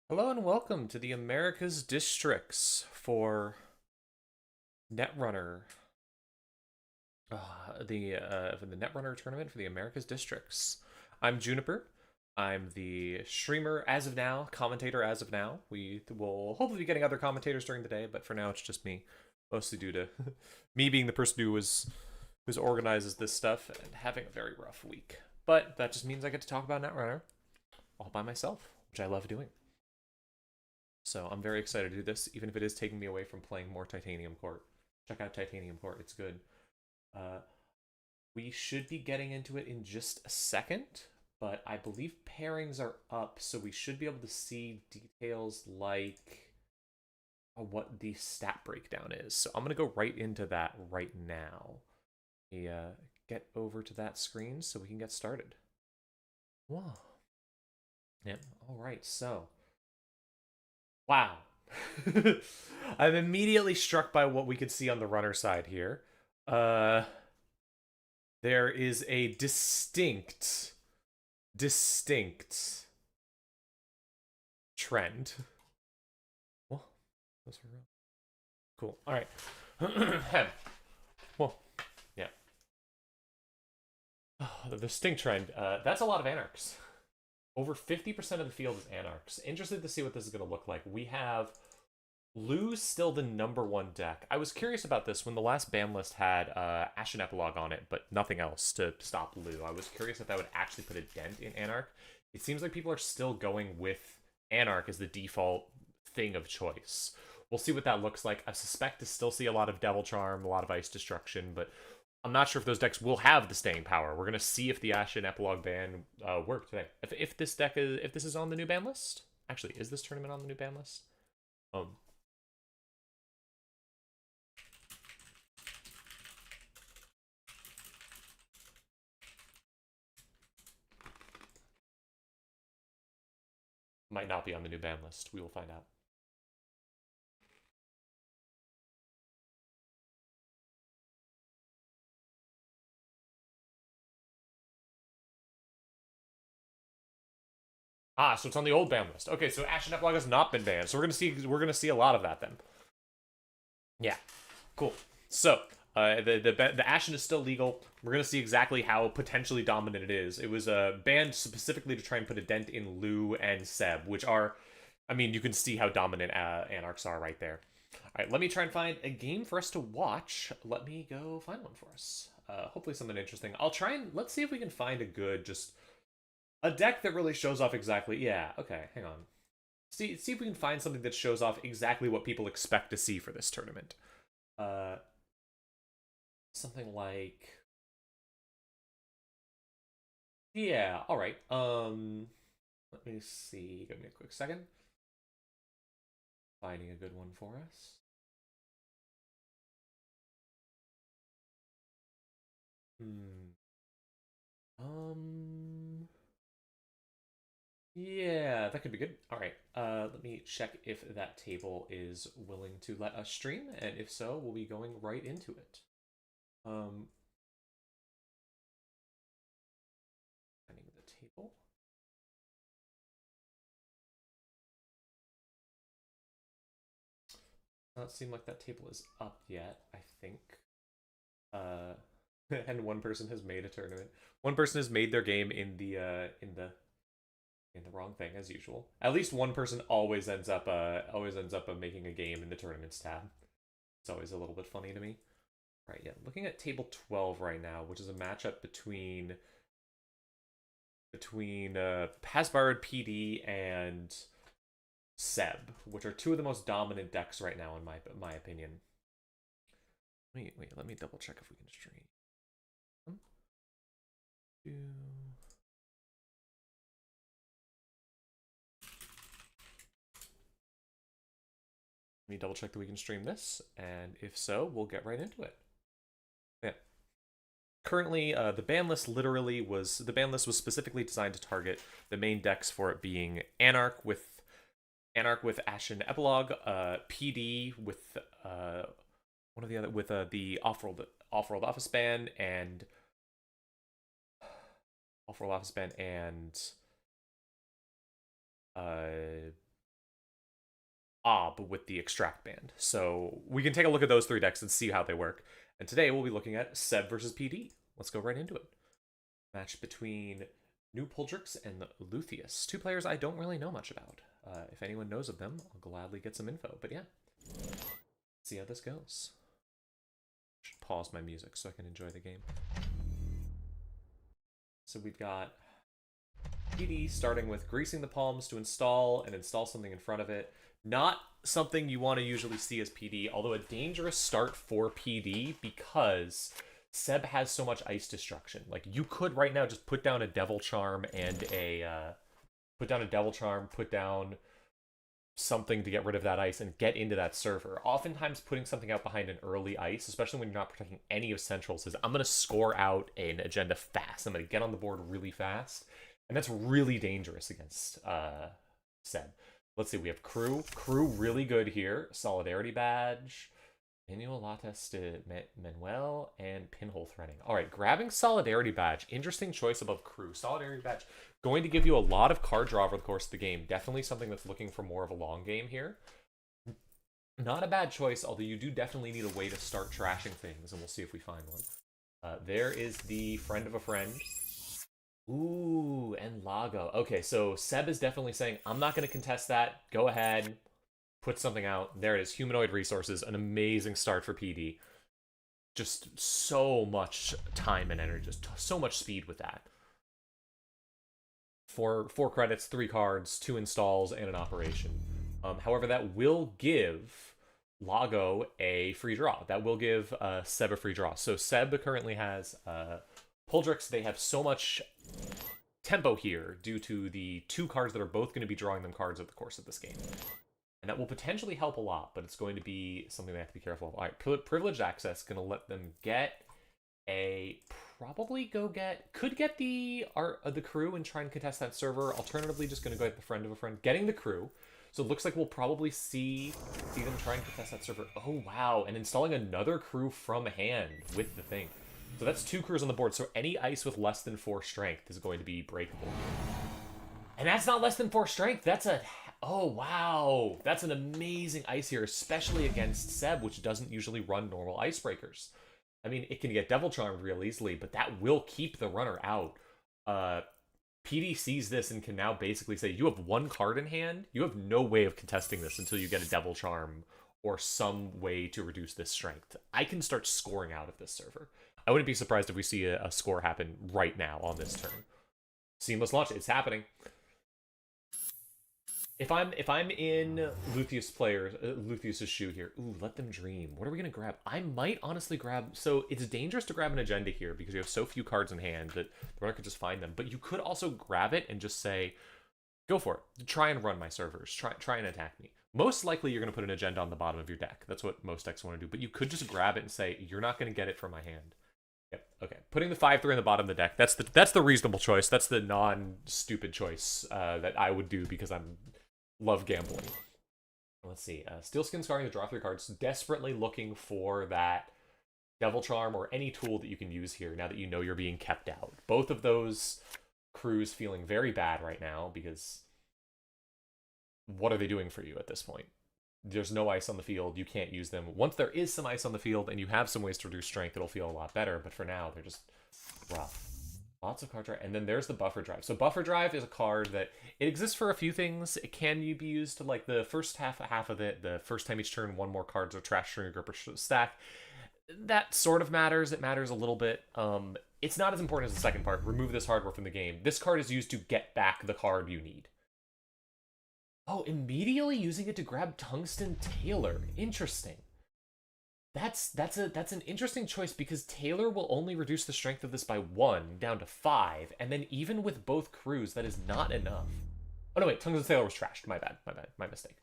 Hello and welcome to the America's Districts for Netrunner. For the Netrunner tournament for the America's Districts. I'm Juniper. I'm the streamer as of now, commentator as of now. We will hopefully be getting other commentators during the day, but for now it's just me, mostly due to me being the person who organizes this stuff and having a very rough week. But that just means I get to talk about Netrunner all by myself, which I love doing. So I'm very excited to do this, even if it is taking me away from playing more Titanium Court. Check out Titanium Court, it's good. Uh, we should be getting into it in just a second, but I believe pairings are up, so we should be able to see details like what the stat breakdown is. So I'm going to go right into that right now. Get over to that screen so we can get started. Whoa. Yep, all right, so wow. I'm immediately struck by what we could see on the runner side here. Uh, there is a distinct trend. Well, those were real. Cool. All right. Well, yeah. The distinct trend. That's a lot of anarchs. Over 50% of the field is anarchs. Interested to see what this is going to look like. We have Lu's still the #1 deck. I was curious about this when the last ban list had Ashen Epilogue on it, but nothing else to stop Lu. I was curious if that would actually put a dent in Anarch. It seems like people are still going with Anarch as the default thing of choice. We'll see what that looks like. I suspect to still see a lot of Devil Charm, a lot of Ice Destruction, but I'm not sure if those decks will have the staying power. We're gonna see if the Ashen Epilogue ban worked today. If this is on the new ban list. Actually, is this tournament on the new ban list? Um, Might not be on the new ban list. We will find out. Ah, so it's on the old ban list. Okay, so Ashen Epilogue has not been banned. So we're gonna see a lot of that then. Yeah, cool. So the Ashen is still legal. We're gonna see exactly how potentially dominant it is. It was banned specifically to try and put a dent in Lu and Seb, which are, I mean, you can see how dominant Anarchs are right there. All right, let me try and find a game for us to watch. Let me go find one for us. Hopefully something interesting. I'll try and let's see if we can find just a deck that really shows off exactly. Yeah, okay, hang on. See if we can find something that shows off exactly what people expect to see for this tournament. Uh, Something like, yeah, all right. Let me see. Give me a quick second. Finding a good one for us. Hmm. Um. Yeah, that could be good. All right. Let me check if that table is willing to let us stream, and if so, we'll be going right into it. Um. Finding the table. Doesn't seem like that table is up yet. I think. Uh. And one person has made a tournament. One person has made their game in the wrong thing as usual. At least one person always ends up making a game in the tournaments tab. It's always a little bit funny to me. Right, yeah. Looking at table 12 right now, which is a matchup between Hasbard PD and Seb, which are two of the most dominant decks right now in my opinion. Let me double check if we can stream. Let me double check that we can stream this, and if so, we'll get right into it. Yeah. Currently, the ban list was specifically designed to target the main decks for it being Anarch with Ashen Epilogue, PD with one of the other with the Offworld Office Ban and uh Ob with the Extract Band. So we can take a look at those 3 decks and see how they work. And today we'll be looking at Seb versus PD. Let's go right into it. Match between New Puldrix and Lucius. 2 players I don't really know much about. If anyone knows of them, I'll gladly get some info. But yeah, see how this goes. Should pause my music so I can enjoy the game. So we've got PD starting with greasing the palms to install something in front of it. Not something you want to usually see as PD, although a dangerous start for PD because Seb has so much ice destruction. Like, you could right now just put down a Devil Charm and put down something to get rid of that ice and get into that server. Oftentimes putting something out behind an early ice, especially when you're not protecting any of Centrals, is I'm going to score out an agenda fast. I'm going to get on the board really fast. And that's really dangerous against Seb. Let's see, we have Crew. Crew really good here. Solidarity Badge. Manual Lattes to Manuel, and Pinhole Threading. All right, grabbing Solidarity Badge. Interesting choice above Crew. Solidarity Badge going to give you a lot of card draw over the course of the game. Definitely something that's looking for more of a long game here. Not a bad choice, although you do definitely need a way to start trashing things, and we'll see if we find one. There is the Friend of a Friend. Ooh, and Lago. Okay, so Seb is definitely saying, I'm not going to contest that. Go ahead. Put something out. There it is. Humanoid Resources. An amazing start for PD. Just so much time and energy. Just so much speed with that. 4 credits, 3 cards, 2 installs, and an operation. However, that will give Lago a free draw. That will give Seb a free draw. So Seb currently has Puldrix. They have so much tempo here due to the 2 cards that are both going to be drawing them cards over the course of this game. And that will potentially help a lot, but it's going to be something they have to be careful of. All right, Privileged Access, going to let them get a... Could get the Crew and try and contest that server. Alternatively, just going to go get the Friend of a Friend. Getting the Crew. So it looks like we'll probably see them try and contest that server. Oh, wow. And installing another Crew from hand with the thing. So that's 2 Crews on the board. So any ice with less than 4 strength is going to be breakable. And that's not less than 4 strength. That's a... Oh, wow. That's an amazing ice here, especially against Seb, which doesn't usually run normal icebreakers. I mean, it can get Devil Charmed real easily, but that will keep the runner out. PD sees this and can now basically say, you have 1 card in hand. You have no way of contesting this until you get a Devil Charm or some way to reduce this strength. I can start scoring out of this server. I wouldn't be surprised if we see a score happen right now on this turn. Seamless launch. It's happening. If I'm in Lucius's shoe here, ooh, let them dream. What are we gonna grab? I might honestly grab. So it's dangerous to grab an agenda here because you have so few cards in hand that the runner could just find them. But you could also grab it and just say, "Go for it. Try and run my servers. Try and attack me." Most likely, you're gonna put an agenda on the bottom of your deck. That's what most decks want to do. But you could just grab it and say, "You're not gonna get it from my hand." Yep. Okay. Putting the 5/3 in the bottom of the deck. That's the reasonable choice. That's the non-stupid choice that I would do because I'm. Love gambling. Let's see. Steelskin Scarring to draw 3 cards. Desperately looking for that Devil Charm or any tool that you can use here now that you know you're being kept out. Both of those crews feeling very bad right now because what are they doing for you at this point? There's no ice on the field. You can't use them. Once there is some ice on the field and you have some ways to reduce strength, it'll feel a lot better. But for now, they're just rough. Lots of card drive. And then there's the Buffer Drive. So Buffer Drive is a card that it exists for a few things. It can be used to like the first half of it. The first time each turn, 1 more cards or trash string or grip or stack. That sort of matters. It matters a little bit. It's not as important as the second part. Remove this hardware from the game. This card is used to get back the card you need. Oh, immediately using it to grab Tungsten Tailor. Interesting. That's an interesting choice because Taylor will only reduce the strength of this by 1 down to 5, and then even with both crews, that is not enough. Oh no, wait, Tungsten Tailor was trashed. My bad, my mistake.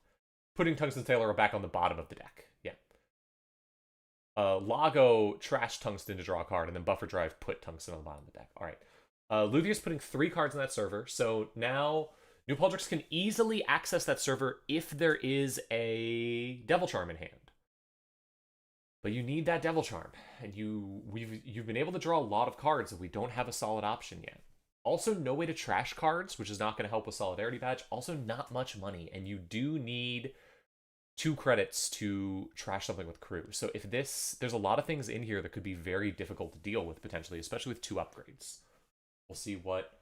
Putting Tungsten Tailor back on the bottom of the deck. Yeah. Lago trashed Tungsten to draw a card, and then Buffer Drive put Tungsten on the bottom of the deck. All right. Lucius putting 3 cards on that server, so now New Puldrix can easily access that server if there is a Devil Charm in hand. But you need that Devil Charm, and you've been able to draw a lot of cards, and we don't have a solid option yet. Also, no way to trash cards, which is not going to help with Solidarity Badge. Also, not much money, and you do need 2 credits to trash something with crew. So if this, there's a lot of things in here that could be very difficult to deal with potentially, especially with 2 upgrades. We'll see what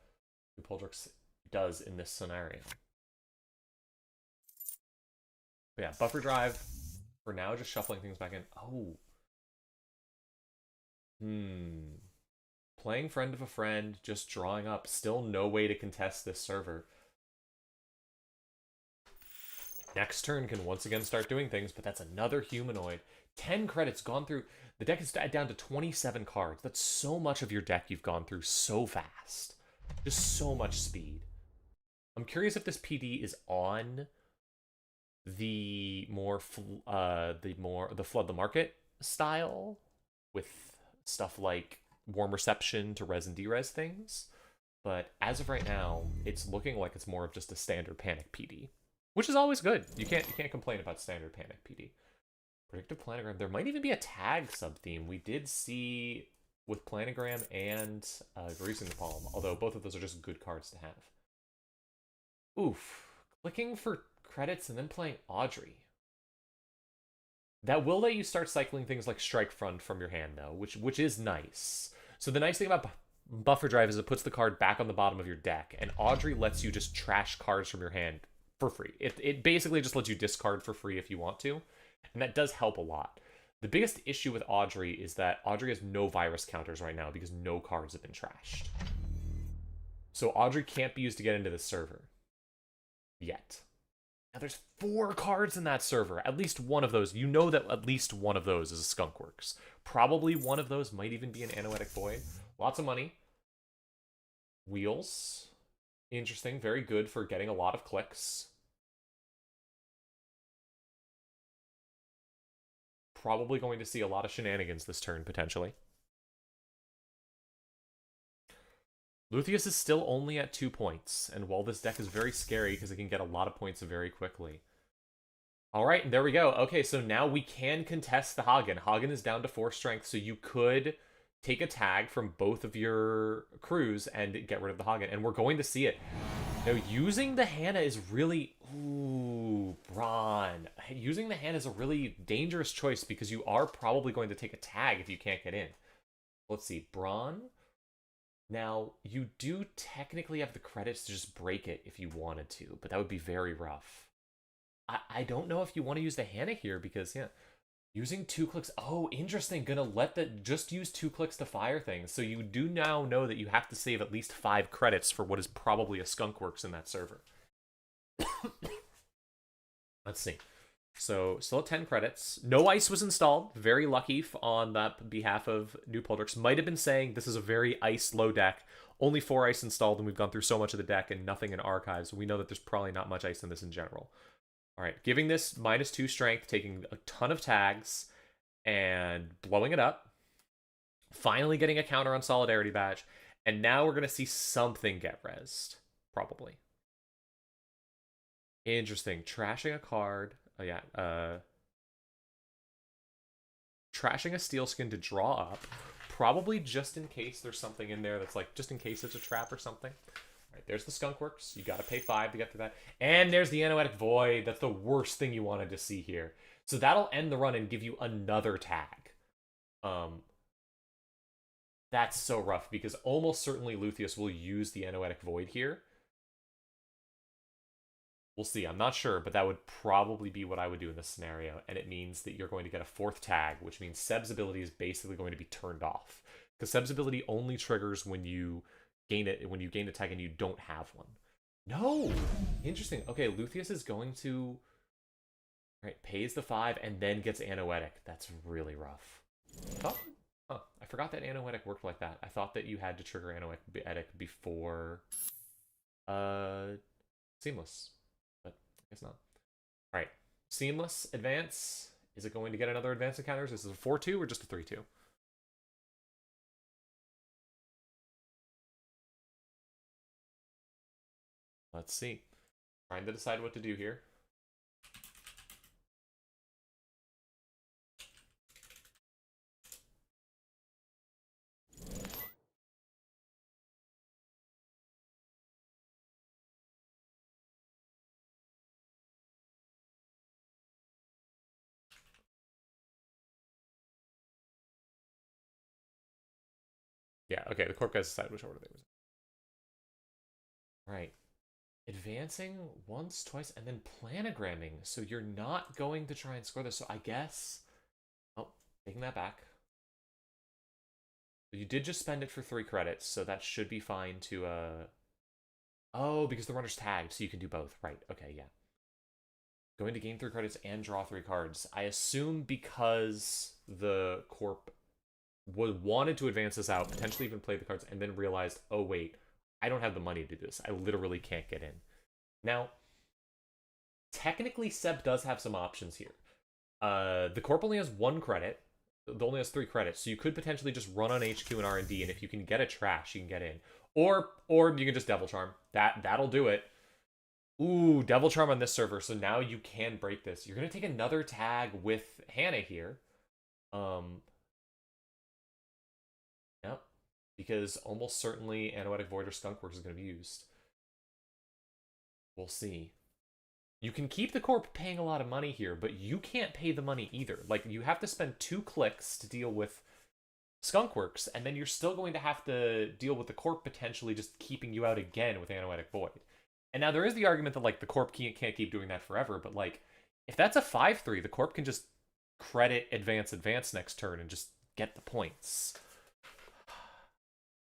Puldrix does in this scenario. But yeah, buffer drive for now, just shuffling things back in. Oh. Playing friend of a friend, just drawing up. Still no way to contest this server. Next turn can once again start doing things, but that's another humanoid. 10 credits gone through. The deck is down to 27 cards. That's so much of your deck you've gone through so fast. Just so much speed. I'm curious if this PD is on the the flood the market style with stuff like warm reception to res and derez things. But as of right now, it's looking like it's more of just a standard panic PD. Which is always good. You can't complain about standard panic PD. Predictive planogram. There might even be a tag sub-theme. We did see with planogram and greasing the palm, although both of those are just good cards to have. Oof. Clicking for credits and then playing Audrey. That will let you start cycling things like Strike Front from your hand, though, which is nice. So the nice thing about Buffer Drive is it puts the card back on the bottom of your deck, and Audrey lets you just trash cards from your hand for free. It basically just lets you discard for free if you want to, and that does help a lot. The biggest issue with Audrey is that Audrey has no virus counters right now because no cards have been trashed. So Audrey can't be used to get into the server. Yet. Now there's 4 cards in that server. At least one of those. You know that at least one of those is a Skunkworks. Probably one of those might even be an Anoetic Void. Lots of money. Wheels. Interesting. Very good for getting a lot of clicks. Probably going to see a lot of shenanigans this turn, potentially. Lucius is still only at 2 points, and while this deck is very scary because it can get a lot of points very quickly. Alright, there we go. Okay, so now we can contest the Hagen. Hagen is down to 4 strength, so you could take a tag from both of your crews and get rid of the Hagen, and we're going to see it. Now, using the Hannah is really... Ooh, Braun. Using the Hannah is a really dangerous choice because you are probably going to take a tag if you can't get in. Let's see, Braun. Now, you do technically have the credits to just break it if you wanted to, but that would be very rough. I don't know if you want to use the Hannah here because, yeah, using 2 clicks... Oh, interesting. Gonna let that just use 2 clicks to fire things. So you do now know that you have to save at least 5 credits for what is probably a Skunkworks in that server. Let's see. So, still at 10 credits. No ice was installed. Very lucky on that behalf of New Puldrix. Might have been saying this is a very ice-low deck. Only 4 ice installed, and we've gone through so much of the deck and nothing in archives. We know that there's probably not much ice in this in general. Alright, giving this -2 strength, taking a ton of tags, and blowing it up. Finally getting a counter on Solidarity Badge. And now we're going to see something get rezzed. Probably. Interesting. Trashing a card... Oh, yeah. Trashing a steel skin to draw up. Probably just in case there's something in there that's like, just in case it's a trap or something. All right, there's the Skunkworks. You got to pay 5 to get through that. And there's the Anoetic Void. That's the worst thing you wanted to see here. So that'll end the run and give you another tag. That's so rough because almost certainly Lucius will use the Anoetic Void here. We'll see. I'm not sure, but that would probably be what I would do in this scenario. And it means that you're going to get a 4th tag, which means Seb's ability is basically going to be turned off. Because Seb's ability only triggers when you gain it, when you gain a tag and you don't have one. No! Interesting. Okay, Lucius is going to... Right, pays the 5 and then gets Anoetic. That's really rough. Oh, I forgot that Anoetic worked like that. I thought that you had to trigger Anoetic before... Seamless. Guess not. Alright. Seamless advance. Is it going to get another advance encounters? Is this a 4-2 or just a 3-2? Let's see. Trying to decide what to do here. Yeah, okay, the corp guys decide which order they was in. Right. Advancing once, twice, and then planogramming. So you're not going to try and score this. So I guess... Oh, taking that back. You did just spend it for 3 credits, so that should be fine to... Oh, because the runner's tagged, so you can do both. Right, okay, yeah. Going to gain 3 credits and draw 3 cards. I assume because the corp wanted to advance this out, potentially even play the cards, and then realized, oh wait, I don't have the money to do this. I literally can't get in. Now, technically, Seb does have some options here. The corp only has 1 credit. It only has 3 credits, so you could potentially just run on HQ and R&D, and if you can get a trash, you can get in. Or you can just Devil Charm. That'll do it. Ooh, Devil Charm on this server, so now you can break this. You're going to take another tag with Hannah here. Yep. Because almost certainly Anoetic Void or Skunkworks is going to be used. We'll see. You can keep the corp paying a lot of money here, but you can't pay the money either. Like, you have to spend 2 clicks to deal with Skunkworks, and then you're still going to have to deal with the corp potentially just keeping you out again with Anoetic Void. And now there is the argument that, like, the corp can't keep doing that forever, but, like, if that's a 5-3, the corp can just credit advance next turn and just get the points.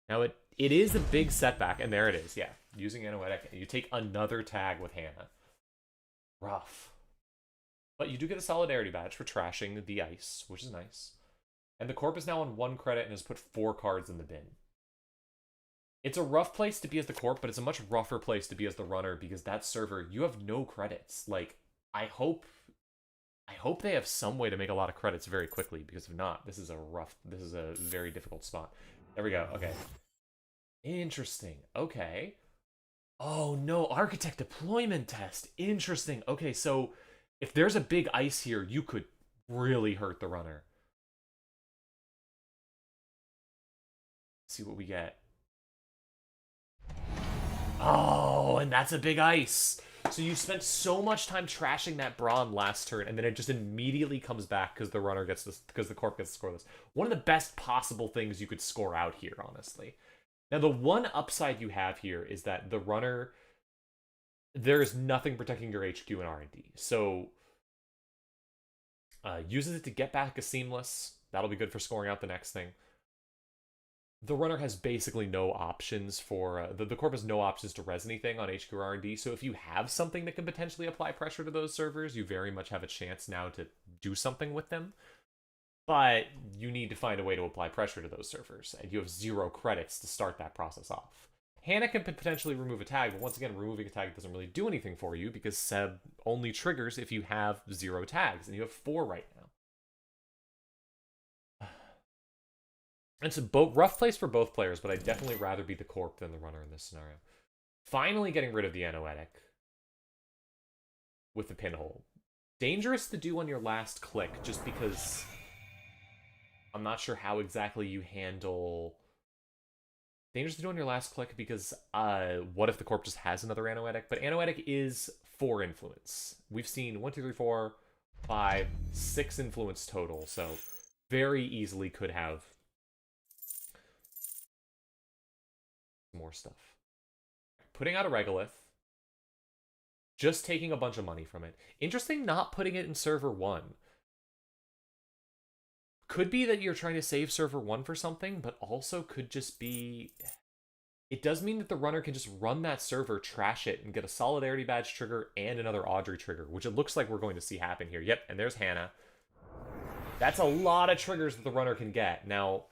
Now, it is a big setback, and there it is, yeah. Using Anoetic, and you take another tag with Hannah. Rough. But you do get a Solidarity Badge for trashing the ice, which is nice. And the corp is now on 1 credit and has put 4 cards in the bin. It's a rough place to be as the corp, but it's a much rougher place to be as the runner because that server, you have no credits. Like, I hope they have some way to make a lot of credits very quickly, because if not, this is a very difficult spot. There we go. Okay. Interesting. Okay. Oh no, Architect deployment test. Interesting. Okay, so if there's a big ice here, you could really hurt the runner. Let's see what we get. Oh, and that's a big ice. So you spent so much time trashing that Brawn last turn, and then it just immediately comes back because the runner gets this, because the corp gets to score this. One of the best possible things you could score out here, honestly. Now, the one upside you have here is that the runner, there is nothing protecting your HQ and R&D. So, uses it to get back a Seamless. That'll be good for scoring out the next thing. The runner has basically no options for... the corp has no options to res anything on HQ or R&D, so if you have something that can potentially apply pressure to those servers, you very much have a chance now to do something with them. But you need to find a way to apply pressure to those servers, and you have 0 credits to start that process off. Hannah can potentially remove a tag, but once again, removing a tag doesn't really do anything for you, because Seb only triggers if you have 0 tags, and you have 4 right now. It's a rough place for both players, but I'd definitely rather be the corp than the runner in this scenario. Finally getting rid of the Anoetic with the pinhole. Dangerous to do on your last click, just because I'm not sure how exactly you handle... Dangerous to do on your last click because what if the corp just has another Anoetic? But Anoetic is 4 influence. We've seen 1, 2, 3, 4, 5, 6 influence total, so very easily could have more stuff. Putting out a Regolith. Just taking a bunch of money from it. Interesting not putting it in server 1. Could be that you're trying to save server 1 for something, but also could just be... It does mean that the runner can just run that server, trash it, and get a Solidarity Badge trigger and another Audrey trigger, which it looks like we're going to see happen here. Yep, and there's Hannah. That's a lot of triggers that the runner can get. Now,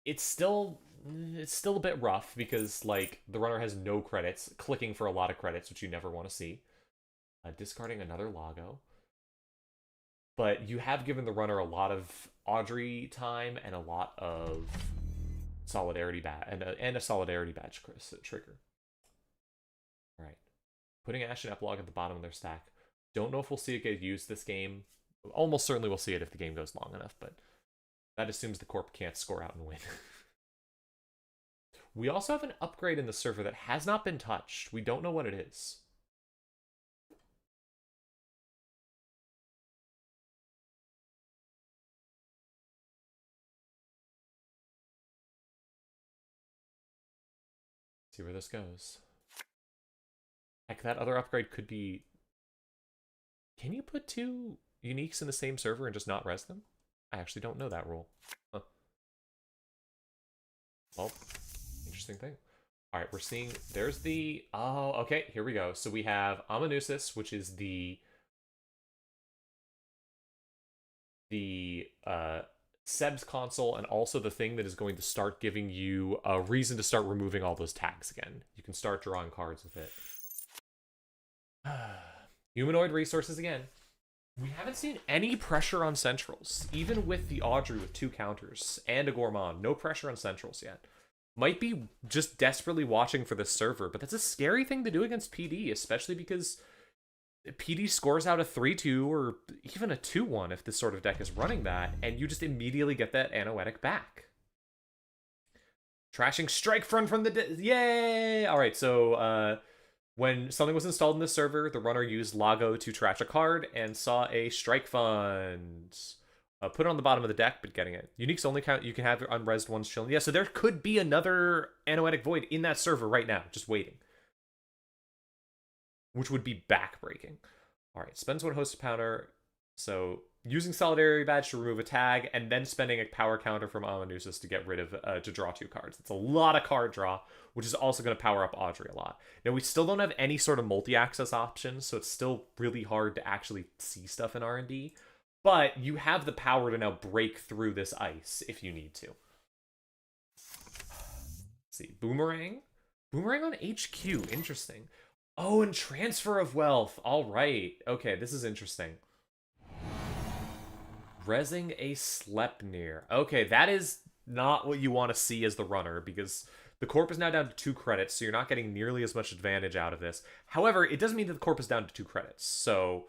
it's still a bit rough because, like, the runner has no credits, clicking for a lot of credits, which you never want to see. Discarding another Lago. But you have given the runner a lot of Audrey time and a lot of Solidarity Badge and a Solidarity Badge trigger. All right. Putting Ash and Epilogue at the bottom of their stack. Don't know if we'll see it get used this game. Almost certainly we'll see it if the game goes long enough, but that assumes the corp can't score out and win. We also have an upgrade in the server that has not been touched. We don't know what it is. See where this goes. Heck, that other upgrade could be... Can you put 2 uniques in the same server and just not res them? I actually don't know that rule. Huh. Well, interesting thing. Alright, we're seeing... There's the... Oh, okay, here we go. So we have Augustus, which is the Seb's console, and also the thing that is going to start giving you a reason to start removing all those tags again. You can start drawing cards with it. Humanoid resources again. We haven't seen any pressure on centrals, even with the Audrey with 2 counters and a Gourmand. No pressure on centrals yet. Might be just desperately watching for this server, but that's a scary thing to do against PD, especially because PD scores out a 3-2 or even a 2-1 if this sort of deck is running that, and you just immediately get that Anoetic back. Trashing Strike Front from the... Yay! Alright, so when something was installed in this server, the runner used Lago to trash a card and saw a Strike Fund. Put it on the bottom of the deck, but getting it. Uniques only count, you can have unresed ones chilling. Yeah, so there could be another Anoetic Void in that server right now, just waiting. Which would be backbreaking. Alright, spends 1 Host Pounder. So, using Solidarity Badge to remove a tag, and then spending a power counter from Augustus to get rid of, to draw 2 cards. It's a lot of card draw, which is also going to power up Audrey a lot. Now, we still don't have any sort of multi-access options, so it's still really hard to actually see stuff in R&D. But you have the power to now break through this ice if you need to. Let's see, Boomerang? Boomerang on HQ, interesting. Oh, and Transfer of Wealth. All right. Okay, this is interesting. Resing a Sleipnir. Okay, that is not what you want to see as the runner, because the Corp is now down to 2 credits, so you're not getting nearly as much advantage out of this. However, it doesn't mean that the Corp is down to 2 credits, so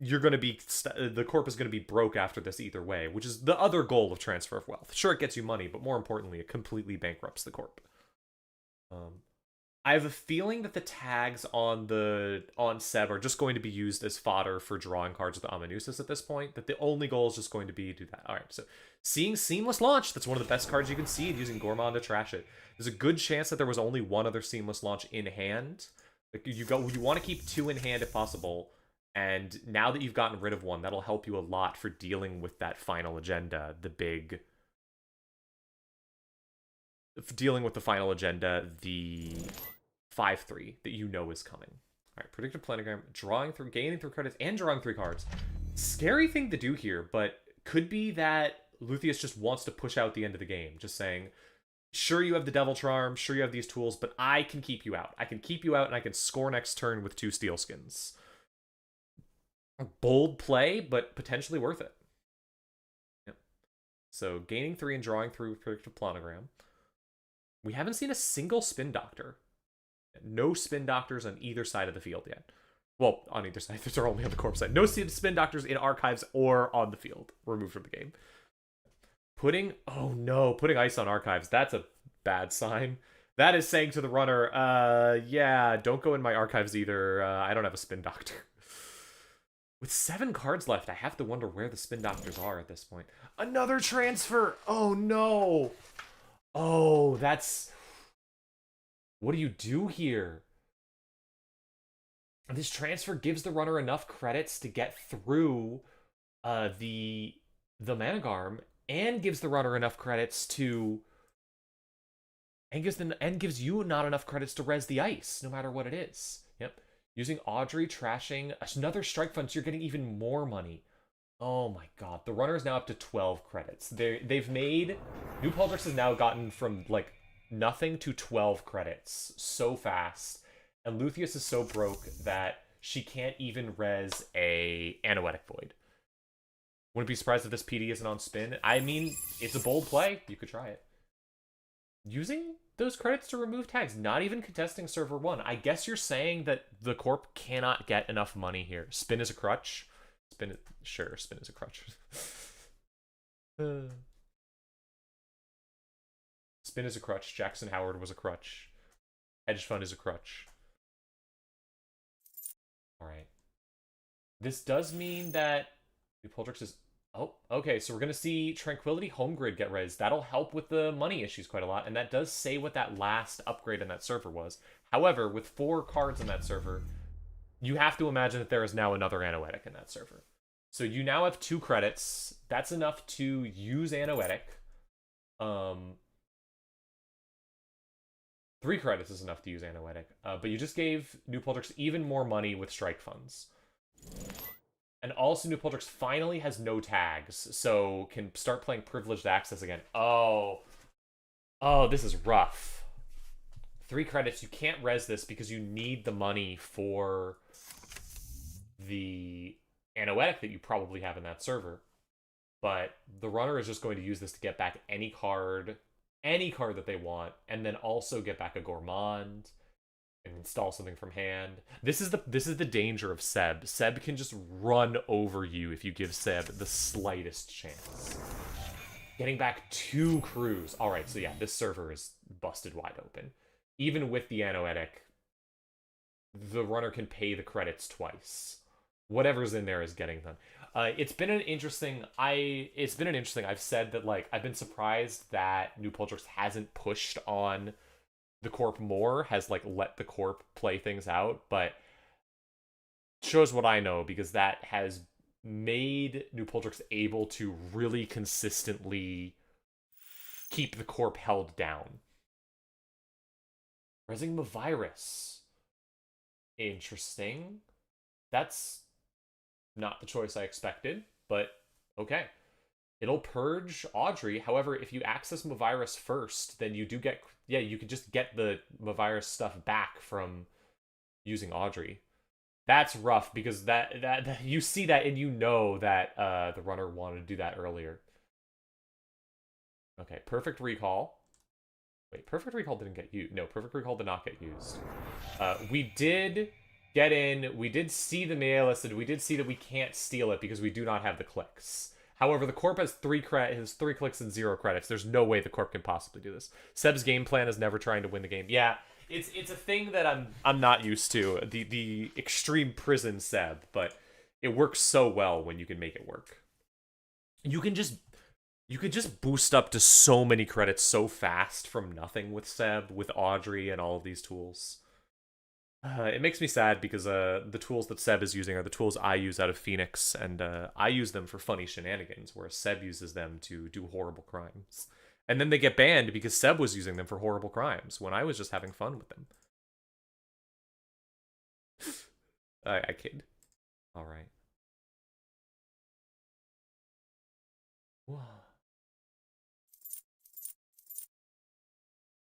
you're going to be... the Corp is going to be broke after this either way, which is the other goal of Transfer of Wealth. Sure, it gets you money, but more importantly, it completely bankrupts the Corp. I have a feeling that the tags on Seb are just going to be used as fodder for drawing cards with Augustus at this point. That the only goal is just going to be to do that. All right, so seeing Seamless Launch, that's one of the best cards you can see, using Gourmand to trash it. There's a good chance that there was only 1 other Seamless Launch in hand. Like you want to keep 2 in hand if possible. And now that you've gotten rid of 1, that'll help you a lot for dealing with that final agenda, dealing with the final agenda, the 5-3 that you know is coming. All right, predictive planogram, gaining through credits, and drawing 3 cards. Scary thing to do here, but could be that Lucius just wants to push out the end of the game, just saying, sure you have the Devil Charm, sure you have these tools, but I can keep you out. I can keep you out, and I can score next turn with 2 Steel Skins. Bold play, but potentially worth it. Yep. So gaining 3 and drawing 3 with predictive planogram. We haven't seen a single Spin Doctor. No Spin Doctors on either side of the field yet. Well, on either side. They're only on the Corp side. No Spin Doctors in Archives or on the field. Removed from the game. Oh no, putting ice on Archives. That's a bad sign. That is saying to the runner, yeah, don't go in my Archives either. I don't have a Spin Doctor. With 7 cards left, I have to wonder where the Spin Doctors are at this point. Another transfer! Oh no! Oh, that's... What do you do here? This transfer gives the runner enough credits to get through the Managarm, and gives the runner enough credits to... And gives you not enough credits to res the ice, no matter what it is. Yep. Using Audrey, trashing another Strike Fund, so you're getting even more money. Oh my god, the runner is now up to 12 credits. They've made... New Puldrix has now gotten from, like, nothing to 12 credits so fast. And Lucius is so broke that she can't even res a Anoetic Void. Wouldn't be surprised if this PD isn't on spin. I mean, it's a bold play. You could try it. Using those credits to remove tags, not even contesting server 1. I guess you're saying that the Corp cannot get enough money here. Spin is a crutch. Sure, spin is a crutch. Spin is a crutch. Jackson Howard was a crutch. Hedge fund is a crutch. Alright. This does mean that Puldrix is Oh, okay, so we're gonna see Tranquility Home Grid get raised. That'll help with the money issues quite a lot, and that does say what that last upgrade in that server was. However, with 4 cards in that server, you have to imagine that there is now another Anoetic in that server. So you now have 2 credits. That's enough to use Anoetic. 3 credits is enough to use Anoetic. But you just gave New Puldrix even more money with strike funds. And also, New Puldrix finally has no tags, so can start playing Privileged Access again. Oh. Oh, this is rough. 3 credits. You can't res this because you need the money for the Anoetic that you probably have in that server. But the runner is just going to use this to get back any card that they want, and then also get back a Gourmand and install something from hand. This is the danger of Seb. Seb can just run over you if you give Seb the slightest chance. Getting back 2 crews. All right, so yeah, this server is busted wide open. Even with the Anoetic, the runner can pay the credits twice. Whatever's in there is getting done. It's been an interesting. I've said that, like, I've been surprised that New Puldrix hasn't pushed on the Corp more, has, like, let the Corp play things out, but shows what I know, because that has made New Puldrix able to really consistently keep the Corp held down. Resing Virus. Interesting. That's not the choice I expected, but okay. It'll purge Audrey. However, if you access Mavirus first, then you do get... Yeah, you could just get the Mavirus stuff back from using Audrey. That's rough, because that you see that and you know that the runner wanted to do that earlier. Okay, Perfect Recall. Wait, Perfect Recall didn't get used. No, Perfect Recall did not get used. We did get in. We did see the mail listed. We did see that we can't steal it because we do not have the clicks. However, the Corp has 3 clicks and 0 credits. There's no way the Corp can possibly do this. Seb's game plan is never trying to win the game. Yeah, it's a thing that I'm not used to. The extreme prison Seb, but it works so well when you can make it work. You could just boost up to so many credits so fast from nothing with Seb, with Audrey, and all of these tools. It makes me sad because the tools that Seb is using are the tools I use out of Phoenix, and I use them for funny shenanigans, whereas Seb uses them to do horrible crimes. And then they get banned because Seb was using them for horrible crimes when I was just having fun with them. I kid. All right.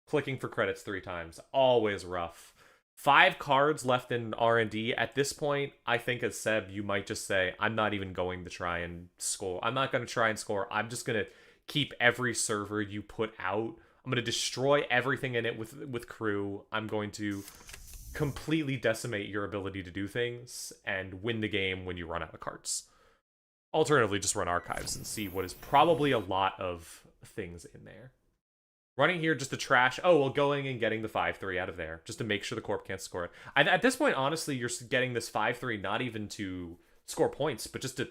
Clicking for credits 3 times. Always rough. 5 cards left in R&D. At this point, I think as Seb, you might just say, I'm not even going to try and score. I'm not going to try and score. I'm just going to keep every server you put out. I'm going to destroy everything in it with crew. I'm going to completely decimate your ability to do things and win the game when you run out of cards. Alternatively, just run archives and see what is probably a lot of things in there. Running here just to trash... Oh, well, going and getting the 5-3 out of there, just to make sure the Corp can't score it. At this point, honestly, you're getting this 5-3 not even to score points, but just to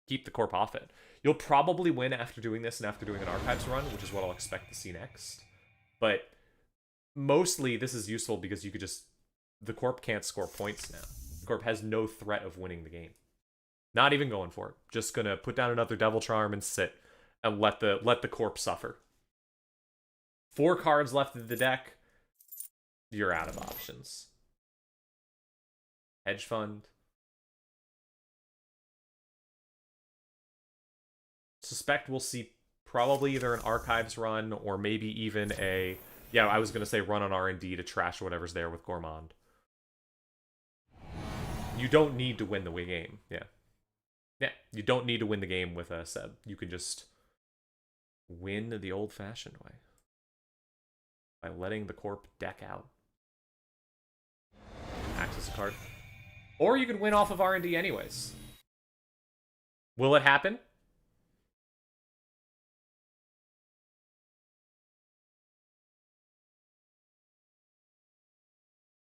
keep the Corp off it. You'll probably win after doing this and after doing an Archives run, which is what I'll expect to see next. But mostly, this is useful because you could just... The Corp can't score points now. The Corp has no threat of winning the game. Not even going for it. Just gonna put down another Devil Charm and sit and let the Corp suffer. 4 cards left in the deck. You're out of options. Hedge Fund. Suspect we'll see probably either an Archives run or maybe even a... Yeah, I was going to say run on R&D to trash whatever's there with Gourmand. You don't need to win the game. Yeah. Yeah, you don't need to win the game with a Seb. You can just win the old-fashioned way. By letting the Corp deck out. Access a card. Or you could win off of R&D anyways. Will it happen?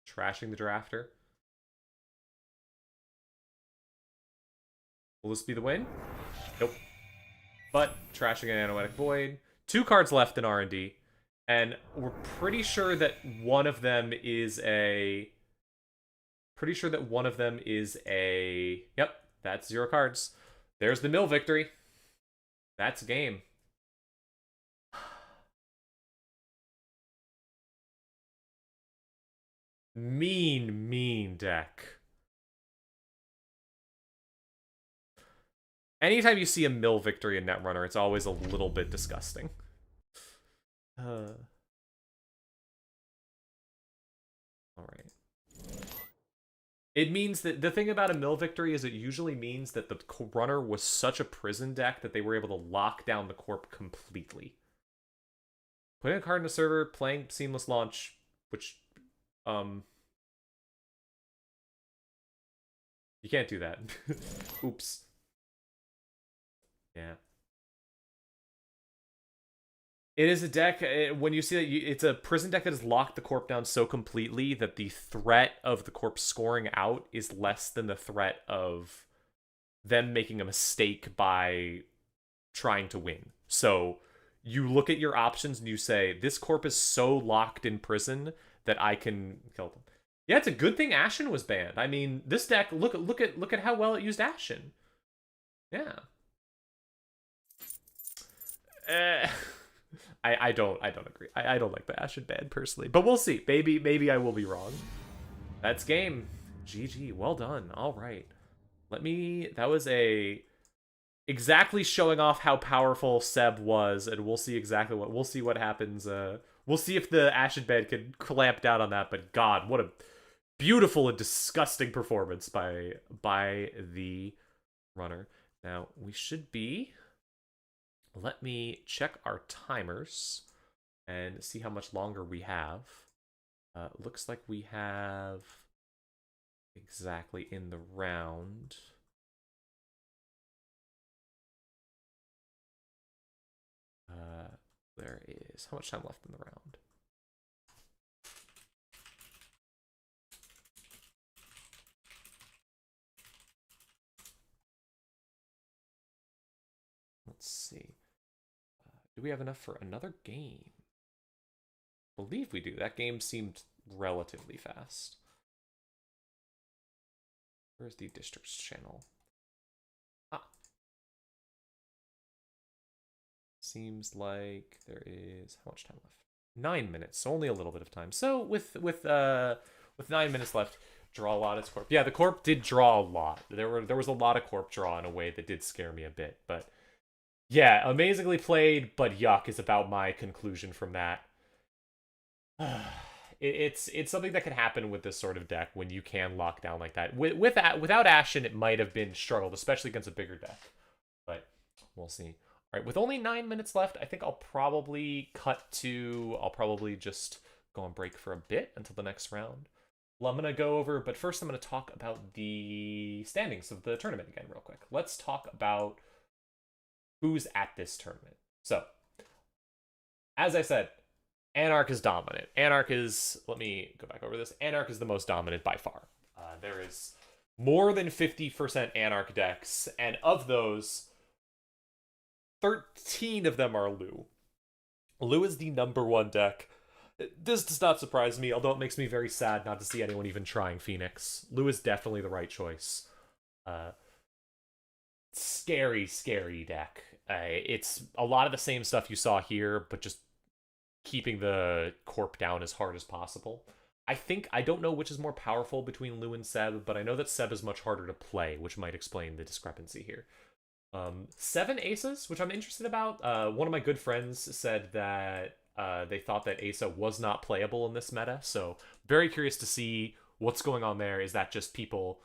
Trashing the drafter. Will this be the win? Nope. But trashing an Anoetic Void. 2 cards left in R&D. And we're pretty sure that one of them is a... Yep, that's 0 cards. There's the mill victory. That's game. Mean deck. Anytime you see a mill victory in Netrunner, it's always a little bit disgusting. Alright. It means that the thing about a mill victory is it usually means that the runner was such a prison deck that they were able to lock down the corp completely. Putting a card in the server, playing Seamless Launch, which, you can't do that. Oops. Yeah. It is a deck, when you see that, it's a prison deck that has locked the corp down so completely that the threat of the corp scoring out is less than the threat of them making a mistake by trying to win. So you look at your options and you say, this corp is so locked in prison that I can kill them. Yeah, it's a good thing Ashen was banned. I mean, this deck, look at how well it used Ashen. Yeah. I don't agree. I don't like the Ashen ban personally, but we'll see. Maybe I will be wrong. That's game. GG. Well done. All right. That was exactly showing off how powerful Seb was, and we'll see what happens. We'll see if the Ashen ban can clamp down on that. But God, what a beautiful and disgusting performance by the runner. Now we should be. Let me check our timers and see how much longer we have. Looks like we have exactly in the round. There is how much time left in the round? Let's see. Do we have enough for another game? I believe we do. That game seemed relatively fast. Where's the districts channel? Ah. Seems like there is how much time left? 9 minutes, so only a little bit of time. So with 9 minutes left, draw a lot of corp. Yeah, the corp did draw a lot. There was a lot of corp draw in a way that did scare me a bit, but yeah, amazingly played, but yuck is about my conclusion from that. It's something that can happen with this sort of deck when you can lock down like that. Without Ashen, it might have been struggled, especially against a bigger deck. But we'll see. All right, with only 9 minutes left, I think I'll probably just go on break for a bit until the next round. Well, I'm going to go over, but first I'm going to talk about the standings of the tournament again real quick. Let's talk about who's at this tournament. So, as I said, Anarch is dominant. Let me go back over this. Anarch is the most dominant by far. There is more than 50% Anarch decks, and of those, 13 of them are Lu. Lu is the #1 deck. This does not surprise me, although it makes me very sad not to see anyone even trying Phoenix. Lu is definitely the right choice. Scary deck. It's a lot of the same stuff you saw here, but just keeping the corp down as hard as possible. I don't know which is more powerful between Lu and Seb, but I know that Seb is much harder to play, which might explain the discrepancy here. 7 Aces, which I'm interested about. One of my good friends said that they thought that Asa was not playable in this meta, so very curious to see what's going on there. Is that just people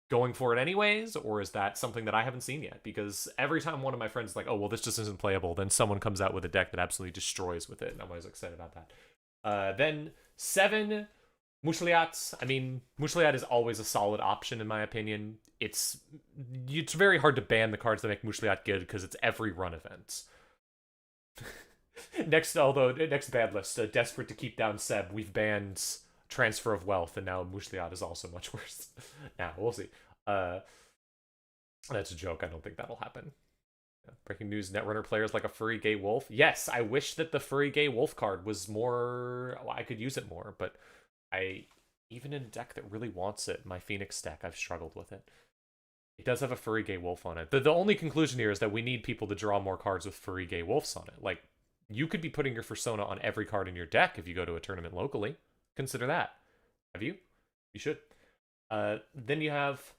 going for it anyways, or is that something that I haven't seen yet? Because every time one of my friends is like, oh, well, this just isn't playable, then someone comes out with a deck that absolutely destroys with it, and I'm always excited about that. Then 7 Mushlihot. I mean, Mushlihot is always a solid option in my opinion. It's very hard to ban the cards that make Mushlihot good because it's every run event. Next ban list, desperate to keep down Seb, we've banned Transfer of Wealth, and now Mushlihot is also much worse. Now, we'll see. That's a joke. I don't think that'll happen. Breaking news, Netrunner players like a furry gay wolf. Yes, I wish that the furry gay wolf card was more... Well, I could use it more, but even in a deck that really wants it, my Phoenix deck, I've struggled with it. It does have a furry gay wolf on it. The only conclusion here is that we need people to draw more cards with furry gay wolves on it. Like, you could be putting your Fursona on every card in your deck if you go to a tournament locally. Consider that. Have you? You should. Then you have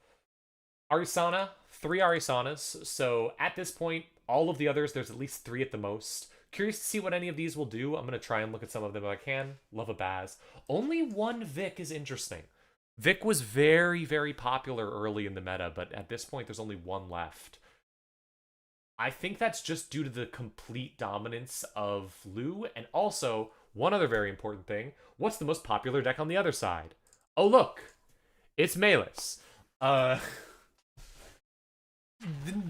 Arisana, 3 Arisanas. So at this point, all of the others, there's at least 3 at the most. Curious to see what any of these will do. I'm going to try and look at some of them if I can. Love a Baz. Only one Vic is interesting. Vic was very, very popular early in the meta, but at this point, there's only 1 left. I think that's just due to the complete dominance of Lu, and also, one other very important thing, what's the most popular deck on the other side? Oh, look! It's Melisu.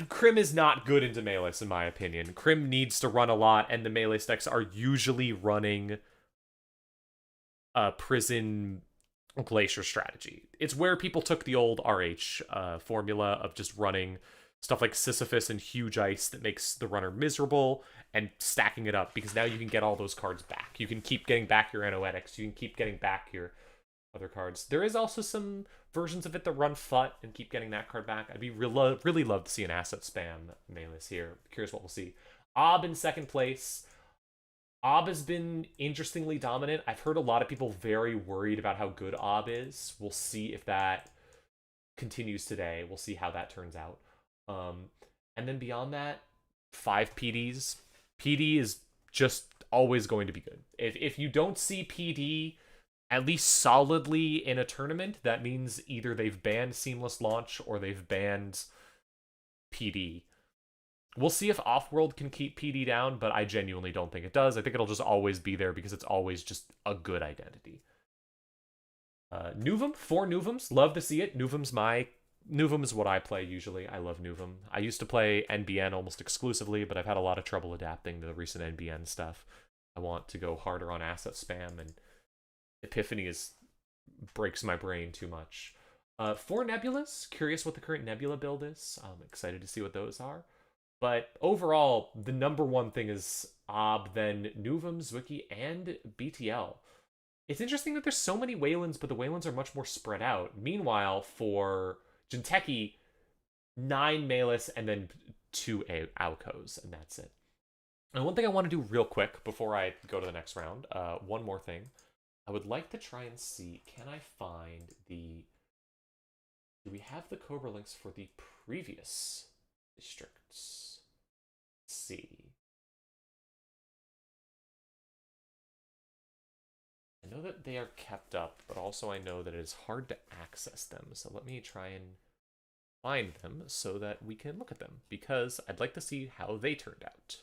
Crim is not good into Melisu, in my opinion. Crim needs to run a lot, and the Melisu decks are usually running Prison Glacier strategy. It's where people took the old RH formula of just running stuff like Sisyphus and Huge Ice that makes the runner miserable and stacking it up, because now you can get all those cards back. You can keep getting back your Anoetics. You can keep getting back your other cards. There is also some versions of it that run FUT and keep getting that card back. I'd be really love to see an asset spam Melisu here. Curious what we'll see. Ob in second place. Ob has been interestingly dominant. I've heard a lot of people very worried about how good Ob is. We'll see if that continues today. We'll see how that turns out. And then beyond that, 5 PDs. PD is just always going to be good. If you don't see PD at least solidly in a tournament, that means either they've banned Seamless Launch or they've banned PD. We'll see if Offworld can keep PD down, but I genuinely don't think it does. I think it'll just always be there because it's always just a good identity. Nuvum, 4 Nuvums. Love to see it. Nuvum is what I play usually. I love Nuvum. I used to play NBN almost exclusively, but I've had a lot of trouble adapting to the recent NBN stuff. I want to go harder on asset spam, and Epiphany breaks my brain too much. 4 Nebulas. Curious what the current Nebula build is. I'm excited to see what those are. But overall, the number one thing is Ob, then Nuvum, Ziki, and BTL. It's interesting that there's so many Waylands, but the Waylands are much more spread out. Meanwhile, for Jinteki, 9 Melisu and then 2 Aukos, and that's it. And one thing I want to do real quick before I go to the next round, one more thing. I would like to try and see, can I find the... Do we have the Cobra links for the previous districts? Let's see. I know that they are kept up, but also I know that it is hard to access them. So let me try and find them so that we can look at them, because I'd like to see how they turned out.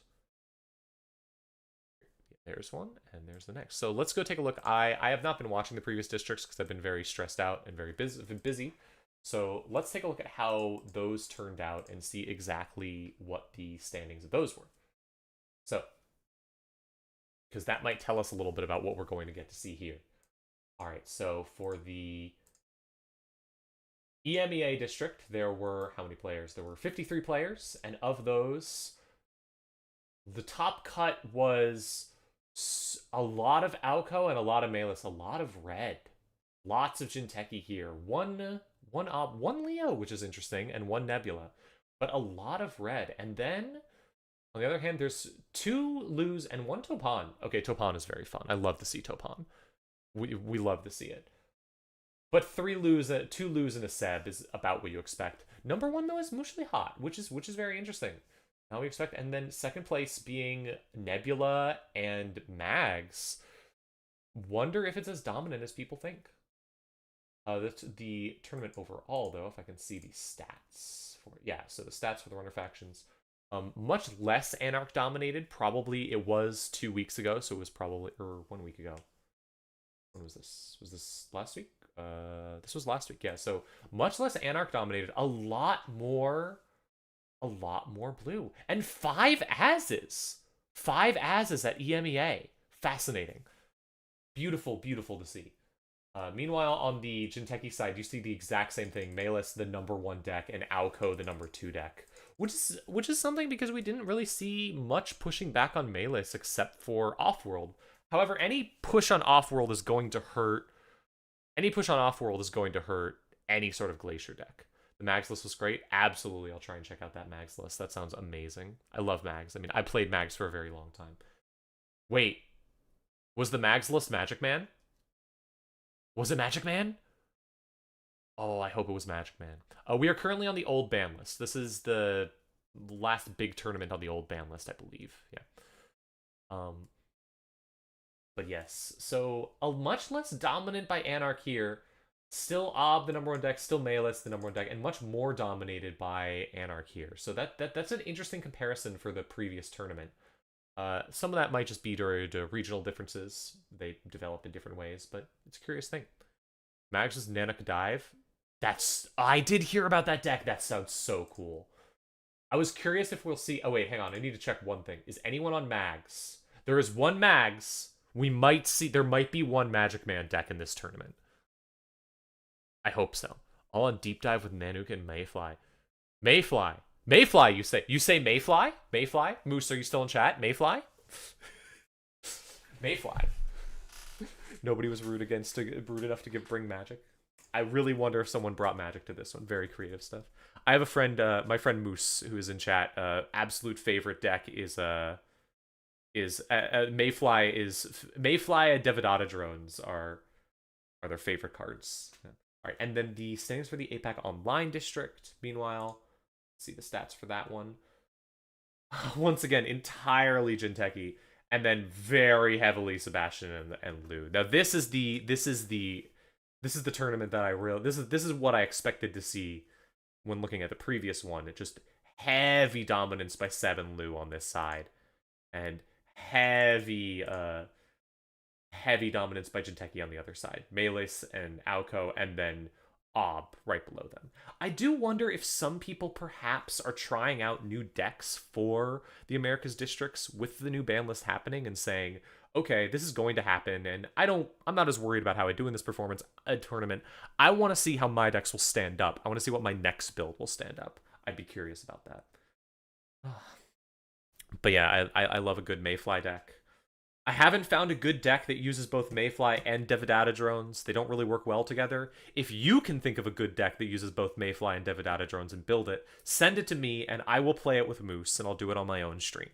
There's one, and there's the next. So let's go take a look. I have not been watching the previous districts because I've been very stressed out and very busy. So let's take a look at how those turned out and see exactly what the standings of those were. So, because that might tell us a little bit about what we're going to get to see here. All right, so for the EMEA district, there were how many players? There were 53 players, and of those, the top cut was a lot of Alco and a lot of Melisu, a lot of red. Lots of Jinteki here. One Leo, which is interesting, and 1 Nebula. But a lot of red. And then, on the other hand, there's 2 Lus and 1 Topan. Okay, Topan is very fun. I love to see Topan. We love to see it. But 2 Lus and a Seb is about what you expect. Number 1, though, is Mushlihot, which is very interesting. Now we expect, and then second place being Nebula and Mags. Wonder if it's as dominant as people think. That's the tournament overall, though, if I can see the stats for it. Yeah, so the stats for the runner factions. Much less Anarch dominated. Probably it was 2 weeks ago, so it was probably, or 1 week ago. When was this? Was this last week? This was last week, yeah. So much less Anarch dominated. A lot more blue. And 5 Azes. 5 Azes at EMEA. Fascinating. Beautiful, beautiful to see. Meanwhile, on the Jinteki side, you see the exact same thing. Melisu, the number 1 deck, and Alco, the number 2 deck. which is something because we didn't really see much pushing back on Melisu except for Offworld. However, any push on Offworld is going to hurt. Any push on Offworld is going to hurt any sort of Glacier deck. The Mags list was great. Absolutely, I'll try and check out that Mags list. That sounds amazing. I love Mags. I mean, I played Mags for a very long time. Wait, was the Mags list Magic Man? Was it Magic Man? Oh, I hope it was Magic Man. We are currently on the old ban list. This is the last big tournament on the old ban list, I believe. Yeah. But yes, so a much less dominant by Anarch here. Still Ob, the number one deck, still Melisu, the number one deck, and much more dominated by Anarch here. So that's an interesting comparison for the previous tournament. Some of that might just be due to regional differences. They developed in different ways, but it's a curious thing. Mags' Nanook Dive. I did hear about that deck. That sounds so cool. I was curious if we'll see... Oh, wait, hang on. I need to check one thing. Is anyone on Mags? There is one Mags. We might see... There might be one Magic Man deck in this tournament. I hope so. All on Deep Dive with Nanook and Mayfly. Mayfly. Mayfly, you say. You say Mayfly? Mayfly? Moose, are you still in chat? Mayfly? Mayfly. Nobody was rude enough to bring Magic. I really wonder if someone brought Magic to this one. Very creative stuff. I have a friend, my friend Moose, who is in chat. Absolute favorite deck is Mayfly. Mayfly and Devadata drones are their favorite cards. Yeah. All right, and then the standings for the APAC Online District. Meanwhile, let's see the stats for that one. Once again, entirely Jinteki, and then very heavily Sebastian and Lou. Now this is the tournament that I really this is what I expected to see when looking at the previous one. It just heavy dominance by 7 Lou on this side, and heavy dominance by Jinteki on the other side. Melisu and Aoko, and then Ob right below them. I do wonder if some people perhaps are trying out new decks for the Americas Districts with the new ban list happening and saying, okay, this is going to happen, and I'm not as worried about how I do in this tournament. I want to see how my decks will stand up. I want to see what my next build will stand up. I'd be curious about that. But yeah, I love a good Mayfly deck. I haven't found a good deck that uses both Mayfly and Devadata drones. They don't really work well together. If you can think of a good deck that uses both Mayfly and Devadata drones and build it, send it to me and I will play it with Moose and I'll do it on my own stream.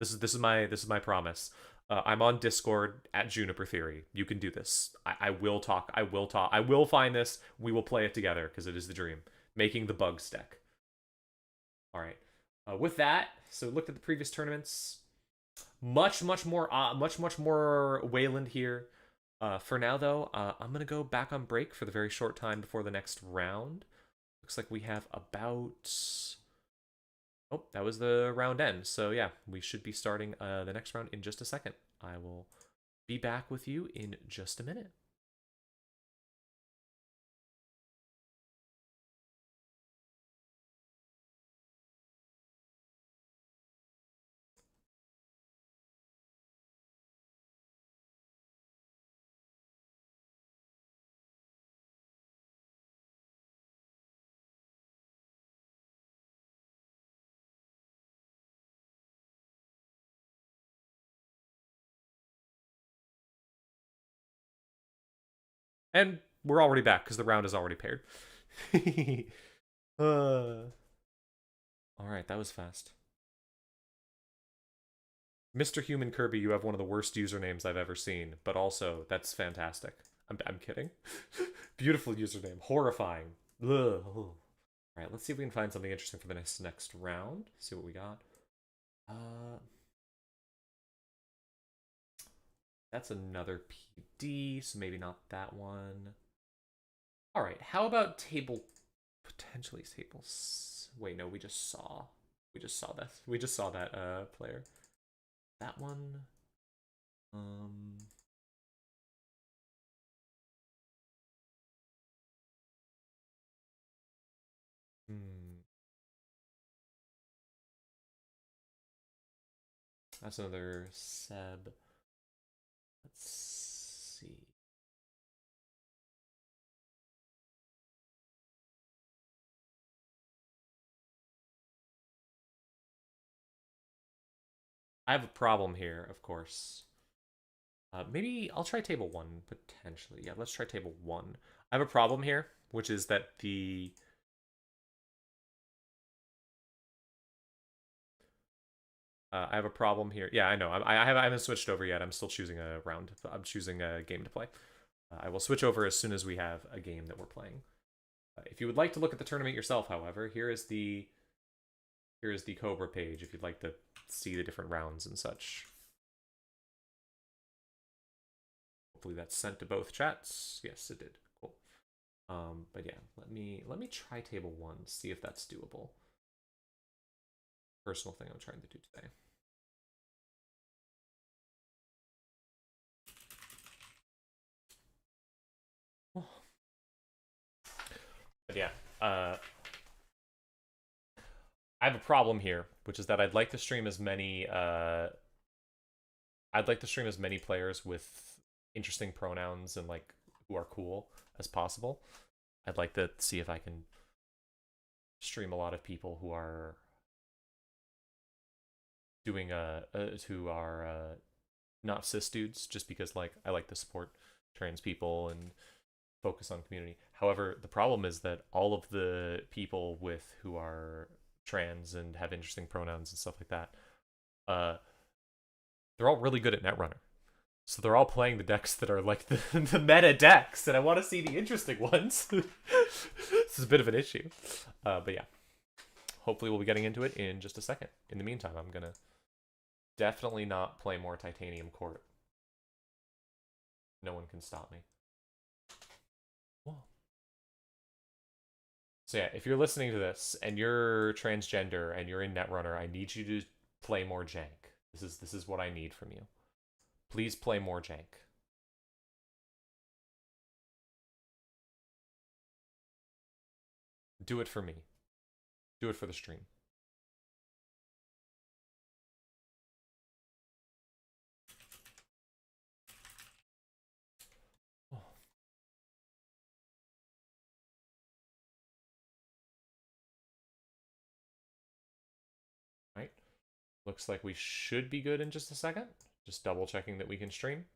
This is my promise. I'm on Discord at Juniper Theory. You can do this. I will talk. I will find this. We will play it together because it is the dream. Making the Bugs deck. All right. With that, so looked at the previous tournaments. Much more Wayland here. For now, though, I'm going to go back on break for the very short time before the next round. Looks like we have about... Oh, that was the round end. So yeah, we should be starting the next round in just a second. I will be back with you in just a minute. And we're already back because the round is already paired. All right, that was fast. Mr. Human Kirby, you have one of the worst usernames I've ever seen, but also, that's fantastic. I'm kidding. Beautiful username. Horrifying. Ugh. All right, let's see if we can find something interesting for the next round. See what we got. That's another PD, so maybe not that one. All right, how about potentially tables? Wait, no, we just saw that player. That one. That's another Seb. Let's see. I have a problem here, of course. Maybe I'll try table 1, potentially. Yeah, let's try table 1. I have a problem here, which is that I have a problem here. Yeah, I know. I haven't switched over yet. I'm still choosing a round. I'm choosing a game to play. I will switch over as soon as we have a game that we're playing. If you would like to look at the tournament yourself, however, here is the Cobra page if you'd like to see the different rounds and such. Hopefully that's sent to both chats. Yes, it did. Cool. But yeah, let me try table 1, see if that's doable. Personal thing I'm trying to do today. But yeah, I have a problem here, which is that I'd like to stream as many players with interesting pronouns and like who are cool as possible. I'd like to see if I can stream a lot of people who are doing who are not cis dudes, just because like I like to support trans people and focus on community. However, the problem is that all of the people who are trans and have interesting pronouns and stuff like that, they're all really good at Netrunner. So they're all playing the decks that are like the meta decks, and I want to see the interesting ones. This is a bit of an issue. But yeah. Hopefully we'll be getting into it in just a second. In the meantime, I'm going to definitely not play more Titanium Court. No one can stop me. Whoa. So yeah, if you're listening to this and you're transgender and you're in Netrunner, I need you to play more jank. This is what I need from you. Please play more jank. Do it for me. Do it for the stream. Oh. Right. Looks like we should be good in just a second. Just double checking that we can stream.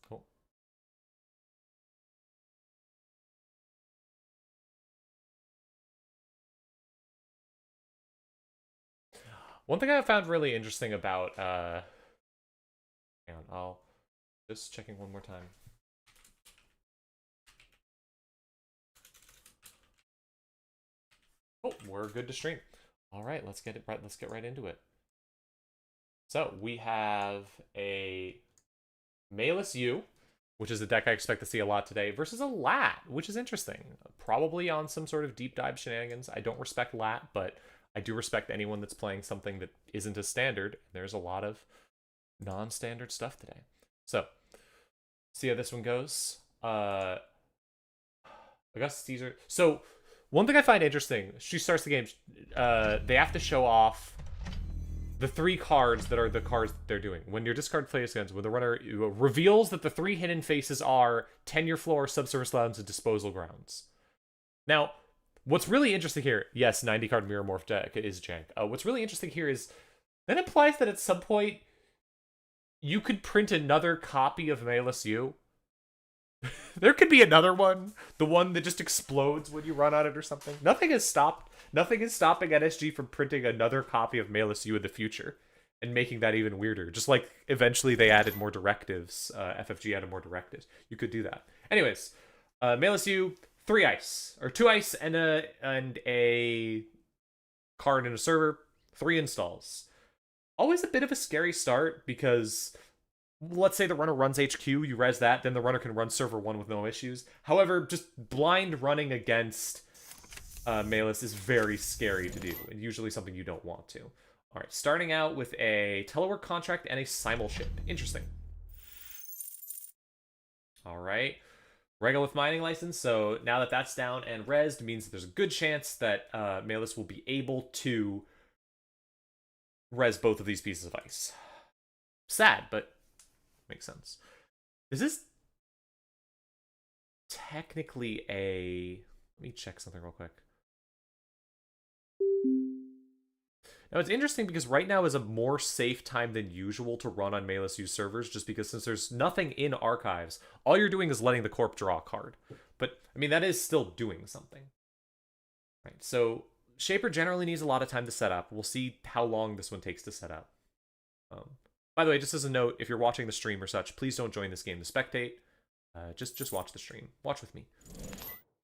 Cool. One thing I found really interesting about hang on, I'll just checking one more time. Oh, we're good to stream. All right, let's get right into it. So we have a Melisu, which is a deck I expect to see a lot today, versus a Lat, which is interesting. Probably on some sort of deep dive shenanigans. I don't respect Lat, but I do respect anyone that's playing something that isn't a standard. There's a lot of non-standard stuff today. So, see how this one goes. Augustus Caesar. So, one thing I find interesting, she starts the game, they have to show off the 3 cards that are the cards that they're doing. When your discard plays against, when the runner reveals that the 3 hidden faces are Tenure Floor, Subsurface Lands, and Disposal Grounds. Now, what's really interesting here, yes, 90 card Mirror Morph deck is jank. What's really interesting here is that implies that at some point you could print another copy of Melisu. There could be another one, the one that just explodes when you run on it or something. Nothing is stopping NSG from printing another copy of Melisu in the future and making that even weirder. Just like eventually they added more directives, FFG added more directives. You could do that. Anyways, Melisu, 3 ice or 2 ice and a card in a server, 3 installs. Always a bit of a scary start because let's say the runner runs HQ, you res that, then the runner can run server 1 with no issues. However, just blind running against Melis is very scary to do, and usually something you don't want to. Alright, starting out with a telework contract and a simulship. Interesting. Alright. Regolith mining license, so now that that's down and resed, means that there's a good chance that Melis will be able to res both of these pieces of ice. Sad, but Makes sense. This is technically a... Let me check something real quick. Now, it's interesting because right now is a more safe time than usual to run on Melisu servers, just because since there's nothing in archives, all you're doing is letting the corp draw a card. But, I mean, that is still doing something. Right, so Shaper generally needs a lot of time to set up. We'll see how long this one takes to set up. By the way, just as a note, if you're watching the stream or such, please don't join this game to spectate. Just watch the stream. Watch with me.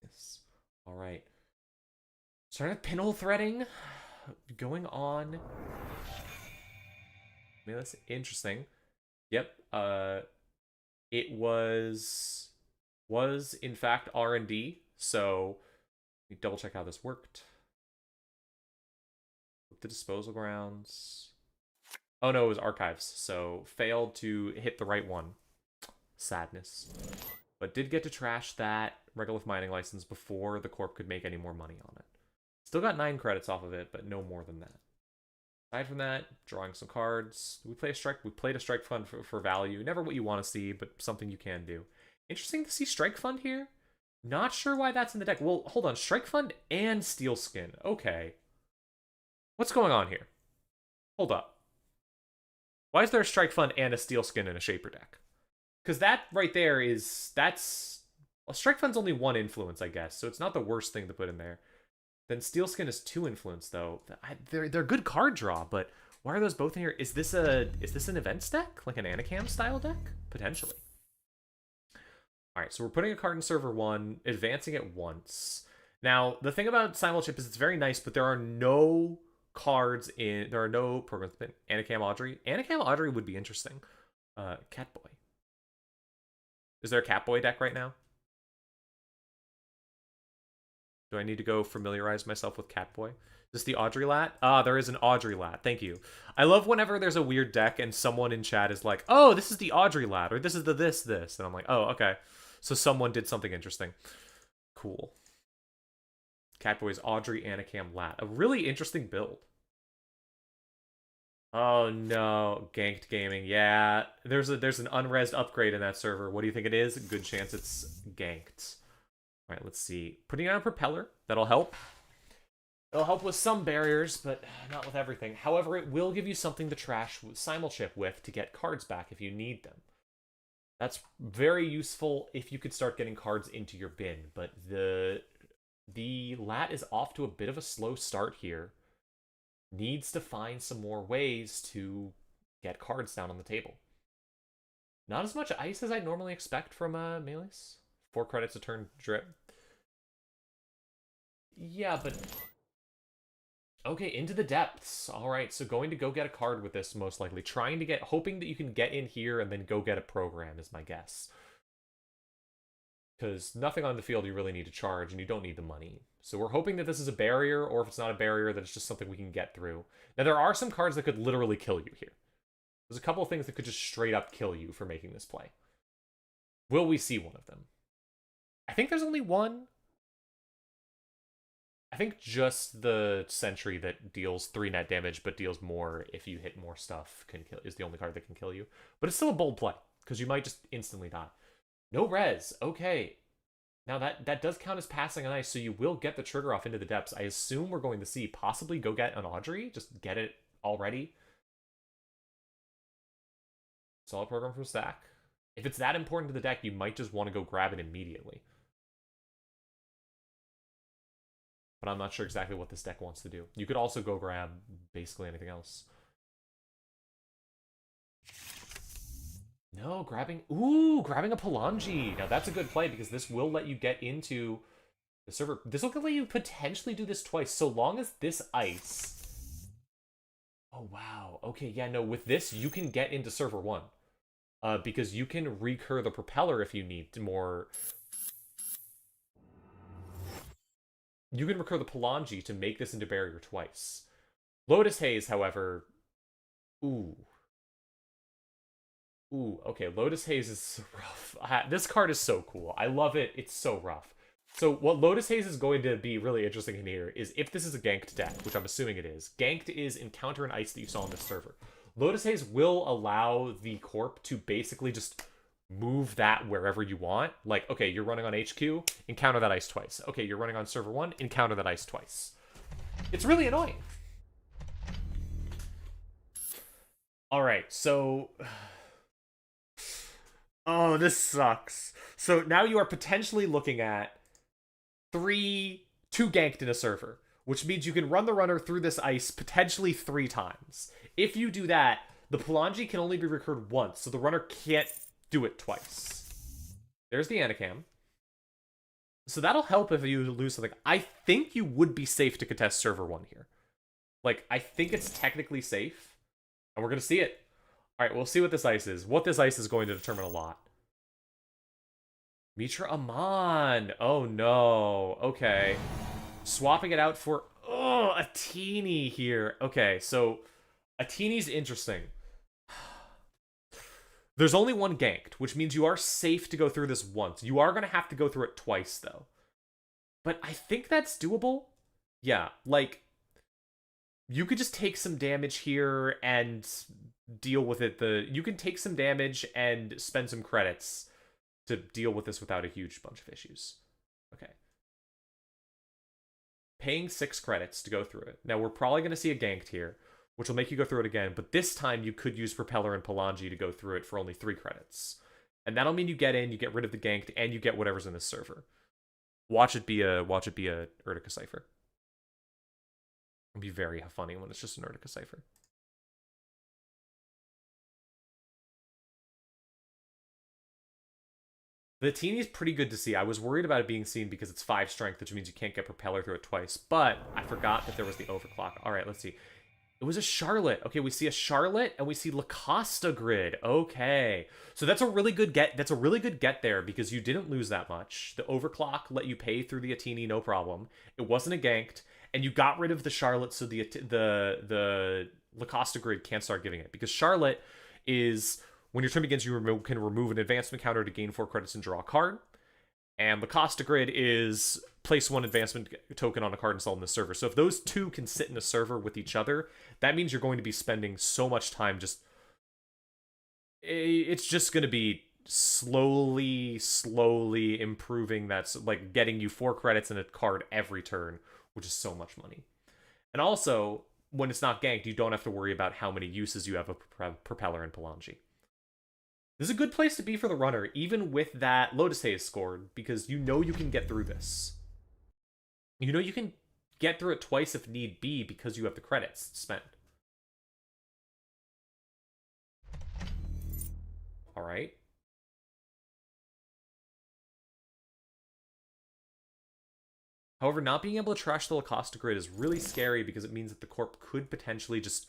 Yes. All right. Starting with pinhole threading. Going on. I mean, that's interesting. Yep. It was in fact R&D. So let me double check how this worked. The disposal grounds. Oh no, it was archives. So failed to hit the right one. Sadness. But did get to trash that regolith mining license before the corp could make any more money on it. Still got 9 credits off of it, but no more than that. Aside from that, drawing some cards. We played a strike fund for value. Never what you want to see, but something you can do. Interesting to see strike fund here. Not sure why that's in the deck. Well, hold on. Strike fund and steel skin. Okay. What's going on here? Hold up. Why is there a strike fund and a steel skin in a Shaper deck? Because that right there that's... Well, strike fund's only 1 influence, I guess, so it's not the worst thing to put in there. Then steel skin is 2 influence, though. They're good card draw, but why are those both in here? Is this an events deck? Like an Anacam style deck? Potentially. Alright, so we're putting a card in server 1, advancing it once. Now, the thing about Simulchip is it's very nice, but there are no cards in... There are no programs. Anacam Audrey. Anacam Audrey would be interesting. Catboy. Is there a Catboy deck right now? Do I need to go familiarize myself with Catboy? Is this the Audrey Lat? Ah, there is an Audrey Lat. Thank you. I love whenever there's a weird deck and someone in chat is like, oh, this is the Audrey Lat, or this is the this. And I'm like, oh, okay. So someone did something interesting. Cool. Catboy's Audrey Anacam Lat. A really interesting build. Oh no, ganked gaming. Yeah, there's an unresed upgrade in that server. What do you think it is? Good chance it's ganked. All right, let's see. Putting on a propeller, that'll help. It'll help with some barriers, but not with everything. However, it will give you something to trash Simulchip with to get cards back if you need them. That's very useful if you could start getting cards into your bin, but the Lat is off to a bit of a slow start here. Needs to find some more ways to get cards down on the table. Not as much ice as I normally expect from Melisu. 4 credits a turn drip. Yeah, but... Okay, into the depths. Alright, so going to go get a card with this, most likely. Hoping that you can get in here and then go get a program is my guess. Because nothing on the field you really need to charge, and you don't need the money. So we're hoping that this is a barrier, or if it's not a barrier, that it's just something we can get through. Now, there are some cards that could literally kill you here. There's a couple of things that could just straight up kill you for making this play. Will we see one of them? I think there's only one. I think just the Sentry that deals 3 net damage, but deals more if you hit more stuff, is the only card that can kill you. But it's still a bold play, because you might just instantly die. No res. Okay. Now that does count as passing on ice, so you will get the trigger off into the depths. I assume we're going to see possibly go get an Audrey. Just get it already. Solid program from stack. If it's that important to the deck, you might just want to go grab it immediately. But I'm not sure exactly what this deck wants to do. You could also go grab basically anything else. No, grabbing a Palangi. Now that's a good play because this will let you get into the server. This will let you potentially do this twice, so long as this ice... Oh, wow. Okay, yeah, no, with this, you can get into server 1. Because you can recur the propeller if you need more... You can recur the Palangi to make this into barrier twice. Lotus Haze, however... Ooh, okay, Lotus Haze is so rough. This card is so cool. I love it. It's so rough. So what Lotus Haze is going to be really interesting in here is if this is a ganked deck, which I'm assuming it is. Ganked is encounter an ice that you saw on this server. Lotus Haze will allow the Corp to basically just move that wherever you want. Like, okay, you're running on HQ, encounter that ice twice. Okay, you're running on server 1, encounter that ice twice. It's really annoying. Alright, so... Oh, this sucks. So now you are potentially looking at two ganked in a server, which means you can run the runner through this ice potentially 3 times. If you do that, the Palangi can only be recurred once, so the runner can't do it twice. There's the Anacam. So that'll help if you lose something. I think you would be safe to contest server 1 here. Like, I think it's technically safe, and we're going to see it. Alright, we'll see what this ice is. What this ice is going to determine a lot. Mitra Aman. Oh no. Okay. Swapping it out for a teeny here. Okay, so a teeny's interesting. There's only one ganked, which means you are safe to go through this once. You are going to have to go through it twice, though. But I think that's doable. Yeah, like, you could just take some damage here and deal with it. You can take some damage and spend some credits to deal with this without a huge bunch of issues. Okay. Paying 6 credits to go through it. Now, we're probably going to see a ganked here, which will make you go through it again, but this time you could use Propeller and Palangi to go through it for only 3 credits. And that'll mean you get in, you get rid of the ganked, and you get whatever's in this server. Watch it be a Urtica Cypher. It'll be very funny when it's just an Urtica Cypher. The teeny is pretty good to see. I was worried about it being seen because it's 5 strength, which means you can't get Propeller through it twice. But I forgot that there was the overclock. All right, let's see. It was a Charlotte. Okay, we see a Charlotte and we see Lacosta Grid. Okay. So that's a really good get. That's a really good get there because you didn't lose that much. The overclock let you pay through the Atini, no problem. It wasn't a ganked, and you got rid of the Charlotte so the Lacosta Grid can't start giving it. Because Charlotte is, when your turn begins, you can remove an advancement counter to gain 4 credits and draw a card. And Lacosta Grid is place 1 advancement token on a card installed in the server. So if those 2 can sit in a server with each other, that means you're going to be spending so much time just... It's just going to be slowly improving. That's like getting you 4 credits and a card every turn, which is so much money. And also, when it's not ganked, you don't have to worry about how many uses you have of Propeller and Palangi. This is a good place to be for the runner, even with that Lotus Haze scored, because you know you can get through this. You know you can get through it twice if need be because you have the credits spent. Alright. However, not being able to trash the Lacosta Grid is really scary because it means that the Corp could potentially just...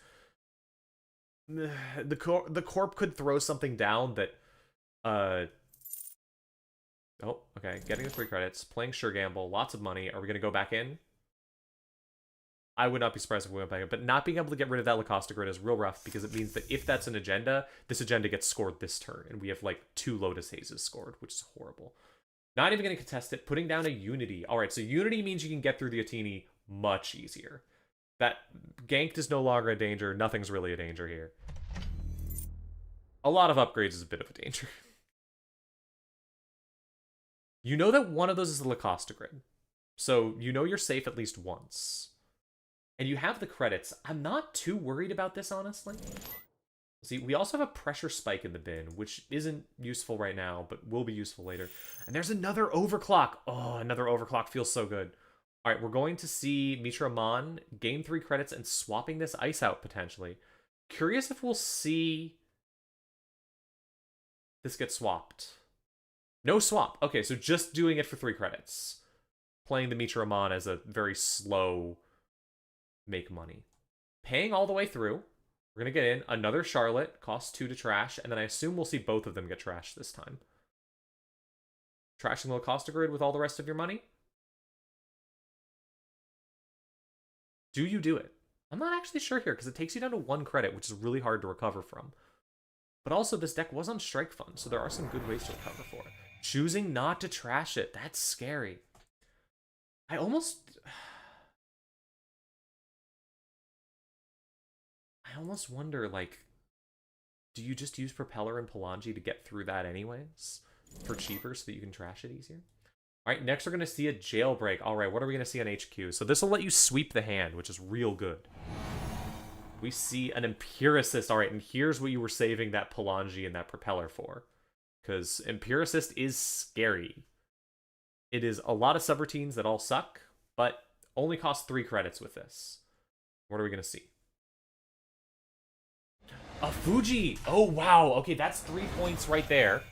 The Corp could throw something down that... Oh, okay. Getting the 3 credits. Playing Sure Gamble. Lots of money. Are we going to go back in? I would not be surprised if we went back in. But not being able to get rid of that Lacosta Grid is real rough because it means that if that's an agenda, this agenda gets scored this turn. And we have like 2 Lotus Hazes scored, which is horrible. Not even going to contest it. Putting down a Unity. Alright, so Unity means you can get through the Atini much easier. That ganked is no longer a danger. Nothing's really a danger here. A lot of upgrades is a bit of a danger. You know that one of those is the Lacosta Grid. So you know you're safe at least once. And you have the credits. I'm not too worried about this, honestly. See, we also have a pressure spike in the bin, which isn't useful right now, but will be useful later. And there's another overclock. Oh, another overclock feels so good. All right, we're going to see Mitra Mon gain 3 credits and swapping this ice out, potentially. Curious if we'll see this get swapped. No swap. Okay, so just doing it for 3 credits. Playing the Mitra Mon as a very slow make money. Paying all the way through. We're going to get in. Another Charlotte. Costs 2 to trash. And then I assume we'll see both of them get trashed this time. Trashing the Lacosta Grid with all the rest of your money? Do you do it? I'm not actually sure here, because it takes you down to 1 credit, which is really hard to recover from. But also, this deck was on Strike Fund, so there are some good ways to recover for it. Choosing not to trash it. That's scary. I almost wonder, like, do you just use Propeller and Palangi to get through that anyways? For cheaper so that you can trash it easier? Alright, next we're going to see a jailbreak. Alright, what are we going to see on HQ? So this will let you sweep the hand, which is real good. We see an Empiricist. Alright, and here's what you were saving that Palangi and that Propeller for. Because Empiricist is scary. It is a lot of subroutines that all suck, but only cost 3 credits with this. What are we going to see? A Fuji! Oh, wow. Okay, that's 3 points right there.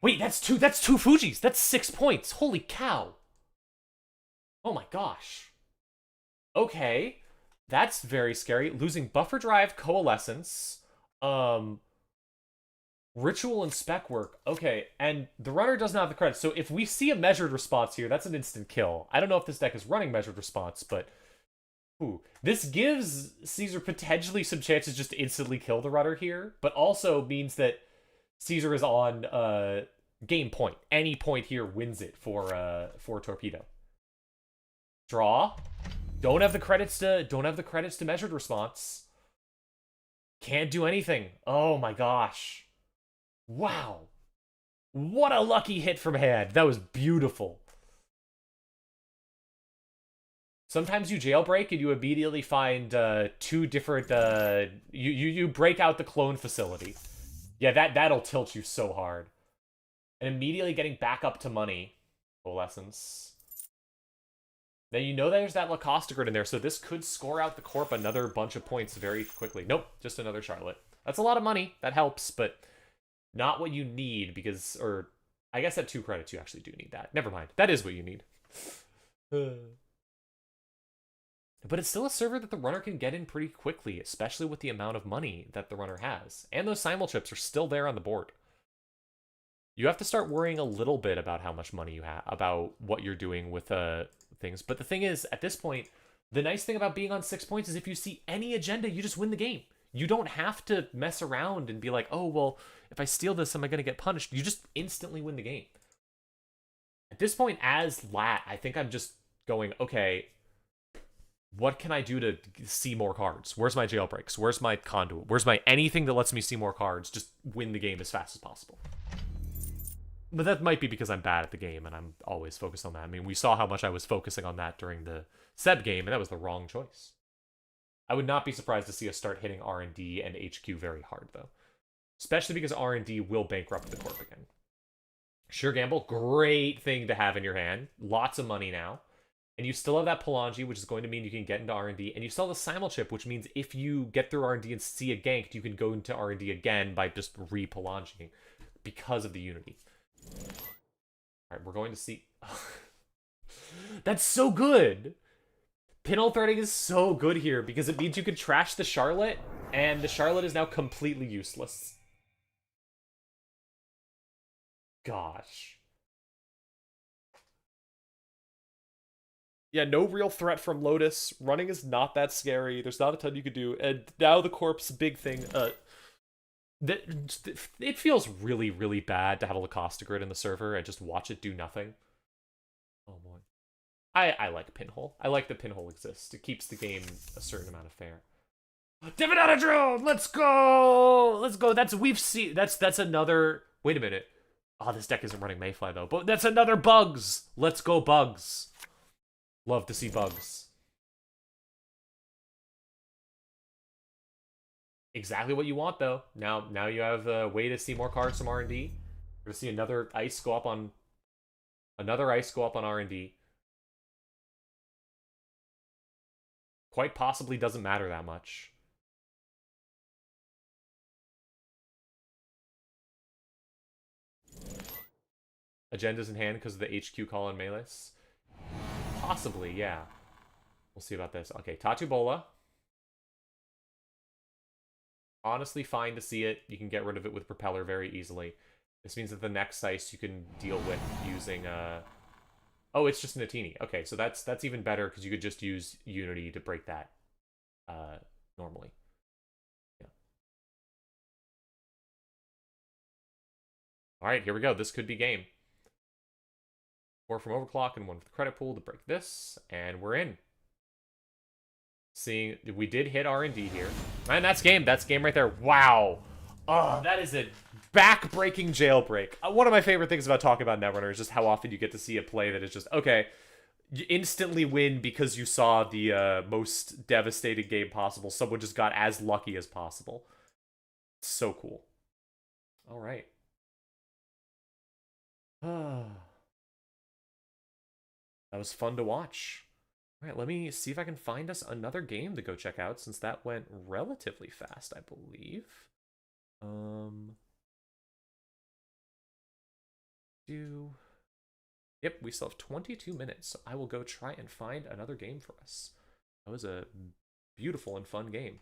Wait, that's two Fujis. That's 6 points. Holy cow. Oh my gosh. Okay. That's very scary. Losing Buffer Drive, Coalescence, Ritual and Spec Work. Okay, and the runner doesn't have the credits. So if we see a measured response here, that's an instant kill. I don't know if this deck is running measured response, but ooh, this gives Caesar potentially some chances just to instantly kill the runner here, but also means that Caesar is on game point. Any point here wins it for Torpedo. Draw. Don't have the credits to measured response. Can't do anything. Oh my gosh. Wow. What a lucky hit from hand. That was beautiful. Sometimes you jailbreak and you immediately find 2 different you break out the clone facility. Yeah, that'll tilt you so hard. And immediately getting back up to money. Coalescence. Now you know there's that Lacoste grid in there, so this could score out the Corp another bunch of points very quickly. Nope, just another Charlotte. That's a lot of money. That helps, but not what you need because, or I guess at 2 credits you actually do need that. Never mind. That is what you need. But it's still a server that the runner can get in pretty quickly, especially with the amount of money that the runner has. And those simul-chips are still there on the board. You have to start worrying a little bit about how much money you have, about what you're doing with things. But the thing is, at this point, the nice thing about being on 6 points is if you see any agenda, you just win the game. You don't have to mess around and be like, oh, well, if I steal this, am I going to get punished? You just instantly win the game. At this point, as Lat, I think I'm just going, okay, what can I do to see more cards? Where's my jailbreaks? Where's my conduit? Where's my anything that lets me see more cards? Just win the game as fast as possible. But that might be because I'm bad at the game and I'm always focused on that. I mean, we saw how much I was focusing on that during the Seb game, and that was the wrong choice. I would not be surprised to see us start hitting R&D and HQ very hard, though. Especially because R&D will bankrupt the Corp again. Sure Gamble, great thing to have in your hand. Lots of money now. And you still have that Palangi, which is going to mean you can get into R&D. And you still have the Simul chip, which means if you get through R&D and see a ganked, you can go into R&D again by just re-Palangiing because of the Unity. Alright, we're going to see... That's so good! Pinhole threading is so good here because it means you can trash the Charlotte, and the Charlotte is now completely useless. Gosh. Yeah, no real threat from Lotus. Running is not that scary. There's not a ton you could do. And now the Corp's big thing, it feels really, really bad to have a Lacoste grid in the server and just watch it do nothing. Oh boy. I like Pinhole. I like that Pinhole exists. It keeps the game a certain amount of fair. Divinata Drone! Let's go! Let's go. That's another... Wait a minute. Oh, this deck isn't running Mayfly, though. But that's another Bugs! Let's go, Bugs. Love to see Bugs. Exactly what you want, though. Now you have a way to see more cards from R&D. You're going to see another ice go up on... Another ice go up on R&D. Quite possibly doesn't matter that much. Agendas in hand because of the HQ call on Melisu. Possibly, yeah. We'll see about this. Okay, Tatubola. Honestly, fine to see it. You can get rid of it with Propeller very easily. This means that the next ice you can deal with using... Oh, it's just Natini. Okay, so that's even better because you could just use Unity to break that normally. Yeah. All right, here we go. This could be game. 4 from Overclock and 1 with the credit pool to break this, and we're in. Seeing we did hit R&D here. And that's game. That's game right there. Wow. Oh, that is a back-breaking jailbreak. One of my favorite things about talking about Netrunner is just how often you get to see a play that is just, okay, you instantly win because you saw the most devastating game possible. Someone just got as lucky as possible. So cool. All right. That was fun to watch. All right, let me see if I can find us another game to go check out, since that went relatively fast, I believe. Yep, we still have 22 minutes, so I will go try and find another game for us. That was a beautiful and fun game.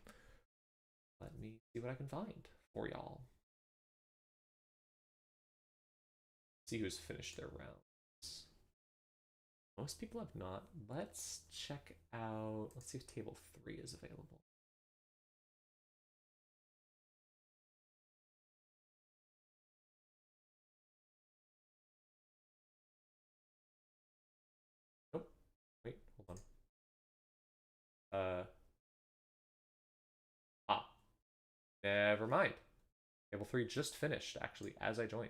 Let me see what I can find for y'all. See who's finished their rounds. Most people have not. Let's check out. Let's see if table 3 is available. Nope. Wait, hold on. Never mind. Table 3 just finished, actually, as I joined.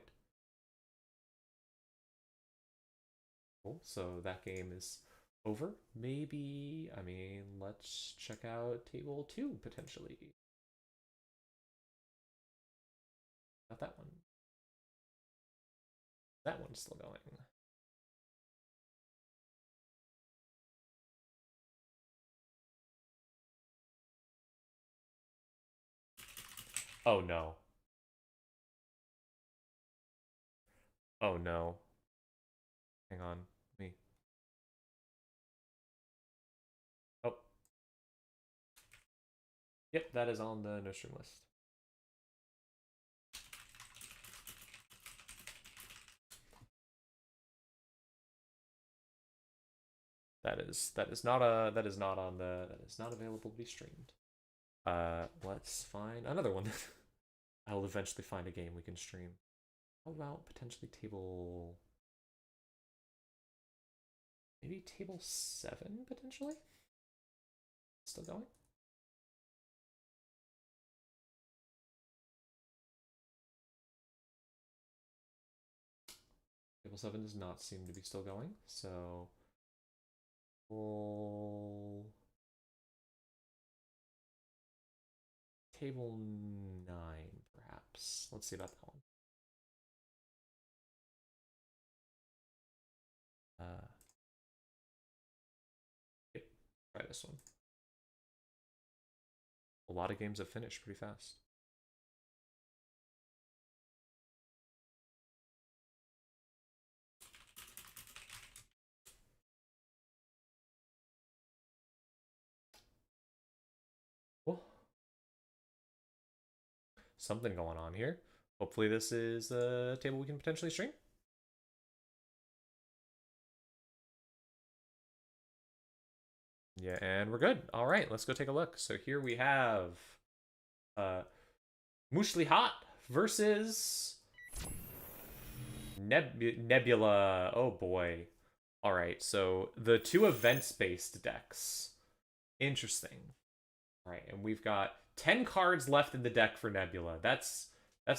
Cool, so that game is over. Maybe, I mean, let's check out table 2, potentially. Not that one. That one's still going. Oh no. Oh no. Hang on. Me. Oh. Yep, that is on the no stream list. That is not available to be streamed. Let's find another one. I'll eventually find a game we can stream. How about potentially table... Maybe table 7, potentially? Still going? Table 7 does not seem to be still going, so... We'll... Table 9, perhaps. Let's see about that one. Yep, try this one. A lot of games have finished pretty fast. Cool. Something going on here. Hopefully this is a table we can potentially stream. Yeah, and we're good. All right, let's go take a look. So here we have Mushlihot versus Nebula. Oh boy. All right, so the 2 events-based decks. Interesting. All right, and we've got 10 cards left in the deck for Nebula. That's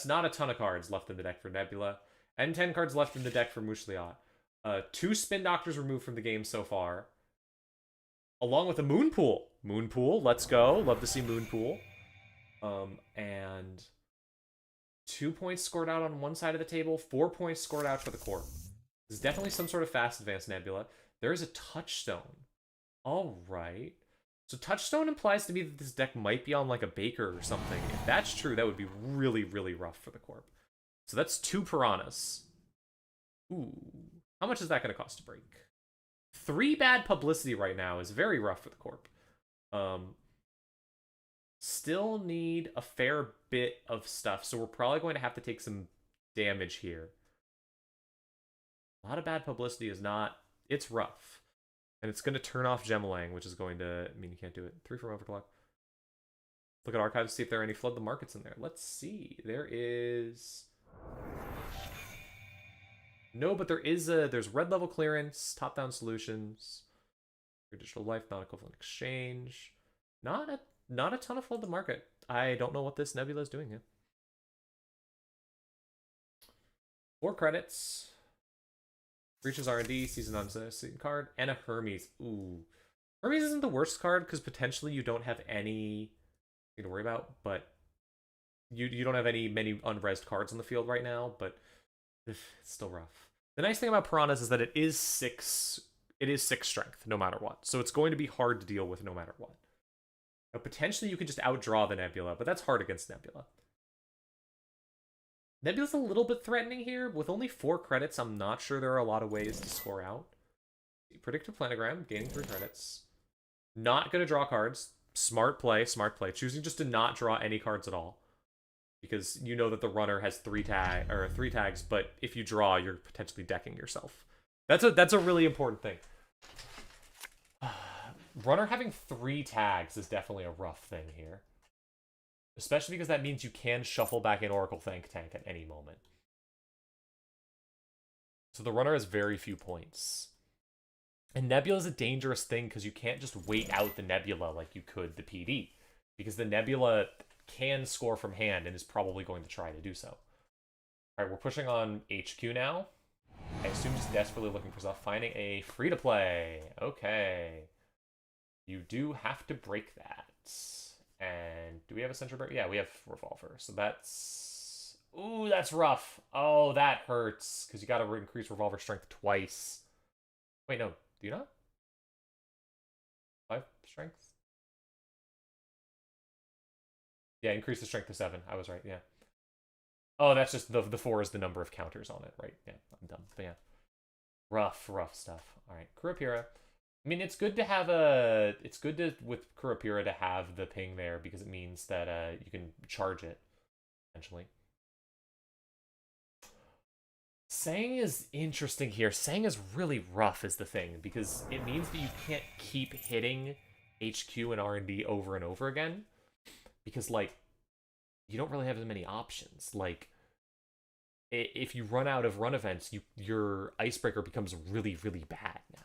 not a ton of cards left in the deck for Nebula. And 10 cards left in the deck for Mushlihot. 2 Spin Doctors removed from the game so far. Along with a Moon Pool. Moon Pool, let's go. Love to see Moon Pool. And 2 points scored out on one side of the table, 4 points scored out for the Corp. There's definitely some sort of fast advanced Nebula. There is a Touchstone. All right. So Touchstone implies to me that this deck might be on like a Baker or something. If that's true, that would be really, really rough for the Corp. So that's 2 Piranhas. Ooh. How much is that going to cost to break? 3 bad publicity right now is very rough for the Corp. Still need a fair bit of stuff, so we're probably going to have to take some damage here. A lot of bad publicity is not... It's rough. And it's going to turn off Gemelang, which is going to mean you can't do it. 3 from Overclock. Look at archives to see if there are any Flood the Markets in there. Let's see. There is... No, but there's red level clearance, top-down solutions, your digital life, non-equivalent exchange. Not a ton of flood to market. I don't know what this Nebula is doing here. 4 credits. Reaches R&D, season on season card, and a Hermes. Ooh. Hermes isn't the worst card because potentially you don't have any thing to worry about, but you don't have many unresed cards on the field right now, but it's still rough. The nice thing about Piranhas is that it is 6 strength no matter what. So it's going to be hard to deal with no matter what. Now, potentially you could just outdraw the Nebula, but that's hard against Nebula. Nebula's a little bit threatening here. With only 4 credits, I'm not sure there are a lot of ways to score out. Predictive Planogram, gaining 3 credits. Not going to draw cards. Smart play, smart play. Choosing just to not draw any cards at all. Because you know that the runner has 3 tags, but if you draw, you're potentially decking yourself. That's a really important thing. Runner having 3 tags is definitely a rough thing here. Especially because that means you can shuffle back in Oracle Tank at any moment. So the runner has very few points. And Nebula is a dangerous thing because you can't just wait out the Nebula like you could the PD. Because the Nebula can score from hand and is probably going to try to do so. Alright, we're pushing on HQ now. I assume just desperately looking for stuff. Finding a free-to-play. Okay. You do have to break that. And do we have a Sentry Break? Yeah, we have Revolver. So that's... Ooh, that's rough. Oh, that hurts. Because you got to increase Revolver strength twice. Wait, no. Do you not? 5 strength? Yeah, increase the strength to 7. I was right, yeah. Oh, that's just the 4 is the number of counters on it, right? Yeah, I'm dumb. But yeah. Rough stuff. Alright, Kurapira. I mean, it's good to have with Kurapira to have the ping there because it means that you can charge it, essentially. Sang is interesting here. Sang is really rough is the thing because it means that you can't keep hitting HQ and R&D over and over again because, like, you don't really have as many options. Like, if you run out of run events, your Icebreaker becomes really, really bad now.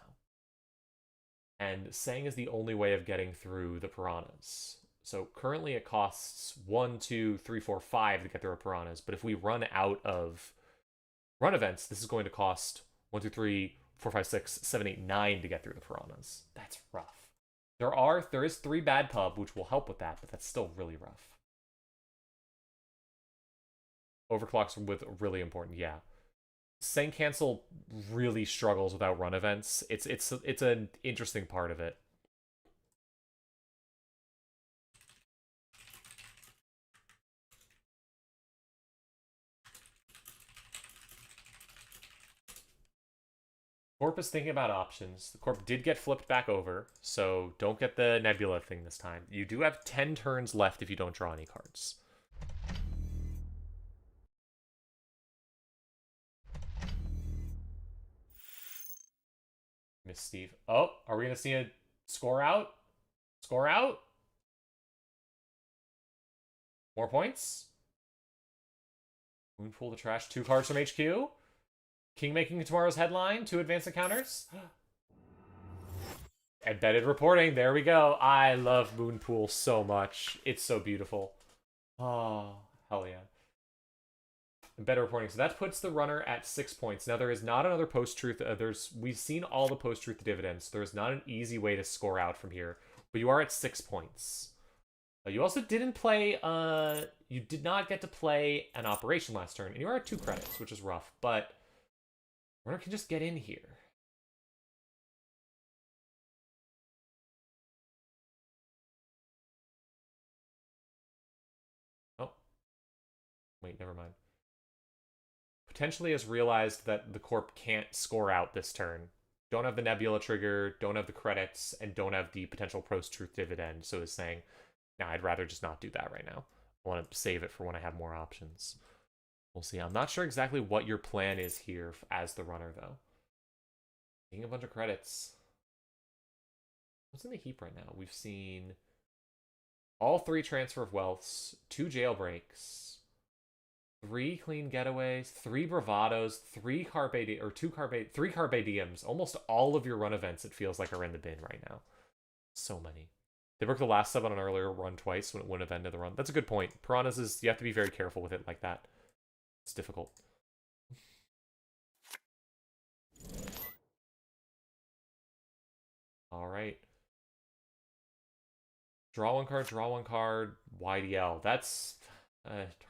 And Sang is the only way of getting through the Piranhas. So currently it costs 1, 2, 3, 4, 5 to get through Piranhas. But if we run out of run events, this is going to cost 1, 2, 3, 4, 5, 6, 7, 8, 9 to get through the Piranhas. That's rough. There is 3 bad pub, which will help with that, but that's still really rough. Overclocks with really important, yeah. Sang Cancel really struggles without run events. It's an interesting part of it. Corp is thinking about options. The Corp did get flipped back over, so don't get the Nebula thing this time. You do have 10 turns left if you don't draw any cards. Miss Steve. Oh, are we going to see a score out? Score out? More points? Moonpool to trash. 2 cards from HQ. King making tomorrow's headline. 2 advanced encounters. Embedded reporting. There we go. I love Moonpool so much. It's so beautiful. Oh, hell yeah. Embedded reporting. So that puts the runner at 6 points. Now, there is not another post-truth. We've seen all the post-truth dividends. So there's not an easy way to score out from here. But you are at 6 points. You also didn't play... you did not get to play an operation last turn. And you are at 2 credits, which is rough. But runner can just get in here. Oh. Wait, never mind. Potentially has realized that the Corp can't score out this turn. Don't have the Nebula trigger, don't have the credits, and don't have the potential post-truth dividend, so is saying, nah, I'd rather just not do that right now. I want to save it for when I have more options. We'll see. I'm not sure exactly what your plan is here as the runner, though. Getting a bunch of credits. What's in the heap right now? We've seen all 3 transfer of wealths, 2 jailbreaks, 3 clean getaways, 3 bravados, 3 carpe or 3 carpe diems. Almost all of your run events, it feels like, are in the bin right now. So many. They broke the last sub on an earlier run twice when it wouldn't have ended the run. That's a good point. Piranhas is, you have to be very careful with it like that. It's difficult. All right. Draw one card, YDL. That's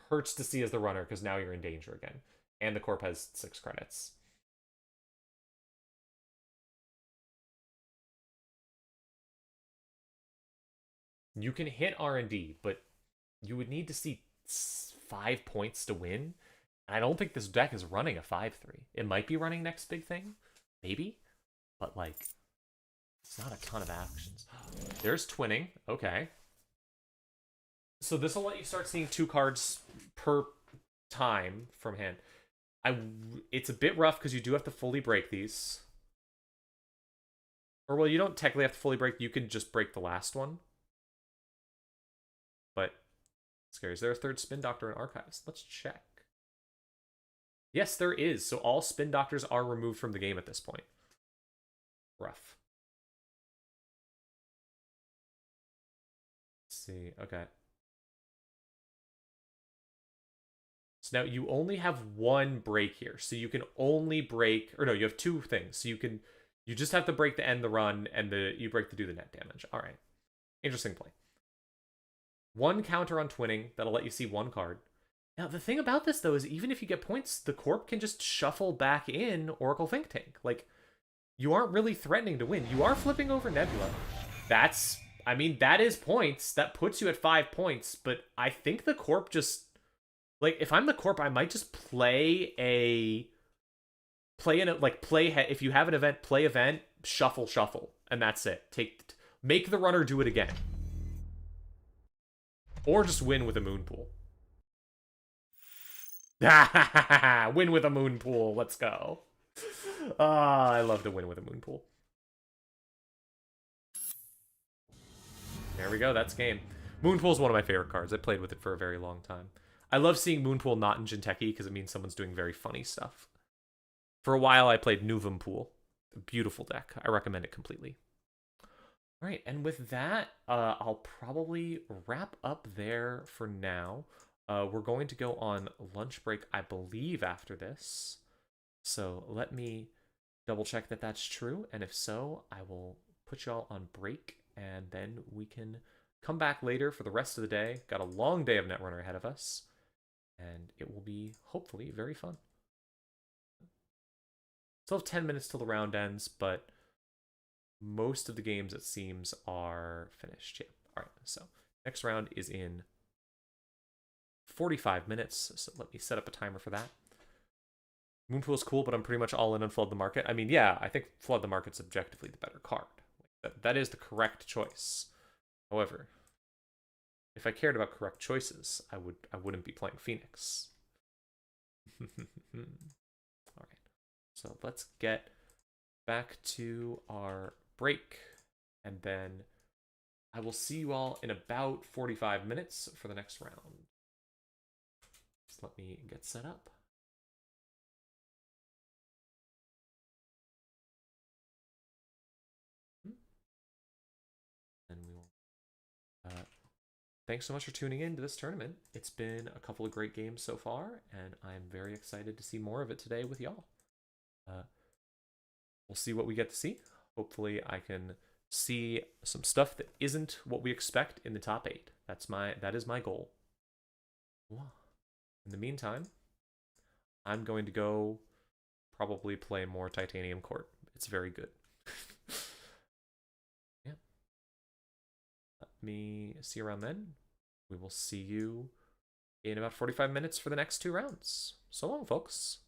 hurts to see as the runner because now you're in danger again. And the corp has 6 credits. You can hit R&D, but you would need to see 5 points to win. And I don't think this deck is running a 5-3. It might be running next big thing, maybe, but like, it's not a ton of actions. There's twinning. Okay. So this will let you start seeing 2 cards per time from hand. It's a bit rough because you do have to fully break these. Or, well, you don't technically have to fully break. You can just break the last one. But, scary. Is there a third Spin Doctor in Archives? Let's check. Yes, there is. So all Spin Doctors are removed from the game at this point. Rough. Let's see. Okay. So now you only have 1 break here. So you can only break, or no, you have 2 things. So you just have to break the end the run and you break to do the net damage. All right. Interesting play. 1 counter on twinning. That'll let you see 1 card. Now, the thing about this, though, is even if you get points, the corp can just shuffle back in Oracle Think Tank. Like, you aren't really threatening to win. You are flipping over Nebula. That's, I mean, that is points. That puts you at 5 points. But I think the corp just, like, if I'm the corp, I might just play if you have an event, play event, shuffle, and that's it. Make the runner do it again. Or just win with a moon pool. Win with a moon pool. Let's go. I love to win with a moon pool. There we go. That's game. Moonpool is one of my favorite cards. I played with it for a very long time. I love seeing Moonpool not in Jinteki because it means someone's doing very funny stuff. For a while, I played Nuvum Pool. A beautiful deck. I recommend it completely. All right, and with that, I'll probably wrap up there for now. We're going to go on lunch break, I believe, after this. So let me double check that that's true. And if so, I will put y'all on break, and then we can come back later for the rest of the day. Got a long day of Netrunner ahead of us, and it will be, hopefully, very fun. Still have 10 minutes till the round ends, but most of the games, it seems, are finished. Yeah. All right, so next round is in 45 minutes, so let me set up a timer for that. Moonpool is cool, but I'm pretty much all in on Flood the Market. I mean, yeah, I think Flood the Market's objectively the better card. That is the correct choice. However, if I cared about correct choices, I wouldn't be playing Phoenix. All right, so let's get back to our break, and then I will see you all in about 45 minutes for the next round. Just let me get set up. And we will. Thanks so much for tuning in to this tournament. It's been a couple of great games so far, and I'm very excited to see more of it today with y'all. We'll see what we get to see. Hopefully I can see some stuff that isn't what we expect in the top 8. That is my goal. In the meantime, I'm going to go probably play more Titanium Court. It's very good. Yeah. Let me see you around then. We will see you in about 45 minutes for the next 2 rounds. So long, folks.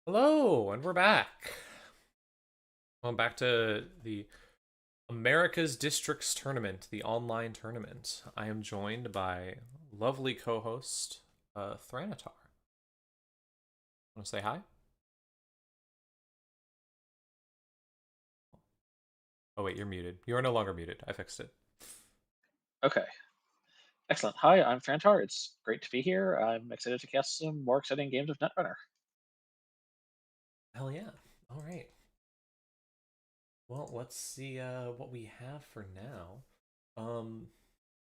Hello, and we're back. Well, back to the America's Districts Tournament, the online tournament. I am joined by lovely co-host Thranatar. Want to say hi? Oh wait, you're muted. You are no longer muted. I fixed it. Okay, excellent. Hi, I'm Fantar. It's great to be here. I'm excited to cast some more exciting games of Netrunner. Hell yeah! All right. Well, let's see what we have for now.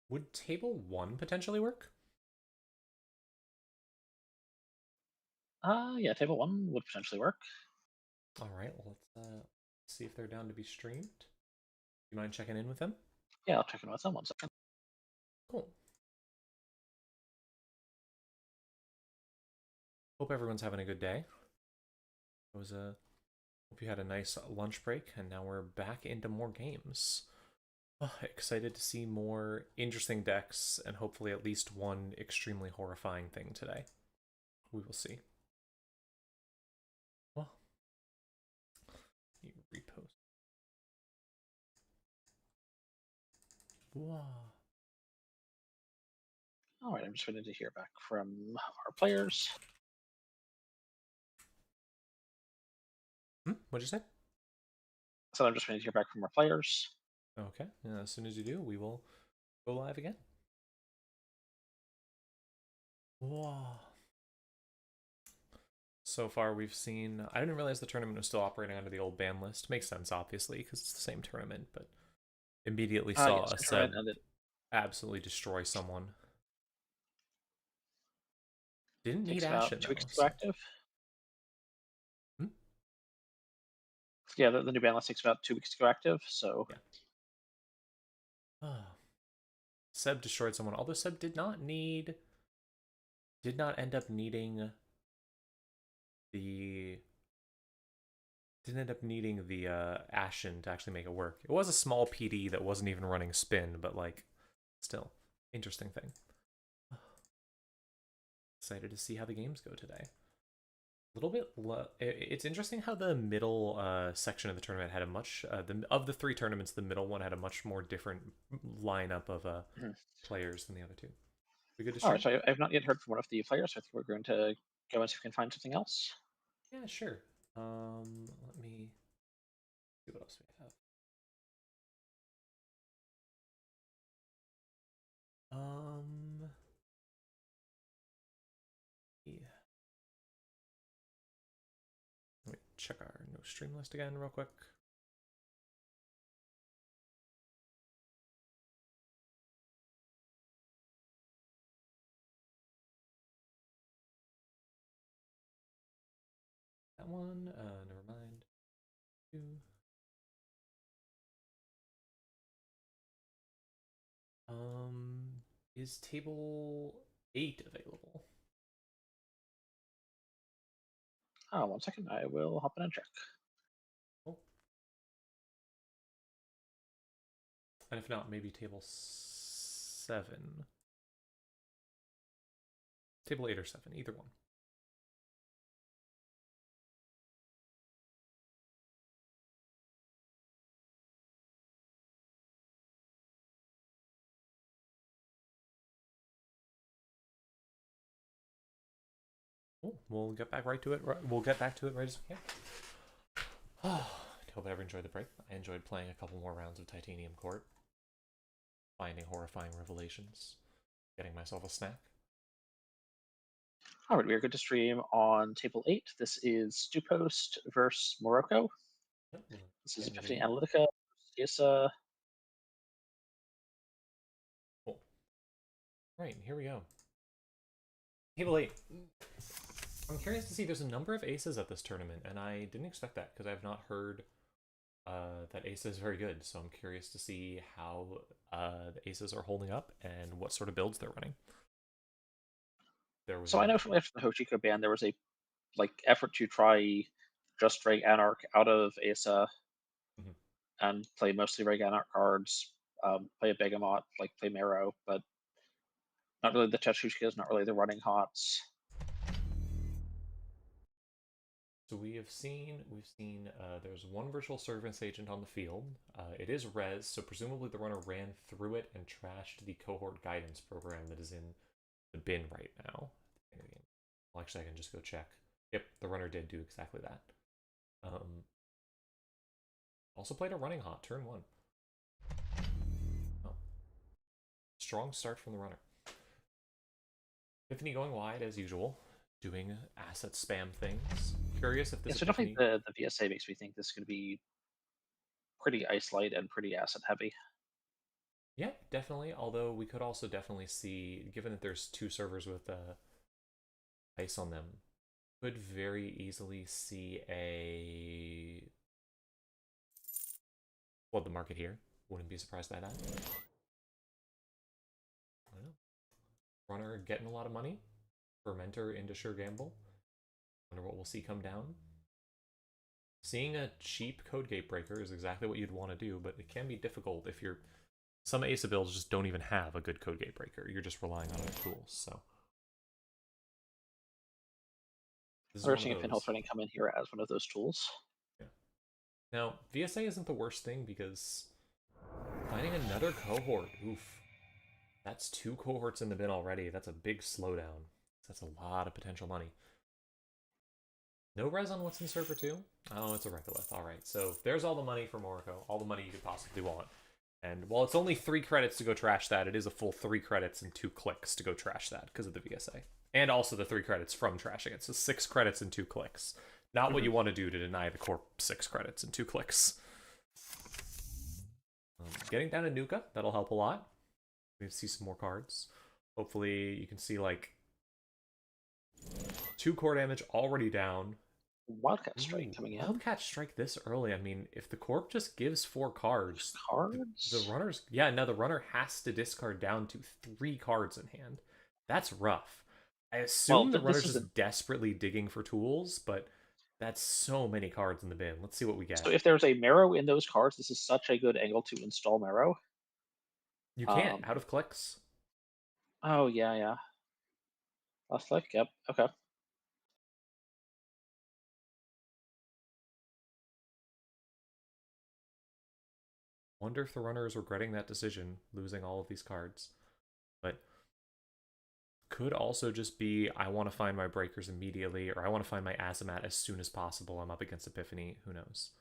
Would table one potentially work? Yeah, table one would potentially work. All right. Well, let's see if they're down to be streamed. You mind checking in with them? Yeah, I'll check in with them 1 second. Cool. Hope everyone's having a good day. It was a hope you had a nice lunch break, and now we're back into more games. Oh, excited to see more interesting decks, and hopefully at least one extremely horrifying thing today. We will see. Well, you repost. Wow. All right, I'm just waiting to hear back from our players. What'd you say? So I'm just waiting to hear back from our players. Okay. As soon as you do, we will go live again. Wow. So far, we've seen. I didn't realize the tournament was still operating under the old ban list. Makes sense, obviously, because it's the same tournament. But immediately saw Yes, a tournament Seb ended. absolutely destroy someone. Didn't need Takes about Ashen 2 weeks though. to go So. active. Hmm? Yeah, the new ban list takes about 2 weeks to go active. So Yeah. Seb destroyed someone. Although Seb did not end up needing the didn't end up needing the Ashen to actually make it work. It was a small PD that wasn't even running spin, but like, still, interesting thing. Excited to see how the games go today. A little bit. It's interesting how the middle section of the tournament had a much of the three tournaments, the middle one had a much more different lineup of mhm. players than the other two. We good to All right, stream? so I've not yet heard from one of the players. So I think we're going to go and see if we can find something else. Yeah, sure. Let me see what else we have. Um, yeah. Let me check our no stream list again real quick. That one. Never mind. Two. Um, is table 8 available? 1 second, I will hop in and check. Oh. And if not, maybe table 7. Table 8 or 7, either one. Cool. We'll get back right to it. We'll get back to it right as we can. I hope everyone enjoyed the break. I enjoyed playing a couple more rounds of Titanium Court, finding horrifying revelations, getting myself a snack. All right, we are good to stream on table 8. This is Stupost versus Morocco. Yep, This is getting Epiphany ready. Analytica. Isa. Cool. Right, here we go. Table 8. I'm curious to see, there's a number of aces at this tournament, and I didn't expect that because I've not heard that ace is very good. So I'm curious to see how the aces are holding up and what sort of builds they're running. There was So a I know from after the Hoshiko ban, there was a effort to try just Reg Anarch out of Asa Mhm. and play mostly Reg Anarch cards, play a Begamot, play Marrow, but not really the Tetsushkas, not really the Running Hots. So we've seen there's one virtual service agent on the field. It is res, so presumably the runner ran through it and trashed the cohort guidance program that is in the bin right now. Well, actually, I can just go check. Yep, the runner did do exactly that. Also played a running hot turn 1. Oh. Strong start from the runner. Epiphany going wide as usual, doing asset spam things. Curious if this. Yeah, so definitely the VSA makes me think this is going to be pretty ice light and pretty asset heavy. Yeah, definitely. Although we could also definitely see, given that there's 2 servers with ice on them, could very easily see a flood the market here. Wouldn't be surprised by that. I don't know. Runner getting a lot of money. Fermenter into sure gamble. Wonder what we'll see come down. Seeing a cheap code gate breaker is exactly what you'd want to do, but it can be difficult if you're. Some ASA builds just don't even have a good code gate breaker. You're just relying on other tools. So We're seeing a pinhole threading come in here as one of those tools. Yeah. Now VSA isn't the worst thing because finding another cohort. Oof. That's 2 cohorts in the bin already. That's a big slowdown. That's a lot of potential money. No res on what's in server 2? Oh, it's a regolith. Alright, so there's all the money for Morocco. All the money you could possibly want. And while it's only 3 credits to go trash that, it is a full 3 credits and 2 clicks to go trash that because of the VSA. And also the 3 credits from trashing it. So 6 credits and 2 clicks. Not what you want to do to deny the corp 6 credits and 2 clicks. Getting down to Nuka, that'll help a lot. We see some more cards. Hopefully you can see like 2 core damage already down. Wildcat Strike coming in. Wildcat Strike this early. I mean, if the corp just gives 4 cards, the runner's the runner has to discard down to 3 cards in hand. That's rough. I assume the runner's just desperately digging for tools, but that's so many cards in the bin. Let's see what we get. So if there's a marrow in those cards, this is such a good angle to install marrow. You can't out of clicks. Oh yeah. Last click. Yep. Okay. Wonder if the runner is regretting that decision, losing all of these cards. But could also just be, I want to find my breakers immediately, or I want to find my Azamat as soon as possible. I'm up against Epiphany. Who knows?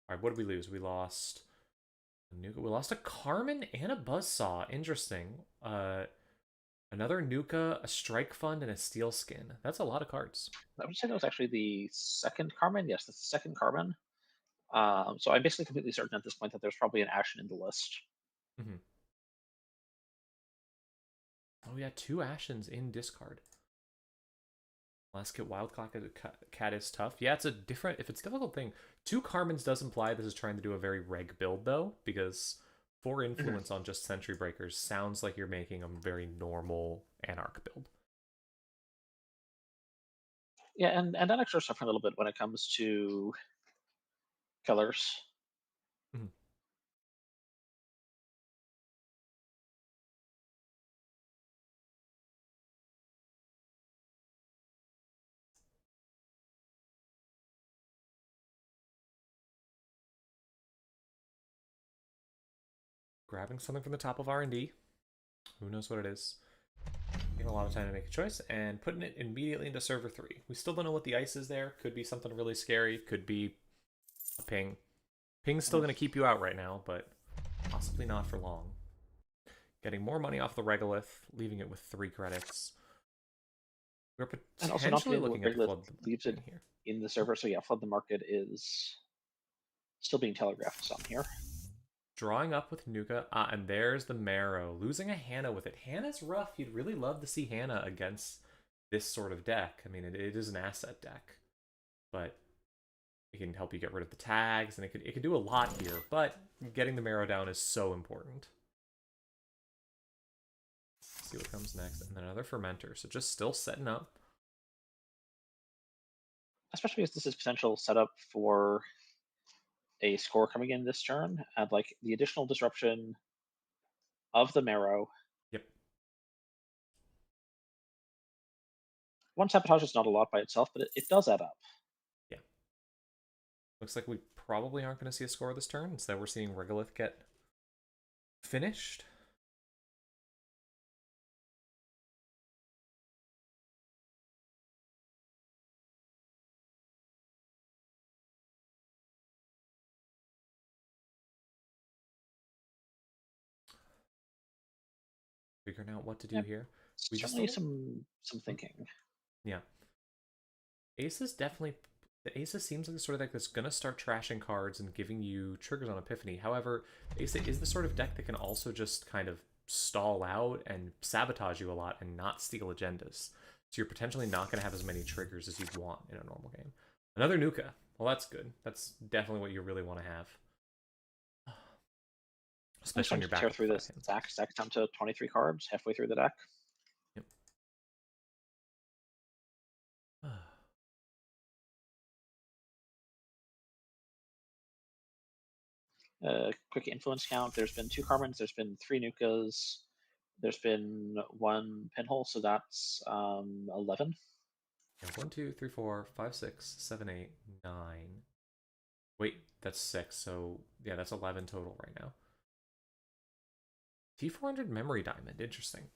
All right, what did we lose? We lost Nuka. We lost a Carmen and a Buzzsaw. Interesting. Another Nuka, a Strike Fund, and a Steel Skin. That's a lot of cards. I would say that was actually the second Carmen. Yes, that's the second Carmen. So I'm basically completely certain at this point that there's probably an Ashen in the list. Oh yeah, 2 Ashens in discard. Last kit Wildcat is tough. Yeah, it's a different. If it's a difficult thing, 2 Carmens does imply this is trying to do a very reg build though, because 4 influence on just Sentry Breakers sounds like you're making a very normal Anarch build. Yeah, and Anarchs are suffering a little bit when it comes to killers. Grabbing something from the top of R&D. Who knows what it is. Taking a lot of time to make a choice and putting it immediately into server 3. We still don't know what the ice is there. Could be something really scary. Could be a ping. Ping's still going to keep you out right now, but possibly not for long. Getting more money off the regolith, leaving it with 3 credits. We're potentially looking at flood leaves it here in the server. So yeah, flood the market is still being telegraphed some here. Drawing up with Nuka, and there's the Marrow. Losing a Hannah with it. Hannah's rough. You'd really love to see Hannah against this sort of deck. I mean, it is an asset deck, but it can help you get rid of the tags, and it could do a lot here. But getting the Marrow down is so important. Let's see what comes next, and then another Fermenter. So just still setting up, especially as this is potential setup for a score coming in this turn, and like the additional disruption of the Marrow. Yep. 1 sabotage is not a lot by itself, but it does add up. Yeah. Looks like we probably aren't going to see a score this turn. Instead, we're seeing Regolith get finished. Figuring out what to do Yep. here. We just Certainly don't. some thinking. Yeah. Ace is definitely. The Ace seems like the sort of deck that's going to start trashing cards and giving you triggers on Epiphany. However, Ace is the sort of deck that can also just kind of stall out and sabotage you a lot and not steal agendas. So you're potentially not going to have as many triggers as you'd want in a normal game. Another Nuka. Well, that's good. That's definitely what you really want to have. Especially when you're back tear up through 5 this hands. stack down to 23 cards halfway through the deck. Yep. Quick influence count. There's been 2 Carmens. There's been 3 Nukas. There's been 1 Pinhole, so that's 11. Yeah, 1, 2, 3, 4, 5, 6, 7, 8, 9. Wait, that's 6. So yeah, that's 11 total right now. T400 memory diamond, interesting.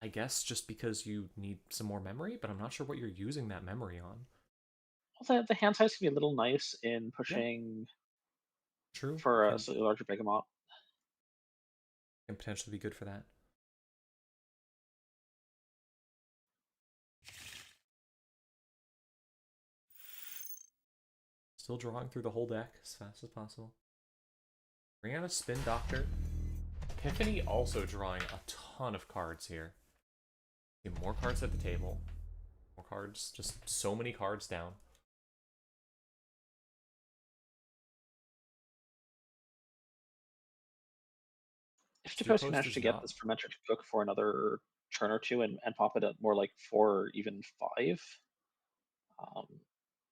I guess just because you need some more memory, but I'm not sure what you're using that memory on. Well, the hand size can be a little nice in Yeah, pushing true. for a slightly larger behemoth. Can potentially be good for that. Still drawing through the whole deck as fast as possible. Bring out a Spin Doctor. Epiphany also drawing a ton of cards here. More cards at the table. More cards. Just so many cards down. If Stupost can Stupost manage is to get not. this fermenter to cook for another turn or two and pop it at more like 4 or even 5,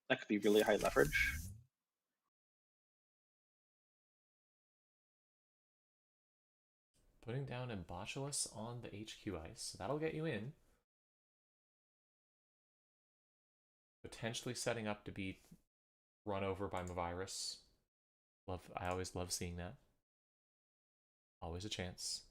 that could be really high leverage. Putting down Embotulus on the HQ ice. So that'll get you in. Potentially setting up to be run over by Mavirus. I always love seeing that. Always a chance.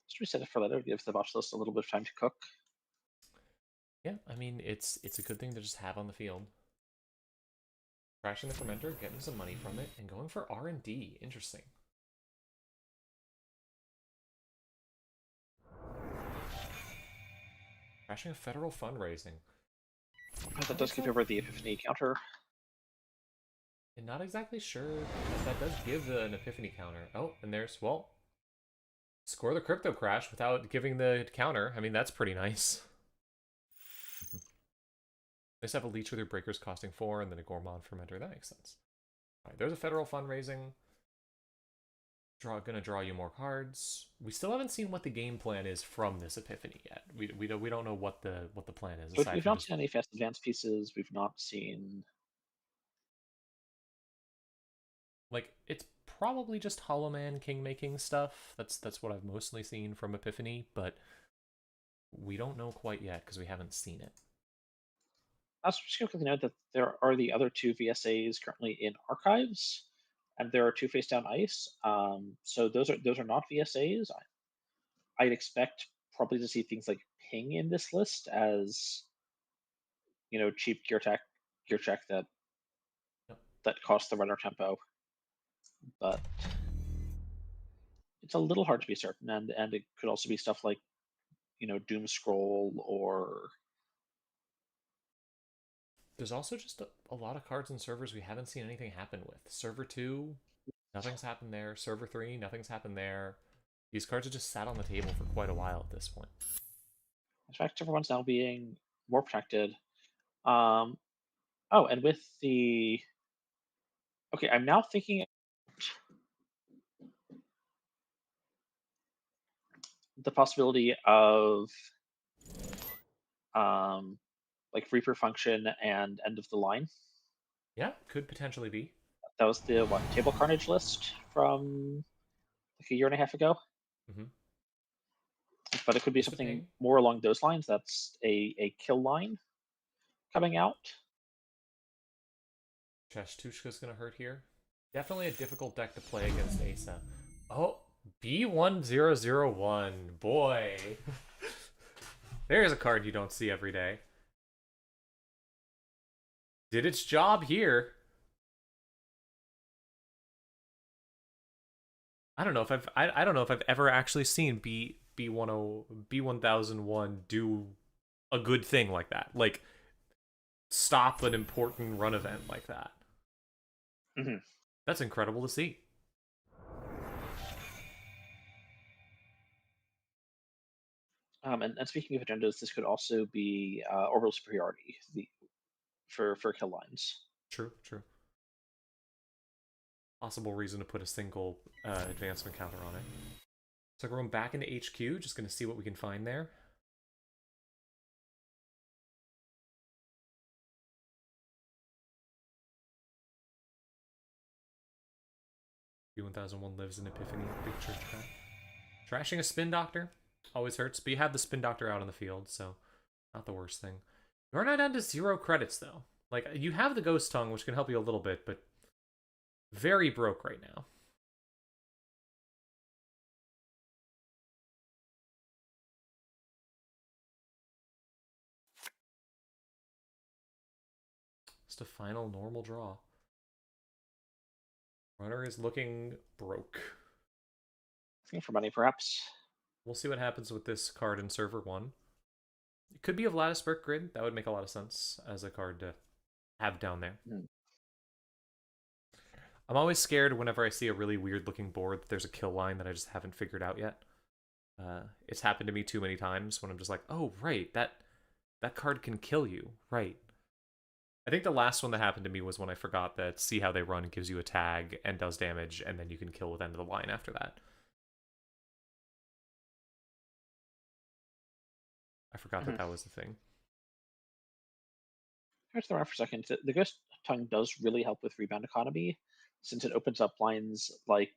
Just reset it for later, gives the watch list a little bit of time to cook. Yeah, I mean it's a good thing to just have on the field. Crashing the fermenter, getting some money from it, and going for R&D. Interesting. Crashing a federal fundraising. That does give over the Epiphany counter. And not exactly sure that does give an Epiphany counter. Oh, and there's, well, score the crypto crash without giving the counter. I mean, that's pretty nice. They just have a leech with your breakers costing 4 and then a Gourmand fermenter. That makes sense. Alright, there's a federal fundraising. Gonna draw you more cards. We still haven't seen what the game plan is from this Epiphany yet. We don't know what the plan is. We've not seen any fast advance pieces. We've not seen, like, it's probably just Hollow Man king making stuff. That's what I've mostly seen from Epiphany, but we don't know quite yet because we haven't seen it. I was just going to note that there are the other 2 VSAs currently in archives, and there are 2 face down ice. So those are not VSAs. I'd expect probably to see things like ping in this list as cheap gear check that Yep. costs the runner tempo, but it's a little hard to be certain, and it could also be stuff like Doom Scroll or There's also just a lot of cards and servers we haven't seen anything happen with. Server 2, nothing's happened there. Server 3, nothing's happened there. These cards have just sat on the table for quite a while at this point. in fact everyone's now being more protected. Oh, and with the okay, I'm now thinking the possibility of like Reaper function and end of the line. Yeah, could potentially be. That was the what table carnage list from like a year and a half ago. Mm-hmm. But it could be Just a something ping. more along those lines. That's a kill line coming out. Cheshtushka's gonna hurt here. Definitely a difficult deck to play against Asa. Oh, B1001. Boy. There's a card you don't see every day. Did its job here. I don't know if I don't know if I've ever actually seen B1001 do a good thing like that. Like stop an important run event like that. Hmm. That's incredible to see. And speaking of agendas, this could also be orbital superiority for kill lines. True, true. Possible reason to put a single advancement counter on it. So we're going back into HQ, just going to see what we can find there. B1001 lives in Epiphany, Big Church Crowd. Trashing a Spin Doctor always hurts, but you have the Spin Doctor out on the field, so not the worst thing. You're not down to 0 credits, though. Like, you have the Ghost Tongue, which can help you a little bit, but very broke right now. Just a final normal draw. Runner is looking broke. Looking for money, perhaps. We'll see what happens with this card in Server 1. It could be a Vladisberg Grid. That would make a lot of sense as a card to have down there. Mm. I'm always scared whenever I see a really weird looking board that there's a kill line that I just haven't figured out yet. It's happened to me too many times when I'm just like, oh, right, that card can kill you. Right. I think the last one that happened to me was when I forgot that See How They Run gives you a tag and does damage, and then you can kill with end of the line after that. I forgot that that was the thing. Here's the around for a second. The Ghost Tongue does really help with rebound economy, since it opens up lines like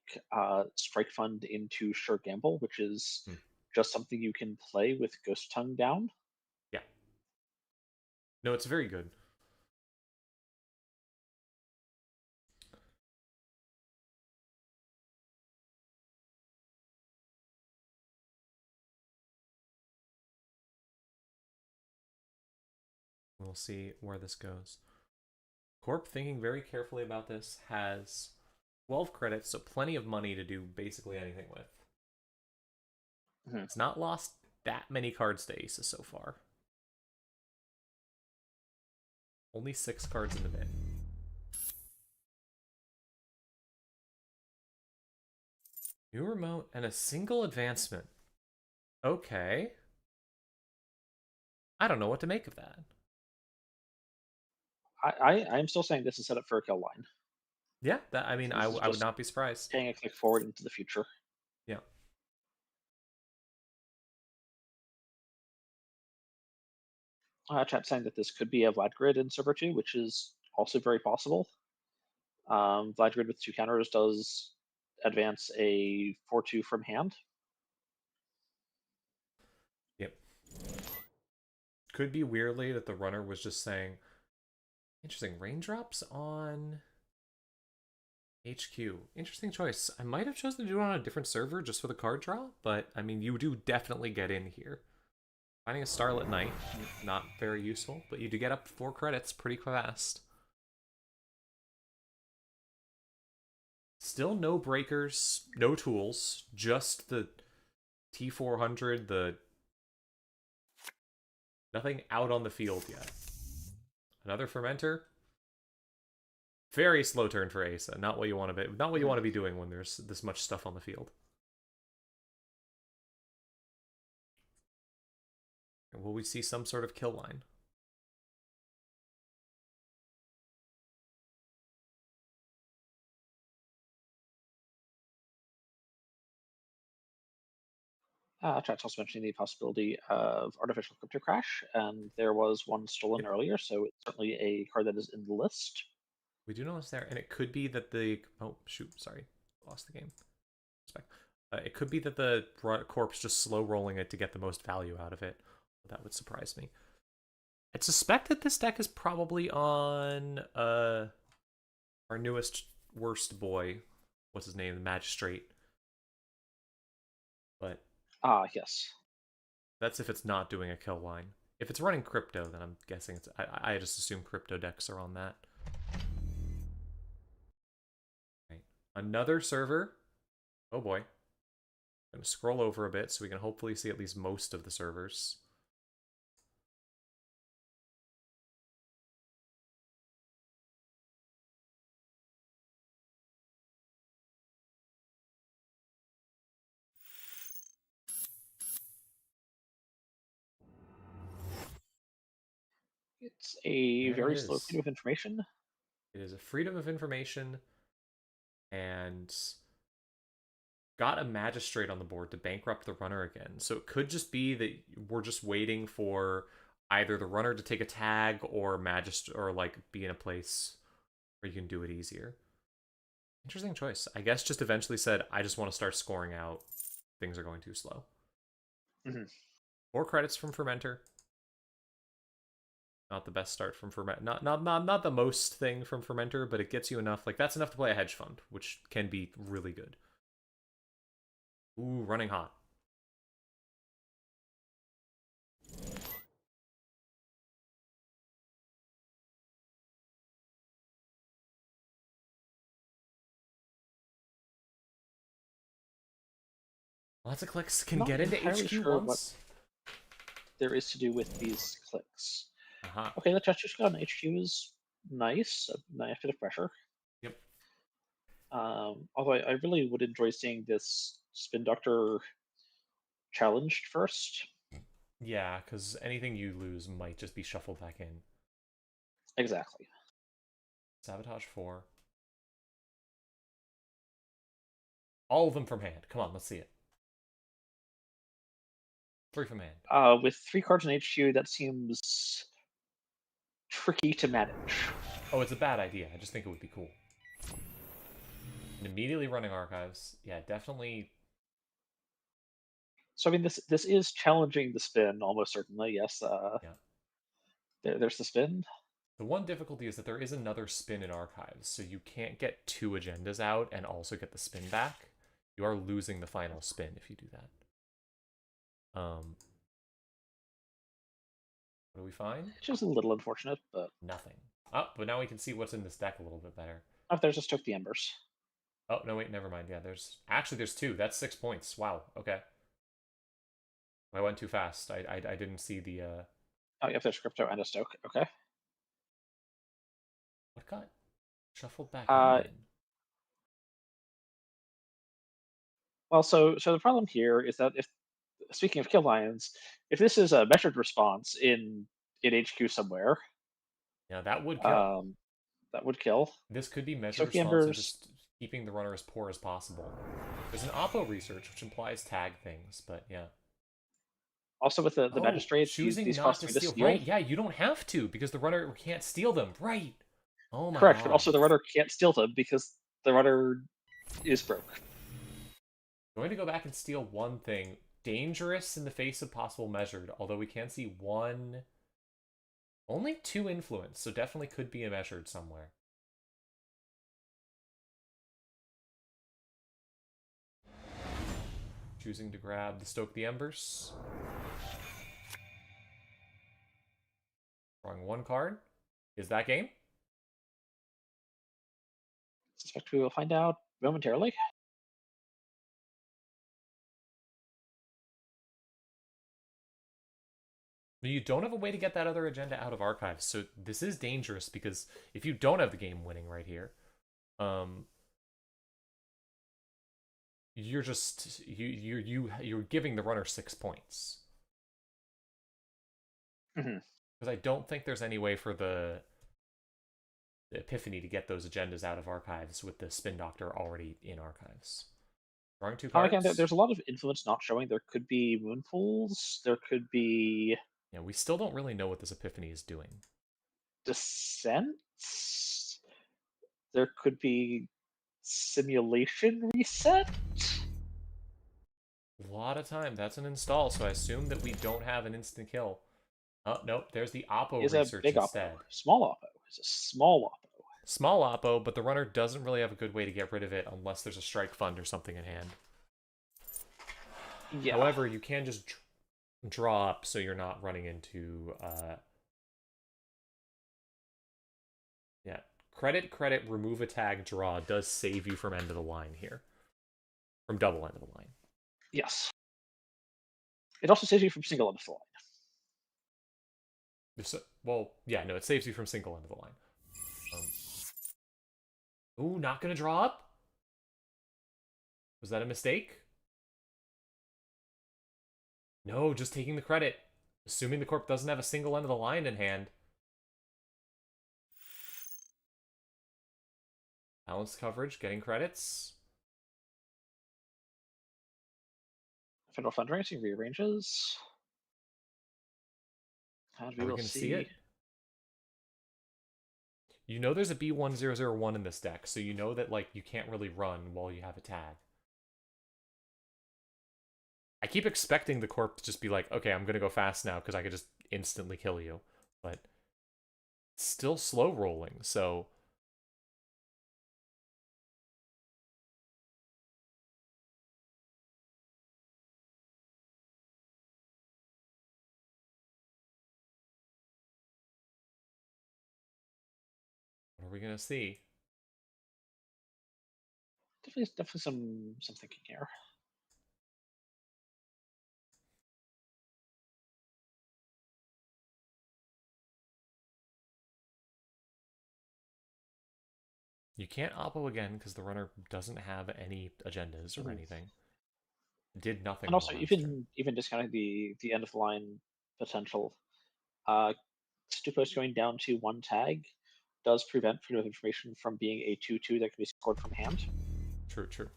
Strike Fund into Sure Gamble, which is just something you can play with Ghost Tongue down. Yeah. No, it's very good. We'll see where this goes. Corp, thinking very carefully about this, has 12 credits, so plenty of money to do basically anything with. It's not lost that many cards to Aces so far. Only 6 cards in the bin. New remote and a single advancement. Okay. I don't know what to make of that. I'm still saying this is set up for a kill line. Yeah, that I mean, I would not be surprised. Paying a click forward into the future. Yeah. Chat saying that this could be a Vlad grid in server 2, which is also very possible. Vlad grid with 2 counters does advance a 4/2 from hand. Yep. Could be weirdly that the runner was just saying, interesting, raindrops on HQ. Interesting choice. I might have chosen to do it on a different server just for the card draw, but I mean, you do definitely get in here. Finding a Starlit Knight, not very useful, but you do get up 4 credits pretty fast. Still no breakers, no tools, just the T400, the... Nothing out on the field yet. Another Fermenter? Very slow turn for Asa. Not what you want to be doing when there's this much stuff on the field. And will we see some sort of kill line? Chat's also mentioning the possibility of artificial crypto crash, and there was one stolen Yep. earlier, so it's certainly a card that is in the list. We do know it's there, and it could be that the oh shoot, sorry, lost the game. It could be that the corpse just slow rolling it to get the most value out of it. That would surprise me. I'd suspect that this deck is probably on our newest worst boy. What's his name? The Magistrate. But Yes. that's if it's not doing a kill line. If it's running crypto, then I'm guessing it's. I just assume crypto decks are on that. Right. Another server. Oh boy. I'm going to scroll over a bit so we can hopefully see at least most of the servers. It's a There it very slow is. feed of information. It is a freedom of information and got a magistrate on the board to bankrupt the runner again. So it could just be that we're just waiting for either the runner to take a tag or magistrate or like be in a place where you can do it easier. Interesting choice. I guess just eventually said, I just want to start scoring out. Things are going too slow. Mm-hmm. 4 credits from Fermenter. Not the best start from Fermenter. Not the most thing from Fermenter, but it gets you enough. Like that's enough to play a hedge fund, which can be really good. Ooh, running hot. Lots of clicks. Can Not get into entirely HQ sure what once. there is to do with these clicks. Aha. Okay, the Testuska on HQ is nice, a nice bit of pressure. Yep. Although I really would enjoy seeing this Spin Doctor challenged first. Yeah, because anything you lose might just be shuffled back in. Exactly. Sabotage 4. All of them from hand. Come on, let's see it. 3 from hand. With 3 cards in HQ, that seems tricky to manage. Oh, it's a bad idea. I just think it would be cool. And immediately running archives. Yeah, definitely. So I mean, this is challenging the spin almost certainly. Yes. Yeah. There's the spin. The one difficulty is that there is another spin in archives, so you can't get 2 agendas out and also get the spin back. You are losing the final spin if you do that. What do we find? Which is a little unfortunate, but Nothing. Oh, but now we can see what's in this deck a little bit better. oh, there's just took the embers. Oh, no, wait, never mind. Yeah, there's 2. That's 6 points. Wow, okay. I went too fast. I didn't see the, Oh, yeah, there's crypto and a stoke. Okay. What got shuffled back in Uh, then? well, so the problem here is that if speaking of kill lions, if this is a measured response in HQ somewhere, Yeah, that would kill. um, that would kill. This could be measured Stoke the response and embers. just keeping the runner as poor as possible. There's an Oppo research, which implies tag things, but yeah. Also with the Oh, magistrate, choosing these not cost to me to steal. steal. Right, yeah, you don't have to, because the runner can't steal them. Right. Oh my Correct, but god. also the runner can't steal them because the runner is broke. Going to go back and steal one thing. Dangerous in the face of possible measured, although we can see one... Only 2 influence, so definitely could be a measured somewhere. Choosing to grab the Stoke the Embers. Drawing 1 card. Is that game? Suspect we will find out momentarily. You don't have a way to get that other agenda out of archives, so this is dangerous because if you don't have the game winning right here, you're just you're giving the runner 6 points. Because I don't think there's any way for the Epiphany to get those agendas out of archives with the Spin Doctor already in archives. Drawing 2 Again, cards. there's a lot of influence not showing. There could be moon pools. There could be Yeah, we still don't really know what this Epiphany is doing. descents. There could be simulation reset. A lot of time. That's an install, so I assume that we don't have an instant kill. Oh, nope. There's the Oppo Is a research big instead. oppo. Small oppo is a small oppo. Small Oppo, but the runner doesn't really have a good way to get rid of it unless there's a strike fund or something in hand. Yeah. However, you can just draw up so you're not running into... Yeah. Credit, remove a tag, draw does save you from end of the line here. From double end of the line. Yes. It also saves you from single end of the line. Well, yeah, no, it saves you from single end of the line. Ooh, not gonna draw up? Was that a mistake? No, just taking the credit. Assuming the corp doesn't have a single end of the line in hand. Balanced coverage, getting credits. Federal fundraising rearranges. And we Are we will gonna see. see it? You know there's a B1001 in this deck, so you know that, like, you can't really run while you have a tag. I keep expecting the corp to just be like, okay, I'm gonna go fast now because I could just instantly kill you. But it's still slow rolling, so... What are we gonna see? Definitely some thinking here. You can't oppo again because the runner doesn't have any agendas or anything. Did nothing. And on the also, last turn. even discounting the end of the line potential, Stupost going down to one tag does prevent freedom of information from being a 2/2 that can be scored from hand. True, true.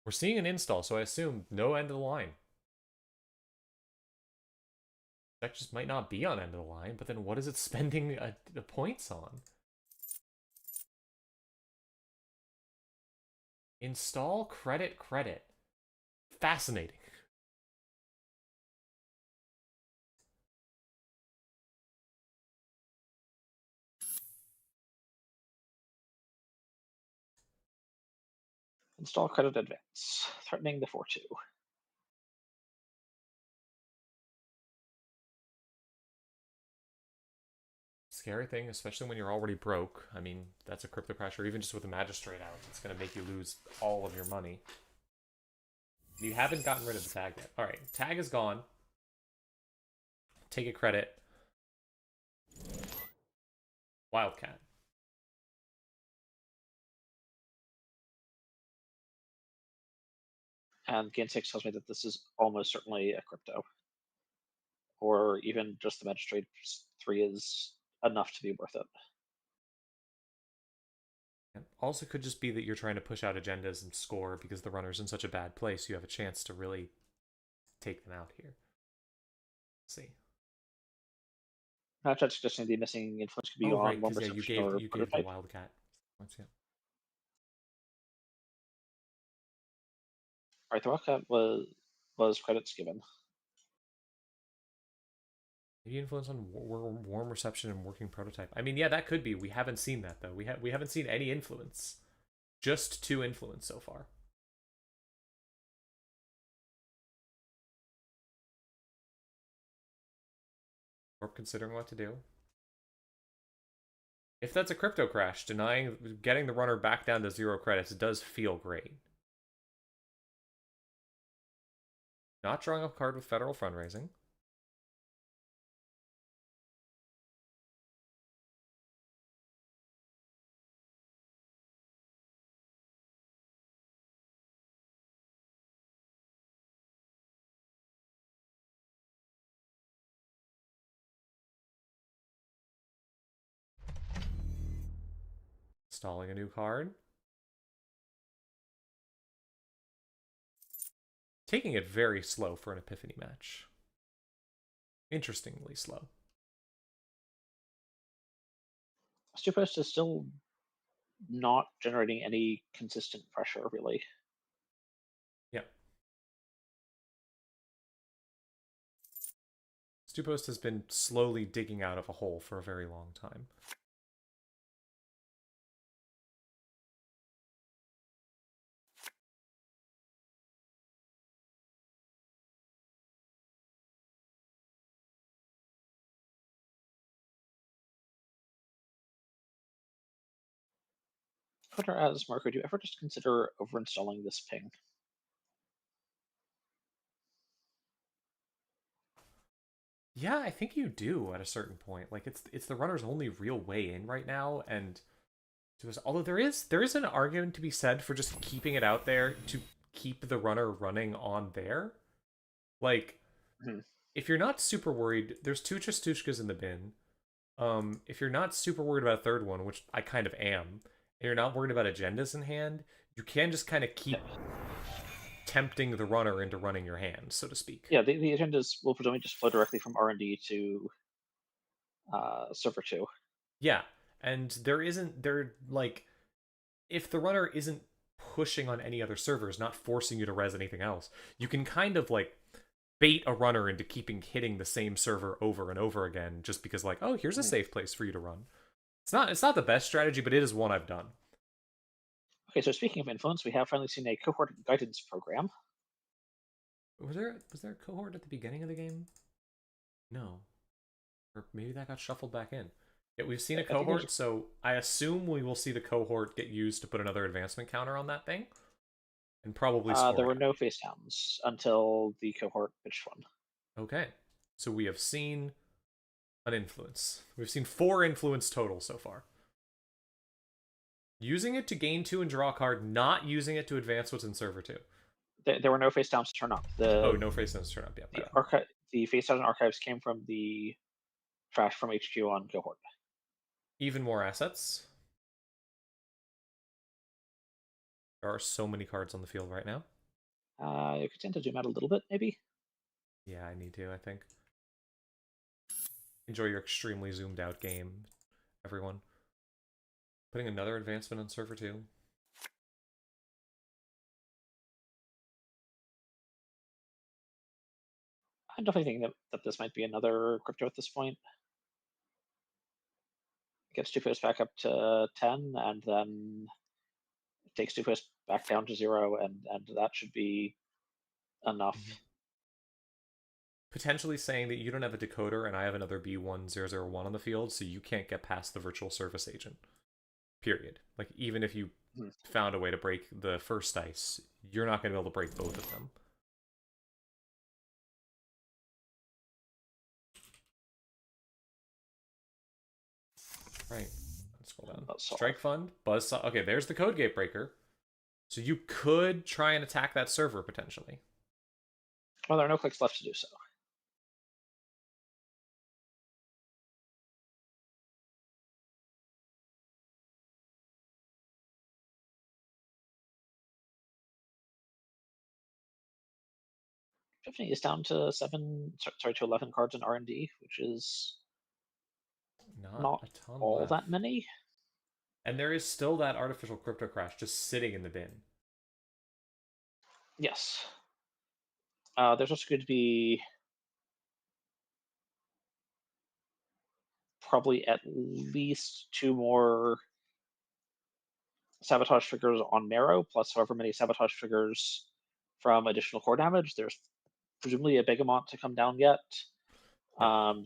We're seeing an install, so I assume no end of the line. That just might not be on end of the line, but then what is it spending the points on? Install credit. Fascinating. Install credit advance, threatening the 4/2. Scary thing, especially when you're already broke. I mean, that's a crypto crash, or even just with a magistrate out, it's going to make you lose all of your money. You haven't gotten rid of the tag yet. Alright, tag is gone. Take a credit. Wildcat. And Gain 6 tells me that this is almost certainly a crypto. Or even just the Magistrate 3 is enough to be worth it. Also could just be that you're trying to push out agendas and score because the runner's in such a bad place, you have a chance to really take them out here. Let's see. Not just suggesting the missing influence could be Oh, on right, one because yeah, you resumption or gave the prototype. Wildcat. Yeah. Alright, the Wildcat was credits given. Maybe influence on warm reception and working prototype. I mean, yeah, that could be. We haven't seen that though. We haven't seen any influence. Just 2 influence so far. Or considering what to do. If that's a crypto crash, getting the runner back down to 0 credits does feel great. Not drawing a card with federal fundraising. Installing a new card. Taking it very slow for an Epiphany match. Interestingly slow. Stupost is still not generating any consistent pressure, really. Yeah. Stupost has been slowly digging out of a hole for a very long time. Twitter as Marco, do you ever just consider overinstalling this ping? Yeah, I think you do at a certain point. Like it's the runner's only real way in right now, and although there is an argument to be said for just keeping it out there to keep the runner running on there. Like, Mhm. if you're not super worried, there's two Chastushkas in the bin. If you're not super worried about a third one, which I kind of am, and you're not worried about agendas in hand, you can just kind of keep tempting the runner into running your hand, so to speak. Yeah, the agendas will presumably just flow directly from R&D to server 2. Yeah, and like, if the runner isn't pushing on any other servers, not forcing you to res anything else, you can kind of like bait a runner into keeping hitting the same server over and over again, just because like, oh, here's a safe place for you to run. It's not the best strategy, but it is one I've done. Okay, so speaking of influence, we have finally seen a cohort guidance program. Was there a cohort at the beginning of the game? No. Or maybe that got shuffled back in. Yeah, we've seen a cohort, so I assume we will see the cohort get used to put another advancement counter on that thing. And probably score There were it. no face downs until the cohort pitched one. Okay. So we have seen an influence. We've seen 4 influence total so far. Using it to gain 2 and draw a card, not using it to advance what's in server 2. There were no face downs to turn up. No face downs turn up. Yeah. The face down archives came from the trash from HQ on cohort. Even more assets. There are so many cards on the field right now. You could tend to zoom out a little bit, maybe. Yeah, I need to, I think. Enjoy your extremely zoomed out game, everyone. Putting another advancement on server 2. I'm definitely thinking that this might be another crypto at this point. Gets Stupost back up to 10, and then takes Stupost back down to 0, and that should be enough. Potentially saying that you don't have a decoder and I have another B1001 on the field, so you can't get past the virtual service agent. Period. Like, even if you found a way to break the first dice, you're not going to be able to break both of them. Right. Let's scroll down. Strike Fund, Buzzsaw. Okay, there's the Code Gate Breaker. So you could try and attack that server, potentially. Well, there are no clicks left to do so. Epiphany is down to 11 cards in R&D, which is not a ton all left. that many. And there is still that Artificial Crypto Crash just sitting in the bin. Yes. There's also going to be probably at least 2 more sabotage triggers on Marrow, plus however many sabotage triggers from additional core damage. There's presumably a Begamot to come down yet.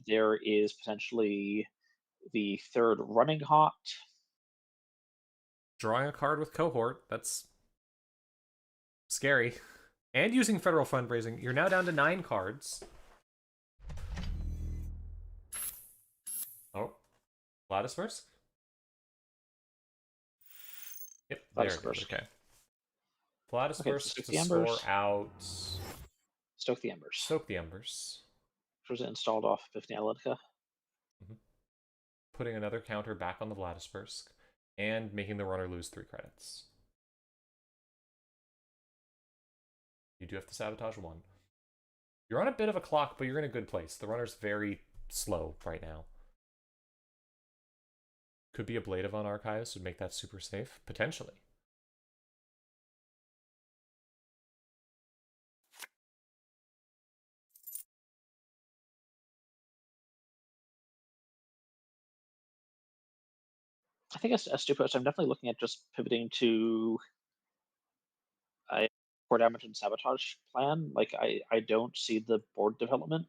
There is potentially the 3rd Running Hot. Drawing a card with Cohort, that's scary. And using Federal Fundraising, you're now down to 9 cards. Oh. Vladisverse? Yep, there it is. Okay. Vladisverse to score out... Stoke the Embers. Stoke the Embers. Which was installed off Epiphany Analytica. Putting another counter back on the Vladisverse. and making the runner lose 3 credits. You do have to sabotage 1. You're on a bit of a clock, but you're in a good place. The runner's very slow right now. Could be a Blade of on Archives would make that super safe, potentially. I think as Stupost, I'm definitely looking at just pivoting to a core damage and sabotage plan. Like I don't see the board development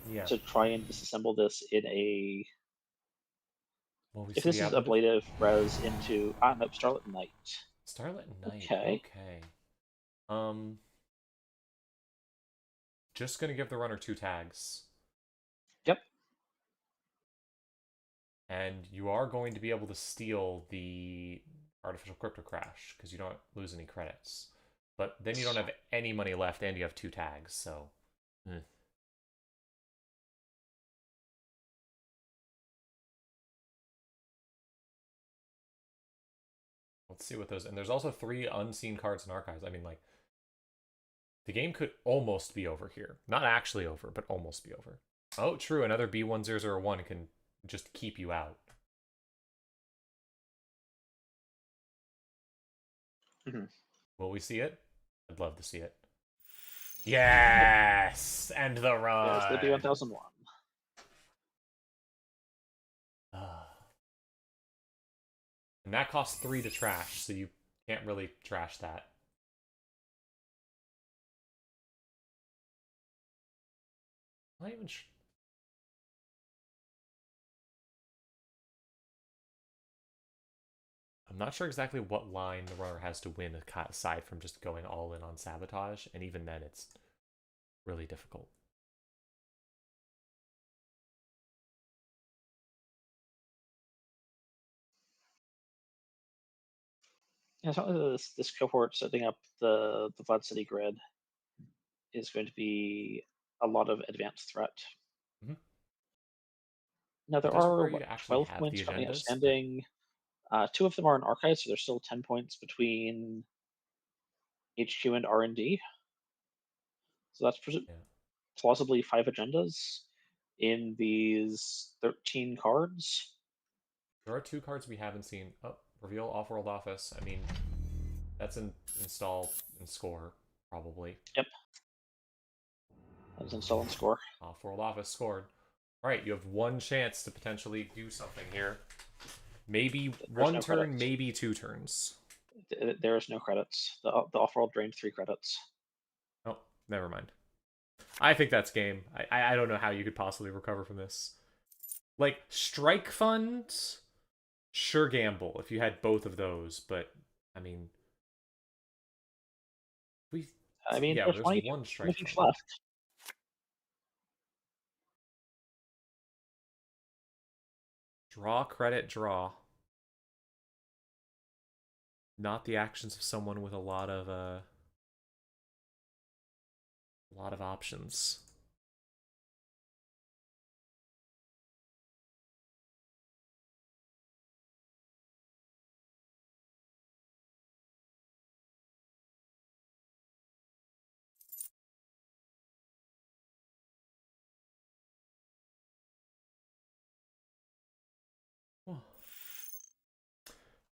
Yeah. to try and disassemble this in a. Well, we If see this the is ablative. ablative res into nope, Starlit Night. Starlit Night. Okay. Okay. Just gonna give the runner 2 tags. Yep. And you are going to be able to steal the Artificial Crypto Crash, because you don't lose any credits. But then you don't have any money left, and you have 2 tags, so... Let's see what those... And there's also 3 unseen cards in Archives. I mean, like... The game could almost be over here. Not actually over, but almost be over. Oh, true. Another B1001 can just keep you out. Will we see it? I'd love to see it. Yes! And the run! Yes, the B1001. And that costs 3 to trash, so you can't really trash that. Not even I'm not sure exactly what line the runner has to win aside from just going all in on sabotage, and even then it's really difficult. Yeah, so this cohort setting up the Vlad City grid is going to be a lot of advanced threat. Now there It does are require you to actually 12 have the points currently agendas. outstanding. 2 of them are in archives, so there's still 10 points between HQ and R&D. So that's plausibly 5 agendas in these 13 cards. There are 2 cards we haven't seen. Oh, reveal off-world office. I mean, that's install and score, probably. Yep. That was install and score. Off-world office scored. Alright, you have 1 chance to potentially do something here. Maybe There's 1 no turn, credits. maybe 2 turns. There is no credits. The off-world drained 3 credits. Oh, never mind. I think that's game. I don't know how you could possibly recover from this. Like, Strike Fund, sure gamble if you had both of those, but, I mean... Yeah, there's there's 1 Strike Fund. left. Draw, credit, draw. Not the actions of someone with a lot of options.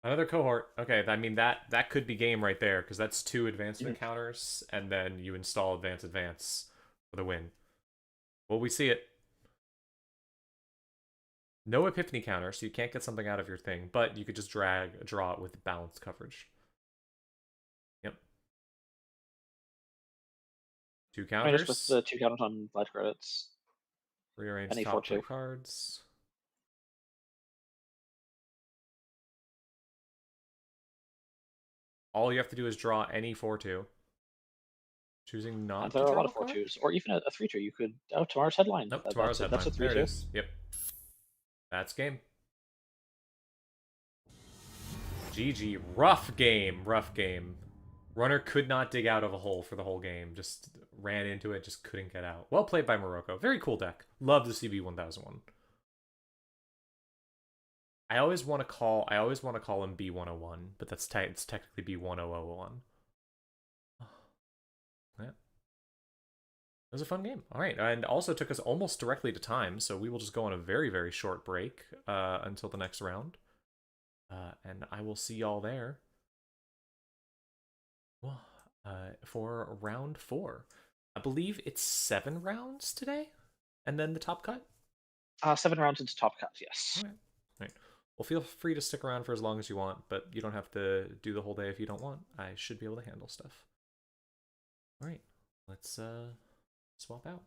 Another cohort. Okay, I mean that could be game right there, because that's 2 advancement counters, and then you install advance for the win. Will we see it? No epiphany counter, so you can't get something out of your thing, but you could just draw it with balanced coverage. Yep. 2 counters. Just with the 2 counters on light credits. Rearrange top 3 cards. All you have to do is draw any 4-2. Choosing not to there are a draw lot of 4-2s, or even a 3-2. You could tomorrow's headline. Nope, tomorrow's headline. That's a 3-2. There it is. Yep. That's game. GG. Rough game. Rough game. Runner could not dig out of a hole for the whole game. Just ran into it, just couldn't get out. Well played by Morocco. Very cool deck. Love the CB1001. I always want to call him B101, but it's technically B1001. Yeah. It was a fun game. All right, and also took us almost directly to time, so we will just go on a very, very short break until the next round. And I will see y'all there. Well, for round 4. I believe it's 7 rounds today, and then the top cut. 7 rounds into top cut, yes. Okay. All right. Well, feel free to stick around for as long as you want, but you don't have to do the whole day if you don't want. I should be able to handle stuff. All right, let's swap out.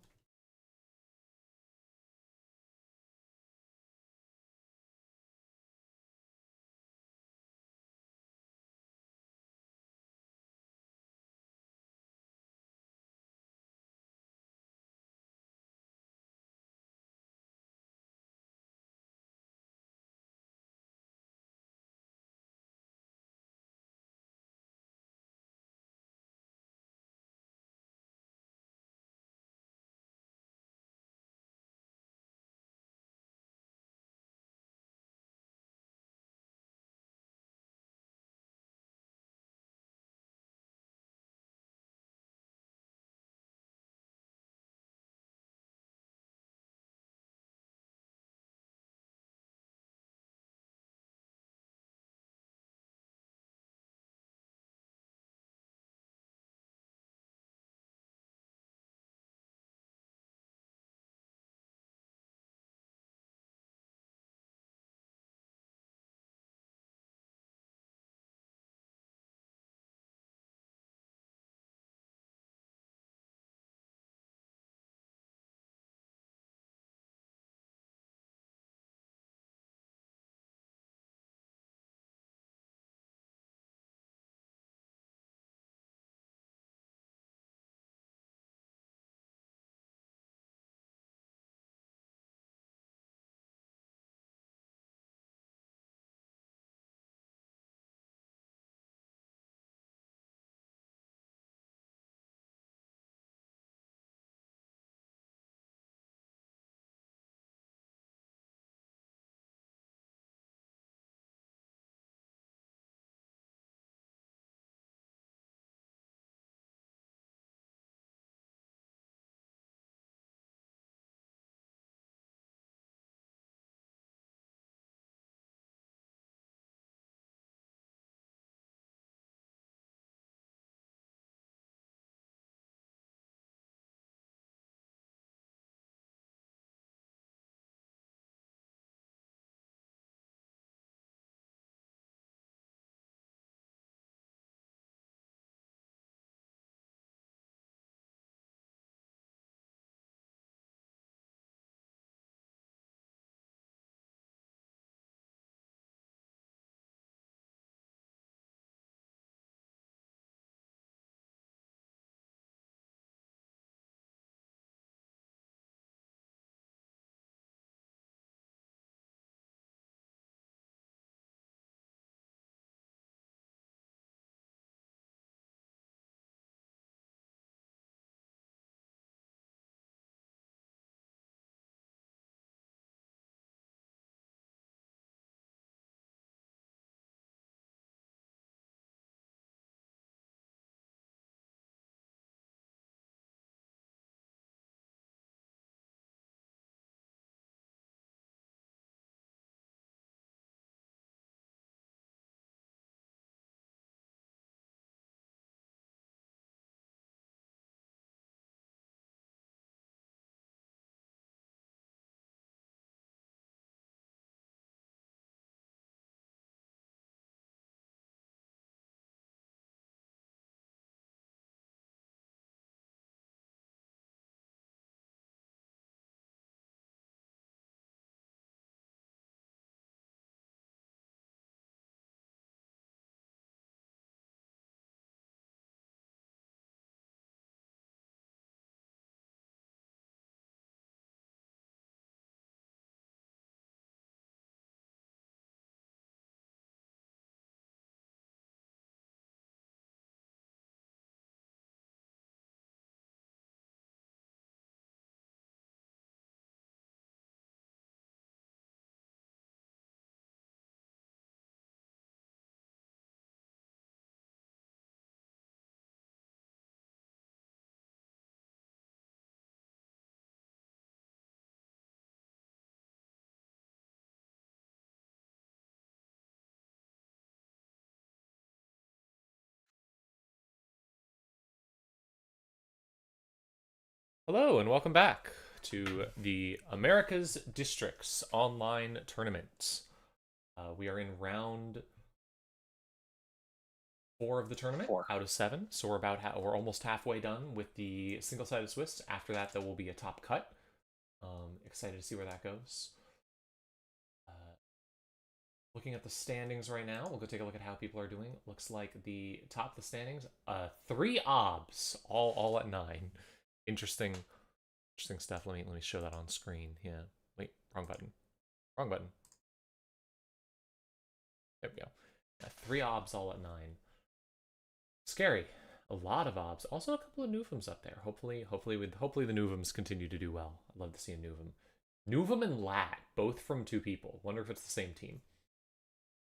Hello and welcome back to the America's Districts online tournament. We are in round 4 of the tournament Four. out of 7, so we're almost halfway done with the single-sided Swiss. After that, there will be a top cut. Excited to see where that goes. Looking at the standings right now, we'll go take a look at how people are doing. Looks like the top of the standings, 3 obs, all at 9. Interesting stuff. Let me show that on screen. Yeah. Wait, wrong button. Wrong button. There we go. Yeah, 3 obs all at 9. Scary. A lot of obs. Also a couple of Nuvums up there. Hopefully the Nuvums continue to do well. I'd love to see a Nuvum. Nuvum and Lat, both from 2 people. Wonder if it's the same team.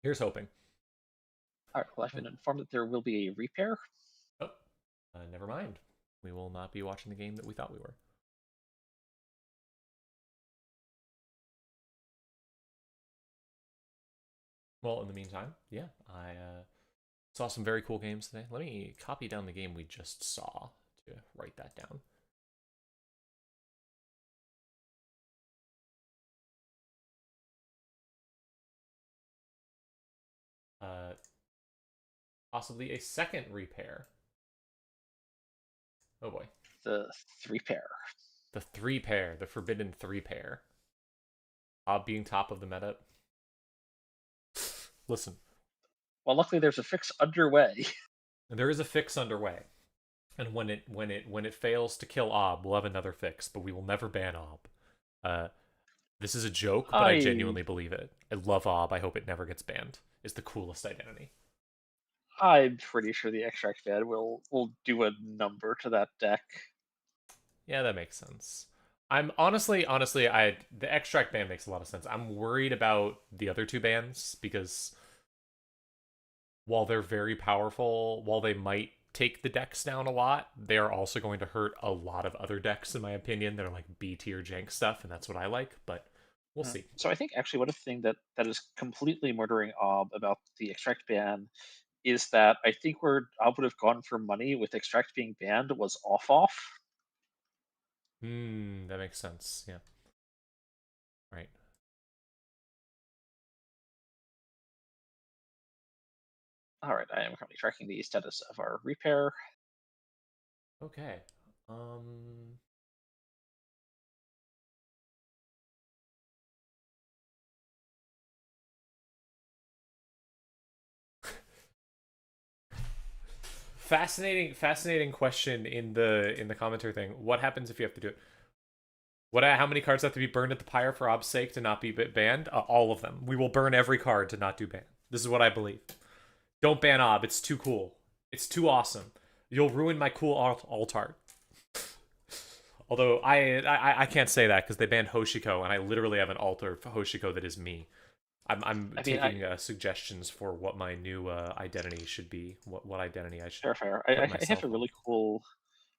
Here's hoping. All right. Well, I've been informed that there will be a repair. Oh, never mind. We will not be watching the game that we thought we were. Well, in the meantime, yeah, I saw some very cool games today. Let me copy down the game we just saw to write that down. Possibly a second repair. Oh boy. The 3-pair. The 3-pair, the forbidden 3-pair. Being top of the meta. Listen. Well, luckily there's a fix underway. There is a fix underway. And when it fails to kill Ob, we'll have another fix, but we will never ban Ob. This is a joke, but I genuinely believe it. I love Ob. I hope it never gets banned. It's the coolest identity. I'm pretty sure the extract ban will do a number to that deck. Yeah, that makes sense. I'm honestly, the extract ban makes a lot of sense. I'm worried about the other 2 bans because while they're very powerful, while they might take the decks down a lot, they are also going to hurt a lot of other decks, in my opinion, that are like B tier jank stuff, and that's what I like, but we'll see. So I think actually one of the things that is completely murdering Ob about the extract ban is that I think where Ob would have gone for money with extract being banned was off. That makes sense. Yeah. Right. All right, I am currently tracking the status of our repair. Okay. Fascinating question in the commentary thing. What happens if you have to do it? How many cards have to be burned at the pyre for Ob's sake to not be banned? All of them. We will burn every card to not do ban. This is what I believe. Don't ban Ob. It's too cool. It's too awesome. You'll ruin my cool alt art. Although I can't say that because they banned Hoshiko, and I literally have an altar for Hoshiko that is me. I'm taking suggestions for what my new identity should be. What identity I should. Fair. I have a really cool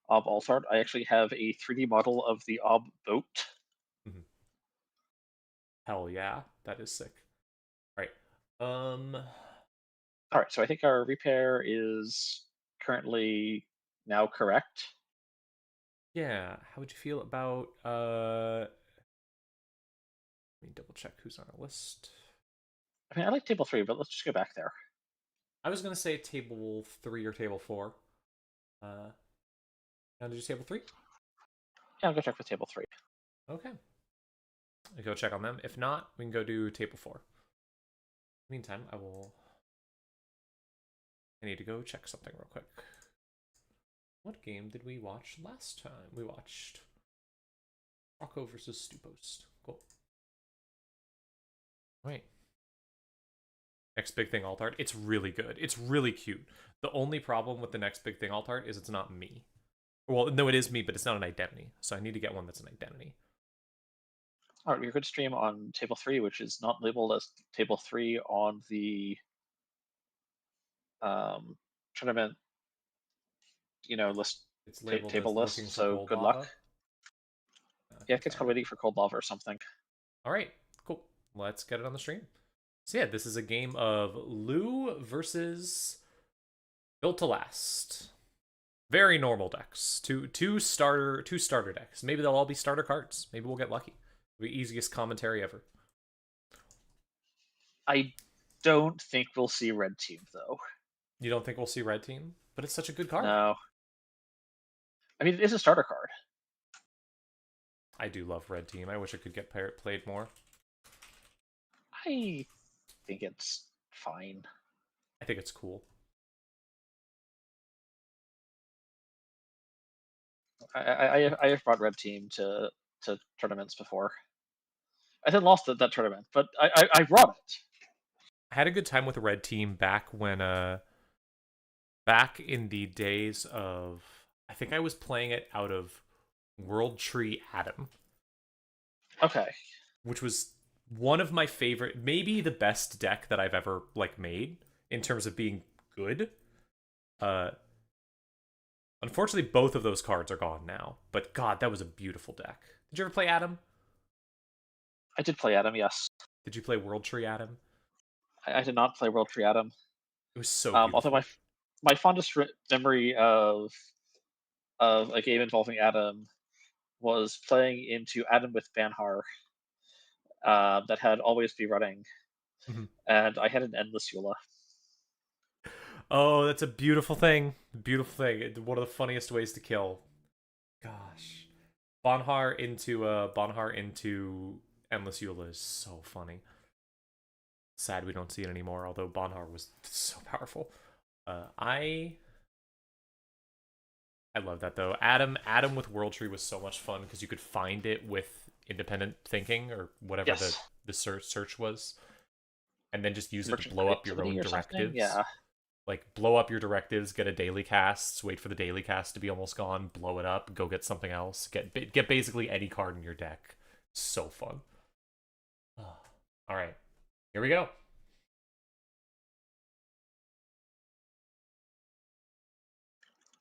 Ob alt art. I actually have a 3D model of the Ob boat. Mm-hmm. Hell yeah, that is sick. Right. All right, so I think our repair is currently now correct. Yeah, how would you feel about let me double check who's on our list. I mean, I like table 3, but let's just go back there. I was gonna say table 3 or table 4. Now did you table 3? Yeah, I'll go check with table 3. Okay. I'll go check on them. If not, we can go do table 4. Meantime, I need to go check something real quick. What game did we watch last time? We watched Morocco versus Stupost. Cool. Right. Next Big Thing alt art. It's really good. It's really cute. The only problem with the Next Big Thing alt art is it's not me. Well, no, it is me, but it's not an identity. So I need to get one that's an identity. All right, we're going to stream on table 3, which is not labeled as table 3 on the tournament, list. It's labeled table as list. So good lava. luck. Yeah, it's called waiting for cold lava or something. All right, cool. Let's get it on the stream. So yeah, this is a game of Lu versus Built to Last. Very normal decks. Two starter decks. Maybe they'll all be starter cards. Maybe we'll get lucky. The easiest commentary ever. I don't think we'll see red team though. You don't think we'll see red team? But it's such a good card. No. I mean, it is a starter card. I do love red team. I wish it could get played more. I think it's fine. I think it's cool. I have brought red team to tournaments before. I then lost that tournament, but I brought it. I had a good time with the red team back when back in the days of, I think I was playing it out of World Tree Adam. Okay. Which was one of my favorite, maybe the best deck that I've ever like made in terms of being good. Unfortunately, both of those cards are gone now. But God, that was a beautiful deck. Did you ever play Adam? I did play Adam, yes. Did you play World Tree Adam? I did not play World Tree Adam. It was so beautiful. Although my fondest memory of a game involving Adam was playing into Adam with Banhar that had Always Be Running, and I had an Endless Eula. Oh, that's a beautiful thing. Beautiful thing. One of the funniest ways to kill. Gosh. Banhar into Endless Eula is so funny. Sad we don't see it anymore, although Banhar was so powerful. I love that though. Adam with World Tree was so much fun because you could find it with independent thinking or whatever the search was, and then just use it to blow up your own directives. Yeah. Like blow up your directives, get a daily cast, wait for the daily cast to be almost gone, blow it up, go get something else, get basically any card in your deck. So fun. All right, here we go.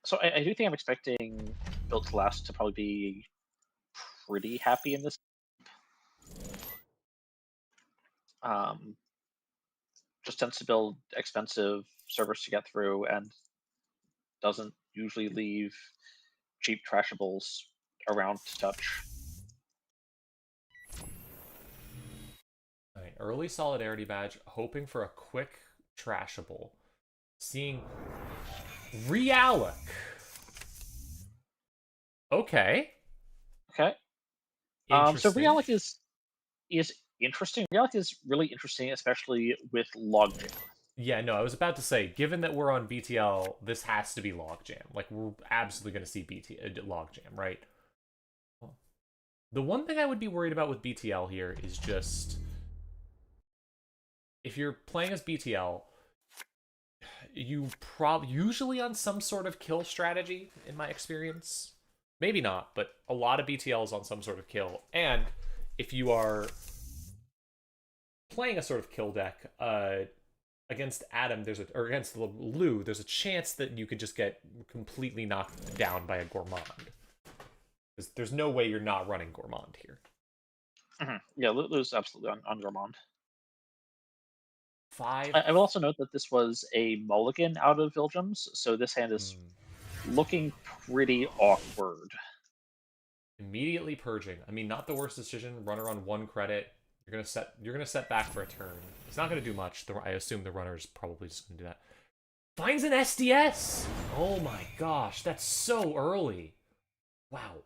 So I do think I'm expecting Built to Last to probably be pretty happy in this. Just tends to build expensive servers to get through and doesn't usually leave cheap trashables around to touch. All right, early Solidarity Badge, hoping for a quick trashable. Seeing Realec. Okay. Okay. So Realec is interesting. Realec is really interesting, especially with Logjam. Yeah, no, I was about to say, given that we're on BTL, this has to be Logjam. Like, we're absolutely going to see Logjam, right? The one thing I would be worried about with BTL here is just, if you're playing as BTL, you usually on some sort of kill strategy, in my experience. Maybe not, but a lot of BTL is on some sort of kill. And if you are playing a sort of kill deck, against Adam, or against Lou, there's a chance that you could just get completely knocked down by a Gourmand. There's no way you're not running Gourmand here. Yeah, Lou's absolutely on Gourmand. 5. I will also note that this was a mulligan out of Vilgems, so this hand is looking pretty awkward. Immediately purging. I mean, not the worst decision. Runner on 1 credit. You're gonna set back for a turn. It's not gonna do much. I assume the runner's probably just gonna do that. Finds an SDS! Oh my gosh, that's so early. Wow.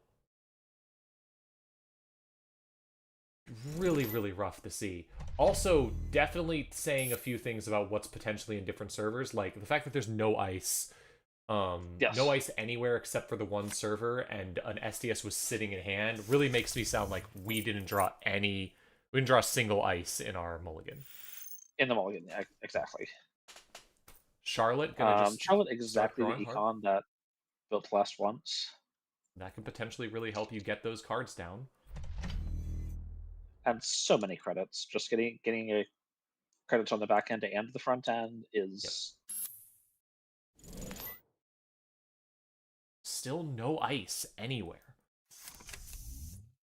Really, really rough to see. Also, definitely saying a few things about what's potentially in different servers, like the fact that there's no ice. No ice anywhere except for the one server, and an SDS was sitting in hand, really makes me sound like we didn't draw a single ice in our mulligan. In the mulligan, yeah, exactly. Charlotte gonna just Charlotte exactly the econ that Built to Last once. That could potentially really help you get those cards down. And so many credits. Just getting a credits on the back end and the front end is. Yep. Still no ice anywhere.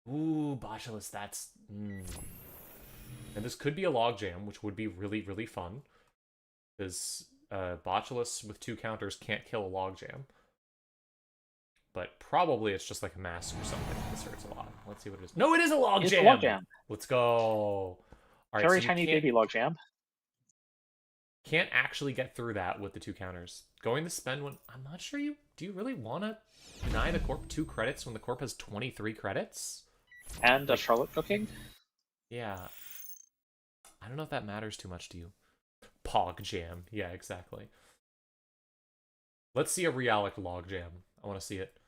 Ooh, Botulus, that's... And this could be a Logjam, which would be really, really fun. Because Botulus with 2 counters can't kill a Logjam. but probably it's just like a mask or something. This hurts a lot. Let's see what it is. No, it is a log It's a jam. logjam. Let's go. All right, Very so you tiny baby logjam. can't actually get through that with the 2 counters. Going to spend when I'm not sure you do you really want to deny the corp 2 credits when the corp has 23 credits? And a Charlotte cooking. Yeah. I don't know if that matters too much to you. Pog jam. Yeah, exactly. Let's see a Realic log jam. I want to see it.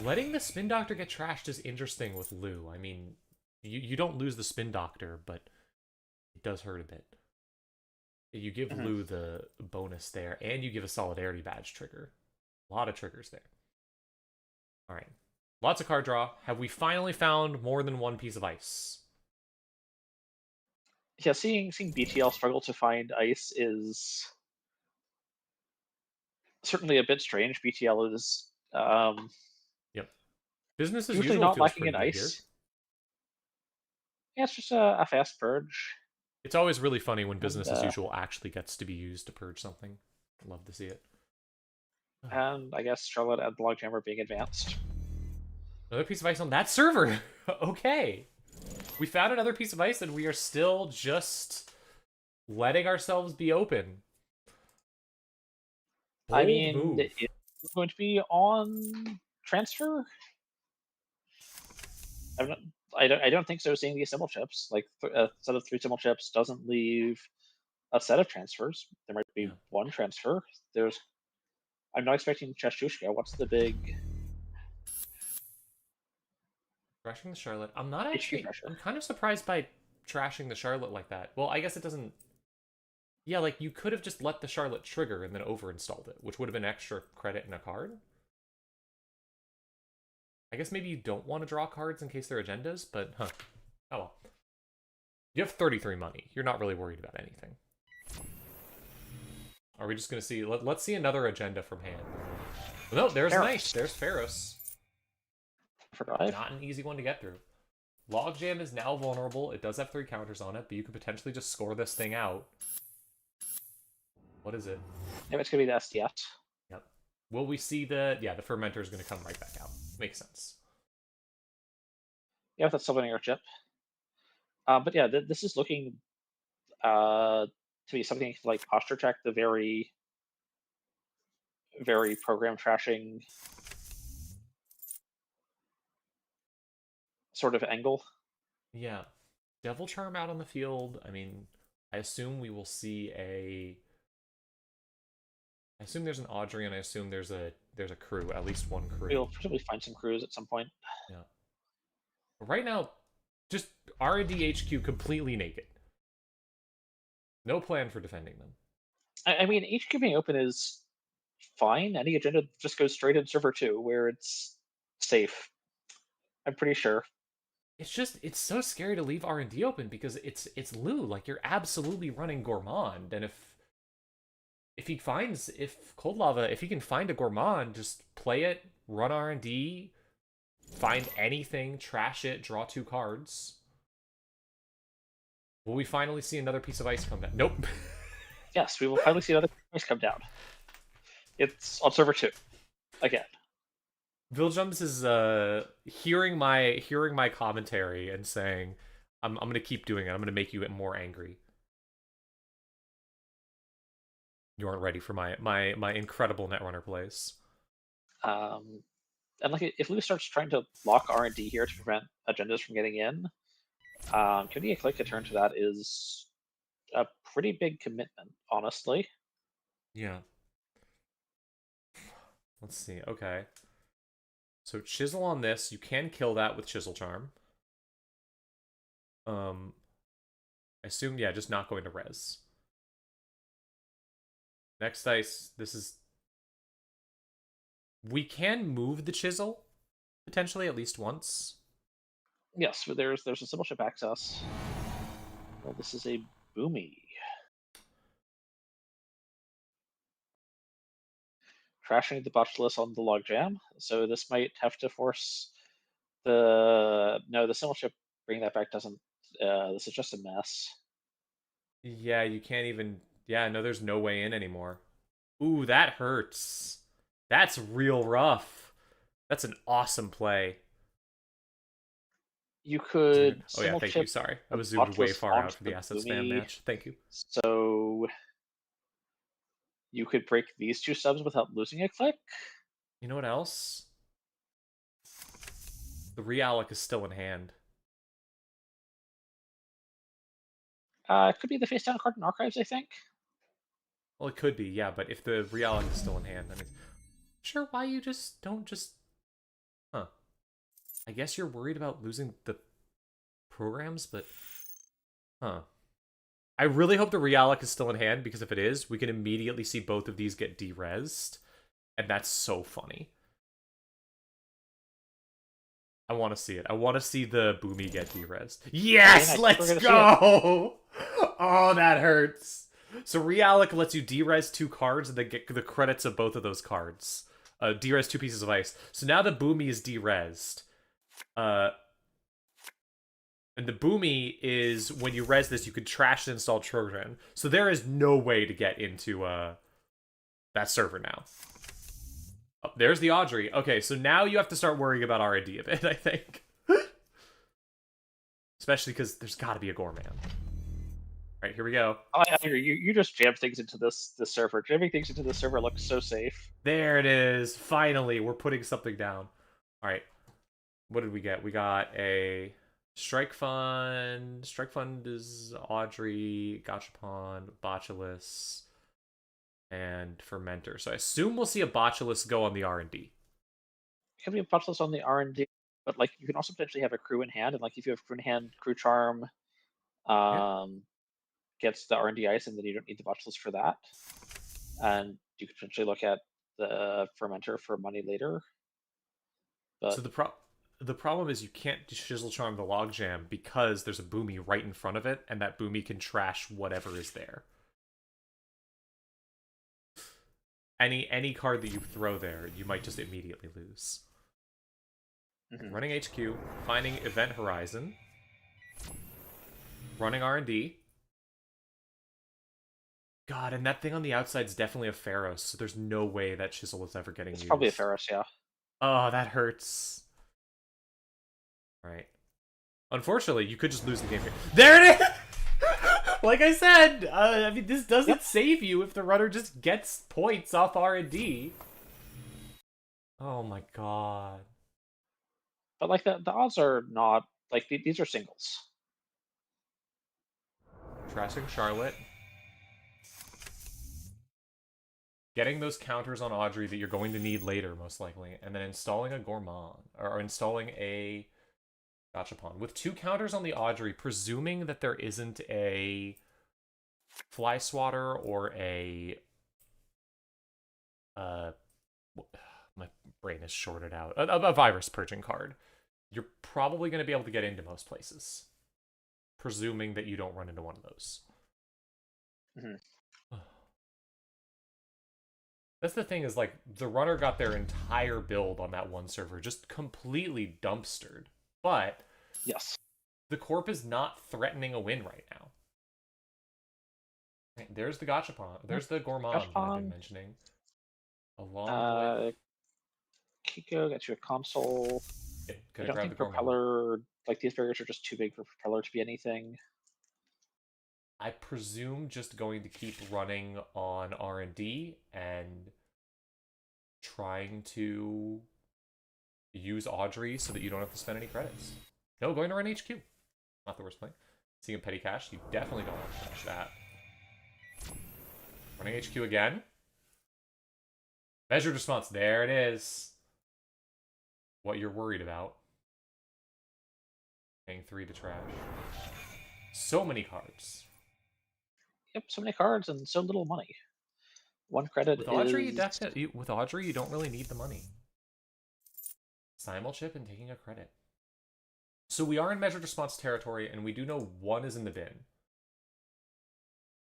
Letting the Spin Doctor get trashed is interesting with Lou. I mean, you don't lose the Spin Doctor, but it does hurt a bit. You give Lou the bonus there, and you give a Solidarity Badge trigger. A lot of triggers there. All right. Lots of card draw. Have we finally found more than one piece of ice? Yeah, seeing BTL struggle to find ice is certainly a bit strange. BTL is Yep. Business as usually usual not feels lacking pretty in good here. ice. Yeah, it's just a fast purge. It's always really funny when business as usual actually gets to be used to purge something. Love to see it. And I guess Charlotte and the Logjam are being advanced. Another piece of ice on that server. Okay. We found another piece of ice and we are still just letting ourselves be open. Bold I mean, move. it's going to be on transfer. I don't think so. Seeing these symbol chips, like a set of 3 symbol chips, doesn't leave a set of transfers. There might be one transfer. I'm not expecting Chashushka. What's the big Trashing the Charlotte. I'm not HQ actually. pressure? I'm kind of surprised by trashing the Charlotte like that. Well, I guess it doesn't. Yeah, like you could have just let the Charlotte trigger and then over-installed it, which would have been extra credit in a card. I guess maybe you don't want to draw cards in case they're agendas, but huh. Oh well. You have 33 money. You're not really worried about anything. Are we just going to see... Let's see another agenda from hand. No, there's nice. There's Pharos. Not an easy one to get through. Logjam is now vulnerable. It does have 3 counters on it, but you could potentially just score this thing out. What is it? Maybe it's going to be the SDF. Yep. Will we see the... Yeah, the Fermenter is going to come right back out. Makes sense. Yeah, that's Sylvain chip. But yeah, this is looking to be something like posture check, the very, very program trashing sort of angle. Yeah. Devil Charm out on the field. I mean, I assume we will see a... I assume there's an Audrey, and I assume there's a crew, at least one crew. We'll probably find some crews at some point. Yeah. But right now, just R&D HQ completely naked. No plan for defending them. I mean, HQ being open is fine. Any agenda just goes straight in server 2, where it's safe. I'm pretty sure. It's just, it's so scary to leave R&D open because it's Lou. Like, you're absolutely running Gourmand, and if Cold Lava, if he can find a Gourmand, just play it, run R&D, find anything, trash it, draw 2 cards. Will we finally see another piece of ice come down? Nope. Yes, we will finally see another piece come down. It's on server 2. Again. Viljums is hearing my commentary and saying, I'm gonna keep doing it. I'm gonna make you more angry. You aren't ready for my incredible Netrunner plays. And like, if Lou starts trying to lock R&D here to prevent agendas from getting in, getting a click to turn to that is a pretty big commitment, honestly. Yeah. Let's see. Okay. So Chisel on this. You can kill that with Chisel Charm. I assume, yeah, just not going to res. Next dice, this is... We can move the Chisel, potentially, at least once. Yes, but there's a symbol ship access. Well, this is a Boomy. Trashing the Botulus on the Logjam, so this might have to force the... No, the symbol ship bringing that back doesn't... this is just a mess. Yeah, you can't even Yeah, no, there's no way in anymore. Ooh, that hurts. That's real rough. That's an awesome play. You Is there... could Oh yeah, simul thank you. chip Sorry. I the was zoomed way Botulus far out onto for the the asset spam Boomy, match. Thank you. so you could break these two subs without losing a click. You know what else? The Realic is still in hand. It could be the face down card in archives, I think. Well, it could be, yeah, but if the Realic is still in hand, then it's... Sure, why you just don't just... Huh. I guess you're worried about losing the programs, but... Huh. I really hope the Realic is still in hand, because if it is, we can immediately see both of these get de-rezzed, and that's so funny. I want to see it. I want to see the Boomy get de-rezzed. Yes! Nice. Let's go! Oh, that hurts. So Realic lets you de-res 2 cards and then get the credits of both of those cards. De-res 2 pieces of ice. So now the Boomy is de-rezzed. And the Boomy is, when you res this, you can trash and install Trojan. So there is no way to get into that server now. Oh, there's the Audrey. Okay, so now you have to start worrying about R&D a bit, I think. Especially because there's got to be a Gorman. All right, here we go. Oh, yeah, you just jam things into this server. Jamming things into the server looks so safe. There it is. Finally, we're putting something down. All right. What did we get? We got a Strike Fund. Strike Fund is Audrey, Gachapon, Botulus, and Fermenter. So I assume we'll see a Botulus go on the R&D. It can be a Botulus on the R&D, but like you can also potentially have a crew in hand, and like if you have crew in hand, crew charm, gets the R&D ice, and then you don't need the Botulus for that. And you could potentially look at the Fermenter for money later. But So the problem is you can't Shizzle Charm the Logjam because there's a Boomy right in front of it, and that Boomy can trash whatever is there. Any card that you throw there, you might just immediately lose. Running HQ, finding Event Horizon, running R&D. God, and that thing on the outside is definitely a Pharaoh, so there's no way that Chisel is ever getting used. It's probably a Ferris, yeah. Oh, that hurts. Right. Unfortunately, you could just lose the game here. There it is! Like I said, I mean, this doesn't save you if the runner just gets points off R&D. Oh my god. But like the odds are not like these are singles. Trashing Charlotte. Getting those counters on Audrey that you're going to need later, most likely. And then installing a Gourmand. Or installing a Gachapon. With 2 counters on the Audrey, presuming that there isn't a Fly Swatter or a... my brain is shorted out. A Virus Purging card. You're probably going to be able to get into most places. Presuming that you don't run into one of those. That's the thing is, like, the runner got their entire build on that one server just completely dumpstered. But yes, the Corp is not threatening a win right now. Right, there's the Gachapon. There's the Gourmand that I've been mentioning. Along with... Kiko got you a console. Yeah, I don't think Propeller... Like, these barriers are just too big for Propeller to be anything. I presume just going to keep running on R&D and trying to use Audrey so that you don't have to spend any credits. No, going to run HQ. Not the worst thing. Seeing a petty cash, you definitely don't want to cash that. Running HQ again. Measured response. There it is. What you're worried about. Paying 3 to trash. So many cards. Yep, so many cards and so little money. 1 credit with Audrey, is... with Audrey, you don't really need the money. Simulchip and taking a credit. So we are in measured response territory, and we do know 1 is in the bin.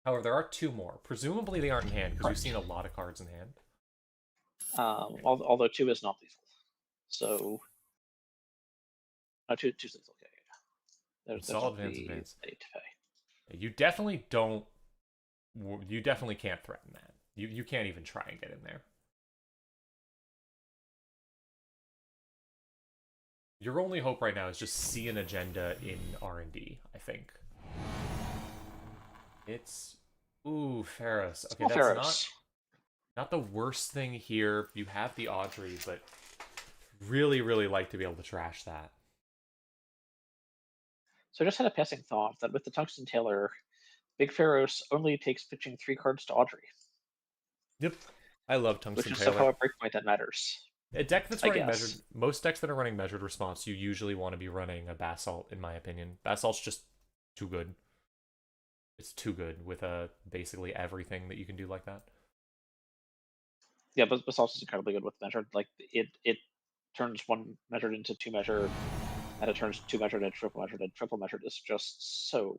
However, there are 2 more. Presumably they aren't in hand, because we've seen a lot of cards in hand. Although 2 is not lethal. So... No, 2 is lethal, okay. Solid advance. You definitely don't you definitely can't threaten that. You can't even try and get in there. Your only hope right now is just see an agenda in R&D, I think. It's... Ooh, Ferris. Okay, Small that's Pharaohs. not the worst thing here. You have the Audrey, but really, really like to be able to trash that. So I just had a passing thought that with the Tungsten Tailor, Big Pharaohs only takes pitching 3 cards to Audrey, Yep. I love which Tungsten is Tailor. somehow a breakpoint that matters, A deck that's I running measured... guess. Most decks that are running measured response, you usually want to be running a Basalt, in my opinion. Basalt's just too good. It's too good with basically everything that you can do like that. Yeah, but Basalt is incredibly good with measured. Like it turns 1 measured into 2 measured, and it turns 2 measured into triple measured, and triple measured is just so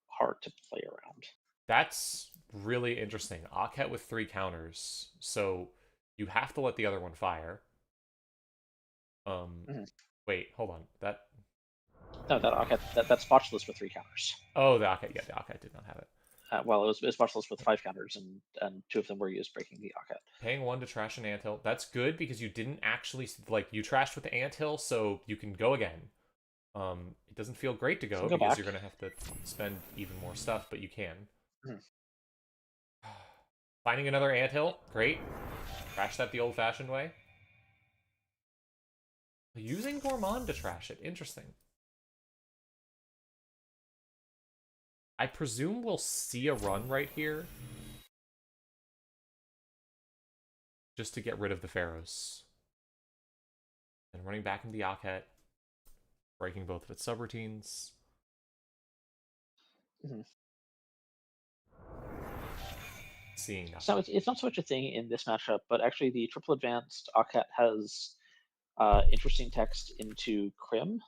hard to play around. That's really interesting. Akhet with 3 counters, so you have to let the other one fire. Mhm. Wait, hold on. No, that's botchless with 3 counters. Oh, the Akhet. Yeah, the Akhet did not have it. Well, it was botchless with 5 counters, and 2 of them were used breaking the Akhet. Paying 1 to trash an anthill. That's good because you didn't actually like you trashed with the anthill, so you can go again. It doesn't feel great to go Go because back. you're gonna have to spend even more stuff, but you can. Mhm. Finding another anthill, great. Trash that the old-fashioned way. Using Gourmand to trash it, interesting. I presume we'll see a run right here. Just to get rid of the Pharaohs. And running back into the Akhet. Breaking both of its subroutines. Mhm. Seeing nothing. So it's not so much a thing in this matchup, but actually the triple advanced Akhet has interesting text into Crim,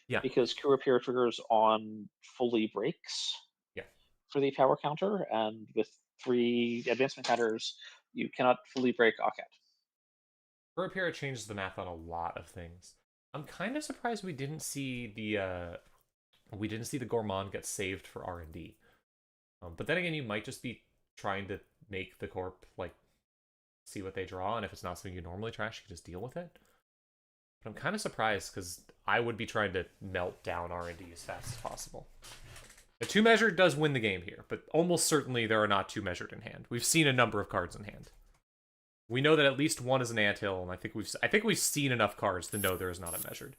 Yeah. because Cure Repair triggers on fully breaks Yeah. for the power counter, and with 3 advancement counters, you cannot fully break Akhet. For a period, changes the math on a lot of things. I'm kind of surprised we didn't see the Gourmand get saved for R&D. But then again, you might just be trying to make the corp like see what they draw, and if it's not something you normally trash, you can just deal with it. But I'm kind of surprised because I would be trying to melt down R&D as fast as possible. A 2 measured does win the game here, but almost certainly there are not 2 measured in hand. We've seen a number of cards in hand. We know that at least 1 is an anthill, and I think we've seen enough cards to know there is not a measured.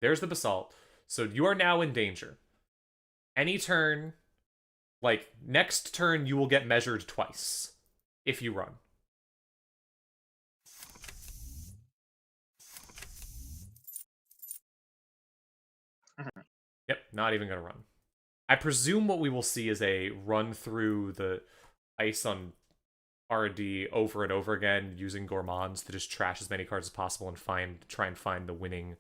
There's the Basalt. So you are now in danger. Any turn, like next turn, you will get measured twice if you run. Mhm. Yep, not even gonna run. I presume what we will see is a run through the ice on R&D over and over again, using Gourmands to just trash as many cards as possible and try and find the winning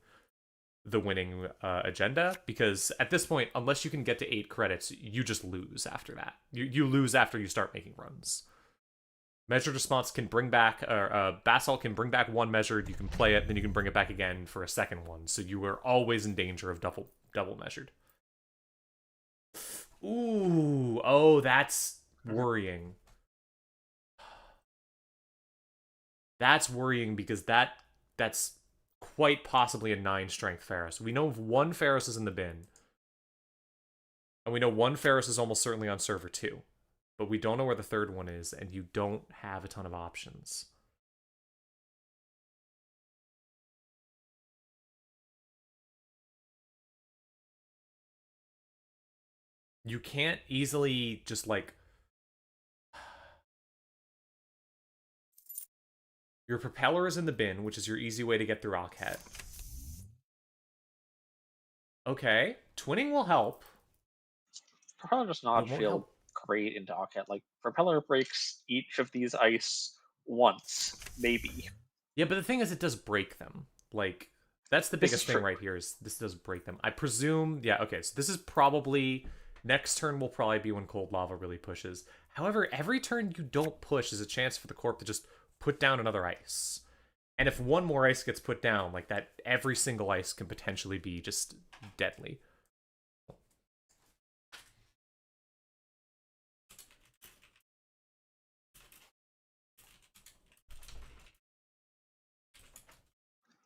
agenda. Because at this point, unless you can get to 8 credits, you just lose after that. You lose after you start making runs. Measured response can bring back, or Basalt can bring back 1 measured. You can play it, then you can bring it back again for a second one. So you are always in danger of double measured. Ooh, oh, that's worrying. That's worrying because that's quite possibly a 9 strength Ferris. We know 1 Ferris is in the bin. And we know 1 Ferris is almost certainly on server 2. But we don't know where the 3rd one is, and you don't have a ton of options. You can't easily just like... Your Propeller is in the bin, which is your easy way to get through Akhet. Okay, twinning will help. Propeller does It not won't feel help. great into Akhet. Like, Propeller breaks each of these ice once, maybe. Yeah, but the thing is, it does break them. Like, that's the This is biggest thing true. right here, is this does break them. I presume, yeah, okay, so this is probably... Next turn will probably be when Cold Lava really pushes. However, every turn you don't push is a chance for the Corp to just put down another ice. And if 1 more ice gets put down, like that, every single ice can potentially be just deadly.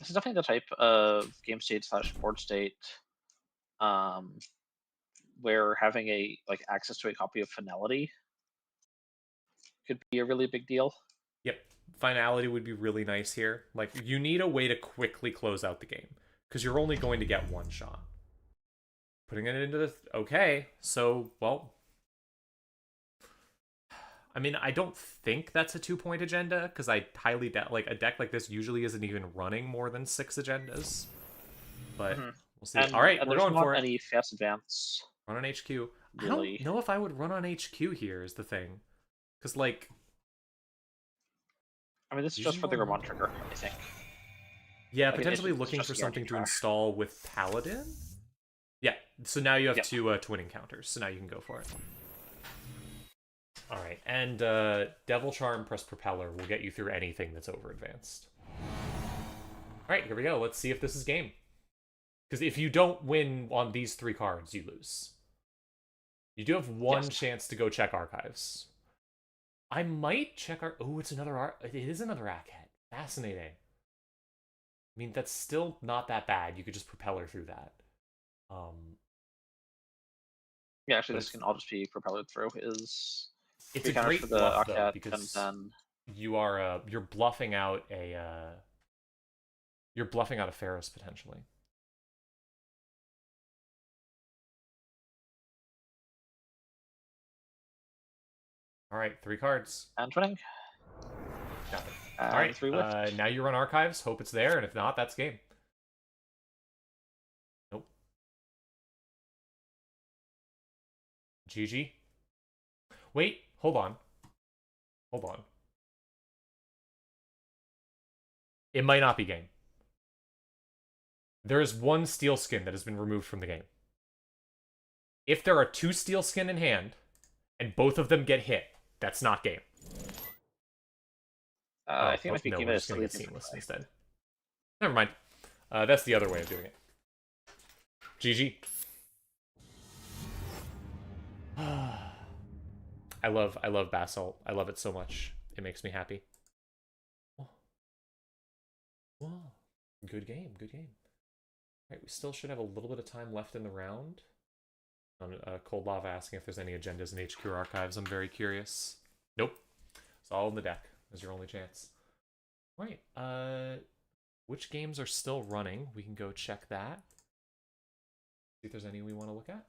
this is definitely the type of game state / board state um, where having a access to a copy of Finality could be a really big deal. Yep. Finality would be really nice here. Like, you need a way to quickly close out the game, because you're only going to get one shot. Putting it into the... Okay, so, well... I mean, I don't think that's a 2-point agenda, because I highly doubt... Like, a deck like this usually isn't even running more than 6 agendas. But, we'll see. Alright, we're going for it. Any fast advance. Run on HQ. Really. I don't know if I would run on HQ here, is the thing. Because, like... I mean, this is just for the Ramon trigger, I think. Yeah, potentially looking for something to install with Paladin? Yeah, so now you have 2 twinning counters, so now you can go for it. Alright, and Devil Charm plus Propeller will get you through anything that's over advanced. Alright, here we go. Let's see if this is game. Because if you don't win on these 3 cards, you lose. You do have one chance to go check archives. I might check our... Oh, it's another... It is another Ackhead. Fascinating. I mean, that's still not that bad. You could just Propeller through that. Yeah, actually, this can all just be propelled through. It's a great for the bluff, though, Ackhead, because and then... you're bluffing out a... You're bluffing out a Ferris, potentially. Alright, 3 cards. And twinning. Got it. Alright, 3 lift. now you run archives, hope it's there, and if not, that's game. Nope. GG. Wait, hold on. Hold on. It might not be game. There is 1 steel skin that has been removed from the game. If there are 2 steel skin in hand, and both of them get hit, that's not game. I think it might be we're just gonna get seamless instead. Never mind. That's the other way of doing it. GG. I love Basalt. I love it so much. It makes me happy. Whoa. Good game, good game. Alright, we still should have a little bit of time left in the round. Cold Lava asking if there's any agendas in HQ archives. I'm very curious. Nope. It's all in the deck. There's your only chance. Right. Which games are still running? We can go check that. See if there's any we want to look at.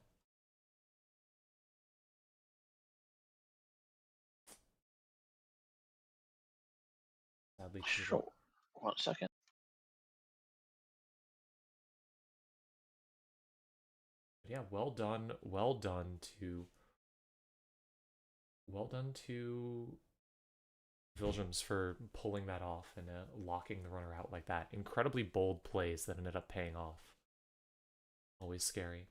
Sadly, sure. 1 second. But yeah, well done to Vilgems for pulling that off and locking the runner out like that. Incredibly bold plays that ended up paying off. Always scary.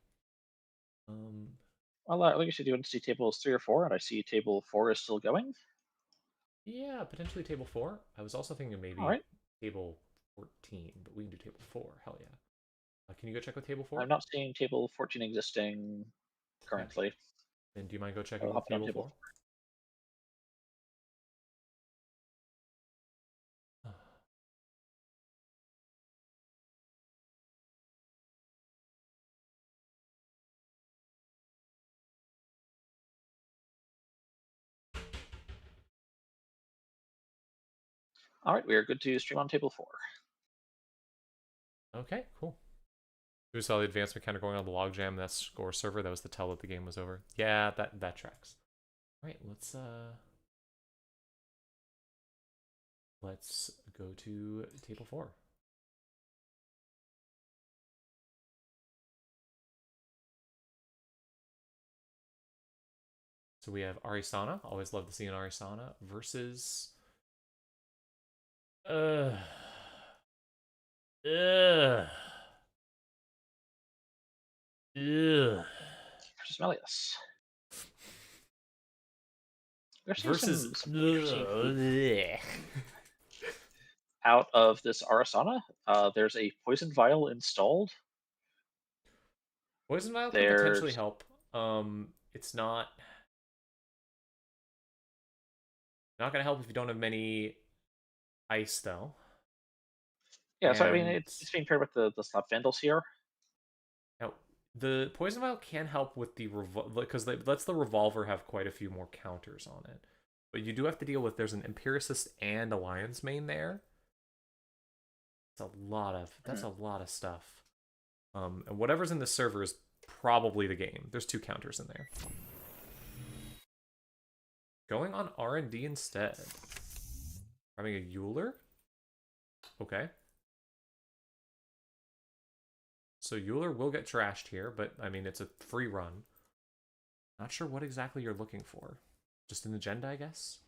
Well, like you said, you want to see tables 3 or 4, and I see table 4 is still going. Yeah, potentially table 4. I was also thinking maybe table 14, but we can do table 4. Hell yeah. Can you go check with table 4? I'm not seeing table 14 existing currently. Okay. And do you mind go checking with table 4? All right, we are good to stream on table 4. Okay, cool. We saw the advanced mechanic going on the logjam, that score server. That was the tell that the game was over. Yeah, that tracks. All right, let's go to table 4. So we have Arisana. Always love to see an Arisana versus Versus Melius. Versus out of this Arasana, there's a poison vial installed. Poison vial can potentially help. It's not gonna help if you don't have many ice though. Yeah, so I mean, And it's being paired with the Slap Vandals here. now the poison vial can help with the because it lets the revolver have quite a few more counters on it. But you do have to deal with there's an empiricist and a lion's mane there. That's a lot of stuff. And whatever's in the server is probably the game. There's 2 counters in there. Going on R&D instead. Having a Euler? Okay. So Euler will get trashed here, but I mean, it's a free run. Not sure what exactly you're looking for. Just an agenda, I guess?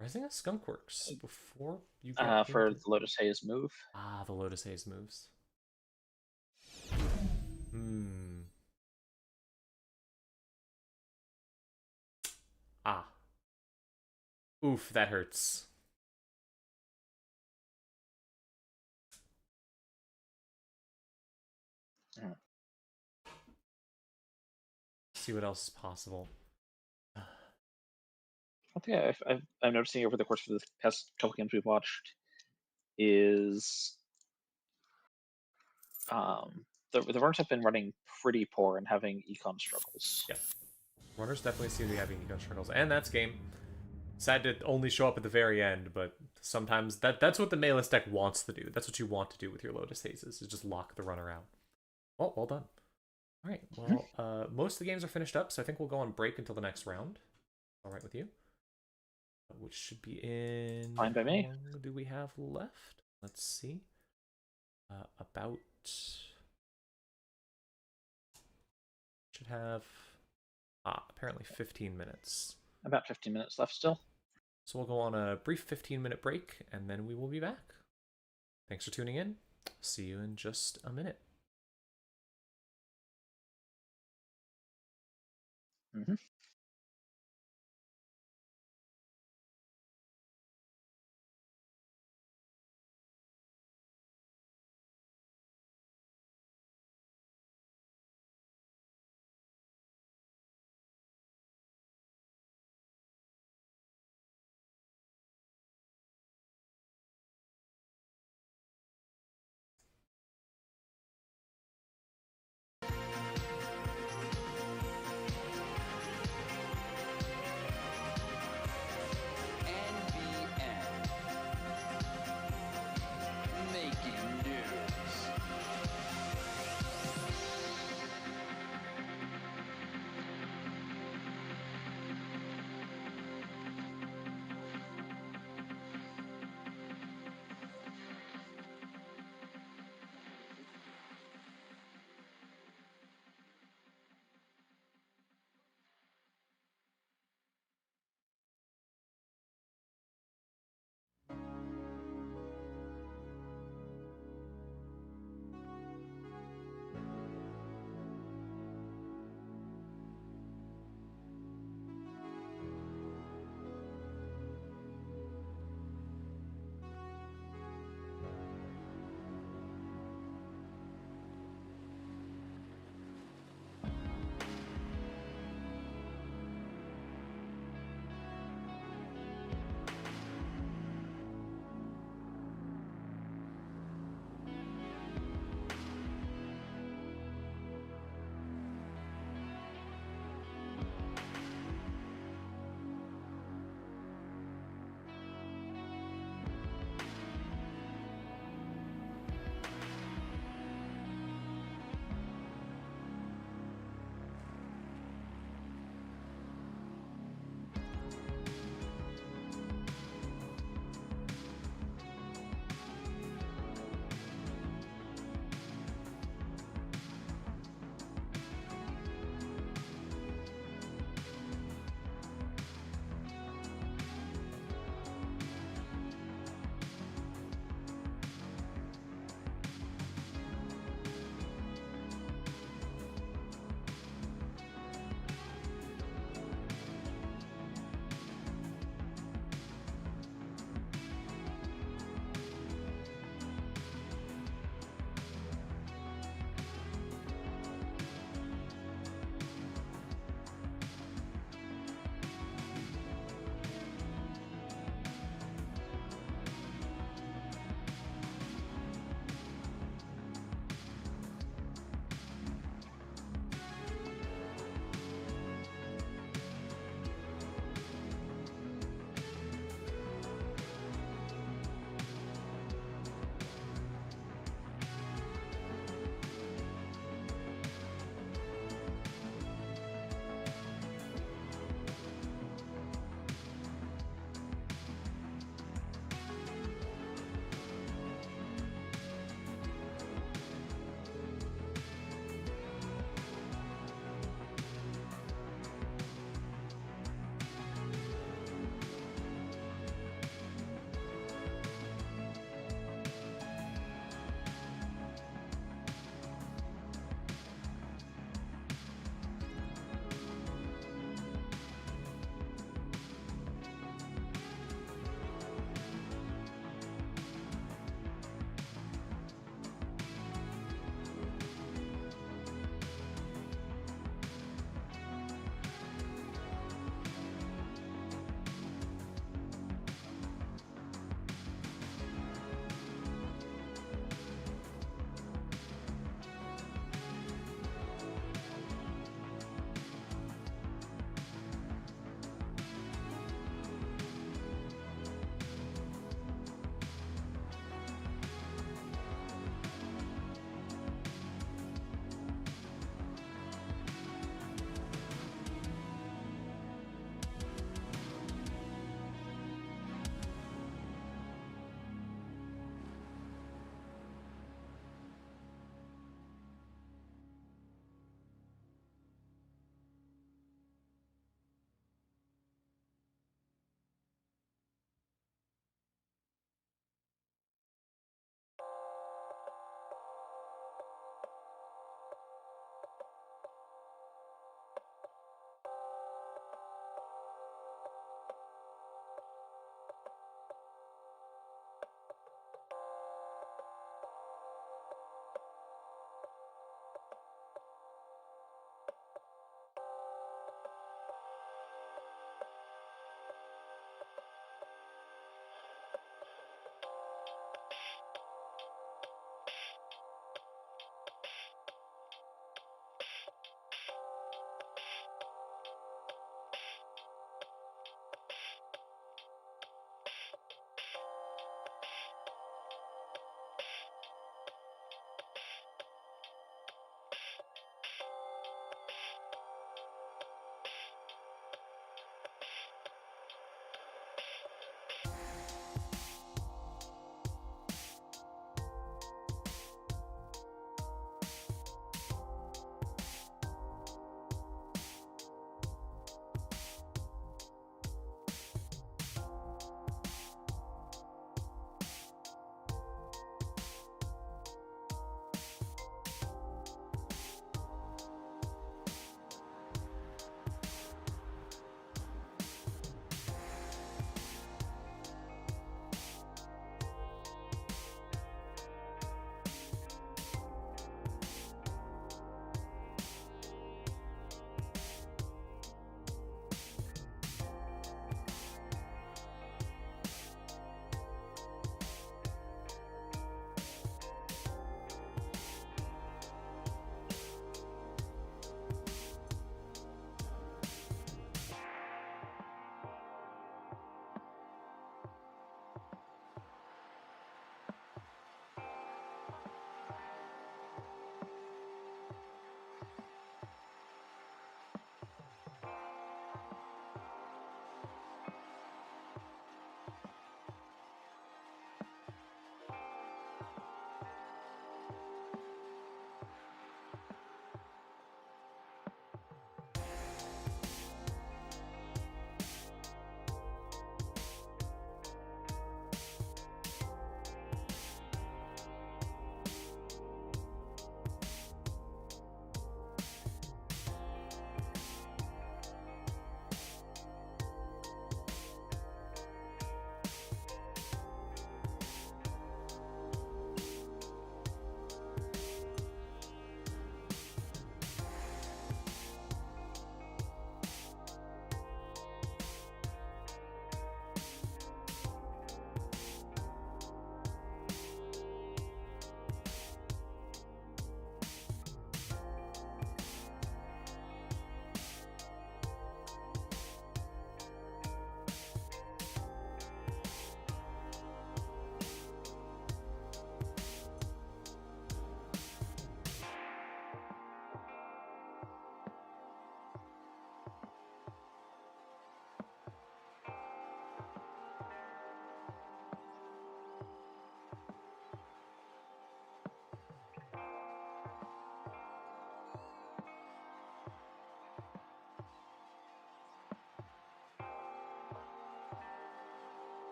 Rising a Skunkworks before you get For into... the Lotus Haze move. Ah, the Lotus Haze moves. Ah. Oof, that hurts. See what else is possible. One thing I'm noticing over the course of the past couple games we've watched is the runners have been running pretty poor and having econ struggles. Yeah. Runners definitely seem to be having econ struggles. And that's game. Sad to only show up at the very end, but sometimes that's what the Melisu deck wants to do. That's what you want to do with your Lotus Hazes, is just lock the runner out. Oh, well done. All right, well, most of the games are finished up, so I think we'll go on break until the next round. All right with you? Which should be in... Fine by me. How long do we have left? Let's see. About... Should have... apparently 15 minutes. About 15 minutes left still. So we'll go on a brief 15-minute break, and then we will be back. Thanks for tuning in. See you in just a minute. Mm-hmm.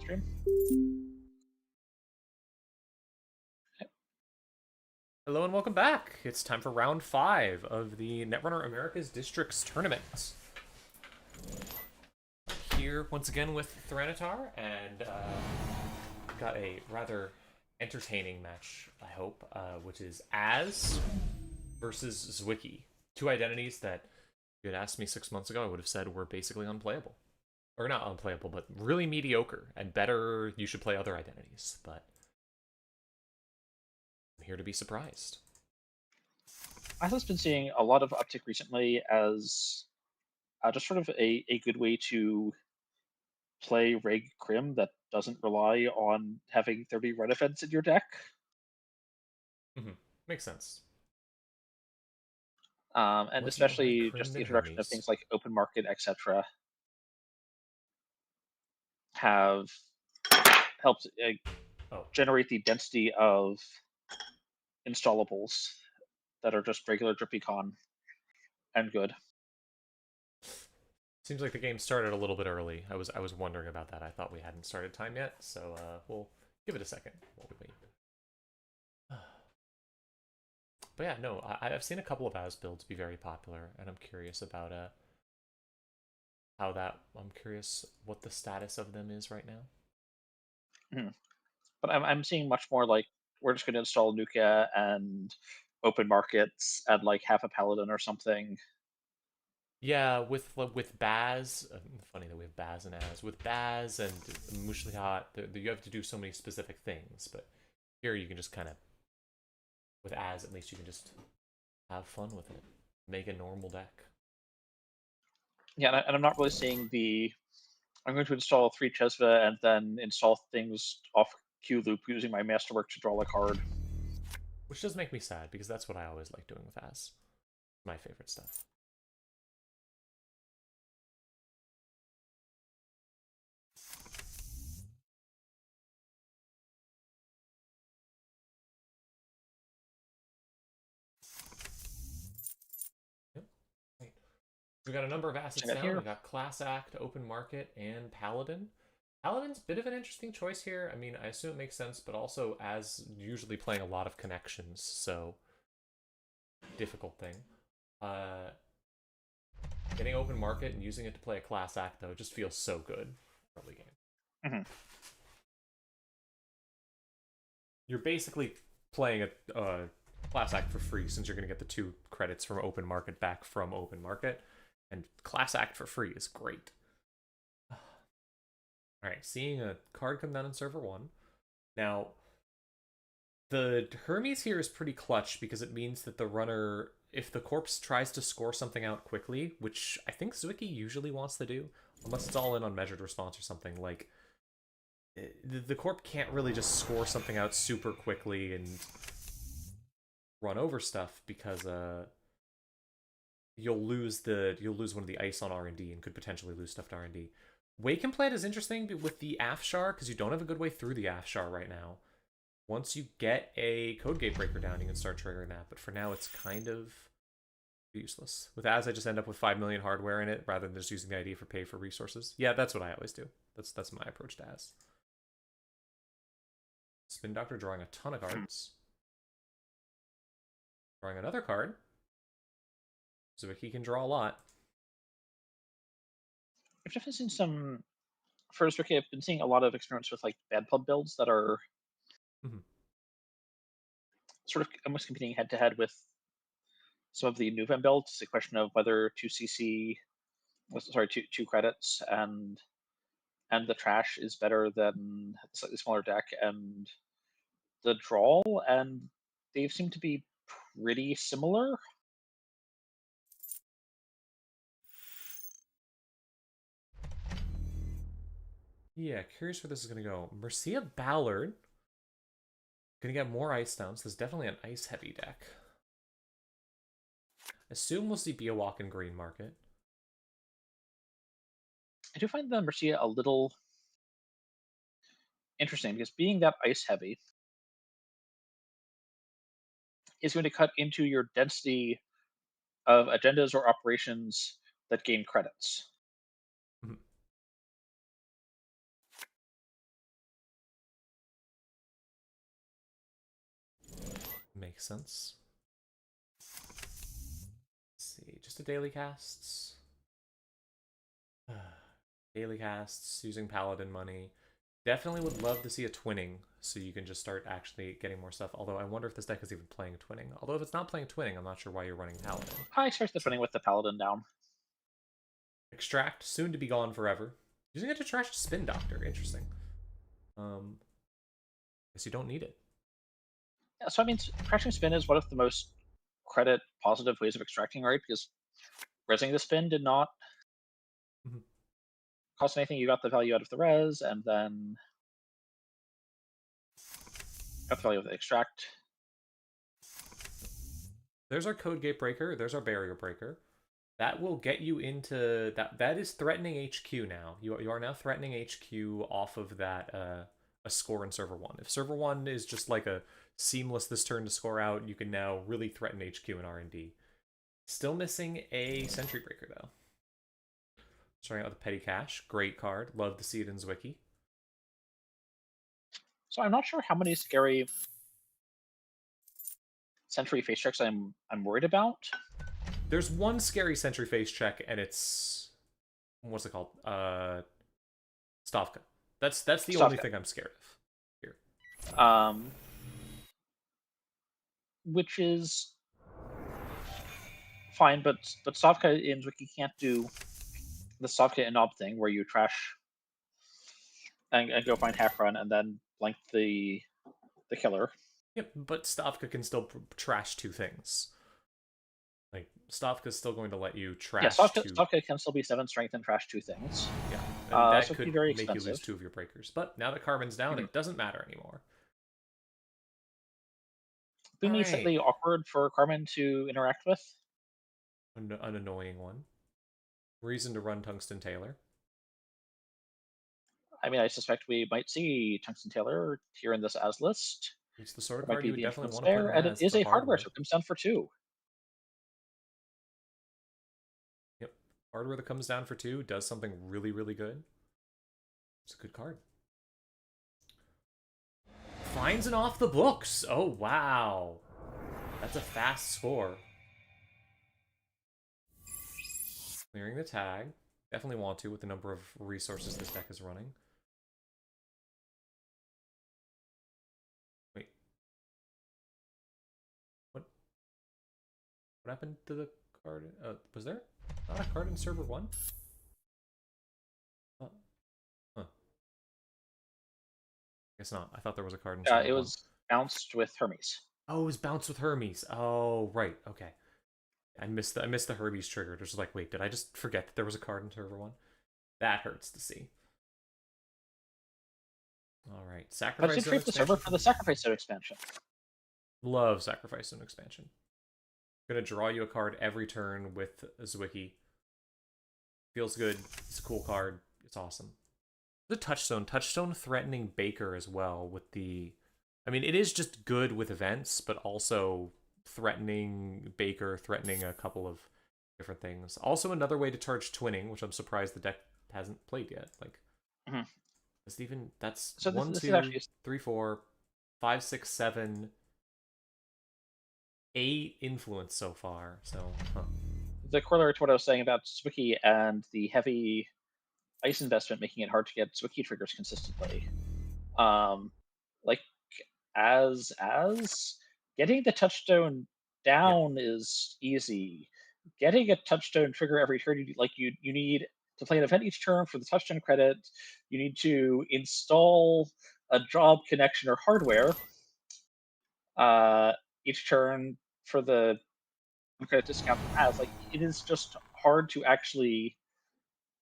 stream. Hello and welcome back. It's time for round 5 of the Netrunner America's Districts tournament. Here once again with Theranetar, and got a rather entertaining match, I hope, which is Az versus Ziki. Two identities that, if you had asked me 6 months ago, I would have said were basically unplayable. Or not unplayable, but really mediocre, and better you should play other identities, but I'm here to be surprised. I have been seeing a lot of uptick recently as just sort of a good way to play Reg Crim that doesn't rely on having 30 red events in your deck. Makes sense. And What's more Reg especially Crim just the than introduction of Hermes? things like open market, etc., have helped Oh, generate the density of installables that are just regular Drippy Con and good. seems like the game started a little bit early. I was wondering about that. I thought we hadn't started time yet, so we'll give it a second while we wait. But yeah, no, I've seen a couple of Az builds be very popular, and I'm curious about how that. I'm curious what the status of them is right now. But I'm seeing much more like we're just going to install Nuka and open markets and like half a paladin or something. Yeah, with Baz, funny that we have Baz and Az. With Baz and Mushlihot, you have to do so many specific things, but here you can just kind of, with Az at least you can just have fun with it. Make a normal deck. Yeah, and I'm not really seeing the. I'm going to install 3 Chesva and then install things off Q loop using my masterwork to draw a card. Which does make me sad, because that's what I always like doing with Az. My favorite stuff. Yep. Right. We got a number of assets I got down. here. We got Class Act, Open Market, and Paladin. Paladin's a bit of an interesting choice here. I mean, I assume it makes sense, but also as usually playing a lot of connections, so difficult thing. Getting Open Market and using it to play a Class Act, though, just feels so good early game. Mm-hmm. You're basically playing a Class Act for free, since you're going to get the 2 credits from Open Market back from Open Market, and Class Act for free is great. Alright, seeing a card come down in server 1. Now, the Hermes here is pretty clutch, because it means that the runner, if the corpse tries to score something out quickly, which I think Ziki usually wants to do, unless it's all in on measured response or something, like, the corp can't really just score something out super quickly and run over stuff, because you'll lose one of the ice on R&D and could potentially lose stuff to R&D. Wake and Plant is interesting with the Afshar, because you don't have a good way through the Afshar right now. Once you get a Code Gate Breaker down, you can start triggering that, but for now it's kind of useless. With Az, I just end up with 5 million hardware in it, rather than just using the ID for pay for resources. Yeah, that's what I always do. That's my approach to Az. Spin Doctor drawing a ton of cards. Drawing another card. So he can draw a lot. I've definitely seen some. For Ziki, I've been seeing a lot of experiments with like bad pub builds that are sort of almost competing head to head with some of the Nuven builds. It's a question of whether 2 credits and the trash is better than a slightly smaller deck and the draw, and they seem to be pretty similar. Yeah, curious where this is going to go. Mercia Ballard. Going to get more ice downs. There's definitely an ice heavy deck. Assume we'll see Biowalk in green market. I do find the Mercia a little interesting because being that ice heavy is going to cut into your density of agendas or operations that gain credits. Mhm. Makes sense. Let's see, just a daily casts. Daily casts using paladin money. Definitely would love to see a twinning so you can just start actually getting more stuff. Although I wonder if this deck is even playing twinning. Although if it's not playing twinning, I'm not sure why you're running paladin. I expect the twinning with the paladin down. Extract, soon to be gone forever. Using it to trash Spin Doctor, interesting. Guess you don't need it. Yeah, so I mean, crashing spin is one of the most credit positive ways of extracting, right? Because resing the spin did not cost anything. You got the value out of the res, and then got the value of the extract. There's our Code Gate Breaker. There's our Barrier Breaker. That will get you into that. That is threatening HQ now. You are now threatening HQ off of that a score in server 1. If server 1 is just like a seamless this turn to score out, you can now really threaten HQ and R&D. Still missing a Sentry Breaker though. Starting out with Petty Cash, great card. Love to see it in Ziki. So I'm not sure how many scary Sentry face checks I'm worried about. There's one scary Sentry face check, and it's what's it called? Stavka. That's the Stavka. only thing I'm scared of here. Which is fine, but Stavka in Ziki can't do the Stavka and Nob thing where you trash and go find half run and then blank the killer. Yep, but Stavka can still trash 2 things. Like, Stavka's still going to let you trash yeah, two. Stavka can still be 7 strength and trash 2 things. Yeah, and that so could very make expensive. you lose 2 of your breakers. But now that Carbon's down, it doesn't matter anymore. Boomy is slightly awkward for Carmen to interact with. An annoying one. Reason to run Tungsten Tailor. I mean, I suspect we might see Tungsten Tailor here in this as list. It's the sort of card you would definitely want to put in and it is a hardware, so it comes down for 2. Yep, hardware that comes down for 2 does something really, really good. It's a good card. Finds an off the books. Oh wow, that's a fast score. Clearing the tag. Definitely want to with the number of resources this deck is running. Wait. What happened to the card? Was there not a card in server 1? Huh. Guess not. I thought there was a card in server 1. It was bounced with Hermes. Oh, it was bounced with Hermes. Oh, right. Okay. I missed the Hermes trigger. It was like, wait, did I just forget that there was a card in server 1? That hurts to see. All right, Sacrifice Zone expansion. The server for the Sacrifice Zone expansion. Love Sacrifice Zone expansion. Gonna draw you a card every turn with Ziki. Feels good. It's a cool card. It's awesome. The Touchstone threatening Baker as well with the... I mean, it is just good with events, but also threatening Baker, threatening a couple of different things. Also another way to charge twinning, which I'm surprised the deck hasn't played yet. Like, that's so 1, this 2, is actually 3, 4, 5, 6, 7, 8 influence so far. So the corollary to what I was saying about Ziki and the heavy ice investment making it hard to get Ziki triggers consistently. Like as getting the touchstone down is easy. Getting a touchstone trigger every turn, you need to play an event each turn for the touchstone credit. You need to install a job connection or hardware each turn for the credit discount it has. Like, it is just hard to actually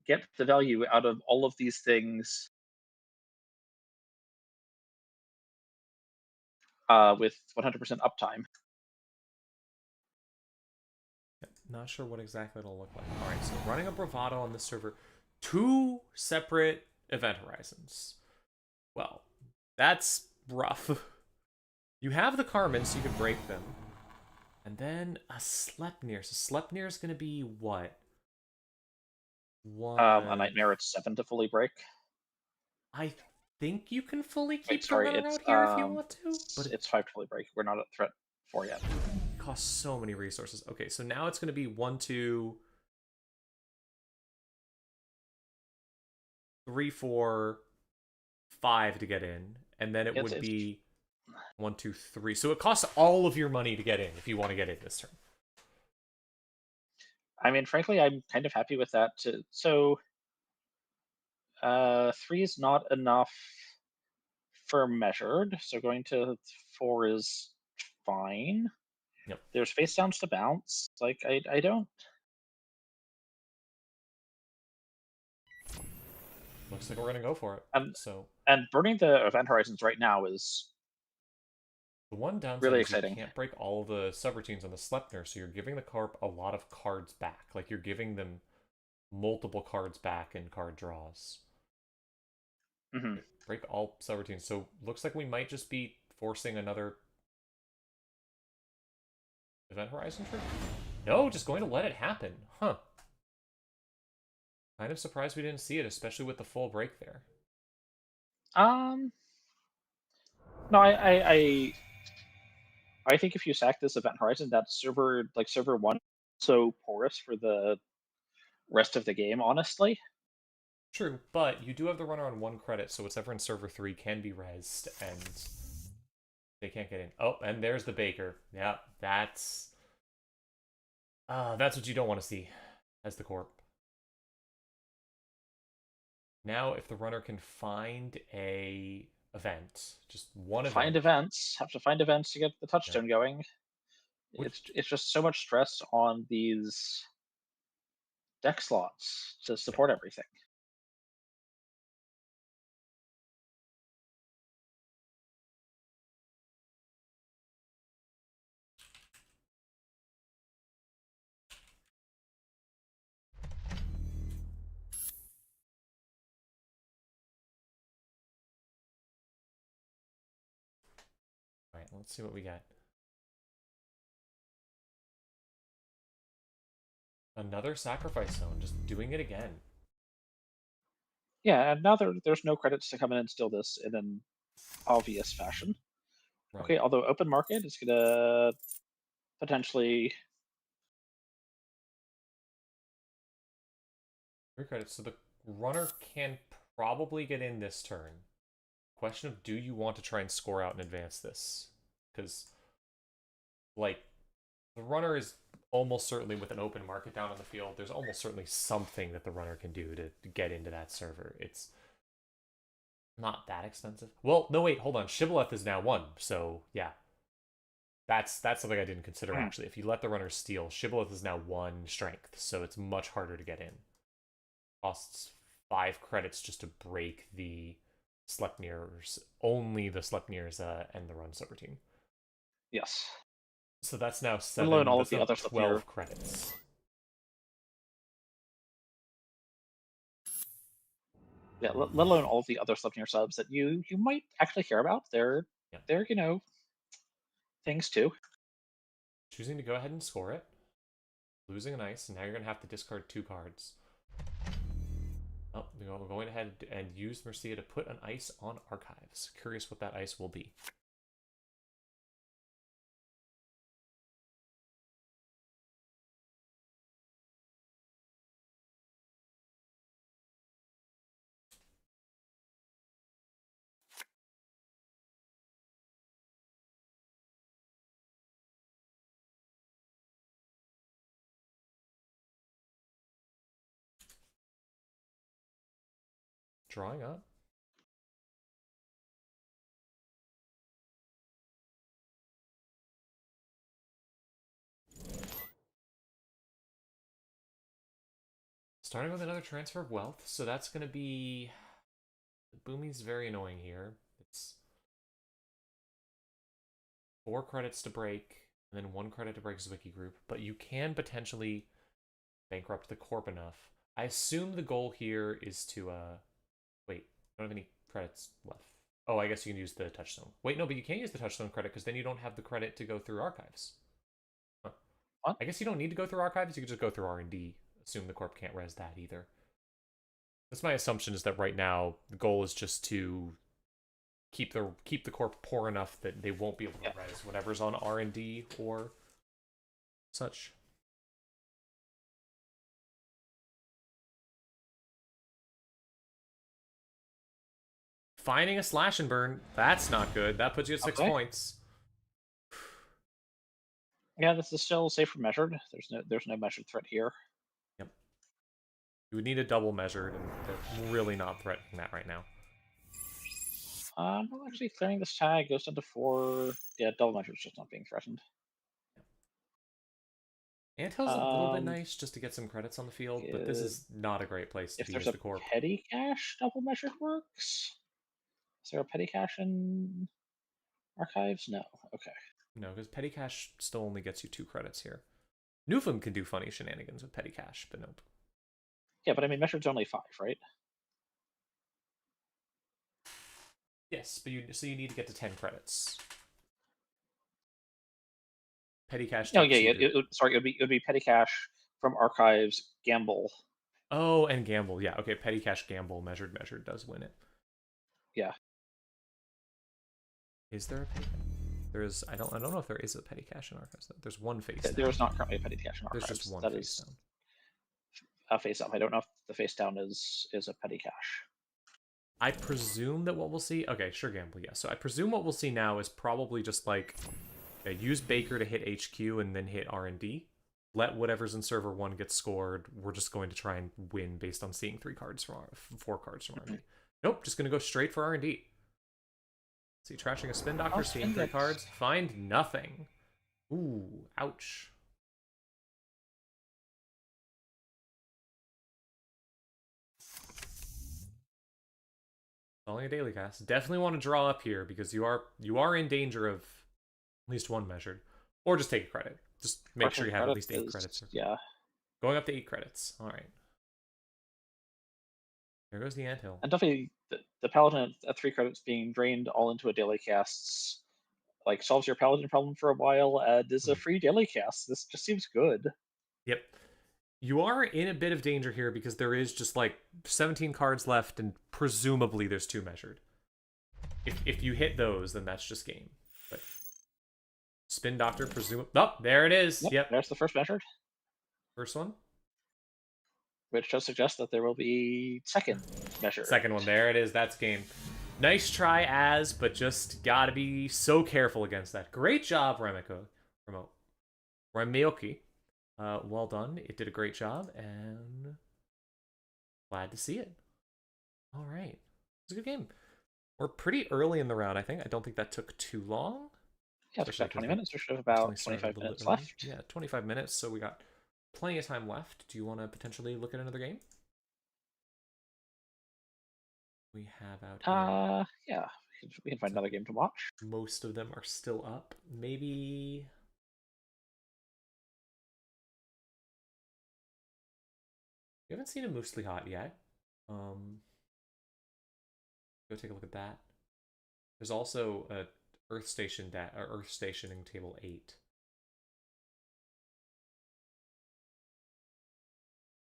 get the value out of all of these things with 100% uptime. not sure what exactly it'll look like. All right, so running a Bravado on this server, 2 separate event horizons. Well, that's rough. You have the Carmen, so you can break them. And then a Sleipnir. So Sleipnir is going to be what? A Nightmare at 7 to fully break. I think you can fully keep the runner out here if you want to. But it's 5 to fully break. We're not at threat for yet. It costs so many resources. Okay, so now it's going to be 1, 2, 3, 4, 5 to get in, and then it would It's be 1, 2, 3. So it costs all of your money to get in if you want to get in this turn. I mean, frankly, I'm kind of happy with that. So 3 is not enough for measured, so going to 4 is fine. Yep. There's face downs to bounce. Like I don't. Looks like we're gonna go for it. And So and burning the event horizons right now is the one downside really is you exciting. can't break all of the subroutines on the Sleipnir, so you're giving the Carp a lot of cards back. Like you're giving them multiple cards back in card draws. Hmm. Break all subroutines. So looks like we might just be forcing another event horizon trip. No, just going to let it happen. Huh. Kind of surprised we didn't see it, especially with the full break there. Um, no, I think if you sack this event horizon, that server one, so porous for the rest of the game. Honestly, True, but you do have the runner on 1 credit, so whatever in server 3 can be rezzed, and they can't get in. Oh, and there's the Baker. Yeah, that's what you don't want to see as the Corp. Now, if the runner can find a event, just one find event. events. Have to find events to get the Yeah. touchstone going. Which, It's just so much stress on these deck slots to yeah. support everything. All right, let's see what we get. Another sacrifice zone, just doing it again. Yeah, and now there's no credits to come in and steal this in an obvious fashion. Right. Okay, although open market is gonna potentially 3 credits. So the runner can probably get in this turn. Question of, do you want to try and score out and advance this? Because, like, the runner is almost certainly with an open market down on the field. There's almost certainly something that the runner can do to get into that server. It's not that expensive. Well, no, wait, hold on. Shibboleth is now 1, so yeah. That's something I didn't consider, actually. If you let the runner steal, Shibboleth is now 1 strength, so it's much harder to get in. Costs 5 credits just to break the Sleipnirs, only the Sleipnirs and the run subroutine. yes. So that's now Let 7, alone all of that's the now other stuff 12 here. credits. Yeah, let alone all of the other stuff near subs that you might actually care about. Yeah. They're things too. Choosing to go ahead and score it. Losing an ice, and now you're going to have to discard 2 cards. Oh, we're going ahead and use Mercia to put an ice on archives. Curious what that ice will be. Drawing up. Starting with another transfer of wealth, so that's going to be... Boomy's very annoying here. It's 4 credits to break, and then 1 credit to break Ziki group, but you can potentially bankrupt the corp enough. I assume the goal here is to, wait, I don't have any credits left. Oh, I guess you can use the touchstone. Wait, no, but you can't use the touchstone credit because then you don't have the credit to go through archives. Huh. What? I guess you don't need to go through archives. You could just go through R&D. Assume the corp can't res that either. That's my assumption, is that right now the goal is just to keep the corp poor enough that they won't be able to Yeah. res whatever's on R&D or such. Finding a slash and burn, that's not good. That puts you at 6 Okay. points. Yeah, this is still safe for measured. There's no measured threat here. Yep. You would need a double measured, and they're really not threatening that right now. I'm actually clearing this tag. Goes down to 4. Yeah, double measured's just not being threatened. Anthill's a little bit nice just to get some credits on the field, but this is not a great place to If be there's as a the corp. petty cache, double measured works. Is there a petty cache in archives? No. Okay. No, because petty cash still only gets you 2 credits here. Newfound can do funny shenanigans with petty cash, but nope. Yeah, but I mean, measured's only 5, right? Yes, but you need to get to 10 credits. Petty cash. No, yeah. Sorry, it would be petty cache from archives. Gamble. Oh, and gamble. Yeah, okay. Petty cash gamble measured does win it. Yeah. Is there a petty? There is. I don't know if there is a petty cache in archives. There's one face down. There is not currently a petty cache in archives. There's just one that face is down. A face up. I don't know if the face down is a petty cache. I presume that what we'll see. Okay, sure, gamble. Yeah. So I presume what we'll see now is probably just like use Baker to hit HQ and then hit R&D. Let whatever's in server 1 get scored. We're just going to try and win based on seeing 4 cards from R&D. Nope, just going to go straight for R&D. See, trashing a spin doctor, seeing 3 cards. Find nothing. Ooh, ouch. Only a daily cast. Definitely want to draw up here because you are in danger of at least 1 measured. Or just take a credit. Just make sure you have at least 8 credits. Yeah. Going up to 8 credits. Alright. There goes the anthill. And definitely the paladin at 3 credits being drained all into a daily casts like solves your paladin problem for a while and is a free daily cast. This just seems good. Yep. You are in a bit of danger here because there is just like 17 cards left and presumably there's 2 measured. If you hit those, then that's just game. But spin doctor presume. Oh, there it is. Yep. There's the first measured. First one. Which does suggest that there will be second measure. Second one. There it is. That's game. Nice try, Az, but just gotta be so careful against that. Great job, Remioki. Well done. It did a great job, and glad to see it. All right. It was a good game. We're pretty early in the round, I think. I don't think that took too long. Yeah, it's about 20 minutes. We should have about 25 minutes left. Yeah, 25 minutes, so we got plenty of time left. Do you want to potentially look at another game? We have out here. Yeah. We can find another game to watch. Most of them are still up. Maybe... We haven't seen a Mushlihot yet. Go take a look at that. There's also a Earth stationing table 8.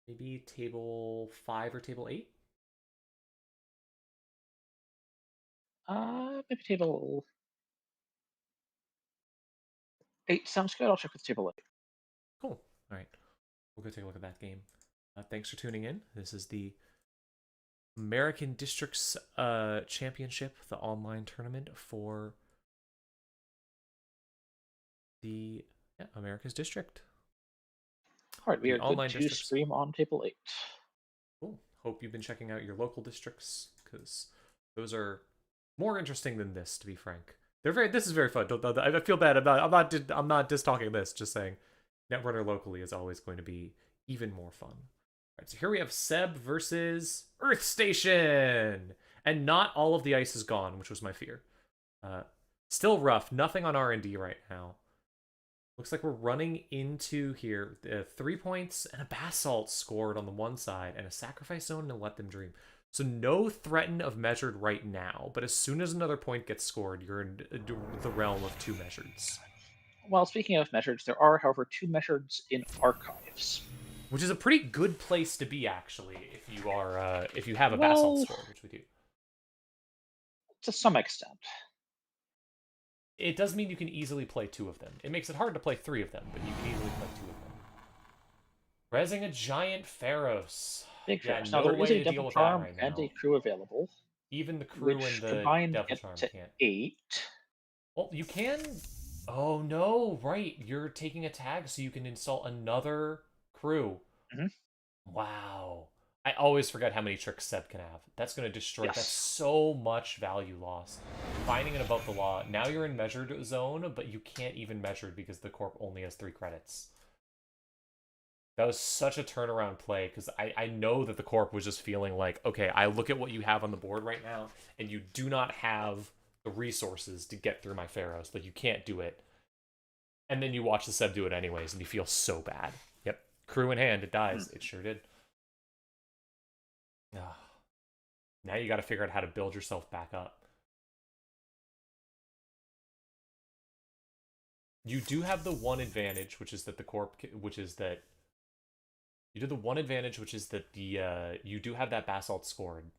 Maybe table 5 or table 8? Maybe table 8 sounds good. I'll check with table 8. Cool. All right. We'll go take a look at that game. Thanks for tuning in. This is the American Districts Championship, the online tournament for the America's District. All right, we are good to stream on table 8. Cool. Hope you've been checking out your local districts because those are more interesting than this, to be frank. This is very fun. I feel bad about. I'm not just talking this. Just saying, Netrunner locally is always going to be even more fun. All right, so here we have Seb versus Earth Station, and not all of the ice is gone, which was my fear. Still rough. Nothing on R&D right now. Looks like we're running into here 3 points and a basalt scored on the one side, and a sacrifice zone to let them dream. So no threaten of measured right now, but as soon as another point gets scored, you're in the realm of 2 measureds. Well, speaking of measureds, there are, however, 2 measureds in archives, which is a pretty good place to be, actually, if you have a basalt score, which we do. To some extent. It does mean you can easily play 2 of them. It makes it hard to play 3 of them, but you can easily play 2 of them. Resing a giant Pharaohs. Big Yeah, Pharaohs. Now no there is way a to deal Devil with that Charm right and a now. crew available, Even the crew and which the combined Devil get Charm to can't. 8. Well, you can. Oh no! Right, you're taking a tag, so you can install another crew. Mhm. Wow. I always forget how many tricks Seb can have. That's going to destroy. That's Yes. so much value lost. Finding it above the law. Now you're in measured zone, but you can't even measured because the corp only has 3 credits. That was such a turnaround play because I know that the corp was just feeling like, okay, I look at what you have on the board right now, and you do not have the resources to get through my pharaohs. Like, you can't do it. And then you watch the Seb do it anyways, and you feel so bad. Yep. Crew in hand, it dies. It sure did. Ah. Now you got to figure out how to build yourself back up. You do have the one advantage, which is that the corp, which is that you do the one advantage, which is that the you do have that basalt scored,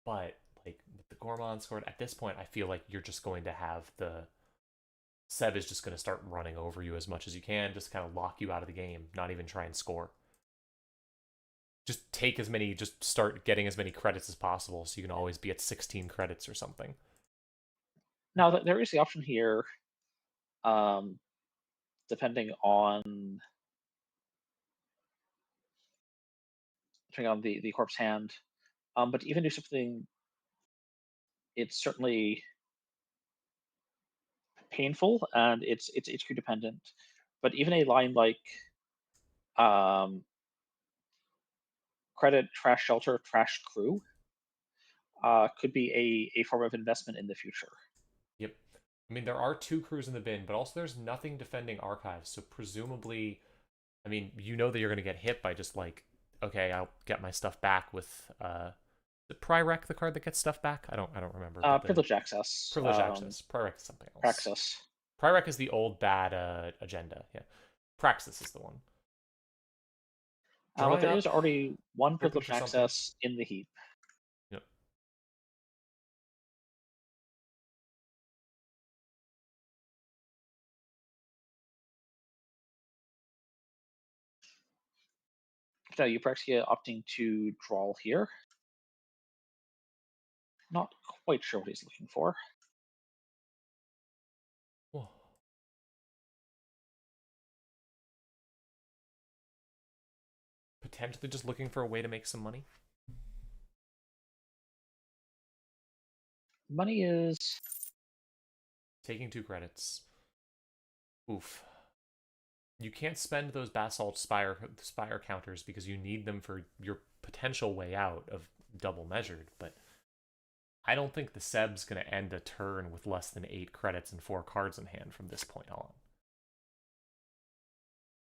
but like with the Gormon scored at this point, I feel like you're just going to have the Seb is just going to start running over you as much as you can, just kind of lock you out of the game, not even try and score. Just take as many, just start getting as many credits as possible, so you can always be at 16 credits or something. Now there is the option here, um, depending on the corpse hand. But to even do something, it's certainly painful and it's crew dependent. But even a line like um, credit trash shelter trash crew could be a form of investment in the future. Yep. I mean, there are 2 crews in the bin, but also there's nothing defending archives, so presumably, I mean, you know that you're going to get hit by just like, okay, I'll get my stuff back with the Prirec, the card that gets stuff back. I don't remember. But the Privilege access. privilege access. Prirec is something else. Praxis. Prirec is the old bad agenda. Yeah, Praxis is the one. But Drawing there up, is already one hoping privilege for something. access in the heap. Yep. So Eupraxia opting to draw here. Not quite sure what he's looking for. Whoa. Potentially just looking for a way to make some money. Money is Taking 2 credits. Oof. You can't spend those basalt spire counters because you need them for your potential way out of double measured, but I don't think the Seb's going to end a turn with less than 8 credits and 4 cards in hand from this point on.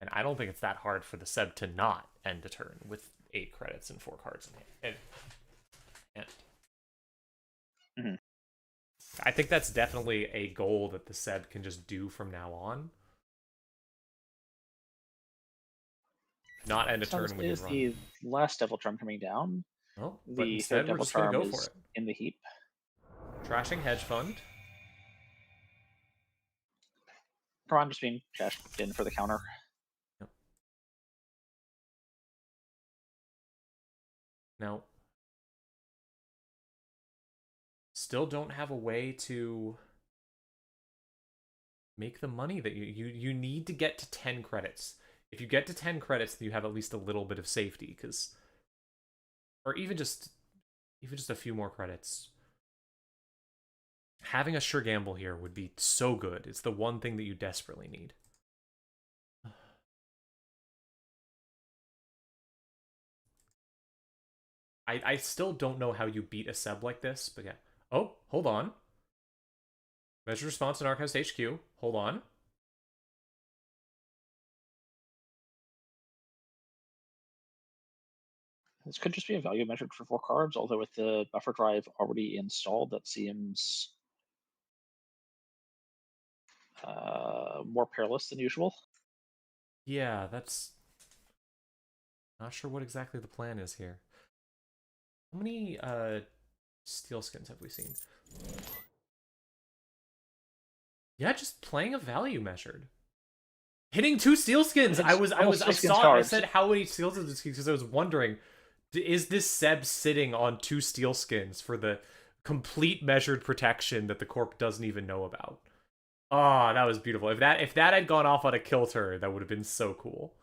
And I don't think it's that hard for the Seb to not end a turn with 8 credits and 4 cards in hand. mm-hmm. I think that's definitely a goal that the Seb can just do from now on. Not end a turn when you is run. the last Devil Charm coming down. Oh, but The instead third we're Devil just going to Charm go for is it. in the heap. Trashing hedge fund. Prawn just being cashed in for the counter. Yep. Now, still don't have a way to make the money that you need to get to 10 credits. If you get to 10 credits, then you have at least a little bit of safety, because or even just a few more credits. Having a sure gamble here would be so good. It's the one thing that you desperately need. I still don't know how you beat a Seb like this, but yeah. Oh, hold on. Measure response in Archives HQ. Hold on. This could just be a value measured for 4 cards, although with the buffer drive already installed, that seems more perilous than usual. Yeah, that's not sure what exactly the plan is here. How many steel skins have we seen? Yeah, just playing a value measured. Hitting 2 steel skins. It's almost I steel skins saw it. I cards. said how many steel skins because I was wondering, is this Seb sitting on 2 steel skins for the complete measured protection that the corp doesn't even know about? Oh, that was beautiful. If that had gone off on a kill turn, that would have been so cool.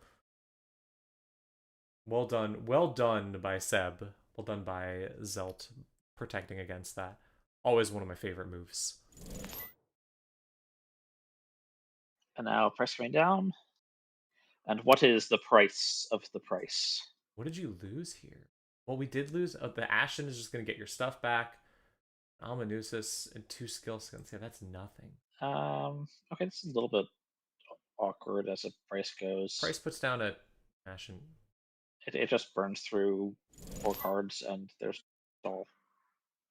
Well done by Seb. Well done by Zelt protecting against that. Always one of my favorite moves. And now price going down. And what is the price of the price? What did you lose here? Well, we did lose. The Ashen is just going to get your stuff back. Almanusis and 2 skill skins. Yeah, that's nothing. Okay, this is a little bit awkward as a price goes. Price puts down a Ashen. It just burns through 4 cards, and there's all.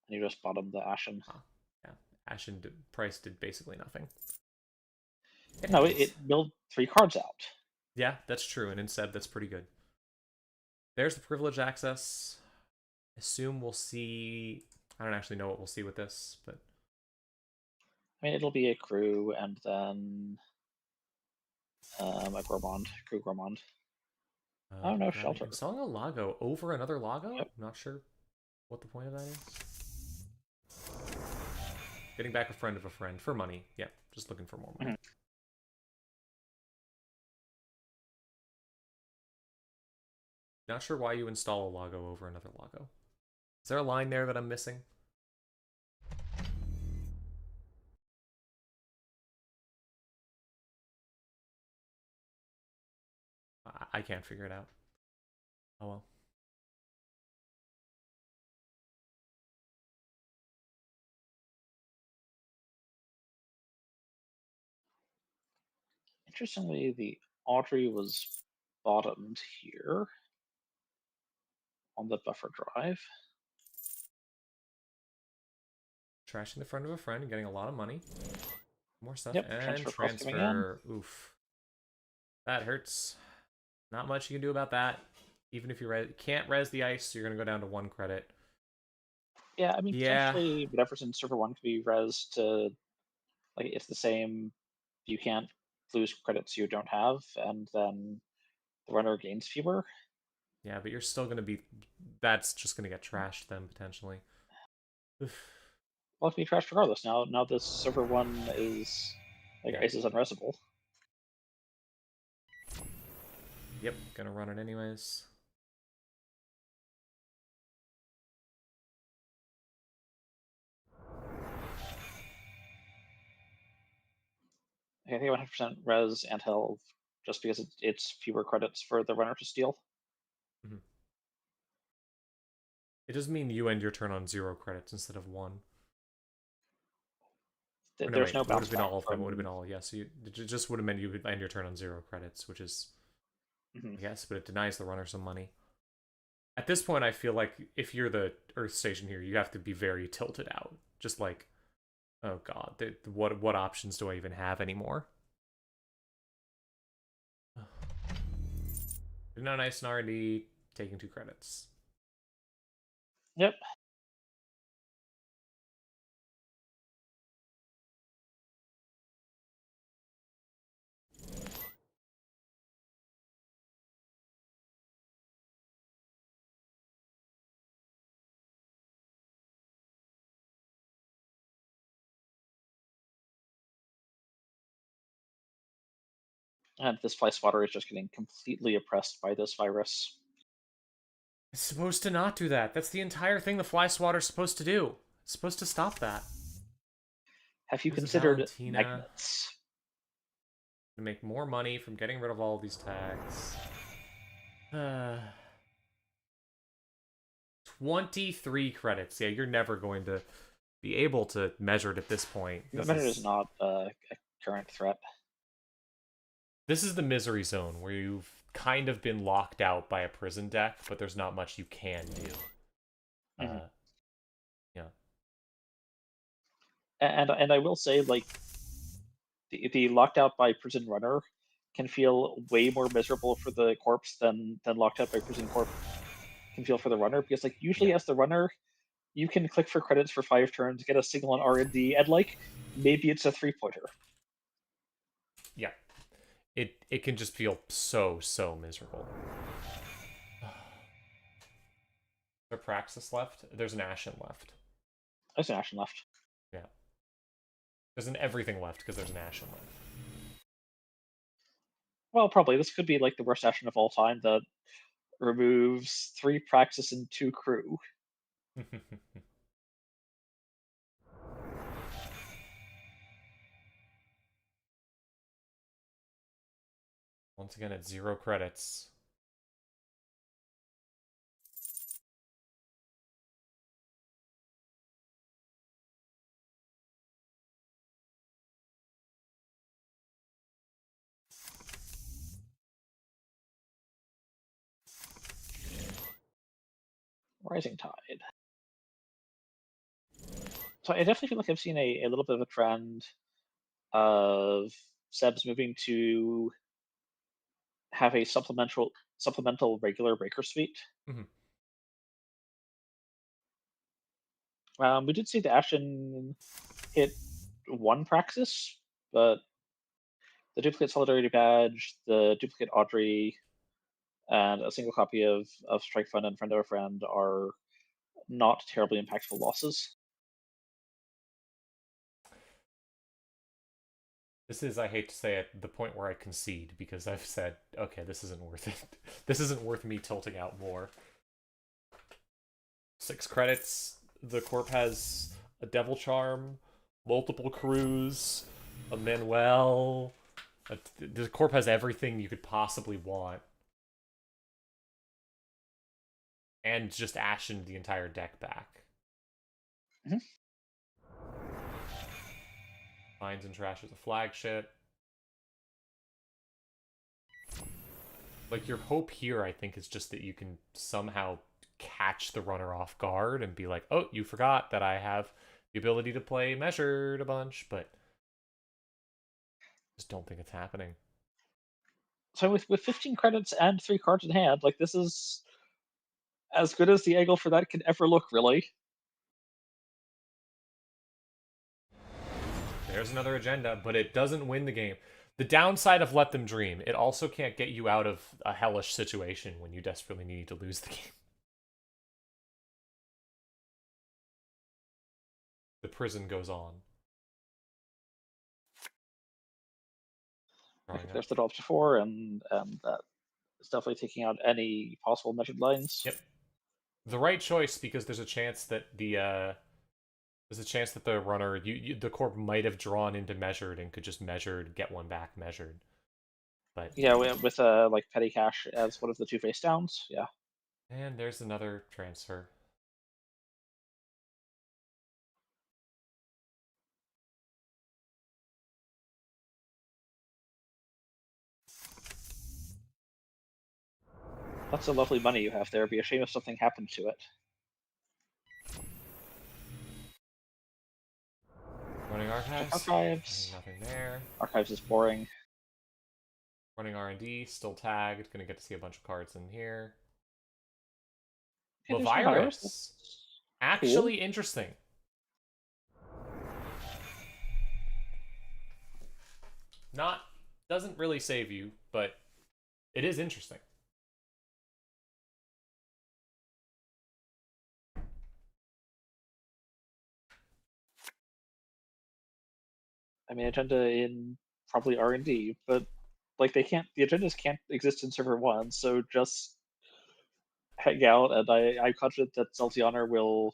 And you just bottom the Ashen. Yeah, Ashen price did basically nothing. No, it milled 3 cards out. Yeah, that's true, and in Seb, that's pretty good. There's the privilege access. Assume we'll see. I don't actually know what we'll see with this, but I mean, it'll be a crew and then a Gourmand, crew Gourmand. Oh no, shelter. Installing a Lago over another Lago? Yep. I'm not sure what the point of that is. Getting back a friend of a friend for money. Yeah, just looking for more money. Mm-hmm. Not sure why you install a Lago over another Lago. Is there a line there that I'm missing? I can't figure it out. Oh well. Interestingly, the Audrey was bottomed here on the buffer drive. Trashing the friend of a friend and getting a lot of money. More stuff. Yep, and transfer. Oof. That hurts. Not much you can do about that. Even if you can't res the ice, so you're going to go down to 1 credit. Yeah, I mean, potentially whatever's in server 1 could be res to, like, it's the same. You can't lose credits you don't have, and then the runner gains fewer. Yeah, but you're still going to be... That's just going to get trashed then, potentially. Well, it can be trashed regardless. Now this server 1 is, like, ice is unresable. Yep, gonna run it anyways. I think 100% res and health, just because it's fewer credits for the runner to steal. Mm-hmm. It does mean you end your turn on 0 credits instead of 1. There's no bounce back. It would have been all of them. It would have been all, yeah. So it just would have meant you would end your turn on 0 credits, which is, I guess, but it denies the runner some money. At this point, I feel like if you're the Earth Station here, you have to be very tilted out. Just like, oh god, what options do I even have anymore? No nice and R&D, taking 2 credits. Yep. And this fly swatter is just getting completely oppressed by this virus. It's supposed to not do that. That's the entire thing the fly swatter's supposed to do. It's supposed to stop that. Have you considered magnets? To make more money from getting rid of all of these tags. 23 credits. Yeah, you're never going to be able to measure it at this point. Magnet is not a current threat. This is the misery zone where you've kind of been locked out by a prison deck, but there's not much you can do. Yeah. And I will say, like, the locked out by prison runner can feel way more miserable for the corpse than locked out by prison corp can feel for the runner, because, like, usually as the runner, you can click for credits for 5 turns, get a signal on R&D, and, like, maybe it's a 3-pointer. yeah, it can just feel so miserable. There's a Praxis left. There's an Ashen left. There's an action left. Yeah. There's an everything left because there's an Ashen Well, probably this could be like the worst action of all time that removes 3 Praxis and 2 crew. left. Once again, at 0 credits. Rising Tide. So I definitely feel like I've seen a little bit of a trend of Sebs moving to have a supplemental regular breaker suite. Mhm. We did see the Ashen hit 1 Praxis, but the duplicate Solidarity Badge, the duplicate Audrey, and a single copy of Strike Fund and Friend of a Friend are not terribly impactful losses. This is, I hate to say it, the point where I concede because I've said, okay, this isn't worth it. This isn't worth me tilting out more. 6 credits. The Corp has a Devil Charm, multiple crews, a Manuel. The Corp has everything you could possibly want. And just Ashen the entire deck back. Mhm. Finds and Trash is a flagship. Like, your hope here, I think, is just that you can somehow catch the runner off guard and be like, oh, you forgot that I have the ability to play Measured a bunch, but just don't think it's happening. So with 15 credits and 3 cards in hand, like this is as good as the angle for that can ever look, really. There's another agenda, but it doesn't win the game. The downside of Let Them Dream, it also can't get you out of a hellish situation when you desperately need to lose the game. The prison goes on. There's the drops before, and that is definitely taking out any possible measured lines. Yep. The right choice, because there's a chance that the runner, the Corp might have drawn into Measured and could just Measured, get one back Measured. But yeah, with like Petty Cash as one of the 2 face downs. Yeah. and there's another transfer. That's a lovely money you have there. It'd be a shame if something happened to it. Running Archives. Archives. Nothing there. Archives is boring. Running R&D, still tagged. Gonna get to see a bunch of cards in here. Okay, Levirus. Actually cool. interesting. Doesn't really save you, but it is interesting. I mean, agenda in probably R&D, but like the agendas can't exist in server 1, so just hang out, and I'm confident that Celtianer will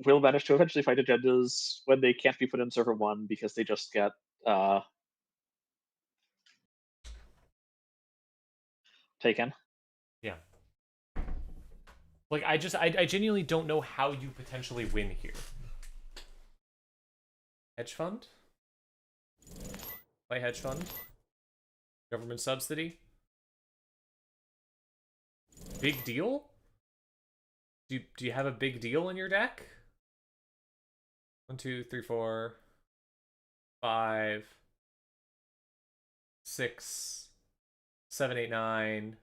manage to eventually find agendas when they can't be put in server 1 because they just get taken. Yeah. Like, I genuinely don't know how you potentially win here. Hedge fund? Play hedge fund? Government subsidy? Big deal? Do you have a big deal in your deck? 1, 2, 3, 4, 5, 6, 7, 8, 9.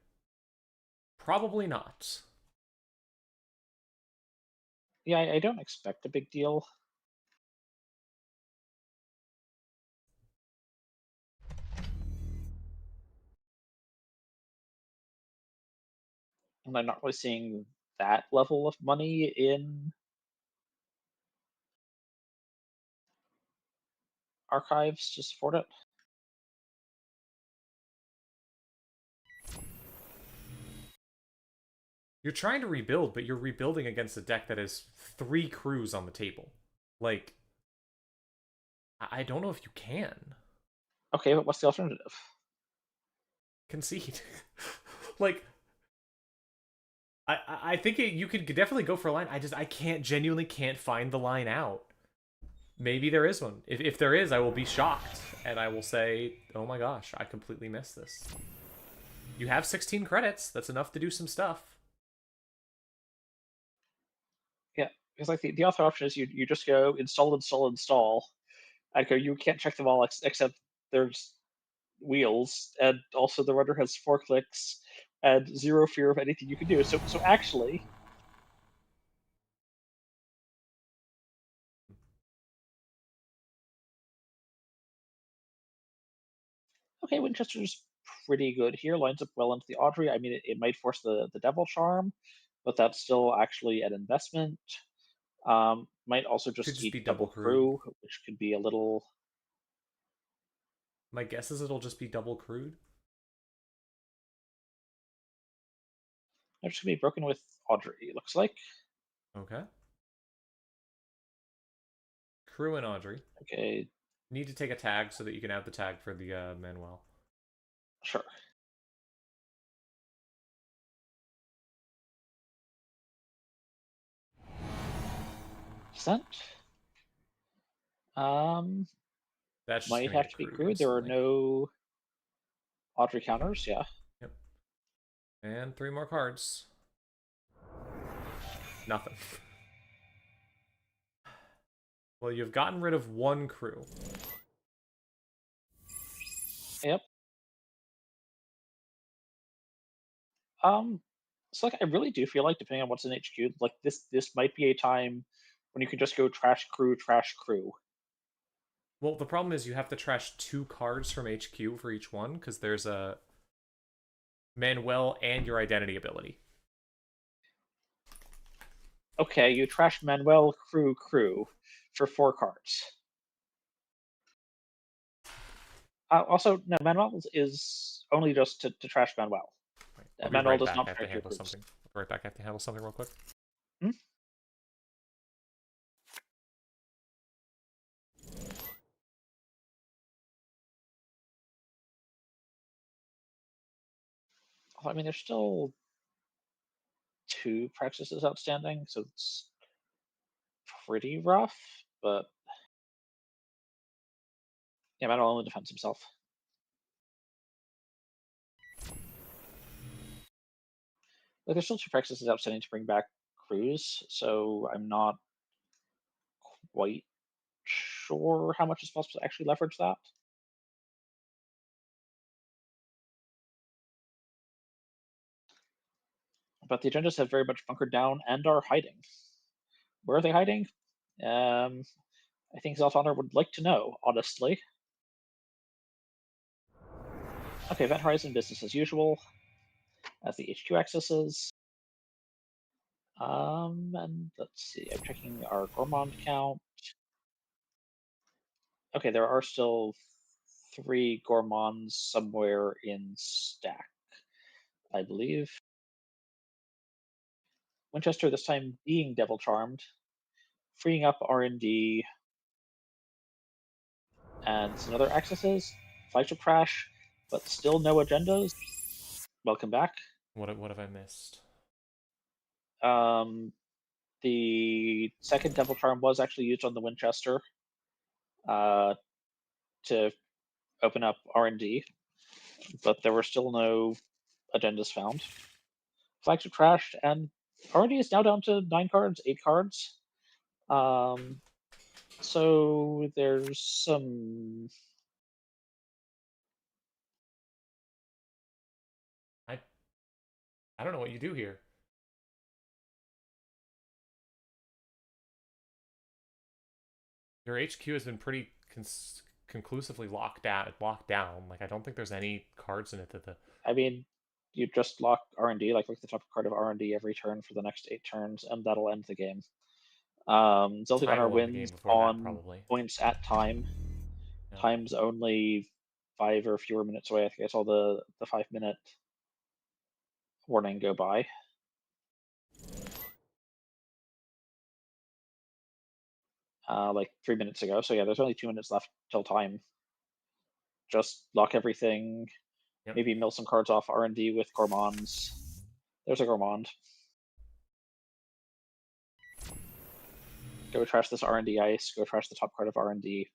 Probably not. Yeah, I don't expect a big deal. and I'm not really seeing that level of money in archives to support it. You're trying to rebuild, but you're rebuilding against a deck that has 3 crews on the table. Like, I don't know if you can. Okay, but what's the alternative? Concede. Like, I think you could definitely go for a line. I genuinely can't find the line out. Maybe there is one. If there is, I will be shocked. And I will say, oh my gosh, I completely missed this. You have 16 credits. That's enough to do some stuff. Yeah, because like the other option is you just go install, install, install. I'd go, you can't check them all except there's wheels, and also the runner has 4 clicks and 0 fear of anything you can do. So actually, okay, Winchester's pretty good here. Lines up well into the Audrey. I mean, it might force the Devil Charm, but that's still actually an investment. Might also Could just just be eat double double crude. crew, which could be a little. My guess is it'll just be double crude. They're just gonna be broken with Audrey. It looks like. Okay. Crew and Audrey. Okay, Need to take a tag so that you can have the tag for the Manuel. sure. Sent. Um, That's just might gonna have get to be crude crude. There are instantly. no Audrey counters. Yeah. Yep. And 3 more cards. Nothing. Well, you've gotten rid of 1 crew. Yep. So like I really do feel like depending on what's in HQ, like this might be a time when you can just go trash crew, trash crew. Well, the problem is you have to trash 2 cards from HQ for each one, because there's a Manuel and your identity ability. Okay, you trash Manuel crew crew for 4 cards. Also, no, Manuel is only just to trash Manuel. Right. I'll be Manuel right does back. not I have to trash your handle crews. something. Right back. I have to handle something real quick. Hmm? I mean, there's still 2 practices outstanding, so it's pretty rough. But yeah, Manuel only defends himself. Like, there's still 2 practices outstanding to bring back crews, so I'm not quite sure how much is possible to actually leverage that. But the agendas have very much bunkered down and are hiding. Where are they hiding? Um, I think Zelthoner would like to know, honestly. Okay, Event Horizon business as usual, as the HQ accesses. And let's see, I'm checking our Gourmand count. Okay, there are still 3 Gourmands somewhere in stack, I believe. Winchester this time being Devil Charmed, freeing up R&D and some other accesses. Flagship crash, but still no agendas. Welcome back. What have I missed? Um, the second Devil Charm was actually used on the Winchester uh, to open up R&D, but there were still no agendas found. Flagship crashed, and R&D is now down to 9 cards, 8 cards. So there's some. I I don't know what you do here. Your HQ has been pretty conclusively locked down. Like, I don't think there's any cards in it that the I mean, You just lock R&D, like look at the top card of R&D every turn for the next 8 turns, and that'll end the game. Celtic Time Honor will end the game wins before that, on probably. points at time. Yeah. Time's only 5 or fewer minutes away. I think I saw the 5-minute warning go by. Like 3 minutes ago. So yeah, there's only 2 minutes left till time. Just lock everything. Yep. Maybe mill some cards off R&D with Gourmands. There's a Gourmand. Go trash this R&D ice. Go trash the top card of R&D.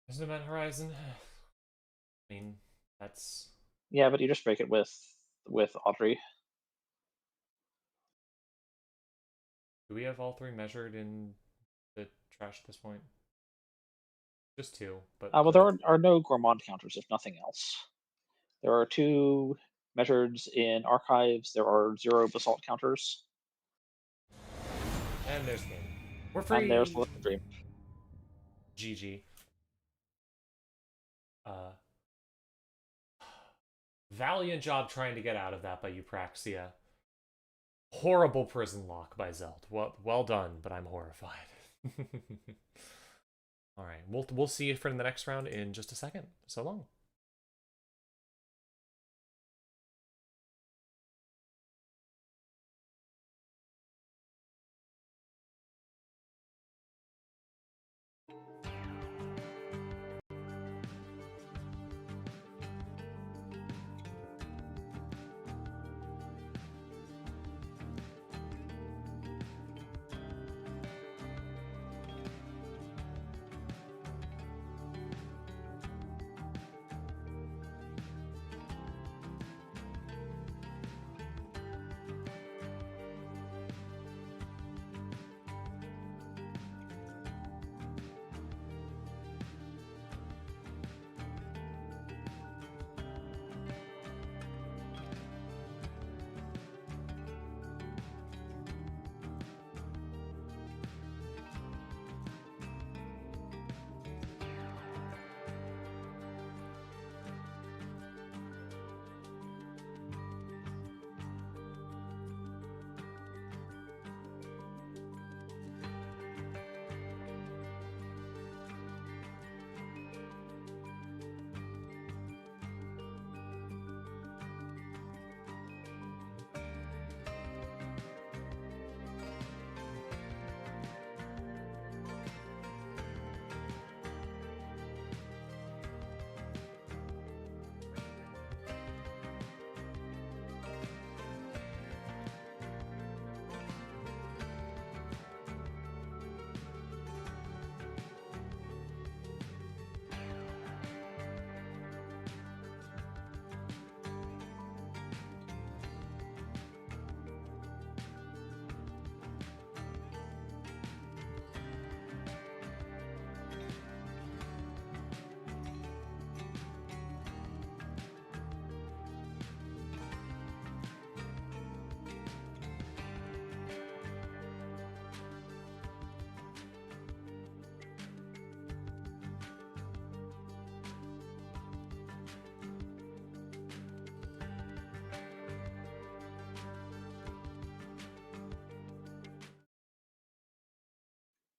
There's an Event Horizon. I mean, that's... Yeah, but you just break it with Audrey. Do we have all 3 measured in the trash at this point? Just 2, but... Well, there are no Gourmand counters, if nothing else. There are 2 measures in archives. There are 0 basalt counters. And there's the game. We're free! And there's the Liquid Dream. GG. Valiant job trying to get out of that by Eupraxia. Horrible prison lock by Zeld. Well done, but I'm horrified. Alright, we'll see you for the next round in just a second. So long.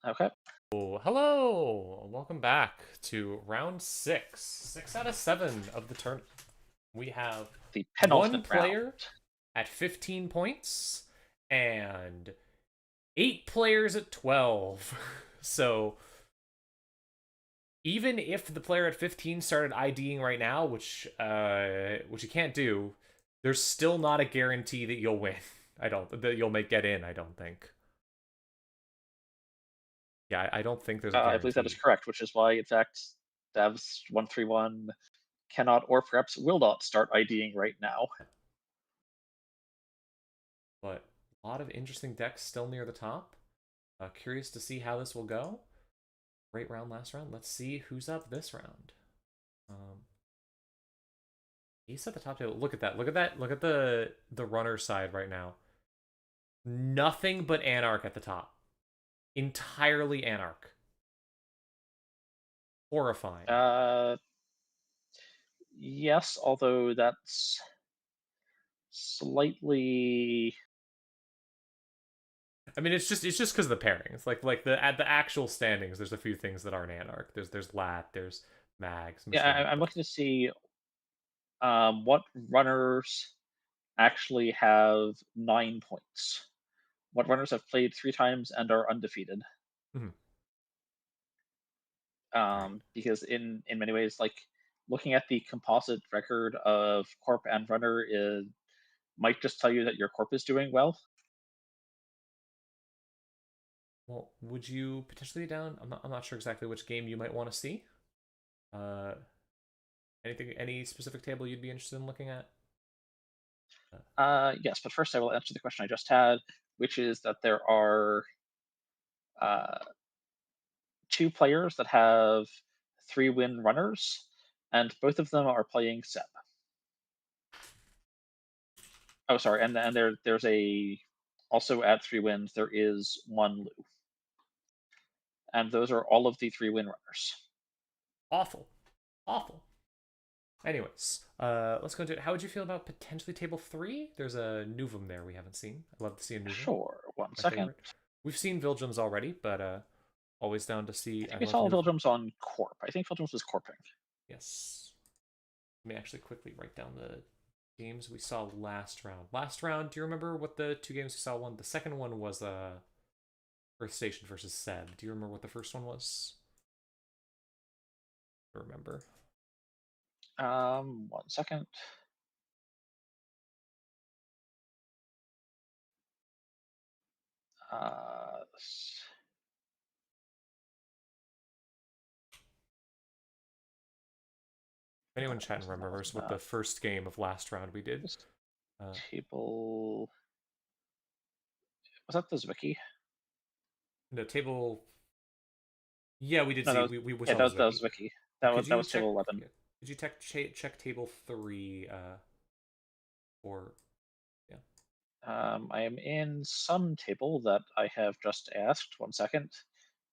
Okay. Oh, hello! Welcome back to round 6. 6 out of 7 of the tournament. We have The one penultimate player round. at 15 points and 8 players at 12. So even if the player at 15 started IDing right now, which you can't do, there's still not a guarantee that you'll win. That you'll get in, I don't think. Yeah, I don't think there's a guarantee. I believe that is correct, which is why, in fact, devs 131 cannot or perhaps will not start IDing right now. But a lot of interesting decks still near the top. Curious to see how this will go. Great round last round. Let's see who's up this round. He's at the top table. Look at that. Look at that. Look at the runner side right now. Nothing but Anarch at the top. Entirely Anarch. Horrifying. Yes, although that's slightly. I mean, it's just because of the pairings. Like the at the actual standings, there's a few things that aren't Anarch. There's Lat, there's Mags, Yeah, Mushlihot, I'm but looking to see what runners actually have 9 points. What runners have played 3 times and are undefeated? mhm. All right. Because in many ways, like looking at the composite record of corp and runner is might just tell you that your corp is doing well. Well, would you potentially down? I'm not sure exactly which game you might want to see. Uh, any specific table you'd be interested in looking at? Uh, Yes, but first I will answer the question I just had, which is that there are uh, 2 players that have 3-win runners, and both of them are playing Seb. Oh, sorry, and there's a also at 3 wins there is one Lu, and those are all of the 3-win runners. awful, awful. Anyways, let's go into it. How would you feel about potentially table three? There's a Nuvum there we haven't seen. I'd love to see a Nuvum. Sure, one My second. favorite. We've seen Viljums already, but always down to I see. think I we love saw Nuvum. Vildrams on Corp. I think Vildrams was Corping. Yes. Let me actually quickly write down the games we saw last round. Last round, do you remember what the two games we saw? One, the second one was Earth Station versus Seb. Do you remember what the first one was? I remember. One second. Uh, If anyone in chat remembers what the first game of last round we did. This Uh, table was that the Ziki? no, table. Yeah, we did No, see. that was We yeah, saw the that was Ziki. Ziki. That was Could that you was check? table 11. Yeah, could you check table three? Or yeah. I am in some table that I have just asked. One second.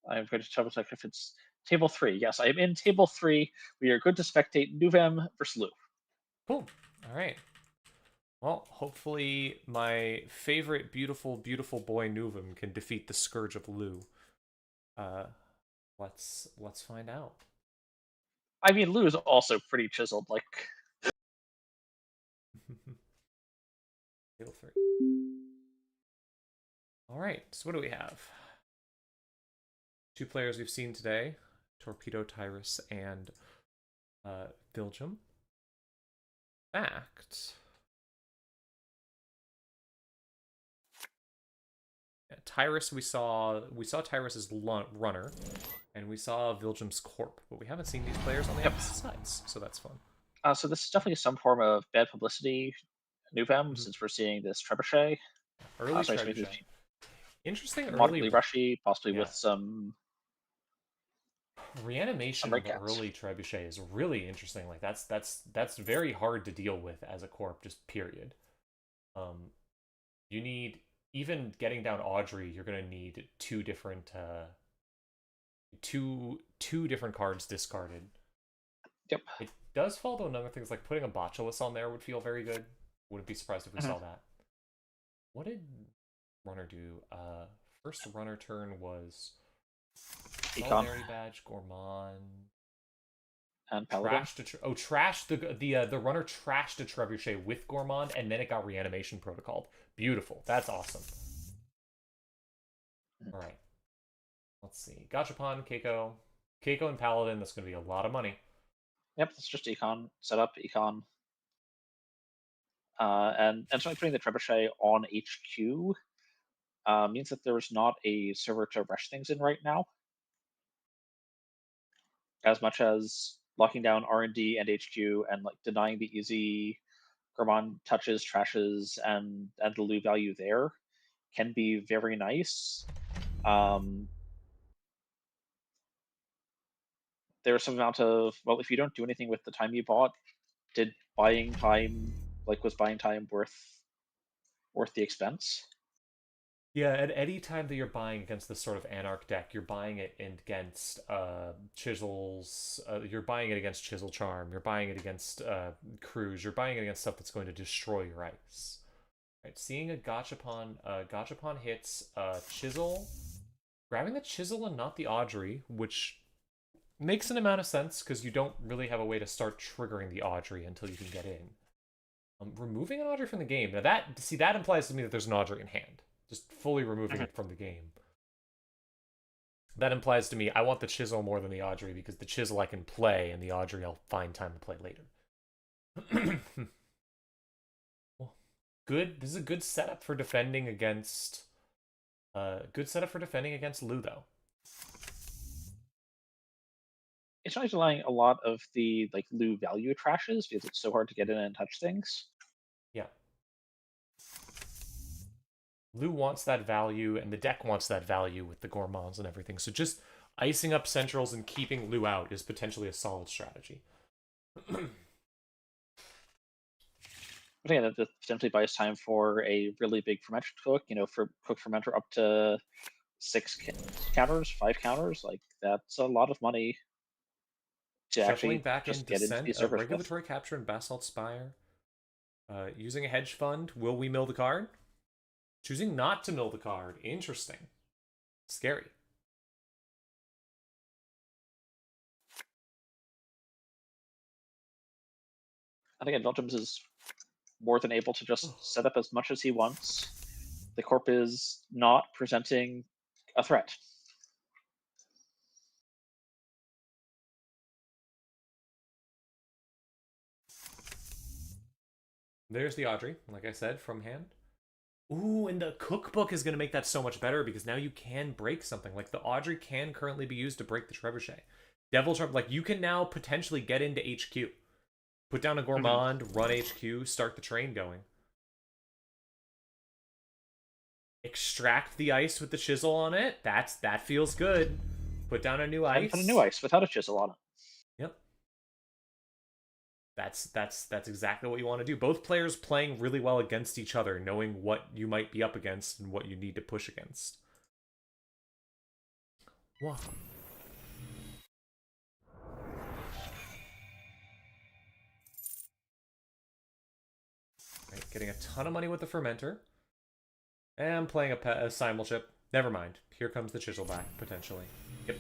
I'm going to double check if it's table 3. Yes, I am in table 3. We are good to spectate Nuvem versus Lu. Cool. All right. Well, hopefully my favorite beautiful, beautiful boy Nuvum can defeat the Scourge of Lu. Uh, let's find out. I mean, Lu is also pretty chiseled. Like, Table three. All right. So what do we have? Two players we've seen today: Torpedo Tyrus and Viljum. Fact. Yeah, Tyrus, we saw Tyrus's runner, and we saw Viljum's corp, but we haven't seen these players on the yep. opposite sides, so that's fun. So this is definitely some form of bad publicity, Nuvem, Mhm. since we're seeing this Trebuchet. Early Sorry, this Trebuchet. Interesting moderately early. rushy, possibly Yeah. with some Reanimation red of cats. early Trebuchet is really interesting. Like that's very hard to deal with as a corp, just period. You need even getting down Audrey, you're gonna need two different cards discarded. Yep. It does fall to another things like putting a Botulus on there would feel very good. Wouldn't be surprised if we Mm-hmm. saw that. What did runner do? First runner turn was Econ Solidarity Badge, Gourmand, and Paladin. trash to trash the runner trashed a Trebuchet with Gourmand, and then it got reanimation protocoled. Beautiful. That's awesome. All right. Let's see. Gachapon, Keiko, and Paladin. That's going to be a lot of money. Yep, that's just Econ. Set up Econ. And certainly putting the Trebuchet on HQ means that there's not a server to rush things in right now, as much as locking down R&D and HQ and like denying the easy Gourmand touches, trashes, and the loot value there can be very nice. There's some amount of, well, if you don't do anything with the time you bought, did buying time, like, was buying time worth the expense? Yeah, at any time that you're buying against this sort of Anarch deck, you're buying it against Chisels, you're buying it against Chisel Charm, you're buying it against Cruise, you're buying it against stuff that's going to destroy your ice. Right, seeing a Gachapon hits Chisel, grabbing the Chisel and not the Audrey, which makes an amount of sense because you don't really have a way to start triggering the Audrey until you can get in. Removing an Audrey from the game. Now that implies to me that there's an Audrey in hand. Just fully removing it from the game. That implies to me I want the Chisel more than the Audrey because the Chisel I can play and the Audrey I'll find time to play later. Well, good. This is a good setup for defending against. Good setup for defending against Lu though. It's not relying a lot of the like Lu value trashes because it's so hard to get in and touch things. Yeah. Lu wants that value, and the deck wants that value with the Gourmands and everything. So just icing up Centrals and keeping Lu out is potentially a solid strategy. But again, that potentially buys time for a really big fermenter cook. For cook fermenter up to 6 counters, 5 counters. Like that's a lot of money to Shuffling actually back in just get into Descent, the servers with. Regulatory Capture, and Basalt Spire. Using a hedge fund, will we mill the card? Choosing not to mill the card. Interesting. Scary. I think Adultimus is more than able to just set up as much as he wants. The corp is not presenting a threat. There's the Audrey, like I said, from hand. Ooh, and the cookbook is going to make that so much better because now you can break something. Like the Audrey can currently be used to break the Trebuchet. Devil Trump, like you can now potentially get into HQ. Put down a Gourmand, run HQ, start the train going. Extract the ice with the Chisel on it. That feels good. Put down a new ice. Put a new ice without a Chisel on it. Yep. That's exactly what you want to do. Both players playing really well against each other, knowing what you might be up against and what you need to push against. Wow. Right, getting a ton of money with the fermenter. And playing a simul chip. Never mind. Here comes the chisel back, potentially. Yep.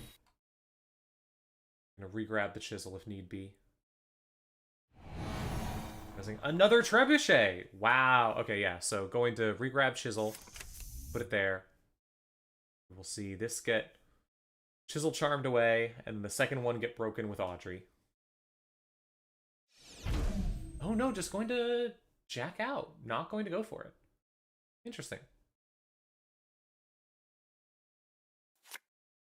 Gonna re-grab the chisel if need be. Another trebuchet! Wow. Okay, yeah. So going to re-grab chisel. Put it there. We'll see this get chisel charmed away, and the second one get broken with Audrey. Oh no, just going to jack out. Not going to go for it. Interesting.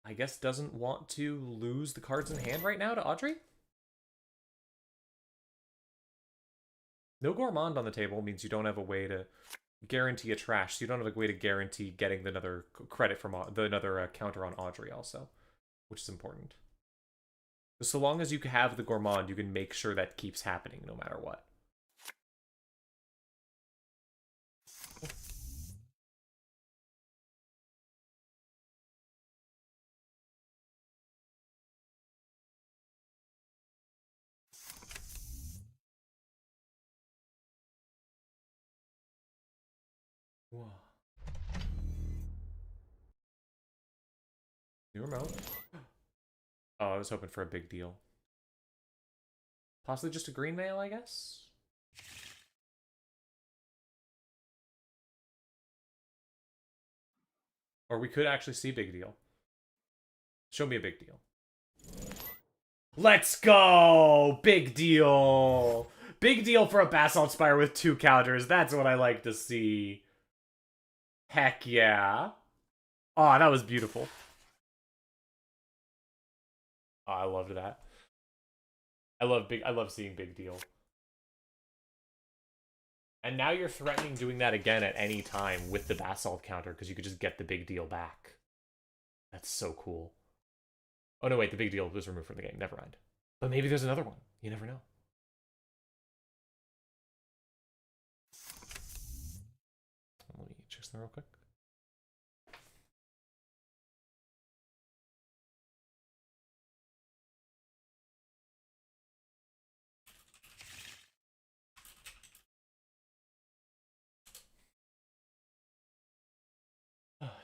I guess doesn't want to lose the cards in hand right now to Audrey? No Gourmand on the table means you don't have a way to guarantee a trash, so you don't have a way to guarantee getting another credit from another counter on Audrey also, which is important. So long as you have the Gourmand, you can make sure that keeps happening no matter what. Whoa. New remote? Oh, I was hoping for a big deal. Possibly just a green mail, I guess? Or we could actually see big deal. Show me a big deal. Let's go! Big deal! Big deal for a Basalt Spire with 2 counters. That's what I like to see. Heck yeah. Oh, that was beautiful. Oh, I loved that. I love seeing big deal. And now you're threatening doing that again at any time with the Basalt counter because you could just get the big deal back. That's so cool. Oh no, wait, the big deal was removed from the game. Never mind. But maybe there's another one. You never know. Let me check something real quick.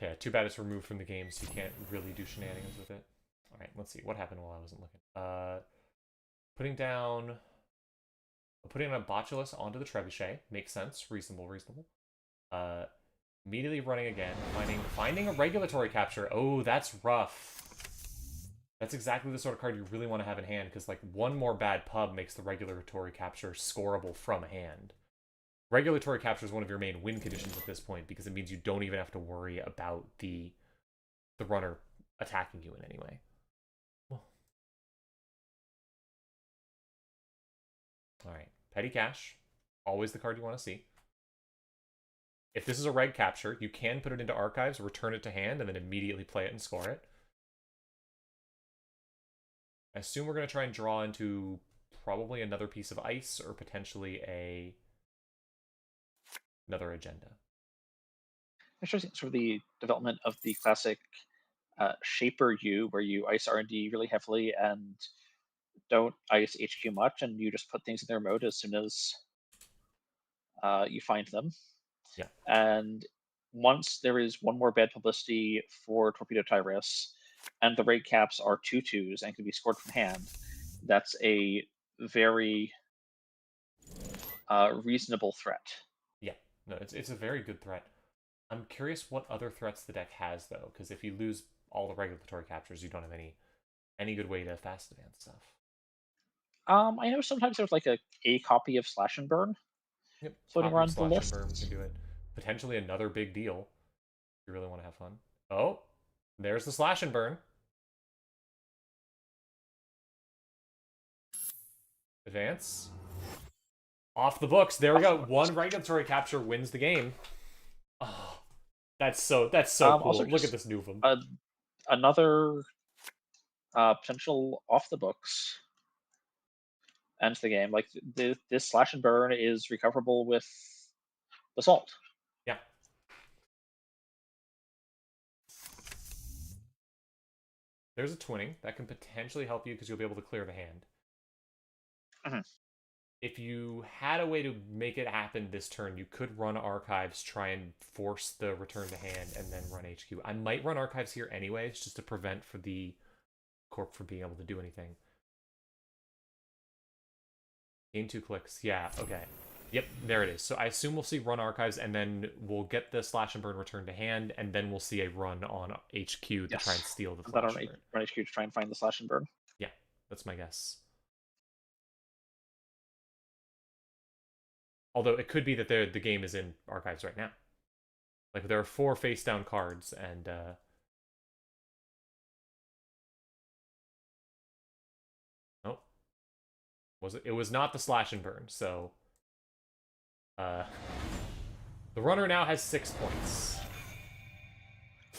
Yeah, too bad it's removed from the game, so you can't really do shenanigans with it. Alright, let's see. What happened while I wasn't looking? Putting down... Putting a Botulus onto the Trebuchet. Makes sense. Reasonable, reasonable. Immediately running again. Finding a regulatory capture. Oh, that's rough. That's exactly the sort of card you really want to have in hand, because like one more bad pub makes the regulatory capture scoreable from hand. Regulatory capture is one of your main win conditions at this point, because it means you don't even have to worry about the runner attacking you in any way. Alright, Petty Cash. Always the card you want to see. If this is a reg capture, you can put it into archives, return it to hand, and then immediately play it and score it. I assume we're going to try and draw into probably another piece of ice, or potentially another agenda. Interesting, sort of the development of the classic Shaper U, where you ice R&D really heavily and don't ice HQ much, and you just put things in their mode as soon as you find them. Yeah. And once there is one more bad publicity for Torpedo Tyrus, and the rate caps are 2/2s and can be scored from hand, that's a very reasonable threat. Yeah, no, it's a very good threat. I'm curious what other threats the deck has, though, because if you lose all the regulatory captures, you don't have any good way to fast advance stuff. I know sometimes there's like a copy of Slash and Burn Yep, floating copy of around the Slash and list. Burn can do it. Potentially another big deal if you really want to have fun. Oh, there's the Slash and Burn. Advance. Off the books. There we go. One regulatory capture wins the game. Oh, that's so cool. Also, Look at this Nuvum. Another potential off the books ends the game. Like this Slash and Burn is recoverable with Assault. Yeah. There's a twinning that can potentially help you because you'll be able to clear the hand. Mm-hmm. If you had a way to make it happen this turn, you could run Archives, try and force the return to hand, and then run HQ. I might run Archives here anyways, just to prevent for the Corp from being able to do anything. Gain 2 clicks. Yeah, okay. Yep, there it is. So I assume we'll see run Archives, and then we'll get the Slash and Burn return to hand, and then we'll see a run on HQ to try and steal the Slash and Burn. Run HQ to try and find the Slash and Burn. Yeah, that's my guess. Although it could be that the game is in Archives right now. Like, there are 4 face-down cards, and... Nope. It was not the Slash and Burn, so... the runner now has 6 points.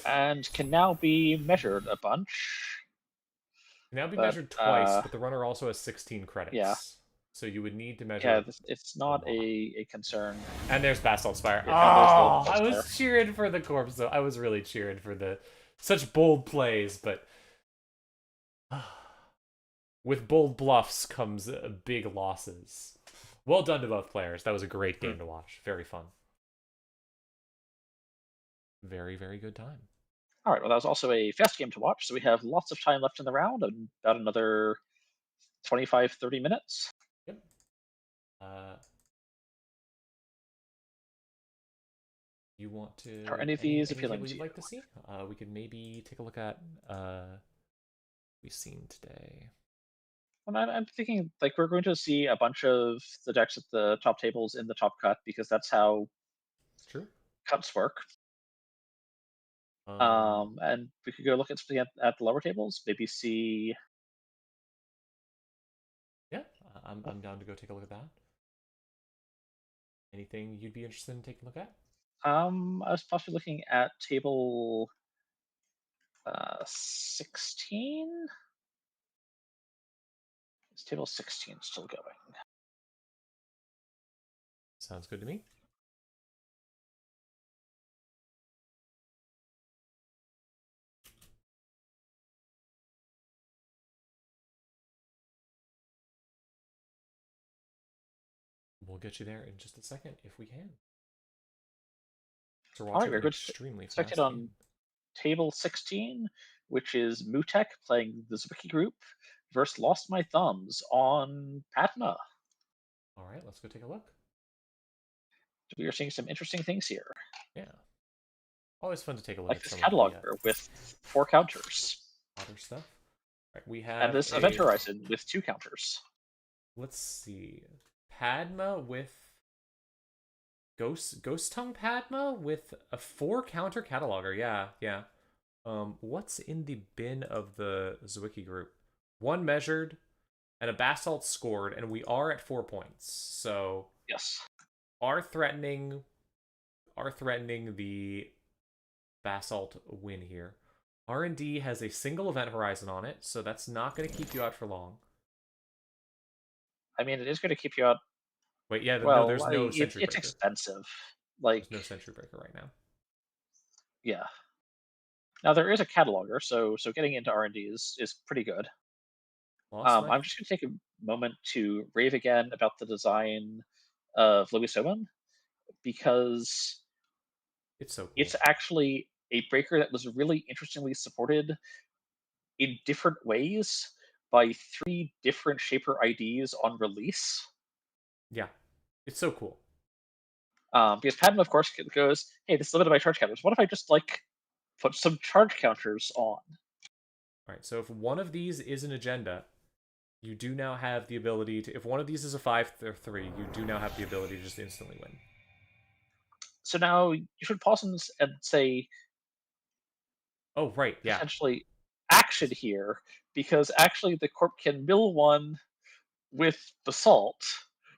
And can now be measured a bunch. Can now be measured twice, but the runner also has 16 credits. Yeah. So you would need to measure... Yeah, it's not a concern. And there's Basalt Spire. Yeah, oh, I was cheering for the corpse, though. I was really cheering for the... Such bold plays, but... With bold bluffs comes big losses. Well done to both players. That was a great game to watch. Very fun. Very, very good time. All right, well, that was also a fast game to watch, so we have lots of time left in the round, and about another 25, 30 minutes. Yep. You want to... Are any of these appealing to you'd you? like to see? We could maybe take a look at... we've seen today. And I'm thinking, like, we're going to see a bunch of the decks at the top tables in the top cut, because that's how cuts work. And we could go look at something at the lower tables, maybe see... Yeah, I'm down to go take a look at that. Anything you'd be interested in taking a look at? I was possibly looking at table 16. Is table 16 still going? Sounds good to me. We'll get you there in just a second if we can. So All right, very good. Extremely expected fast on game. table 16, which is Mutek playing the Ziki group versus Lost My Thumbs on Padma. All right, let's go take a look. We are seeing some interesting things here. Yeah. Always fun to take a look Like at this some of the cataloger with 4 counters. other stuff. All right, we And have this a. Event Horizon with 2 counters. Let's see. Padma with Ghost Tongue Padma with a 4 counter cataloger. Yeah, yeah. What's in the bin of the Zwicky group? 1 measured and a basalt scored, and we are at 4 points. So Yes. are threatening the basalt win here. R&D has a single event horizon on it, so that's not going to keep you out for long. I mean, it is going to keep you out. Wait, yeah, no, Well, there's no sentry it's breaker. expensive. There's Like, no sentry breaker right now. yeah. Now there is a cataloger, so getting into R&D is pretty good. I'm just going to take a moment to rave again about the design of Lucius, because It's so cool. it's actually a breaker that was really interestingly supported in different ways by 3 different Shaper IDs on release. Yeah, it's so cool. Because Padma, of course, goes, hey, this is limited by charge counters. What if I just, like, put some charge counters on? All right, so if one of these is an agenda, you do now have the ability to. If one of these is a 5 or 3, you do now have the ability to just instantly win. So now you should pause and say, Oh, right, yeah. potentially action here, because actually the corp can mill 1 with Basalt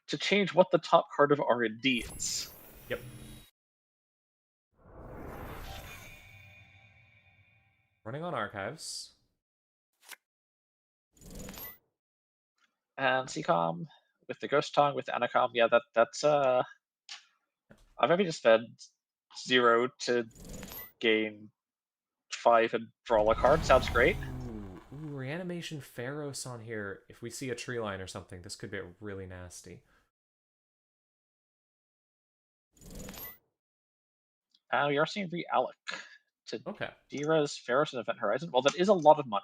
to change what the top card of R&D is. Yep. Running on archives. And CCOM with the Ghost Tongue with the Anacom, yeah, that's I've maybe just fed 0 to gain 5 and draw a card. Sounds great. Ooh, reanimation Pharos on here. If we see a tree line or something, this could be really nasty. We are seeing Realec to Okay. Dira's Pharos and Event Horizon. Well, that is a lot of money.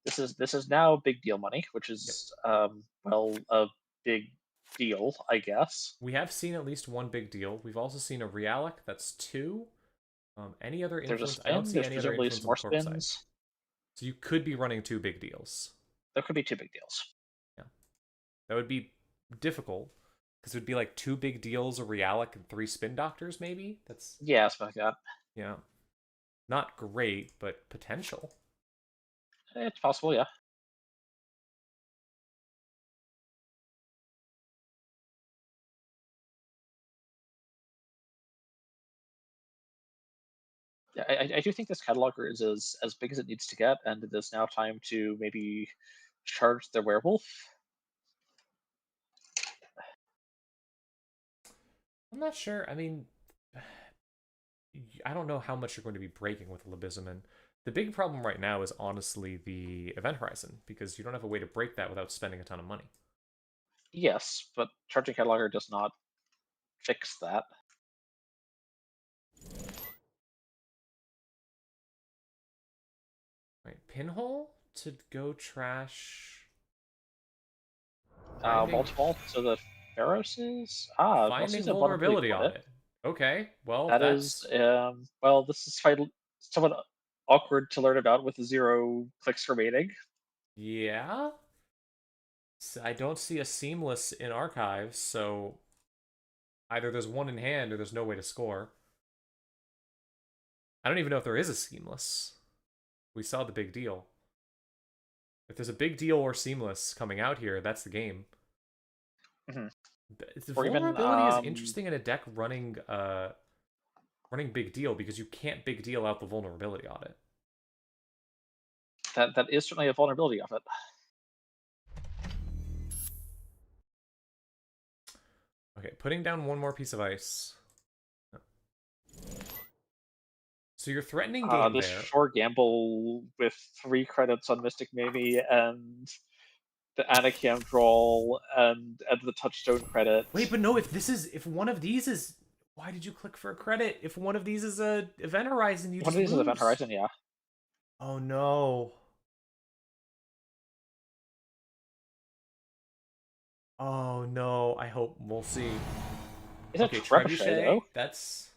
This is now big deal money, which is well, a big deal, I guess. We have seen at least 1 big deal. We've also seen a Realec. That's 2. Any other There's a influence? spin. I don't see There's any other presumably influence some on more the corp side. spins. So you could be running 2 big deals. There could be 2 big deals. Yeah. That would be difficult, because it would be like 2 big deals, a Realec, and 3 spin doctors, maybe? That's, Yeah, something like that. yeah. Not great, but potential. It's possible, yeah. Yeah, I do think this cataloger is as big as it needs to get, and it is now time to maybe charge the werewolf. I'm not sure. I mean, I don't know how much you're going to be breaking with Lobizamin. The big problem right now is honestly the event horizon, because you don't have a way to break that without spending a ton of money. Yes, but charging cataloger does not fix that. Right, pinhole to go trash. Multiple, so the Pharos is well, Finding sees a bottom vulnerability on it. Okay, well, That that's... is well, this is somewhat awkward to learn about with 0 clicks remaining. Yeah? I don't see a seamless in archives, so either there's 1 in hand or there's no way to score. I don't even know if there is a seamless. We saw the big deal. If there's a big deal or seamless coming out here, that's the game. Mm-hmm. The Or even, vulnerability is interesting in a deck running big deal, because you can't big deal out the vulnerability on it. that is certainly a vulnerability of it. Okay, putting down 1 more piece of ice. So you're threatening game This there. 4 gamble with 3 credits on Mystic Mamie and the Anacam draw and the Touchstone credit. Wait, but no, if one of these is... Why did you click for a credit? If one of these is a Event Horizon, you One of just these is Event lose. Horizon, yeah. Oh no. Oh no. I hope we'll see. Is it Okay, Trebuchet, though? Trebuchet. That's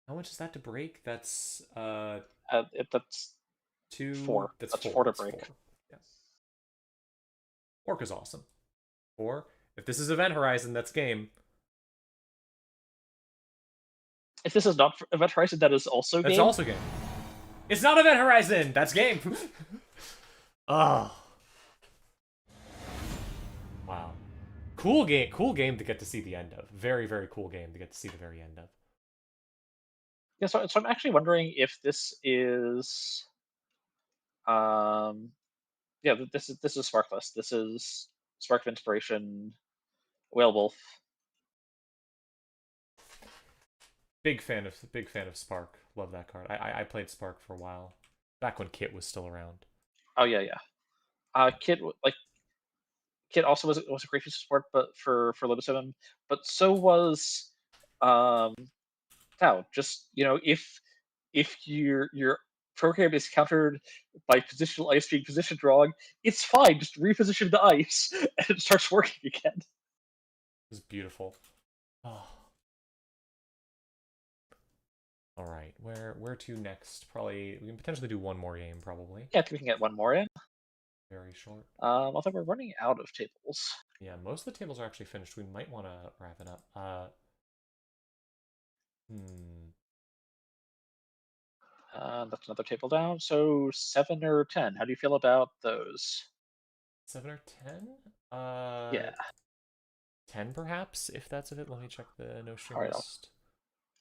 how much is that to break? That's That's two. 4. That's That's four. 4 to That's break. four. Yeah. Orc is awesome. Or if this is Event Horizon, that's game. If this is not Event Horizon, that is also That's game. also game. It's not Event Horizon. That's game. Oh. Wow. Cool game. Cool game to get to see the end of. Very, very cool game to get to see the very end of. Yeah, so I'm actually wondering if this is um yeah, this is Sparkless. This is Spark of Inspiration, Whale Wolf. Big fan of Spark. Love that card. I played Spark for a while. Back when Kit was still around. Oh yeah, yeah. Yeah. Kit also was a great piece of support, but for Libisum, but so was um Tau. Just if your program is countered by positional ice being positioned wrong, it's fine. Just reposition the ice and it starts working again. It was beautiful. Oh. All right. Where to next? Probably we can potentially do one more game. Probably. Yeah, I think we can get one more in. Very short. Although we're running out of tables. Yeah, most of the tables are actually finished. We might want to wrap it up. Hmm. That's another table down. So 7 or 10. How do you feel about those? 7 or 10? Yeah. 10 perhaps, if that's of it. Let me check the no stream All right. list.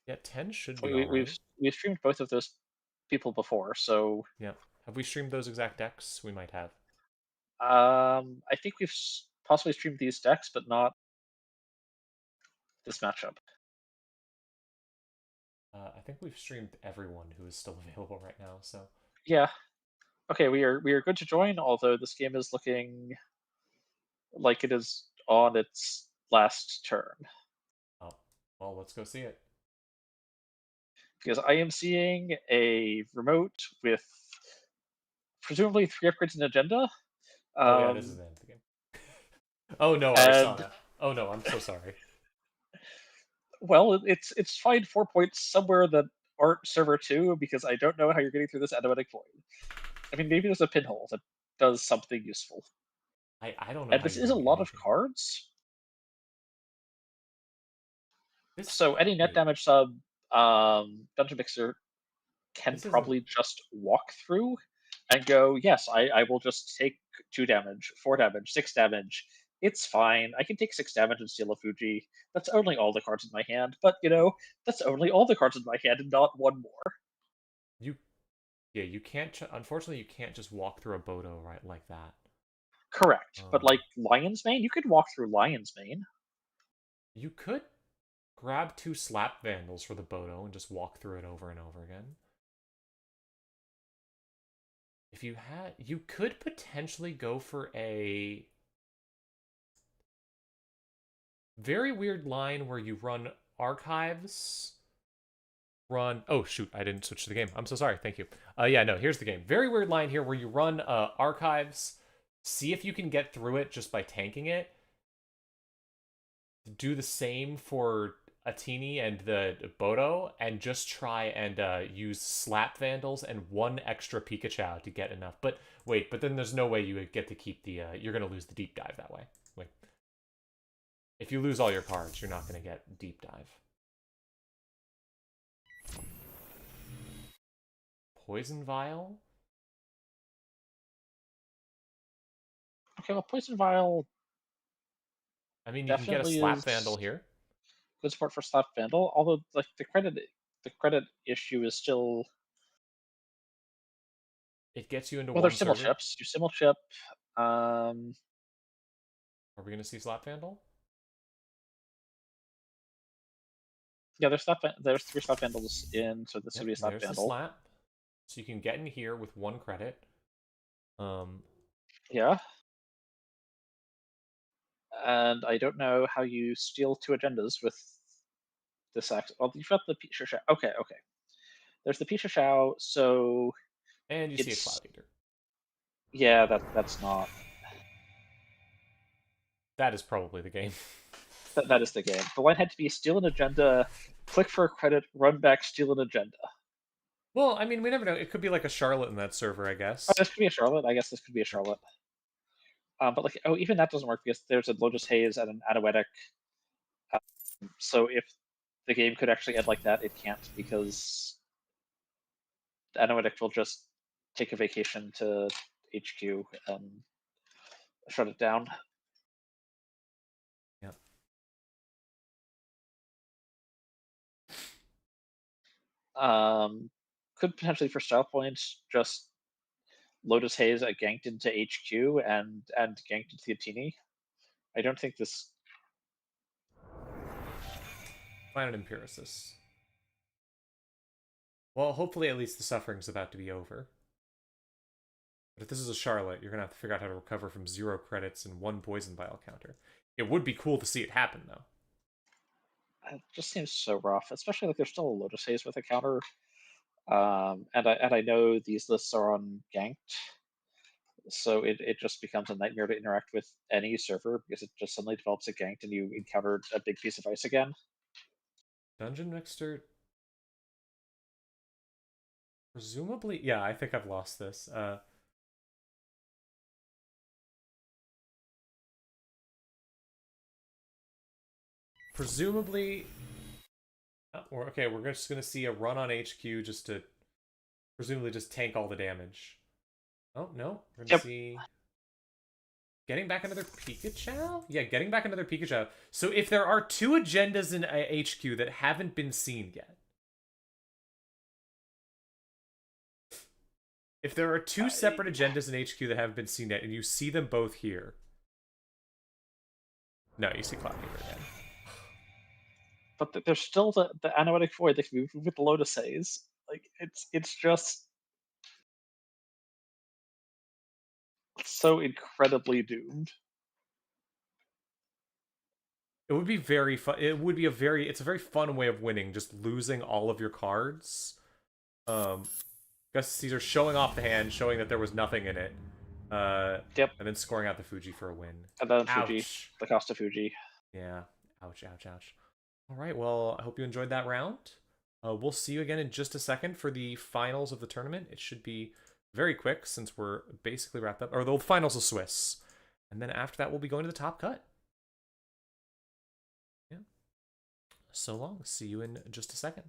Yeah, 10 should be We, alright. we've streamed both of those people before, so Yeah. Have we streamed those exact decks? We might have. I think we've possibly streamed these decks, but not this matchup. I think we've streamed everyone who is still available right now, so. Yeah. Okay, we are good to join. Although this game is looking like it is on its last turn, Oh, well, let's go see it. because I am seeing a remote with presumably 3 upgrades in agenda. Oh, yeah, this is Um, the end of the game. Oh, no, I saw and that. Oh, no, I'm so sorry. well, it's fine 4 points somewhere that aren't server 2, because I don't know how you're getting through this automatic void. I mean, maybe there's a pinhole that does something useful. I don't know And how this you're is a doing lot of anything. cards. This, So any net wait, damage sub Dungeon Mixer can this isn't. probably just walk through and go, yes, I will just take 2 damage, 4 damage, 6 damage. It's fine. I can take 6 damage and steal a Fuji. That's only all the cards in my hand, but that's only all the cards in my hand and not one more. You, yeah, you can't, unfortunately, you can't just walk through a Bodo right like that. Correct. But Um, like Lion's Mane, you could walk through Lion's Mane. you could grab 2 Slap Vandals for the Bodo and just walk through it over and over again. If you had, you could potentially go for a very weird line where you run archives, run. Oh shoot, I didn't switch to the game. I'm so sorry. Thank you. Yeah, no, here's the game. Very weird line here where you run archives, see if you can get through it just by tanking it. Do the same for Atini and the Bodo, and just try and use Slap Vandals and 1 extra Pikachu to get enough. But wait, but then there's no way you would get to keep the. You're gonna lose the deep dive that way. Like, if you lose all your cards, you're not gonna get deep dive. Poison Vial. Okay, well, Poison Vial I mean, you can get a definitely Slap is Vandal here. good support for Slap Vandal. Although like the credit issue is still, It gets you into well, there's one Simmel server. chips. You Simmel chip. Um, Are we gonna see Slap Vandal? yeah, there's 3 Slap Vandals in, so this would Yep, be a Slap there's the Vandal. slap. So you can get in here with 1 credit. Yeah. And I don't know how you steal 2 agendas with this actually. Well, you've got the Pisha Shao. Okay, okay. There's the Pisha Shao. So And you see a it's Cloud Eater. yeah. That's not. That is probably the game. That is the game. The line had to be steal an agenda, click for a credit, run back, steal an agenda. Well, I mean, we never know. It could be like a Charlotte in that server, I Oh, guess. this could be a Charlotte. I guess this could be a Charlotte. But like, oh, even that doesn't work because there's a Lotus Haze and an Anoetic. So if the game could actually end like that, it can't because Anoetic will just take a vacation to HQ and shut it down. Yeah. Could potentially for style points just Lotus Haze ganked into HQ and ganked into Theatini. I don't think this. Find an Empiricist. Well, hopefully at least the suffering's about to be over. But if this is a Charlotte, you're going to have to figure out how to recover from 0 credits and 1 poison vial counter. It would be cool to see it happen, though. It just seems so rough, especially like there's still a Lotus Haze with a counter. And I know these lists are on ganked, so it just becomes a nightmare to interact with any server because it just suddenly develops a ganked and you encountered a big piece of ice again. Dungeon Mixer. Presumably, yeah, I think I've lost this. Presumably, or okay, we're just gonna see a run on HQ just to presumably just tank all the damage. Oh no, we're gonna see getting back another Pikachu. Yeah, getting back another Pikachu. So if there are 2 agendas in HQ that haven't been seen yet. If there are 2 separate agendas in HQ that haven't been seen yet, and you see them both here. No, you see Cloud Eater again. But there's still the Anoetic Void that can be moved with the Lotus Haze. Like it's just so incredibly doomed. It would be very fun. It would be it's a very fun way of winning, just losing all of your cards. Augustus Caesar showing off the hand, showing that there was nothing in it. Yep. And then scoring out the Fuji for a win. And then Ouch. Fuji, the cost of Fuji. Yeah. Ouch, ouch, ouch. All right, well, I hope you enjoyed that round. We'll see you again in just a second for the finals of the tournament. It should be very quick since we're basically wrapped up. Or the finals of Swiss. And then after that, we'll be going to the top cut. Yeah. So long. See you in just a second.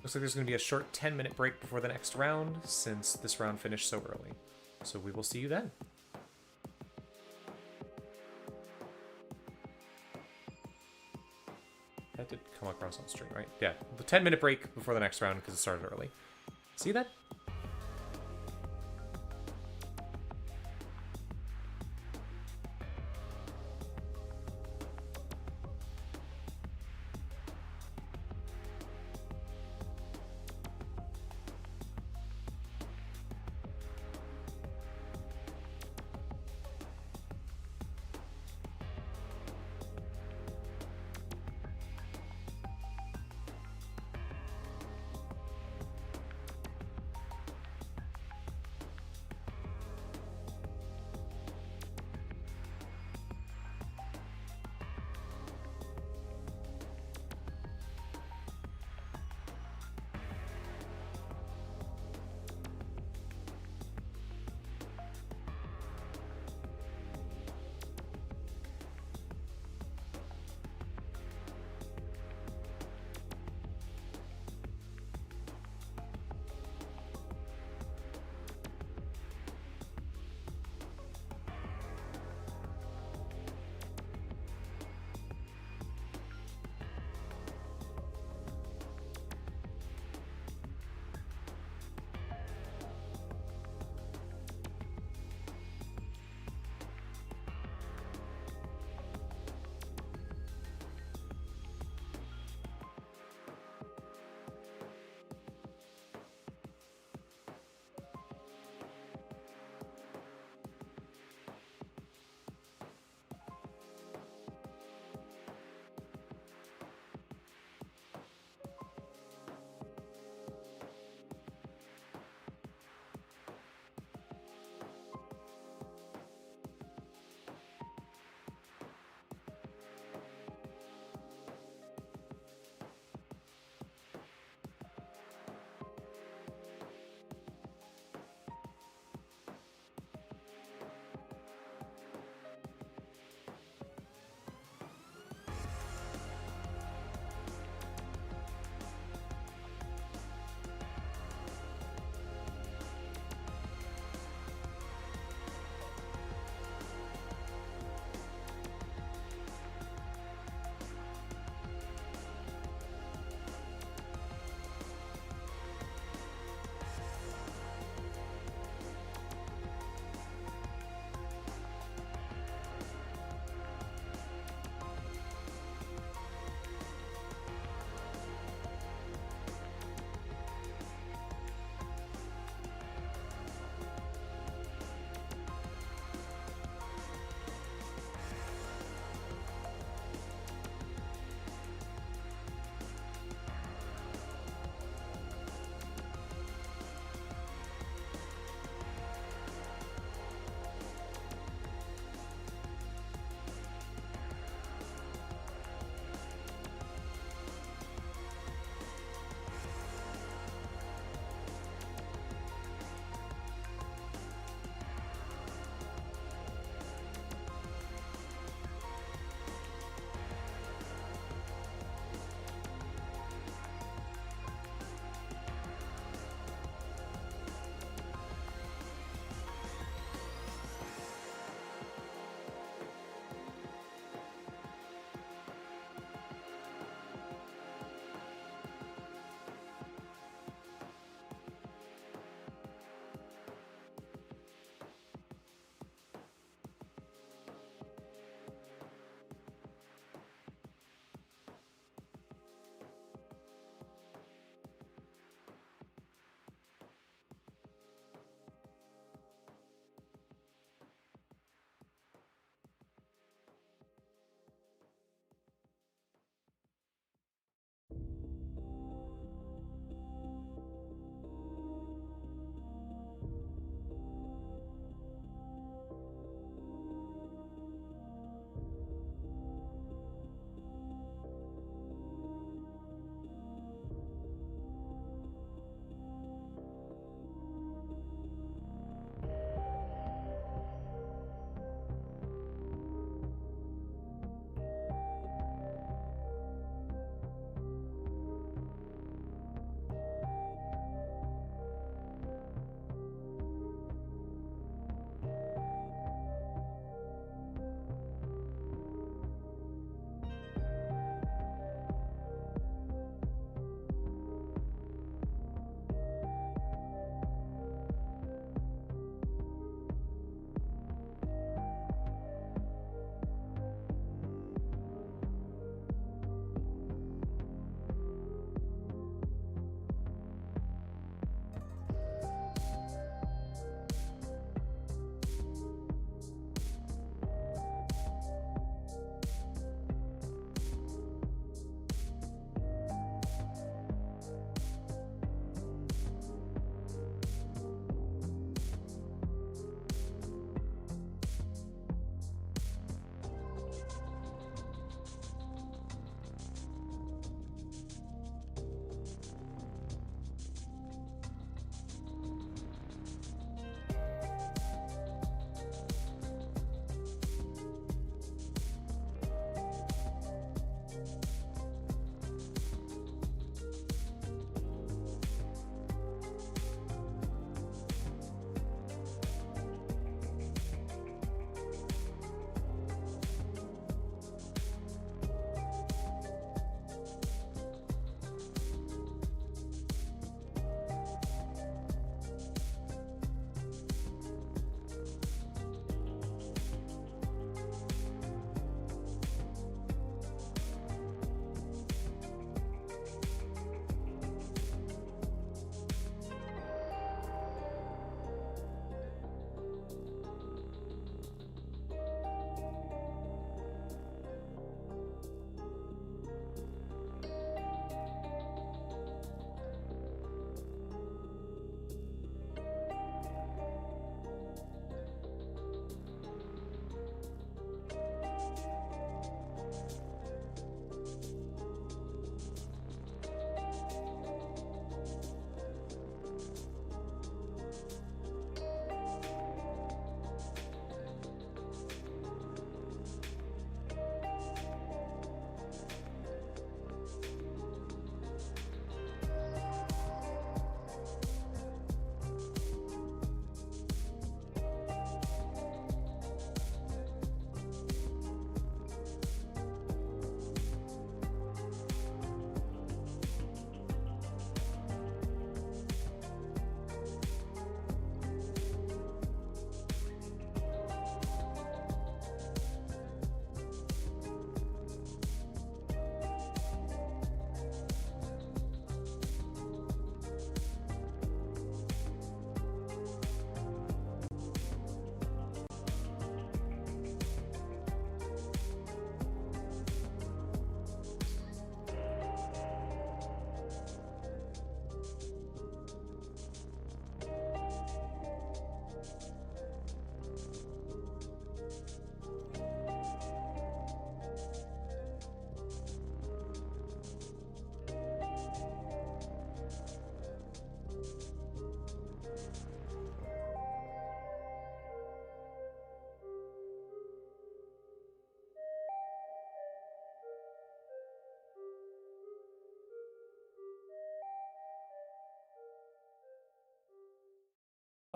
Looks like there's going to be a short 10-minute break before the next round, since this round finished so early. So we will see you then. That did come across on stream, right? Yeah, the 10-minute break before the next round because it started early. See you then.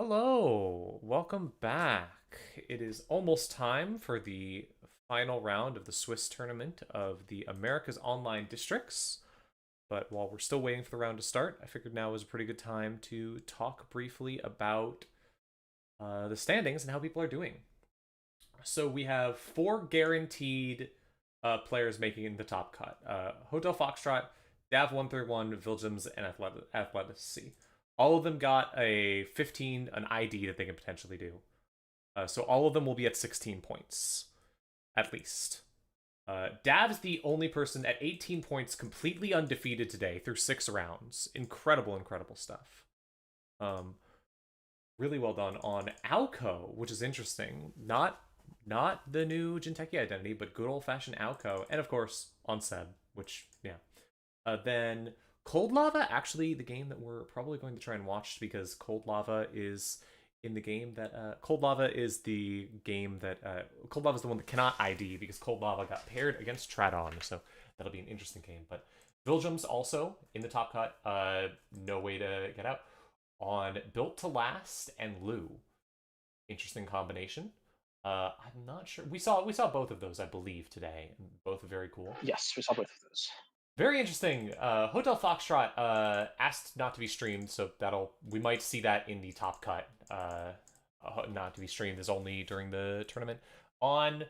Hello, welcome back. It is almost time for the final round of the Swiss tournament of the America's Online Districts. But while we're still waiting for the round to start, I figured now was a pretty good time to talk briefly about the standings and how people are doing. So we have four guaranteed players making in the top cut: Hotel Foxtrot, Dav131, Vilgems, and Athletici. All of them got a 15, an ID that they can potentially do. So all of them will be at 16 points, at least. Dav's the only person at 18 points, completely undefeated today through 6 rounds. Incredible, incredible stuff. Really well done on Alco, which is interesting. Not the new Jinteki identity, but good old-fashioned Alco. And of course, on Seb, which, yeah. Then Cold Lava, actually the game that we're probably going to try and watch, because Cold Lava is in the game that Cold Lava is the game that Cold Lava is the one that cannot ID, because Cold Lava got paired against Traton, so that'll be an interesting game. But Vilgems also in the top cut, no way to get out. On Built to Last and Lou, interesting combination. I'm not sure. We saw both of those, I believe, today. Both are very cool. Yes, we saw both of those. Very interesting. Hotel Foxtrot asked not to be streamed, so we might see that in the top cut. Not to be streamed is only during the tournament. On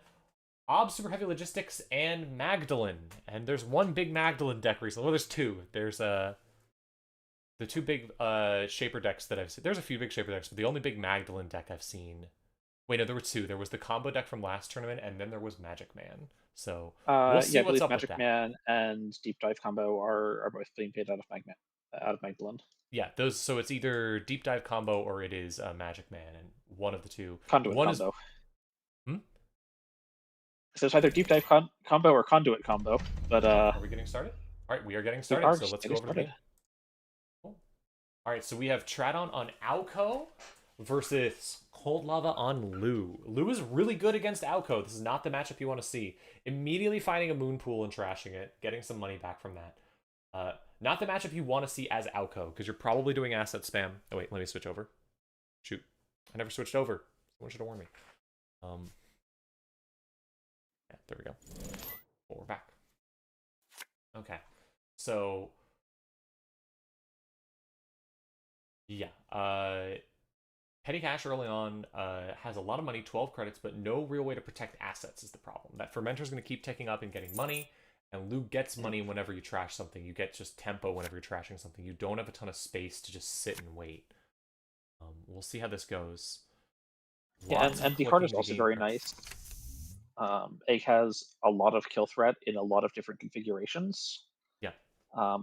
Super Heavy Logistics and Magdalene, and there's one big Magdalene deck recently. Well, there's two. There's the two big Shaper decks that I've seen. There's a few big Shaper decks, but the only big Magdalene deck I've seen. Wait, no, there were two. There was the combo deck from last tournament, and then there was Magic Man. So we'll see what's up Magic with that. Man and Deep Dive combo are both being paid out of Magdalene. Yeah, those. So it's either Deep Dive combo or it is Magic Man, and one of the two. Conduit one combo. Hmm? So it's either Deep Dive combo or Conduit combo. But are we getting started? All right, we are getting started. So let's go over the game. Cool. All right, so we have Traton on Alco versus Cold Lava on Lou. Lou is really good against Alco. This is not the matchup you want to see. Immediately finding a moon pool and trashing it, getting some money back from that. Not the matchup you want to see as Alco, because you're probably doing asset spam. Oh wait, let me switch over. Shoot, I never switched over. Someone should have warned me. Yeah, there we go. Oh, we're back. Okay, so yeah, Petty Cash early on has a lot of money, 12 credits, but no real way to protect assets is the problem. That Fermentor's going to keep ticking up and getting money, and Lou gets money whenever you trash something. You get just tempo whenever you're trashing something. You don't have a ton of space to just sit and wait. We'll see how this goes. Yeah, and the card is also very nice. Egg has a lot of kill threat in a lot of different configurations. Yeah.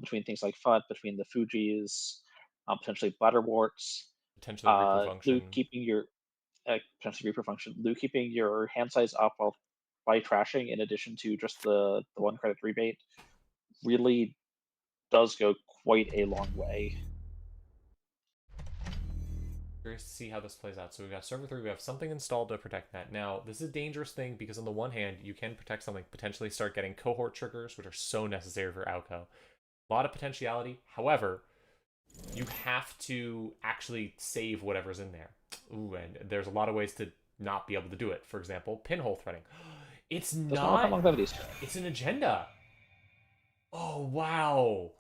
Between things like FUD, between the Fujis, potentially Bladderworts. Potentially Reaper function. Lou keeping your potentially Reaper function. Lou keeping your hand size up by trashing, in addition to just the 1 credit rebate, really does go quite a long way. Curious to see how this plays out. So we've got server 3, we have something installed to protect that. Now, this is a dangerous thing because on the one hand, you can protect something, potentially start getting cohort triggers, which are so necessary for Alco. A lot of potentiality. However, you have to actually save whatever's in there. Ooh, and there's a lot of ways to not be able to do it. For example, pinhole threading. It's not. It's an agenda. Oh, wow.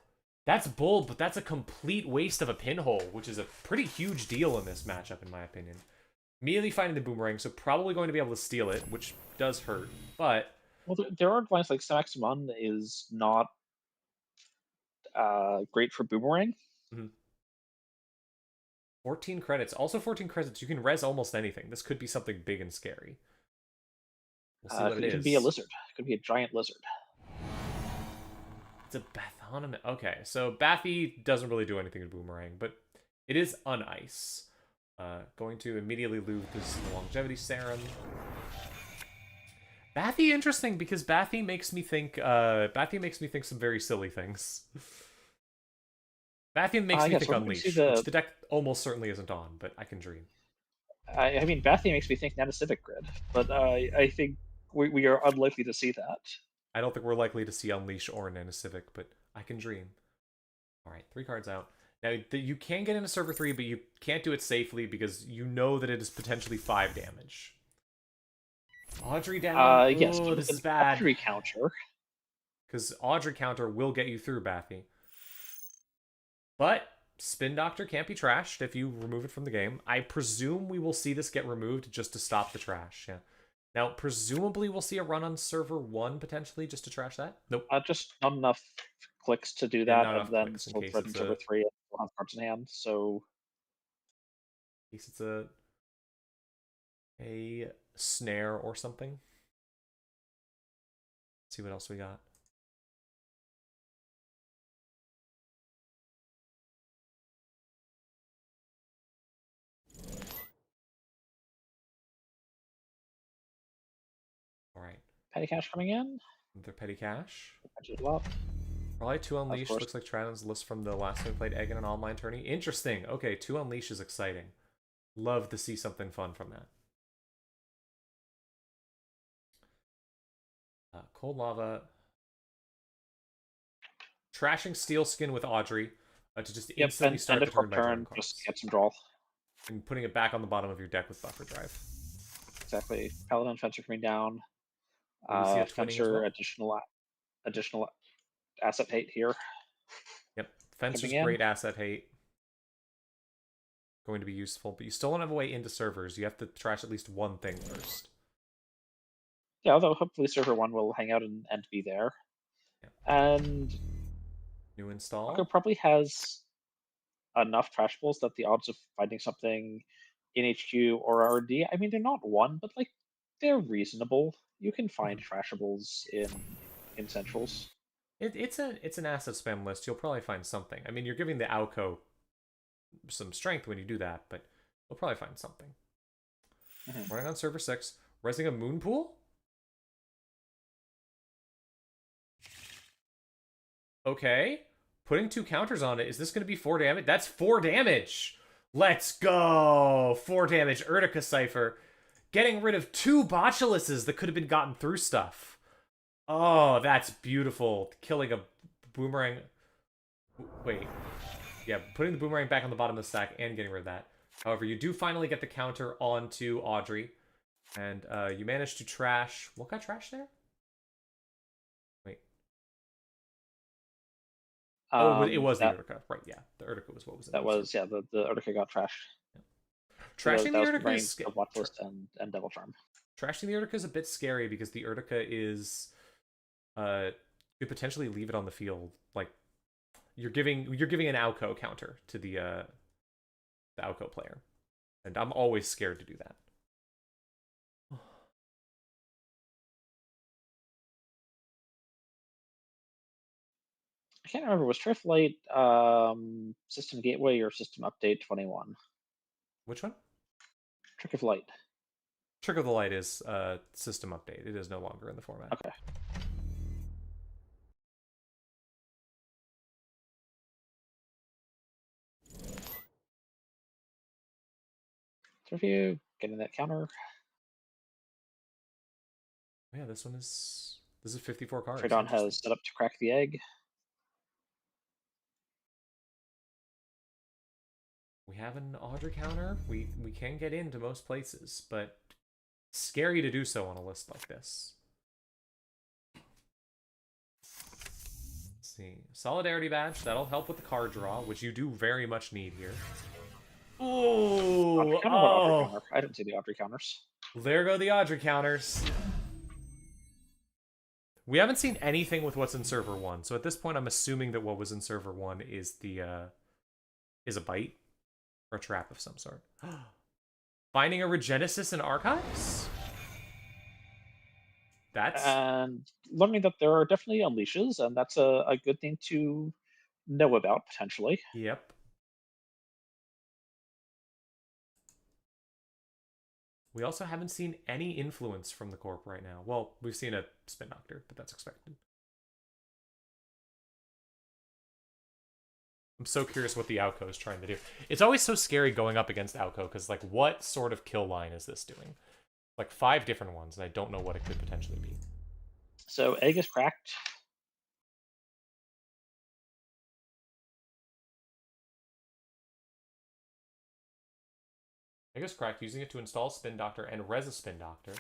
That's bold, but that's a complete waste of a pinhole, which is a pretty huge deal in this matchup, in my opinion. Immediately finding the boomerang, so probably going to be able to steal it, which does hurt, but... Well, there are lines like Samaximon is not great for boomerang. 14 credits. Also 14 credits, you can res almost anything. This could be something big and scary. We'll see what it is. It could be a lizard. It could be a giant lizard. It's a Bathonomy. Okay, so Bathy doesn't really do anything in Boomerang, but it is Unice. Going to immediately lose this Longevity Serum. Bathy, interesting, because Bathy makes me think some very silly things. Bathy makes me think Unleash, which the deck almost certainly isn't on, but I can dream. I mean, Bathy makes me think Civic Grid, but I think we are unlikely to see that. I don't think we're likely to see Unleash or Civic, but I can dream. All right, 3 cards out. Now, you can get into server 3, but you can't do it safely because you know that it is potentially 5 damage. Audrey down? Yes, Oh, but with this an is bad. Audrey counter. Because Audrey counter will get you through, Bathy. But Spin Doctor can't be trashed if you remove it from the game. I presume we will see this get removed just to stop the trash. Yeah. Now, presumably we'll see a run on server 1 potentially just to trash that. Nope. Just not enough clicks to do Yeah, that, not and enough then clicks in still case threaten it's server 3 and still have cards in hand. So a snare or something. Let's see what else we got. All right. petty cash coming in. Another petty cash. Well, Probably 2 of Unleash. course. Looks like Traton's list from the last time we played Egg in an online tourney. Interesting. Okay, 2 Unleash is exciting. Love to see something fun from that. Cold Lava. Trashing Steel Skin with Audrey to just instantly start the turn by drawing cards. Just get some draw. And putting it back on the bottom of your deck with Buffer Drive. Exactly. Paladin Fencer coming down. Fencer, well? additional asset hate here. Yep. Fencer's great asset hate. Going to be useful, but you still don't have a way into servers. You have to trash at least one thing first. Yeah, although hopefully server 1 will hang out and be there. Yeah. And new install. Morocco probably has enough trashables that the odds of finding something in HQ or RD, I mean, they're not 1, but like they're reasonable. You can find trashables in centrals. It's an asset spam list. You'll probably find something. I mean, you're giving the Alco some strength when you do that, but you'll probably find something. Running on server 6, resing a moon pool. Okay, putting 2 counters on it. Is this going to be 4 damage? That's 4 damage. Let's go. 4 damage. Urtica Cipher. Getting rid of 2 Botulises that could have been gotten through stuff. Oh, that's beautiful. Killing a boomerang. Wait. Yeah, putting the boomerang back on the bottom of the stack and getting rid of that. However, you do finally get the counter onto Audrey. And you manage to trash... What got trashed there? Wait. Oh, it was the Urtica. Right, yeah. The Urtica was what was it? That was, yeah, the Urtica got trashed. Yeah. Trashing the Urtica is... The Watchlist and Devil Charm. Trashing the Urtica is a bit scary because the Urtica is... you could potentially leave it on the field. Like, you're giving an Alco counter to the Alco player. And I'm always scared to do that. I can't remember, was Triff Light System Gateway or System Update 21? Which one? Trick of Light. Trick of the Light is System Update. It is no longer in the format. Okay. Review, getting that counter. Yeah, this is 54 cards. Traton has set up to crack the egg. We have an Audrey counter. We can get into most places, but scary to do so on a list like this. Let's see. Solidarity Badge, that'll help with the card draw, which you do very much need here. Ooh! Oh! I didn't see the Audrey counters. There go the Audrey counters. We haven't seen anything with what's in server 1, so at this point I'm assuming that what was in server 1 is is a bite or a trap of some sort. Finding a Regenesis in Archives? That's... And learning that there are definitely unleashes, and that's a good thing to know about, potentially. Yep. We also haven't seen any influence from the Corp right now. Well, we've seen a Spin Doctor, but that's expected. I'm so curious what the Alco is trying to do. It's always so scary going up against Alco, because, like, what sort of kill line is this doing? Like, 5 different ones, and I don't know what it could potentially be. So, egg is cracked. I guess correct. Using it to install Spin Doctor and res a Spin Doctor.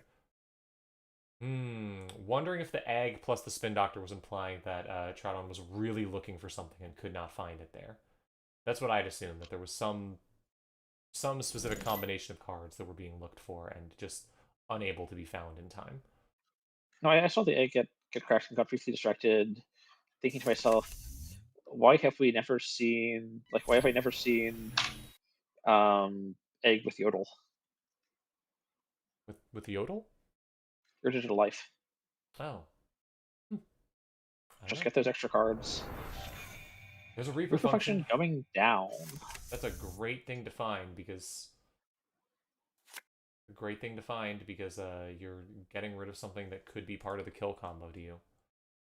Wondering if the egg plus the Spin Doctor was implying that Traton was really looking for something and could not find it there. That's what I'd assume, that there was some specific combination of cards that were being looked for and just unable to be found in time. No, I saw the egg get cracked and got briefly distracted, thinking to myself, why have we never seen why have I never seen egg with Yodel With the Yodel? or Digital Life? Oh. I don't Just know. get those extra cards. There's a Reaper Reaper function. function going down. That's a great thing to find because you're getting rid of something that could be part of the kill combo to you.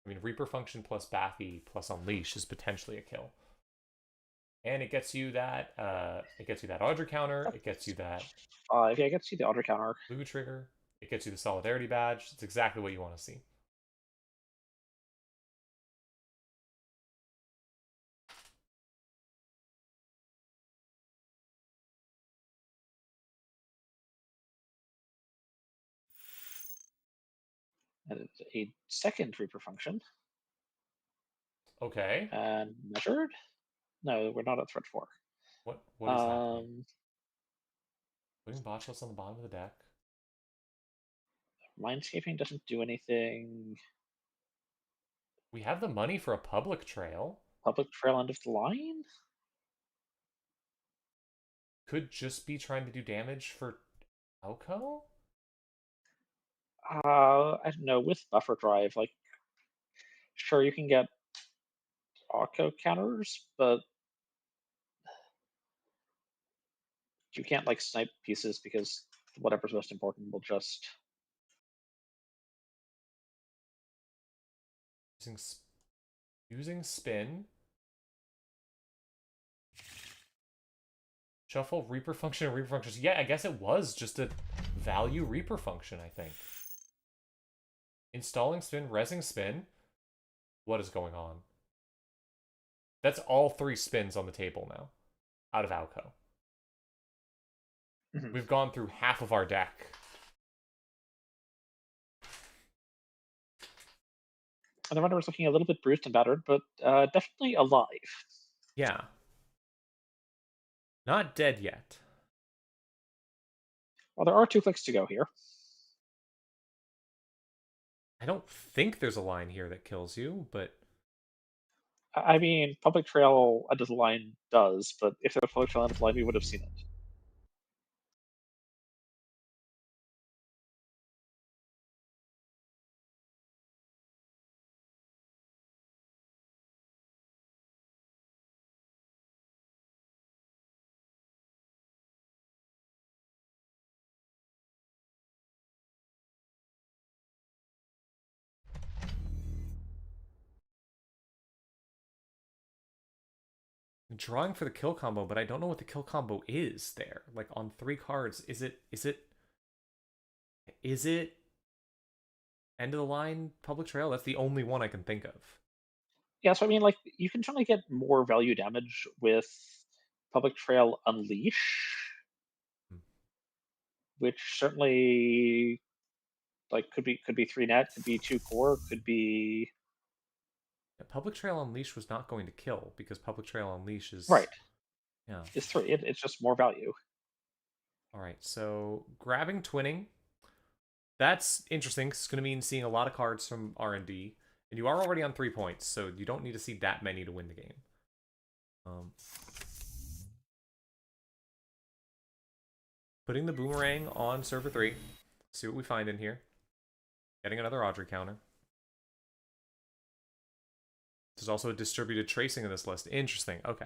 I mean, Reaper function plus Bathy plus Unleash is potentially a kill. And it gets you that Audrey counter, it gets you that Yeah, it gets you the Audrey counter. blue trigger, it gets you the Solidarity badge. It's exactly what you want to see. And it's a second Reaper function. Okay. And measured? No, we're not at threat 4. What is happening? Putting Botchless on the bottom of the deck. Mindscaping doesn't do anything. We have the money for a public trail. Public trail end of the line? Could just be trying to do damage for Alco? I don't know, with buffer drive, sure you can get auto counters, but you can't snipe pieces because whatever's most important will just Using spin. Shuffle, Reaper function, and Reaper functions. Yeah, I guess it was just a value Reaper function, I think. Installing spin, resing spin. What is going on? That's all 3 spins on the table now. Out of Alco. We've gone through half of our deck. And the runner was looking a little bit bruised and battered, but definitely alive. Yeah. Not dead yet. Well, there are 2 clicks to go here. I don't think there's a line here that kills you, but... I mean, public trail end of the line does, but if there was public trail end of the line, we would have seen it. Drawing for the kill combo, but I don't know what the kill combo is there. Like, on 3 cards, is it end of the line public trail? That's the only one I can think of. Yeah, so I mean, you can certainly get more value damage with public trail unleash, which certainly could be 3 net, could be 2 core, could be Public Trail Unleash was not going to kill because Public Trail Unleash is right. Yeah. It's 3. It's just more value. All right, so grabbing twinning. That's interesting. It's going to mean seeing a lot of cards from R&D, and you are already on 3 points, so you don't need to see that many to win the game. Putting the boomerang on server 3. See what we find in here. Getting another Audrey counter. There's also a distributed tracing in this list. Interesting. Okay.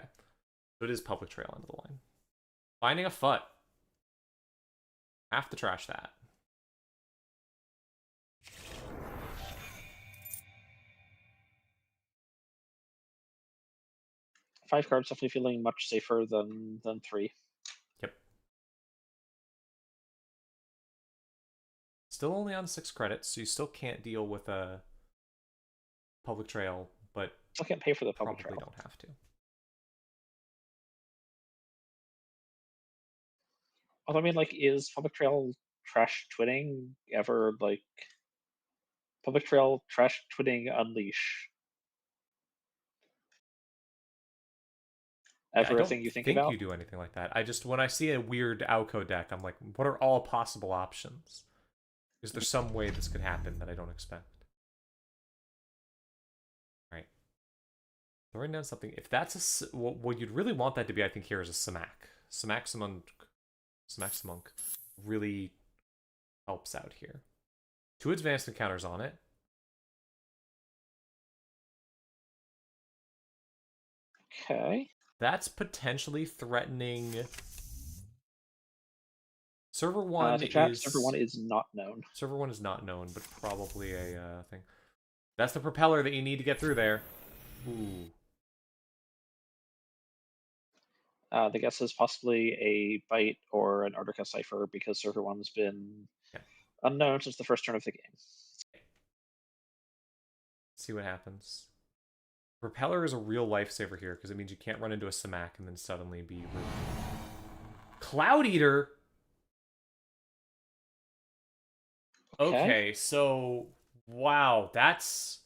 So it is public trail end of the line. Finding a FUT. Have to trash that. Five cards definitely feeling much safer than 3. Yep. Still only on 6 credits, so you still can't deal with a public trail, but Still can't pay for the public probably trail. don't have to. Although, I mean, like, is public trail trash twitting ever, like, public trail trash twitting unleash Yeah, I ever a don't thing you think think about? you do anything like that. I just, when I see a weird Alco deck, I'm like, what are all possible options? Is there some way this could happen that I don't expect? Right. Throwing down something. If that's what you'd really want that to be, I think here is a Samak. Samak really helps out here. 2 advanced encounters on it. Okay. That's potentially threatening. Server 1 To chat, server is 1 is not known. server 1 is not known, but probably a thing. That's the propeller that you need to get through there. Ooh. The guess is possibly a bite or an Arctica cipher because server 1's been Yeah. unknown since the first turn of the game. See what happens. Propeller is a real lifesaver here because it means you can't run into a Samak and then suddenly be ruined. Cloud Eater. Okay, so wow, that's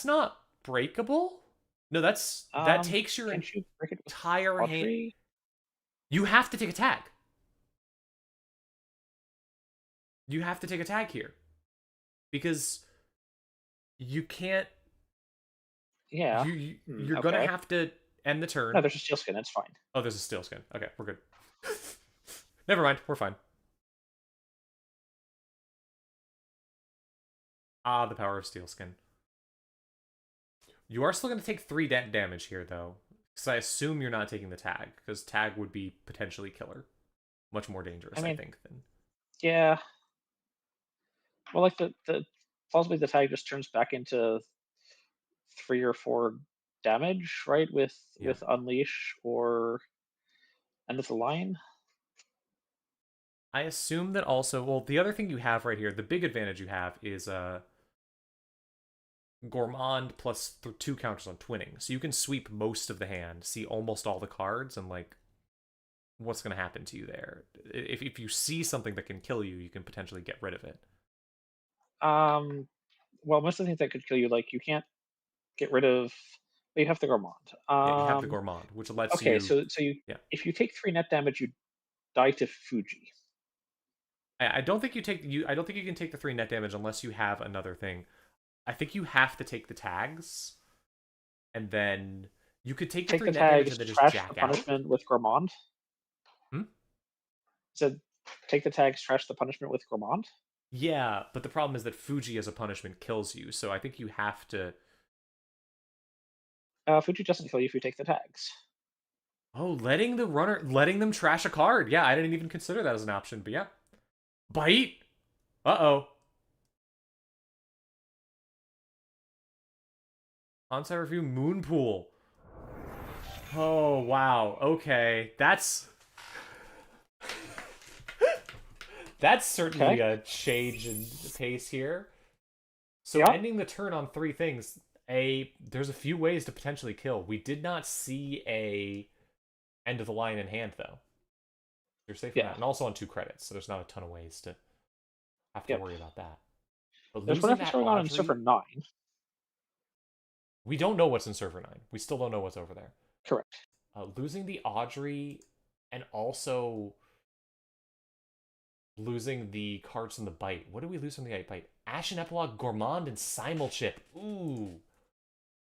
not breakable. No, that takes your Can't you break it with entire hand. Audrey? You have to take a tag. You have to take a tag here because you can't. Yeah. You're gonna have to end the turn. No, there's a steel skin. It's fine. Oh, there's a steel skin. Okay, we're good. Never mind. We're fine. Ah, the power of steel skin. You are still going to take 3 damage here, though. Because I assume you're not taking the tag. Because tag would be potentially killer. Much more dangerous, I think, than... Yeah. Well, like, the possibly the tag just turns back into 3 or 4 damage, right? With Unleash or End of the Line. I assume that also... Well, the other thing you have right here, the big advantage you have is... Gourmand plus 2 counters on twinning. So you can sweep most of the hand, see almost all the cards, and, like, what's going to happen to you there. If you see something that can kill you, you can potentially get rid of it. Well, most of the things that could kill you, like, you can't get rid of... But you have the Gourmand. Yeah, you have the Gourmand, which lets okay, you... so you... Yeah. If you take 3 net damage, you die to Fuji. I don't think you take I don't think you can take the 3 net damage unless you have another thing. I think you have to take the tags, and then you could take the 3 net damage and then just trash jack the punishment with Gourmand. So take the tags, trash the punishment with Gourmand. Yeah, but the problem is that Fuji as a punishment kills you, so I think you have to... Fuji doesn't kill you if you take the tags. Oh, letting them trash a card. Yeah, I didn't even consider that as an option, but yeah. Bite? Uh-oh. On-site review, Moonpool. Oh, wow. Okay. That's certainly a change in pace here. So ending the turn on 3 things, there's a few ways to potentially kill. We did not see a end of the line in hand, though. You're safe from that. And also on 2 credits, so there's not a ton of ways to have to worry about that. But there's whatever's going on in server 9. We don't know what's in server 9. We still don't know what's over there. Correct. Losing the Audrey and also losing the cards from the bite. What did we lose from the bite? Ashen Epilogue, Gourmand, and Simulchip. Ooh.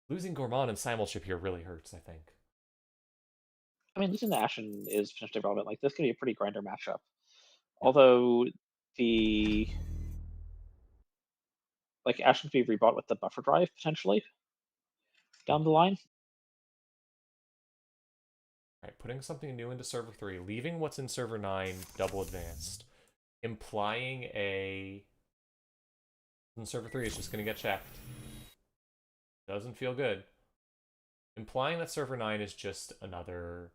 Losing Gourmand and Simulchip here really hurts, I think. I mean, losing the Ashen is potentially relevant. Like, this could be a pretty grinder matchup. Although the... Like, Ashen could be rebought with the buffer drive, potentially, down the line. Alright, putting something new into server 3, leaving what's in server 9 double advanced, implying a... in server 3 is just going to get checked. Doesn't feel good. Implying that server 9 is just another...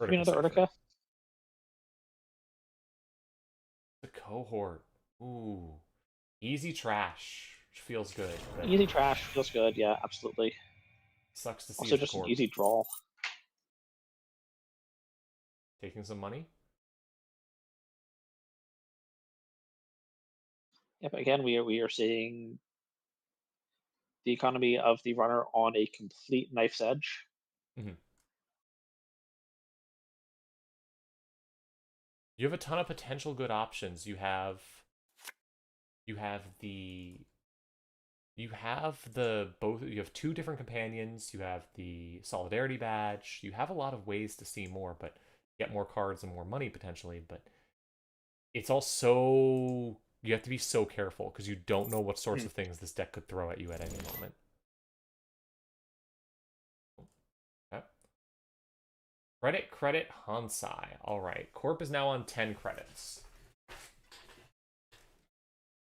Maybe another Urtica? The cohort. Ooh. Easy trash. Feels good. Easy trash feels good, yeah, absolutely. Sucks to see also just an easy draw. taking some money. Yeah, but again, we are seeing the economy of the runner on a complete knife's edge. Mm-hmm. You have a ton of potential good options. You have the you have the both you have two different companions, you have the solidarity badge, you have a lot of ways to see more, but get more cards and more money potentially, but it's all so you have to be so careful because you don't know what sorts Hmm. of things this deck could throw at you at any moment. Okay. Credit, Hansai. Alright. Corp is now on 10 credits.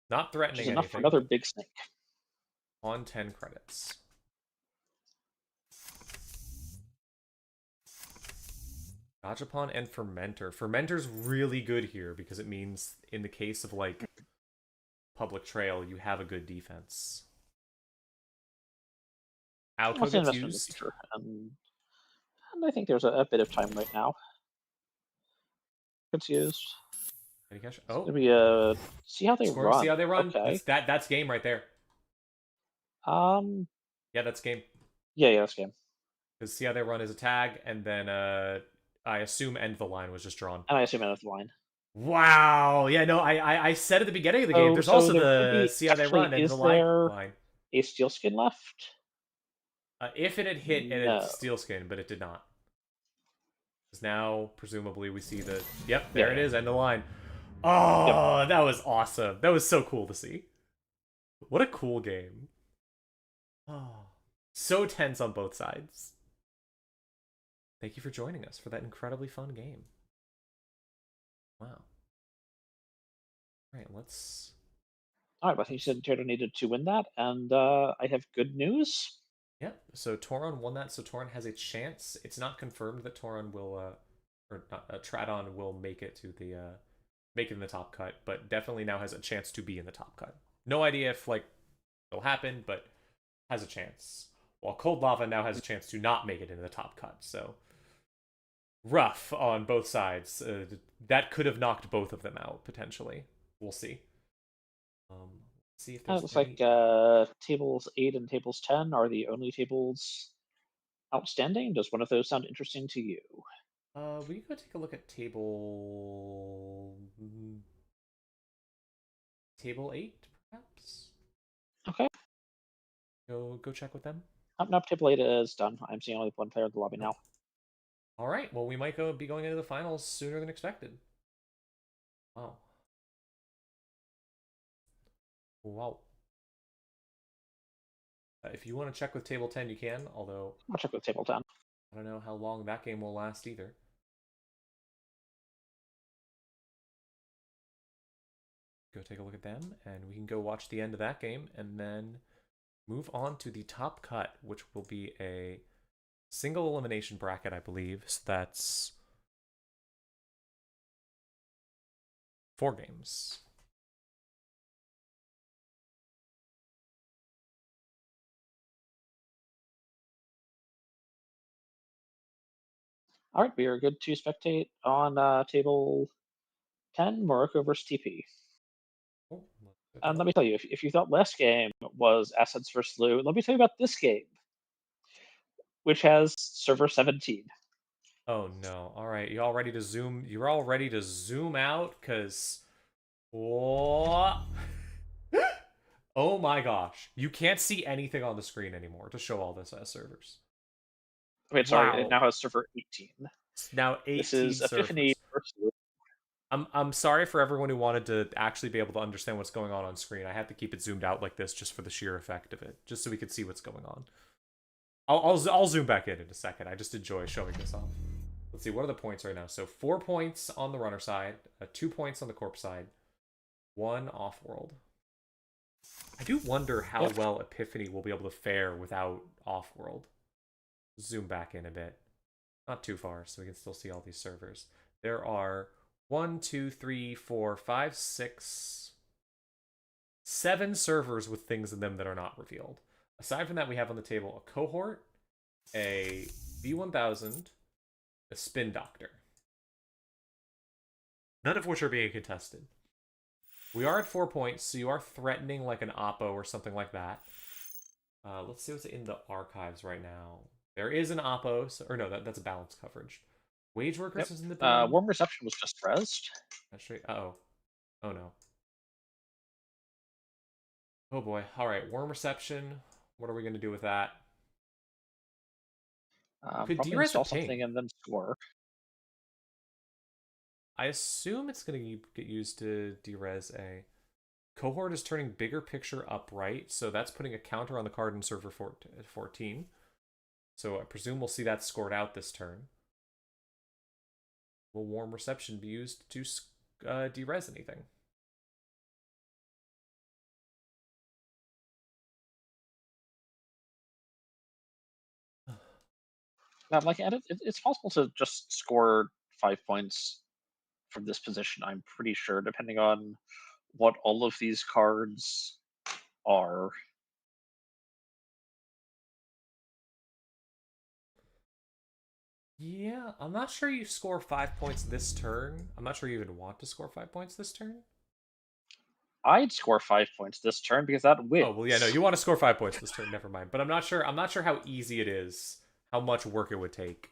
Not Which is threatening enough for anything. another big snake. On 10 credits. Gachapon and Fermenter. Fermenter's really good here because it means in the case of like Public Trail, you have a good defense. Alco That's an gets investment in the used. future, and I think there's a bit of time right now. It's used. Any cash? It's Oh, gonna be a see how they scoring. See run. how they run. Okay. That's game right there. Um. Yeah, that's game. Yeah, that's game. Because see how they run is a tag, and then I assume end the line was just drawn. And I assume end of the line. Wow. Yeah, no, I said at the beginning of the game. So There's so also there could the be see how they actually run and the is there line. a steel skin left? If it had hit and No. it's steel skin, but it did not. Because now presumably we see the yep, Yeah, there it yeah. is, end the line. Yep. Oh, that was awesome. That was so cool to see. What a cool game. Oh, so tense on both sides. Thank you for joining us for that incredibly fun game. Wow. All right, let's. All right, but I think you said Traton needed to win that, and I have good news. Yep. So Toron won that. So Toron has a chance. It's not confirmed that Toron will, or not, Traton will make it to the, make it in the top cut, but definitely now has a chance to be in the top cut. No idea if like it'll happen, but has a chance. While Cold Lava now has a chance to not make it into the top cut. So rough on both sides. That could have knocked both of them out potentially. We'll see. Let's see if It there's looks any. like tables 8 and tables 10 are the only tables outstanding. Does one of those sound interesting to you? We can go take a look at table 8, perhaps. Okay. Go check with them. No, table 8 is done. I'm seeing only one player in the lobby Nope. now. All right. Well, we might be going into the finals sooner than expected. Wow. Wow. If you want to check with table 10, you can. Although I'll check with table 10. I don't know how long that game will last either. Go take a look at them, and we can go watch the end of that game, and then move on to the top cut, which will be a single elimination bracket, I believe. So that's 4 games. All right, we are good to spectate on table 10, Morocco versus TP. Oh, And let me tell you, if you thought last game was Assets versus Lou, let me tell you about this game, which has server 17. oh no. All right, you all ready to zoom? You're all ready to zoom out cuz oh. Oh my gosh. You can't see anything on the screen anymore to show all this as servers. Wait, sorry, it Wow. now has server 18. It's now This 18 is Epiphany servers. versus Lou. I'm sorry for everyone who wanted to actually be able to understand what's going on screen. I had to keep it zoomed out like this just for the sheer effect of it, just so we could see what's going on. I'll zoom back in a second. I just enjoy showing this off. Let's see, what are the points right now? So 4 points on the runner side, 2 points on the corp side, 1 off world. I do wonder how well Epiphany will be able to fare without off world. Zoom back in a bit. Not too far, so we can still see all these servers. There are 1, 2, 3, 4, 5, 6, 7 servers with things in them that are not revealed. Aside from that, we have on the table a cohort, a B1000, a spin doctor. none of which are being contested. We are at 4 points, so you are threatening like an Oppo or something like that. Let's see what's in the archives right now. There is an Oppo, or no, that's a balanced coverage. Wage Yep. workers is in the bin. Warm reception was just rezzed. That's right. Uh-oh. Oh no. Oh boy. All right, worm reception. What are we going to do with that? Could Probably derez a install something ping. and then score. I assume it's going to get used to derez a. Cohort is turning bigger picture upright, so that's putting a counter on the card in server 14. So I presume we'll see that scored out this turn. Will warm reception be used to derez anything? Like, and it's possible to just score 5 points from this position. I'm pretty sure, depending on what all of these cards are. Yeah, I'm not sure you score 5 points this turn. I'm not sure you even want to score 5 points this turn. I'd score 5 points this turn because that wins. Oh well, yeah, no, you want to score 5 points this turn. Never mind. But I'm not sure. I'm not sure how easy it is. How much work it would take.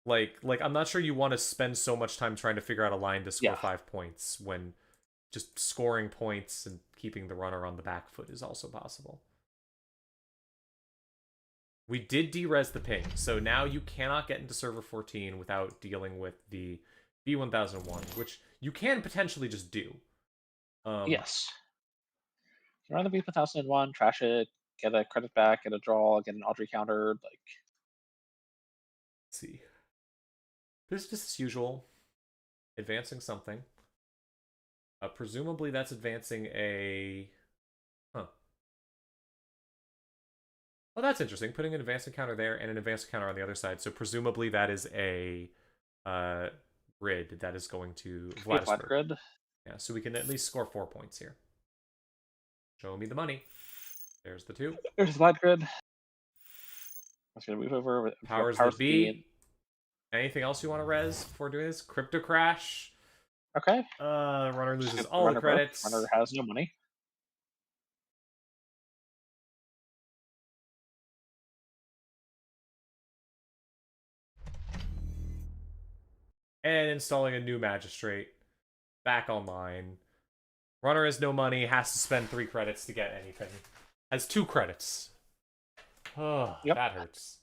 Like I'm not sure you want to spend so much time trying to figure out a line to score Yeah. 5 points when just scoring points and keeping the runner on the back foot is also possible. We did derez the ping, so now you cannot get into server 14 without dealing with the B1001, which you can potentially just do. Yes. You run the B1001, trash it, get a credit back, get a draw, get an Audrey counter. Like, Let's see. Business as usual. Advancing something. Presumably that's advancing a... Huh. Oh, that's interesting. Putting an advancing counter there and an advancing counter on the other side. So presumably that is a grid that is going to Vladisberg. grid. Yeah, so we can at least score 4 points here. Show me the money. There's the 2. There's Vlad grid. I'm just gonna move over. Powers that be. Anything else you want to res before doing this? Crypto crash. Okay. Runner loses all the credits. Runner has no money. And installing a new magistrate. Back online. Runner has no money, has to spend 3 credits to get anything. Has 2 credits. Oh, Yep. that hurts.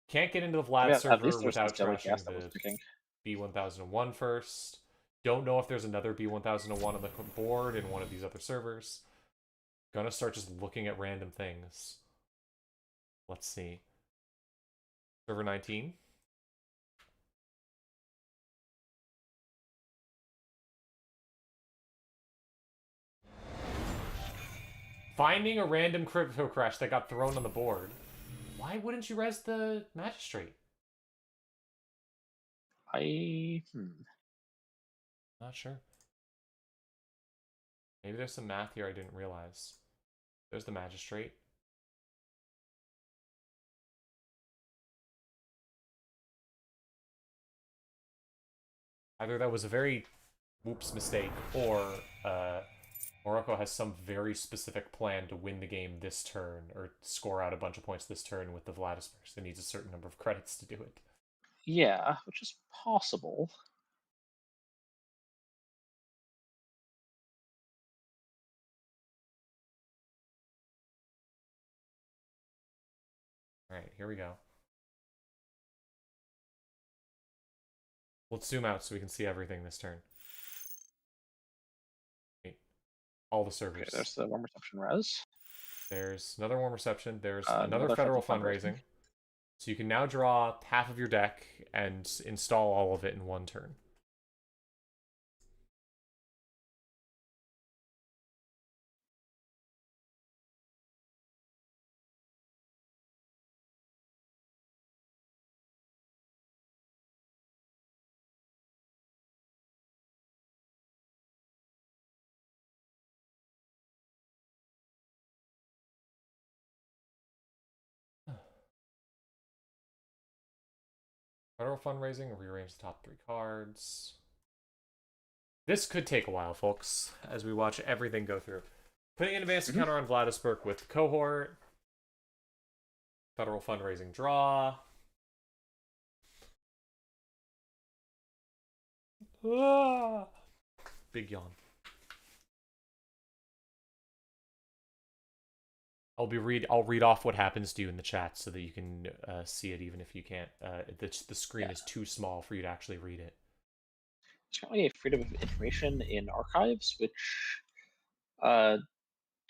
Can't get into the Vlad server without trashing the B1001 first. Don't know if there's another B1001 on the board in one of these other servers. Gonna start just looking at random things. Let's see. Server 19. Finding a random crypto crash that got thrown on the board. Why wouldn't you res the magistrate? Not sure. Maybe there's some math here I didn't realize. There's the magistrate. Either that was a very whoops mistake, or Morocco has some very specific plan to win the game this turn, or score out a bunch of points this turn with the Vladisberg. So it needs a certain number of credits to do it. Yeah, which is possible. Alright, here we go. Let's zoom out so we can see everything this turn. All the servers. Okay, there's the warm reception res. There's another warm reception. There's another federal fundraising. So you can now draw half of your deck and install all of it in one turn. Federal fundraising, rearrange the top 3 cards. This could take a while, folks, as we watch everything go through. Putting an advanced encounter on Vladisburg with cohort. Federal fundraising draw. Ah! Big yawn. I'll read off what happens to you in the chat so that you can see it, even if you can't. The screen is too small for you to actually read it. There's currently a freedom of information in archives, which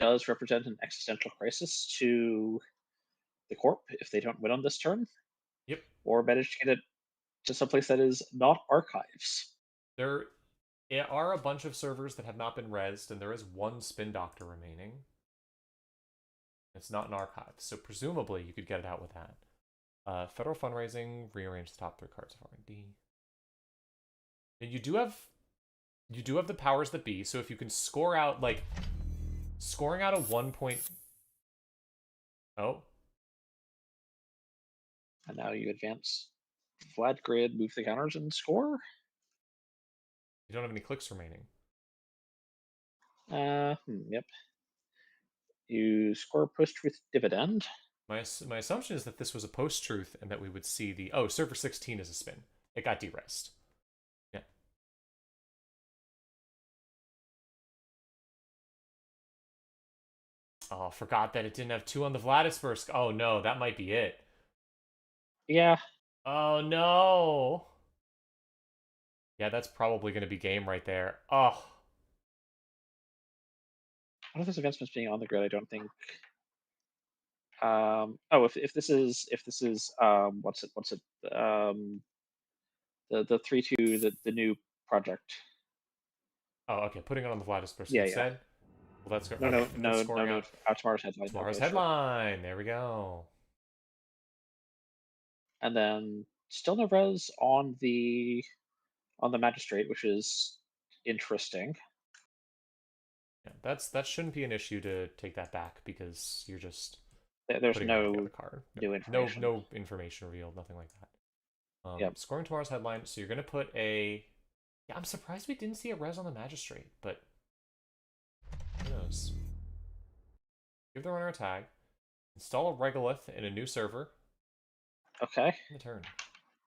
does represent an existential crisis to the corp if they don't win on this turn. Yep. Or manage to get it to someplace that is not archives. There are a bunch of servers that have not been rezzed, and there is one spin doctor remaining. It's not an archive, so presumably you could get it out with that. Federal fundraising, rearrange the top 3 cards of R&D. And you do have the powers that be, so if you can score out, like, scoring out a 1 point... Oh. And now you advance flat grid, move the counters, and score. You don't have any clicks remaining. Yep. You score post-truth dividend. My assumption is that this was a post-truth and that we would see the... Oh, server 16 is a spin. It got de-rest. Yeah. Oh, forgot that it didn't have 2 on the Vladisburg. Oh, no, that might be it. Yeah. Oh, no. Yeah, that's probably going to be game right there. Oh. One of those advancements being on the grid, I don't think. If this is what's it the 3-2 the new project. Oh, okay. Putting it on the Vladisburg Yeah, instead. Well, that's good. No, okay. no. Tomorrow's headline. Tomorrow's okay, headline. Sure. There we go. And then still no res on the magistrate, which is interesting. Yeah, that shouldn't be an issue to take that back because you're just there's no the other card. new information. No information revealed. Nothing like that. Yep. Scoring tomorrow's headline. So you're gonna put a. Yeah, I'm surprised we didn't see a res on the magistrate, but who knows? Give the runner a tag. Install a regolith in a new server. Okay. In the turn.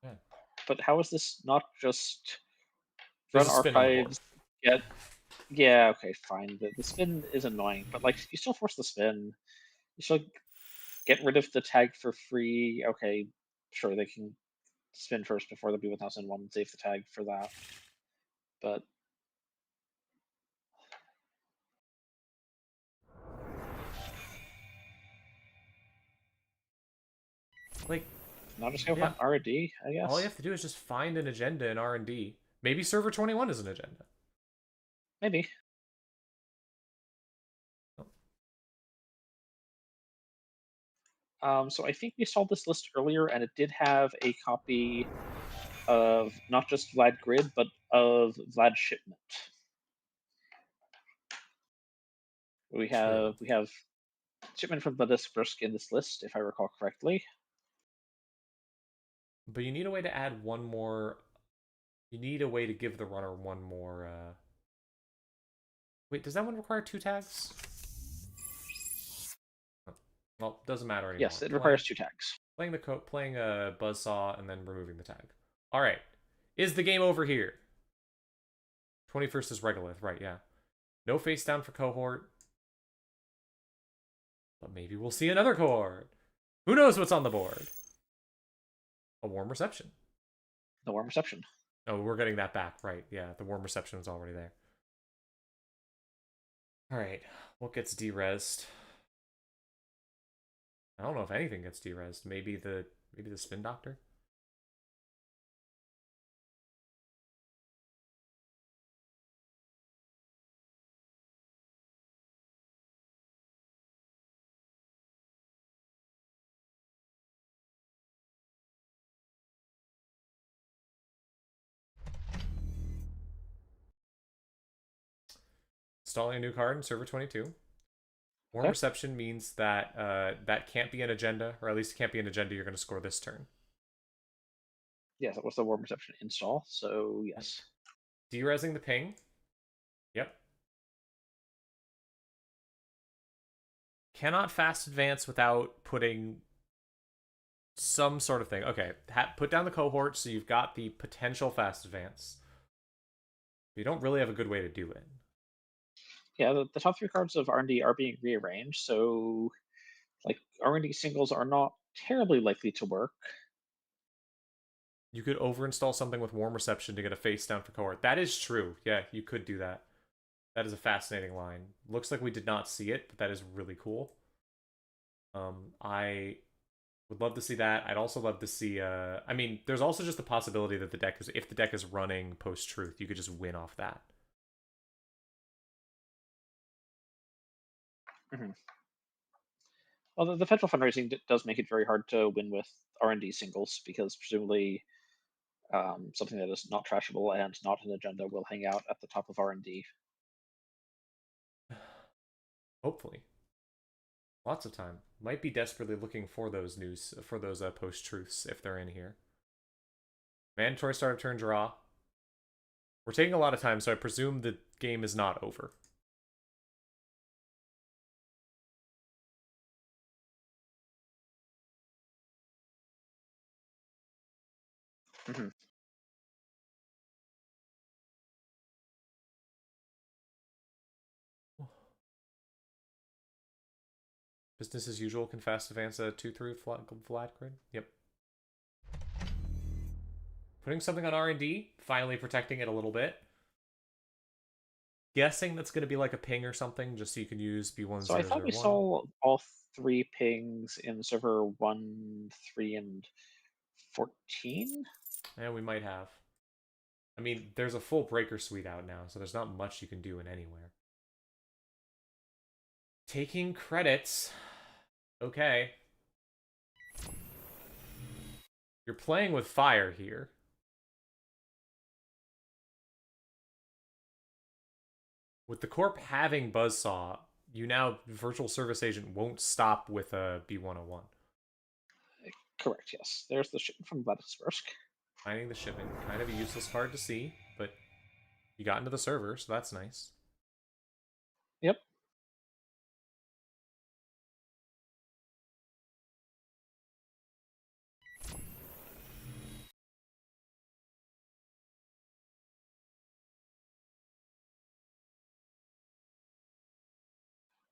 Yeah. But how is this not just There's run archives? Yeah. Okay. Fine. The spin is annoying, but like you still force the spin. You still get rid of the tag for free. Okay. Sure, they can spin first before the B1001 and save the tag for that. But like, now just go find R&D, I guess. All you have to do is just find an agenda in R&D. Maybe server 21 is an agenda. Maybe. So I think we saw this list earlier, and it did have a copy of not just Vlad Grid, but of Vlad Shipment. We have Shipment from Vladisburg in this list, if I recall correctly. But you need a way to add one more. You need a way to give the runner one more. Wait, does that one require 2 tags? Well, doesn't matter anymore. Yes, it requires 2 tags. Playing a buzzsaw and then removing the tag. All right, is the game over here? 21st is regolith, right? Yeah. No face down for cohort. But maybe we'll see another cohort. Who knows what's on the board? A warm reception. The warm reception. Oh, we're getting that back, right? Yeah, the warm reception was already there. All right, what gets derezzed? I don't know if anything gets derezzed. Maybe the spin doctor. Installing a new card in server 22. Warm reception means that that can't be an agenda, or at least it can't be an agenda you're going to score this turn. Yes, that was the warm reception install. So yes. Deresing the ping. Yep. Cannot fast advance without putting some sort of thing. Okay, put down the cohort so you've got the potential fast advance. You don't really have a good way to do it. Yeah, the top three cards of R&D are being rearranged, so like R&D singles are not terribly likely to work. You could overinstall something with warm reception to get a face down for cohort. That is true. Yeah, you could do that. That is a fascinating line. Looks like we did not see it, but that is really cool. I would love to see that. I'd also love to see. I mean, there's also just the possibility that the deck is, if the deck is running post truth, you could just win off that. Mm-hmm. Well, the federal fundraising does make it very hard to win with R&D singles because presumably something that is not trashable and not an agenda will hang out at the top of R&D. Hopefully, lots of time. Might be desperately looking for those post truths if they're in here. Mandatory start of turn draw. We're taking a lot of time, so I presume the game is not over. Mm-hmm. Business as usual can fast advance a 2-3 flat grid. Yep. Putting something on R&D, finally protecting it a little bit. Guessing that's going to be like a ping or something, just so you can use B1001. So I thought we saw all three pings in server 1, 3, and 14? Yeah, we might have. I mean, there's a full breaker suite out now, so there's not much you can do in anywhere. Taking credits. Okay. You're playing with fire here. With the Corp having Buzzsaw, you now, Virtual Service Agent won't stop with a B101. Correct, yes. There's the shipment from Vladisbursk. Finding the shipment, kind of a useless card to see, but you got into the server, so that's nice. Yep.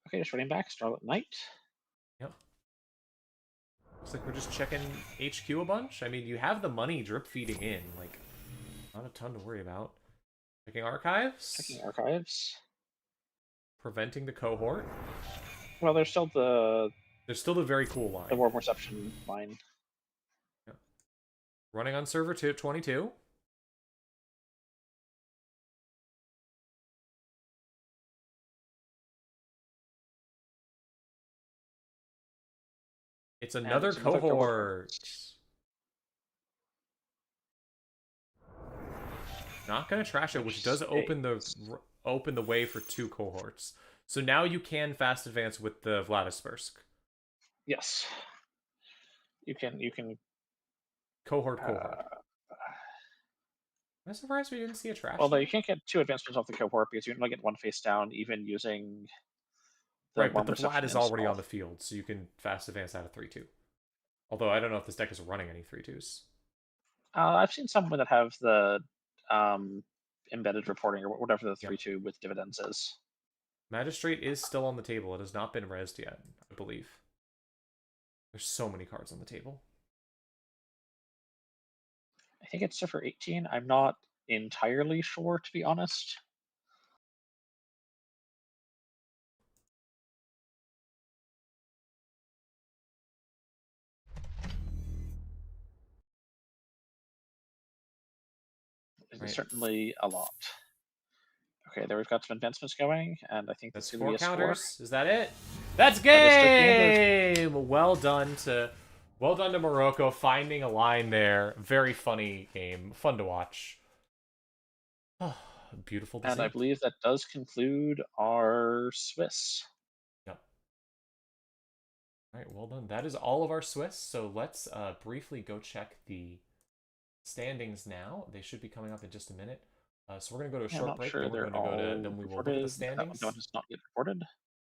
Okay, just running back, Starlit Knight. Yep. Looks like we're just checking HQ a bunch. I mean, you have the money drip feeding in. Like, not a ton to worry about. Checking archives. Checking archives. Preventing the cohort. Well, there's still the... There's still the very cool line. The warm reception line. Yep. Running on server 22. It's another cohort. Not gonna trash it, which does open the way for 2 cohorts. So now you can fast advance with the Vladisbursk. Yes. You can cohort. I'm surprised we didn't see a trash. Although you can't get 2 advancements off the cohort because you can only get 1 face down even using the right, but the Vlad is already on the field, so you can fast advance out of 3-2. Although I don't know if this deck is running any 3-2s. I've seen some that have the embedded reporting or whatever the 3-2 with dividends is. Magistrate is still on the table. It has not been rezzed yet, I believe. There's so many cards on the table. I think it's for 18. I'm not entirely sure, to be honest. It's certainly a lot. Okay, there we've got some advancements going, and I think that's this 4 counters. Is that it? That's game. Well done to Morocco finding a line there. Very funny game, fun to watch. Oh, beautiful to see. And I believe that does conclude our Swiss. Yep. All right, well done. That is all of our Swiss. So let's briefly go check the standings now. They should be coming up in just a minute. So we're gonna go to a Yeah, I'm short not break. sure Then we're they're going to go to. all Then we will look at the reported. That one standings. is not yet reported.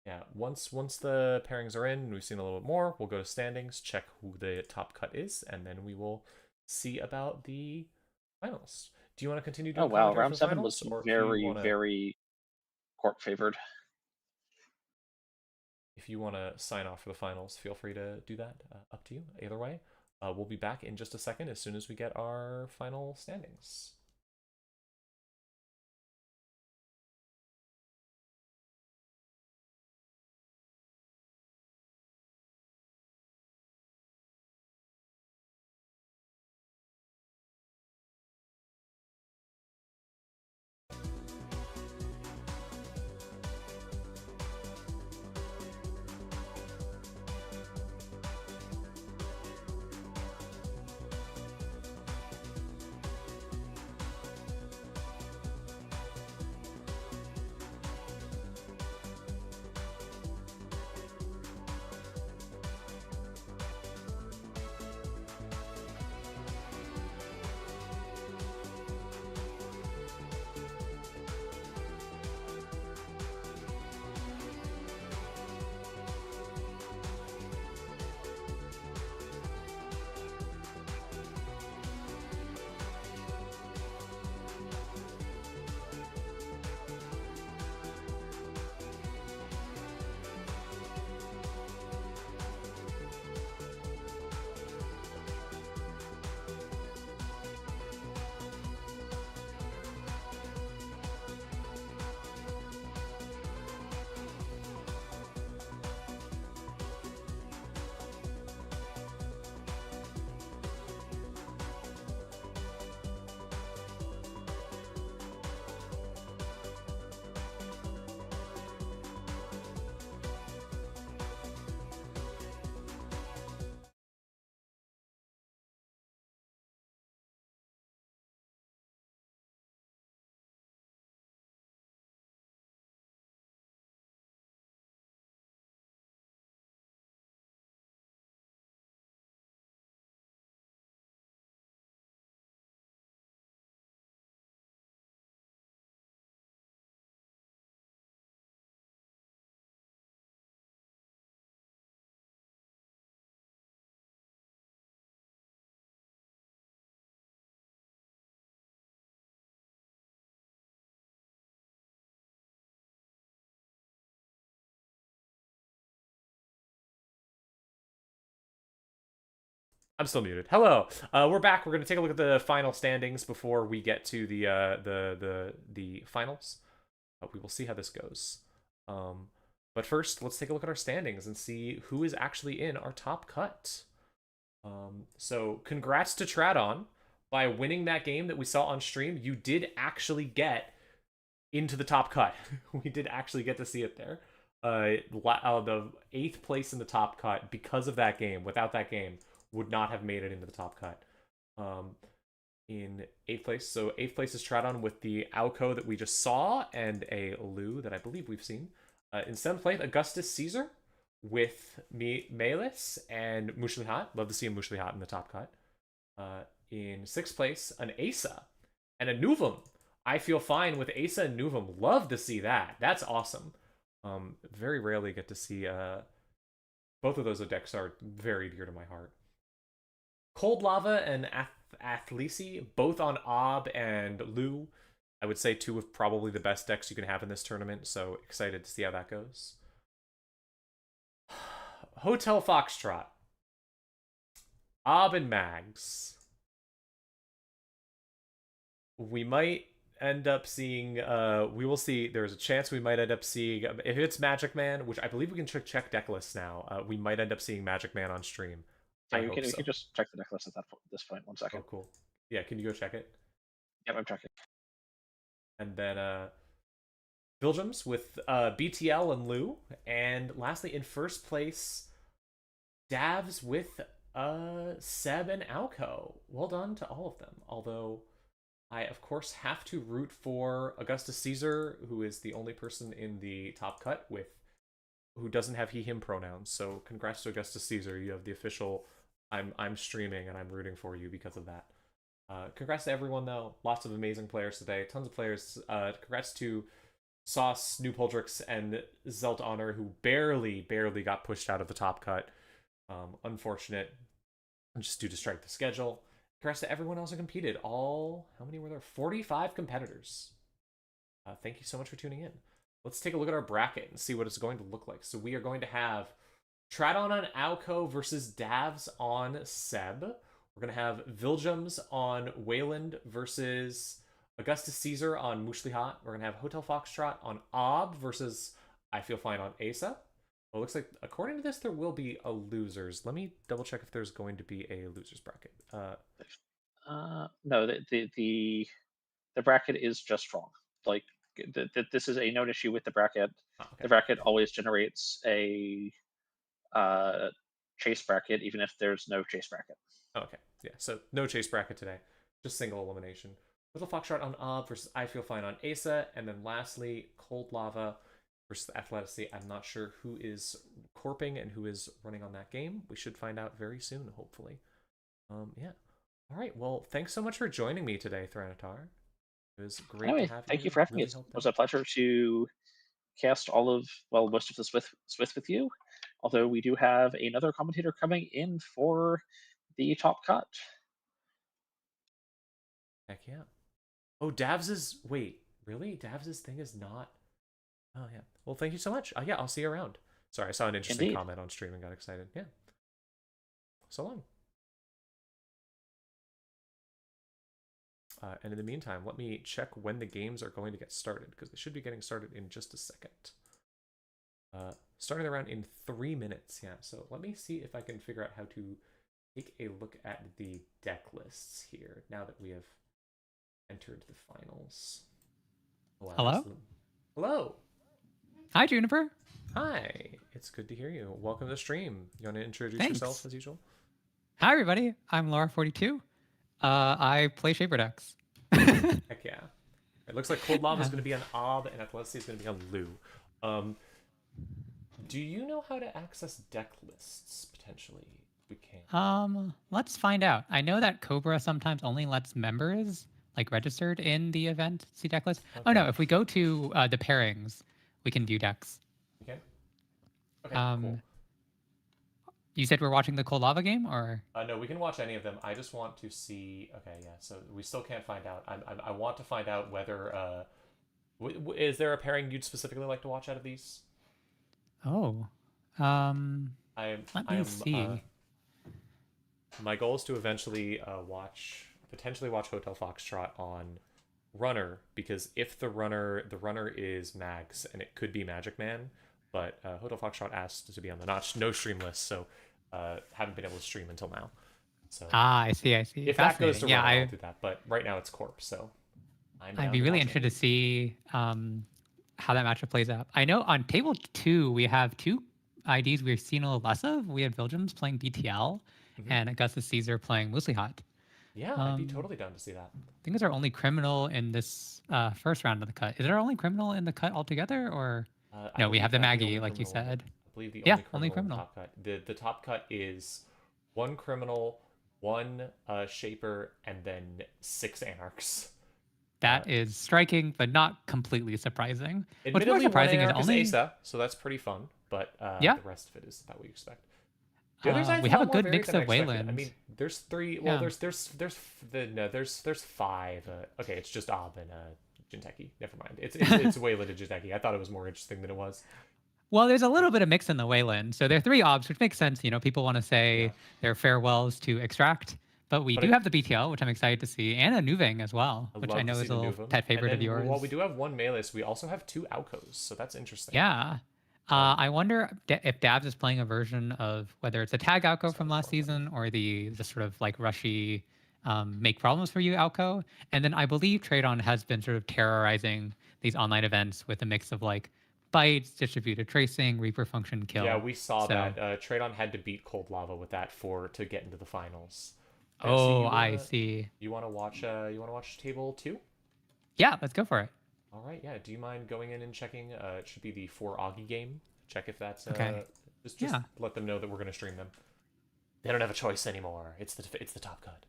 Yeah, once the pairings are in, we've seen a little bit more. We'll go to standings, check who the top cut is, and then we will see about the finals. Do you want to continue Oh doing wow, commentary for round the 7 was finals, or if you very, want to, very court favored. if you want to sign off for the finals, feel free to do that. Up to you. Either way, we'll be back in just a second as soon as we get our final standings. I'm still muted. Hello, we're back. We're going to take a look at the final standings before we get to the finals. We will see how this goes. But first, let's take a look at our standings and see who is actually in our top cut. So congrats to Traton by winning that game that we saw on stream. You did actually get into the top cut. We did actually get to see it there. The 8th place in the top cut because of that game. Without that game, would not have made it into the top cut. In 8th place. So 8th place is Traton with the Auco that we just saw and a Lu that I believe we've seen. In 7th place, Augustus Caesar with Melisu and Mushlihot. Love to see a Mushlihot in the top cut. In 6th place, an Asa and a Nuvum. I feel fine with Asa and Nuvum. Love to see that. That's awesome. Very rarely get to see both of those decks are very dear to my heart. Cold Lava and Athlisi, both on Ob and Lu. I would say 2 of probably the best decks you can have in this tournament, so excited to see how that goes. Hotel Foxtrot. Ob and Mags. We might end up seeing, we will see, there's a chance we might end up seeing, if it's Magic Man, which I believe we can check deck lists now, we might end up seeing Magic Man on stream. Yeah, we can just check the deck list at this point. 1 second. Oh, cool. Yeah, can you go check it? Yep, I'm checking. And then Pilgrims with BTL and Lu. And lastly, in first place, Davs with Seb and Alco. Well done to all of them. Although I, of course, have to root for Augustus Caesar, who is the only person in the top cut who doesn't have he, him pronouns. So congrats to Augustus Caesar. You have the official I'm streaming and I'm rooting for you because of that. Congrats to everyone though. Lots of amazing players today. Tons of players. Congrats to Sauce, New Puldrix, and Zelt Honor, who barely got pushed out of the top cut. Unfortunate, just due to strike the schedule. Congrats to everyone else who competed. How many were there? 45 competitors. Thank you so much for tuning in. Let's take a look at our bracket and see what it's going to look like. So we are going to have Traton on Alco versus Davs on Seb. We're going to have Viljums on Wayland versus Augustus Caesar on Mushlihot. We're going to have Hotel Foxtrot on Ob versus I Feel Fine on Asa. Well, it looks like, according to this, there will be a losers. Let me double check if there's going to be a losers bracket. No, the bracket is just wrong. Like, this is a known issue with the bracket. Okay. The bracket always generates a chase bracket, even if there's no chase bracket. Okay, yeah, so no chase bracket today. Just single elimination. Little Foxtrot on Ob versus I Feel Fine on Asa. And then lastly, Cold Lava versus Athleticity. I'm not sure who is corping and who is running on that game. We should find out very soon, hopefully. Yeah. All right, well, thanks so much for joining me today, Thranatar. It was great to have you. Thank you for having me. It was a pleasure to cast most of this with you. Although we do have another commentator coming in for the top cut. Heck yeah. Oh, wait, really? Davs's thing is not... Oh, yeah. Well, thank you so much. Yeah, I'll see you around. Sorry, I saw an interesting comment on stream and got excited. Yeah. So long. And in the meantime, let me check when the games are going to get started, because they should be getting started in just a second. Starting around in 3 minutes, yeah. So let me see if I can figure out how to take a look at the deck lists here, now that we have entered the finals. Oh, Hello? Hello! Hi, Juniper. Hi! It's good to hear you. Welcome to the stream. You want to introduce Thanks. yourself, as usual? Hi, everybody. I'm Laura42. I play Shaper decks. Heck yeah. It looks like Cold Lava is going to be on Ob and Athleticity is going to be on Lu. Do you know how to access deck lists, potentially? We can. Let's find out. I know that Cobra sometimes only lets members, like, registered in the event see deck list. Okay. Oh, no. If we go to the pairings, we can view decks. Okay. Okay, cool. You said we're watching the Cold Lava game, or? No, we can watch any of them. I just want to see... Okay, yeah, so we still can't find out. I want to find out whether... is there a pairing you'd specifically like to watch out of these? Oh. Let me see. My goal is to eventually potentially watch Hotel Foxtrot on Runner, because if the runner is Mags, and it could be Magic Man, but Hotel Foxtrot asked to be on the no stream list, so haven't been able to stream until now. So I see. If that goes to Runner, I'll do that. But right now it's Corp, so I'd be really interested to see how that matchup plays out. I know on table 2 we have 2 IDs we've seen a little less of. We have Viljums playing BTL and Augustus Caesar playing Mushlihot. Yeah, I'd be totally down to see that. I think it's our only criminal in this first round of the cut. Is it our only criminal in the cut altogether, or no? We have the Maggie, like you said. I believe the only criminal. Top cut. The top cut is 1 criminal, 1 shaper, and then 6 anarchs. That is striking, but not completely surprising. What's more surprising is only Asa, so that's pretty fun. But the rest of it is about what you expect. The other side's we have a good mix of Wayland. I mean, there's 3. Well, there's 5. Okay, it's just Ob and Jinteki. Never mind. It's Wayland and Jinteki. I thought it was more interesting than it was. Well, there's a little bit of mix in the Wayland. So there are 3 Obs, which makes sense. You know, people want to say their farewells to Extract. But we do have the BTL, which I'm excited to see, and a Nuvang as well, which I know is a little pet favorite of yours. While we do have 1 Melisu, we also have 2 Alcos, so that's interesting. Yeah. I wonder if Dabs is playing a version of whether it's a tag Alco from last season or the sort of like rushy make problems for you Alco. And then I believe Traton has been sort of terrorizing these online events with a mix of like bites, distributed tracing, Reaper function kill. Yeah, we saw that. Traton had to beat Cold Lava with that to get into the finals. I see. You want to watch table 2? Yeah, let's go for it. All right, yeah. Do you mind going in and checking? It should be the 4 Augie game. Check if that's okay. Just let them know that we're gonna stream them. They don't have a choice anymore. It's the top cut.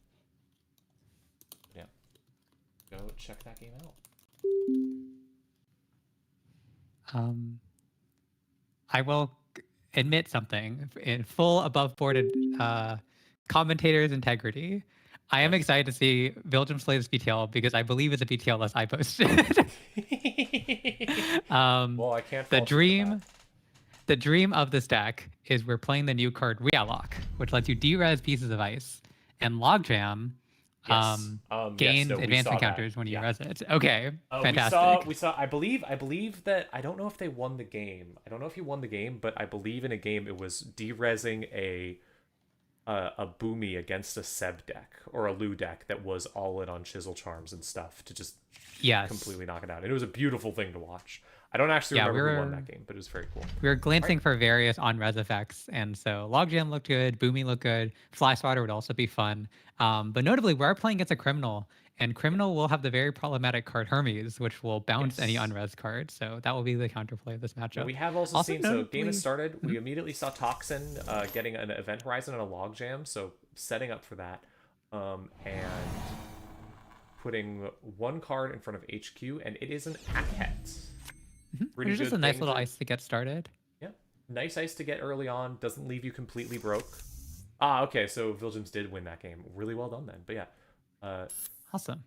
Go check that game out. I will admit something in full above boarded commentator's integrity. I am excited to see Belgium Slaves BTL because I believe it's a BTL as I posted. Well, I can't. The dream of this deck is we're playing the new card Realock, which lets you de-res pieces of ice, and Logjam gains advanced encounters when you res it. Okay, fantastic. We saw. I believe that I don't know if they won the game. I don't know if he won the game, but I believe in a game it was de-resing a Boomy against a Seb deck or a Lu deck that was all in on Chisel Charms and stuff to just completely knock it out. And it was a beautiful thing to watch. I don't actually remember who won that game, but it was very cool. We were glancing for various on-res effects, and so Logjam looked good, Boomy looked good, Fly Swatter would also be fun. But notably, we're playing against a Criminal, and Criminal will have the very problematic card Hermes, which will bounce any on-res card, so that will be the counterplay of this matchup. We have also seen, so game has started, we immediately saw Toxin getting an Event Horizon and a Logjam, so setting up for that, and putting one card in front of HQ, and it is an Aket. It's just a nice little ice to get started. Yeah, nice ice to get early on. Doesn't leave you completely broke. Ah, okay. So Vilgems did win that game. Really well done then. But yeah, awesome.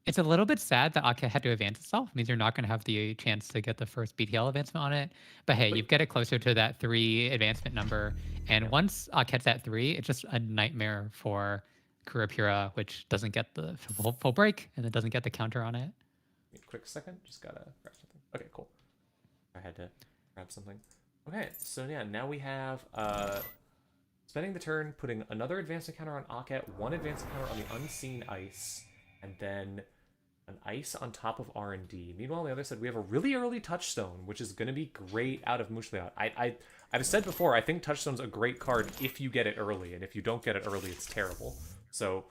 It's a little bit sad that Aket had to advance itself. It means you're not going to have the chance to get the first BTL advancement on it. But hey, you get it closer to that 3 advancement number. And once Aket's at 3, it's just a nightmare for Kurapura, which doesn't get the full break and it doesn't get the counter on it. Quick second, just gotta grab something. Okay, cool. I had to grab something. Okay, so yeah, now we have spending the turn, putting another advanced encounter on Aket, one advanced encounter on the unseen ice, and then an ice on top of R&D. Meanwhile, on the other side, we have a really early touchstone, which is going to be great out of Mushlihot. I've said before, I think touchstone's a great card if you get it early, and if you don't get it early, it's terrible. So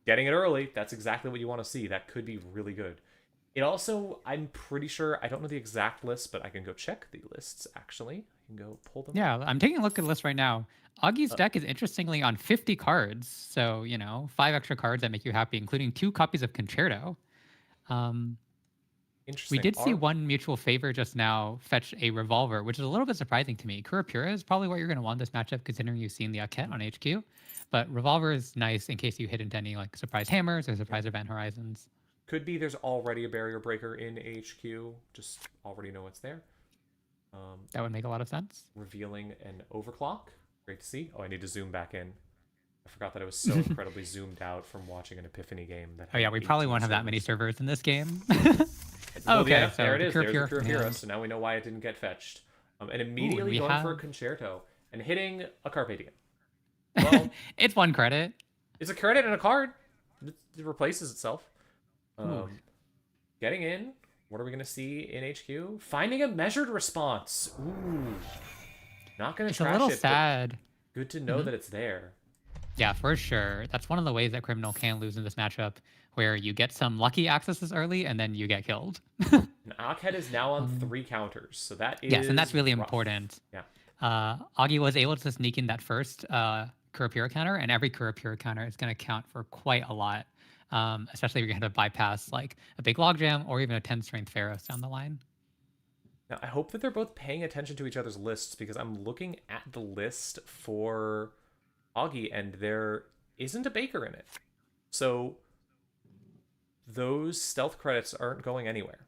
getting it early, that's exactly what you want to see. That could be really good. It also, I'm pretty sure, I don't know the exact list, but I can go check the lists, actually. I can go pull them. Yeah, I'm taking a look at the list right now. Augie's deck is interestingly on 50 cards. So, 5 extra cards that make you happy, including 2 copies of Concerto. Interesting. We did see one mutual favor just now fetch a Revolver, which is a little bit surprising to me. Kurapura is probably what you're going to want this matchup, considering you've seen the Aket on HQ. But Revolver is nice in case you hit into any surprise hammers or surprise event horizons. Could be there's already a barrier breaker in HQ. Just already know it's there. That would make a lot of sense. Revealing an overclock. Great to see. Oh, I need to zoom back in. I forgot that I was so incredibly zoomed out from watching an Epiphany game. We probably won't have that many servers in this game. Well, okay, yeah, so there it is. There's Kurapura the Kurapura, so now we know why it didn't get fetched. And immediately going for a Concerto and hitting a Carpe Diem. Well, it's 1 credit. It's a credit and a card. It replaces itself. Getting in. What are we going to see in HQ? Finding a measured response. Ooh. Not going to trash it. It's a little sad. Good to know that it's there. Yeah, for sure. That's one of the ways that Criminal can lose in this matchup, where you get some lucky accesses early and then you get killed. And Aket is now on 3 counters, so that is and that's really rough. important. Yeah. Augie was able to sneak in that first Kurapura counter, and every Kurapura counter is going to count for quite a lot. Especially if you're going to bypass a big Logjam or even a 10 strength Pharos down the line. Now, I hope that they're both paying attention to each other's lists, because I'm looking at the list for Augie and there isn't a Baker in it. So those stealth credits aren't going anywhere.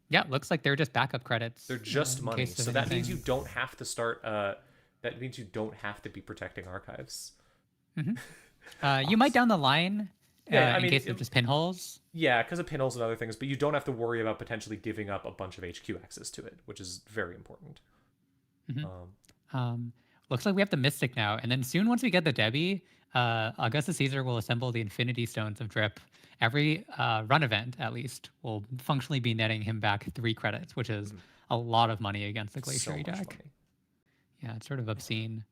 Yeah, it looks like they're just backup credits. They're just money. So that means you don't have to start... that means you don't have to be protecting archives. You might down the line... in case of just pinholes. Yeah, because of pinholes and other things, but you don't have to worry about potentially giving up a bunch of HQ access to it, which is very important. Looks like we have the Mystic now, and then soon once we get the Debbie, Augustus Caesar will assemble the Infinity Stones of Drip. Every run event, at least, will functionally be netting him back 3 credits, which is a lot of money against the Glacier deck. Money. Yeah, it's sort of obscene.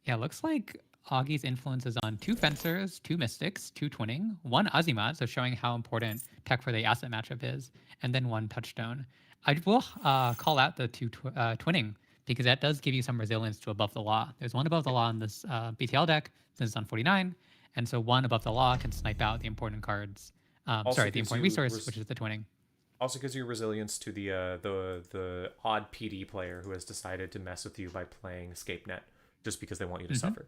Yeah, looks like Augie's influence is on 2 Fencers, 2 Mystics, 2 Twinning, 1 Azimuth, so showing how important tech for the asset matchup is, and then 1 Touchstone. I will call out the 2 Twinning, because that does give you some resilience to Above the Law. There's 1 Above the Law in this BTL deck, since it's on 49, and so one above the law can snipe out the important cards. Also Sorry, the gives important you resource, which is the twinning. Also gives you resilience to the odd PD player who has decided to mess with you by playing Escape Net just because they want you to suffer.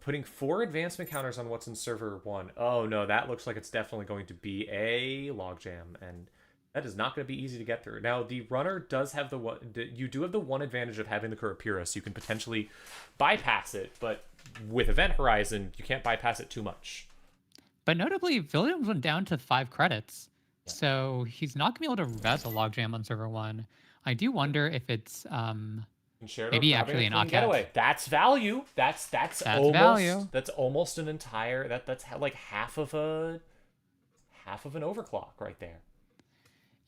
Putting 4 advancement counters on what's in server 1. Oh no, that looks like it's definitely going to be a logjam, and that is not going to be easy to get through. Now, the runner does have the one. You do have the one advantage of having the Kurapira, so you can potentially bypass it, but with Event Horizon, you can't bypass it too much. But notably, Williams went down to 5 credits, so he's not going to be able to res a logjam on server 1. I do wonder if it's maybe actually an getaway. That's value. That's almost value. That's almost an entire. That's like half of an overclock right there.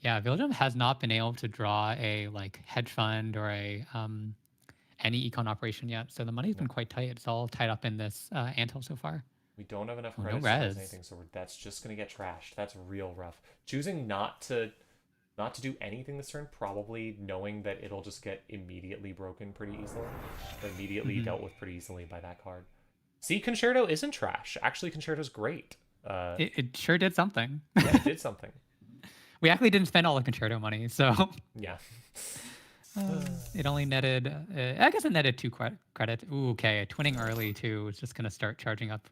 Yeah, William has not been able to draw a like hedge fund or a any econ operation yet, so the money's been quite tight. It's all tied up in this anthill so far. We don't have enough credits to res anything, so that's just gonna get trashed. That's real rough. Choosing not to do anything this turn, probably knowing that it'll just get immediately broken pretty easily, or immediately dealt with pretty easily by that card. See, Concerto isn't trash. Actually, Concerto's great. It sure did something. Yeah, it did something. We actually didn't spend all the Concerto money, so yeah. It only netted. I guess it netted 2 credits. Ooh, okay, twinning early too is just gonna start charging up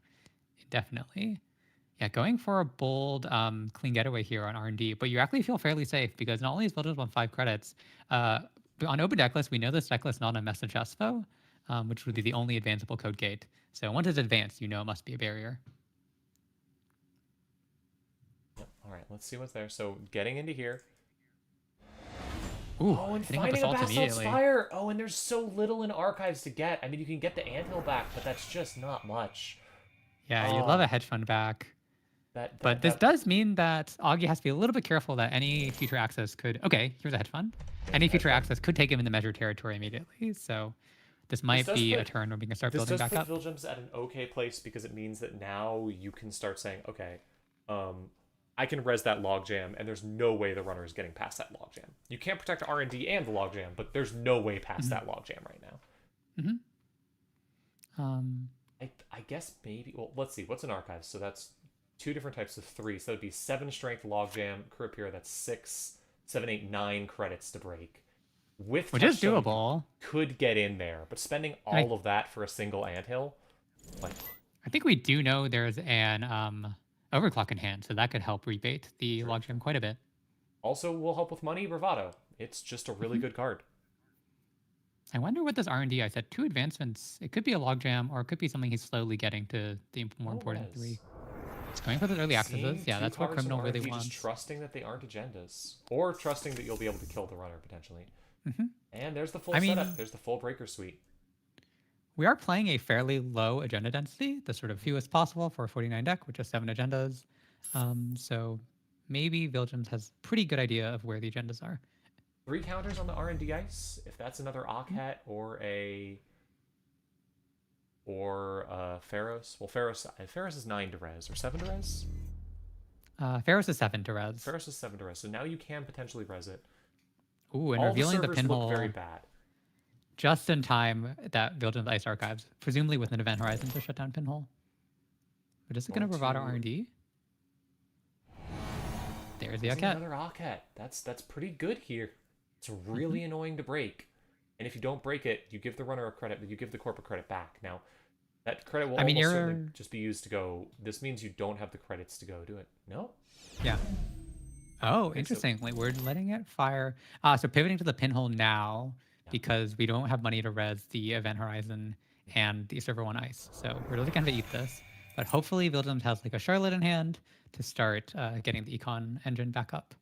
indefinitely. Yeah, going for a bold, clean getaway here on R&D, but you actually feel fairly safe because not only is Builders on 5 credits, on open decklist, we know this decklist not a message Espo, which would be the only advanceable code gate. So once it's advanced, you know it must be a barrier. Yep. All right, let's see what's there. So getting into here. Ooh, oh, and finding a Basalt's Fire. Oh, and there's so little in archives to get. I mean, you can get the anthill back, but that's just not much. Yeah, you'd love a hedge fund back. But this does mean that Augie has to be a little bit careful that any future access could... Okay, here's a hedge fund. Any future access could take him in the measured territory immediately, so this might be a turn where we can start building back up. This does put Vilgems at an okay place because it means that now you can start saying, okay, I can res that logjam, and there's no way the runner is getting past that logjam. You can't protect R&D and the logjam, but there's no way past that logjam right now. I guess maybe... Well, let's see. What's in archives? So that's 2 different types of 3. So that'd be 7 strength logjam. Kurapira, that's 6, 7, 8, 9 credits to break. Which is doable. Could get in there, but spending all of that for a single anthill, like... I think we do know there's an overclock in hand, so that could help rebate the logjam quite a bit. Also will help with money, Bravado. It's just a really good card. I wonder what this R&D, I said 2 advancements. It could be a logjam, or it could be something he's slowly getting to the more important 3. It's going for the early accesses. Yeah, that's what Criminal really wants. Just trusting that they aren't agendas. Or trusting that you'll be able to kill the runner, potentially. And there's the full setup. There's the full breaker suite. We are playing a fairly low agenda density, the sort of fewest possible for a 49 deck, with just 7 agendas. So maybe Vilgems has a pretty good idea of where the agendas are. 3 counters on the R&D ice. If that's another Aughat or a Pharos. Well, Pharos is 9 to res or 7 to res. Pharos is 7 to res. Pharos is 7 to res. So now you can potentially res it. Ooh, and revealing the pinhole very bad. Just in time that Vilgems Ice Archives, presumably with an event horizon to shut down pinhole. But is it going to Bravado R&D? There's the Aughat. Another Aughat. That's pretty good here. It's really annoying to break. And if you don't break it, you give the runner a credit, but you give the corporate credit back. Now, that credit will almost certainly just be used to go. This means you don't have the credits to go do it. No? Yeah. Oh, interestingly, we're letting it fire. So pivoting to the pinhole now, because we don't have money to res the event horizon and the server 1 ice. So we're really going to eat this. But hopefully Vilgems has like a Charlotte in hand to start getting the econ engine back up.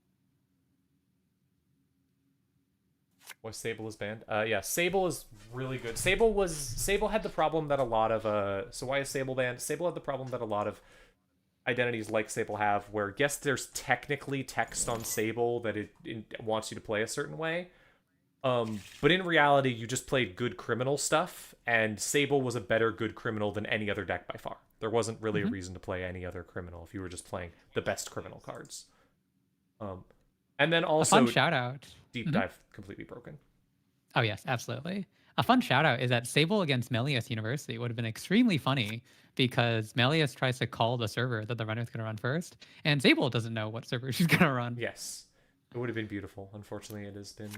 Why Sable is banned? Yeah, Sable is really good. Sable had the problem that a lot of so why is Sable banned? Sable had the problem that a lot of identities like Sable have, where yes, there's technically text on Sable that it wants you to play a certain way. But in reality, you just played good criminal stuff, and Sable was a better good criminal than any other deck by far. There wasn't really a reason to play any other criminal if you were just playing the best criminal cards. And then also a fun shout out. Deep Dive completely broken. Oh yes, absolutely. A fun shout out is that Sable against Melius University would have been extremely funny because Melius tries to call the server that the runner's going to run first, and Sable doesn't know what server she's going to run. Yes. It would have been beautiful. Unfortunately, it has been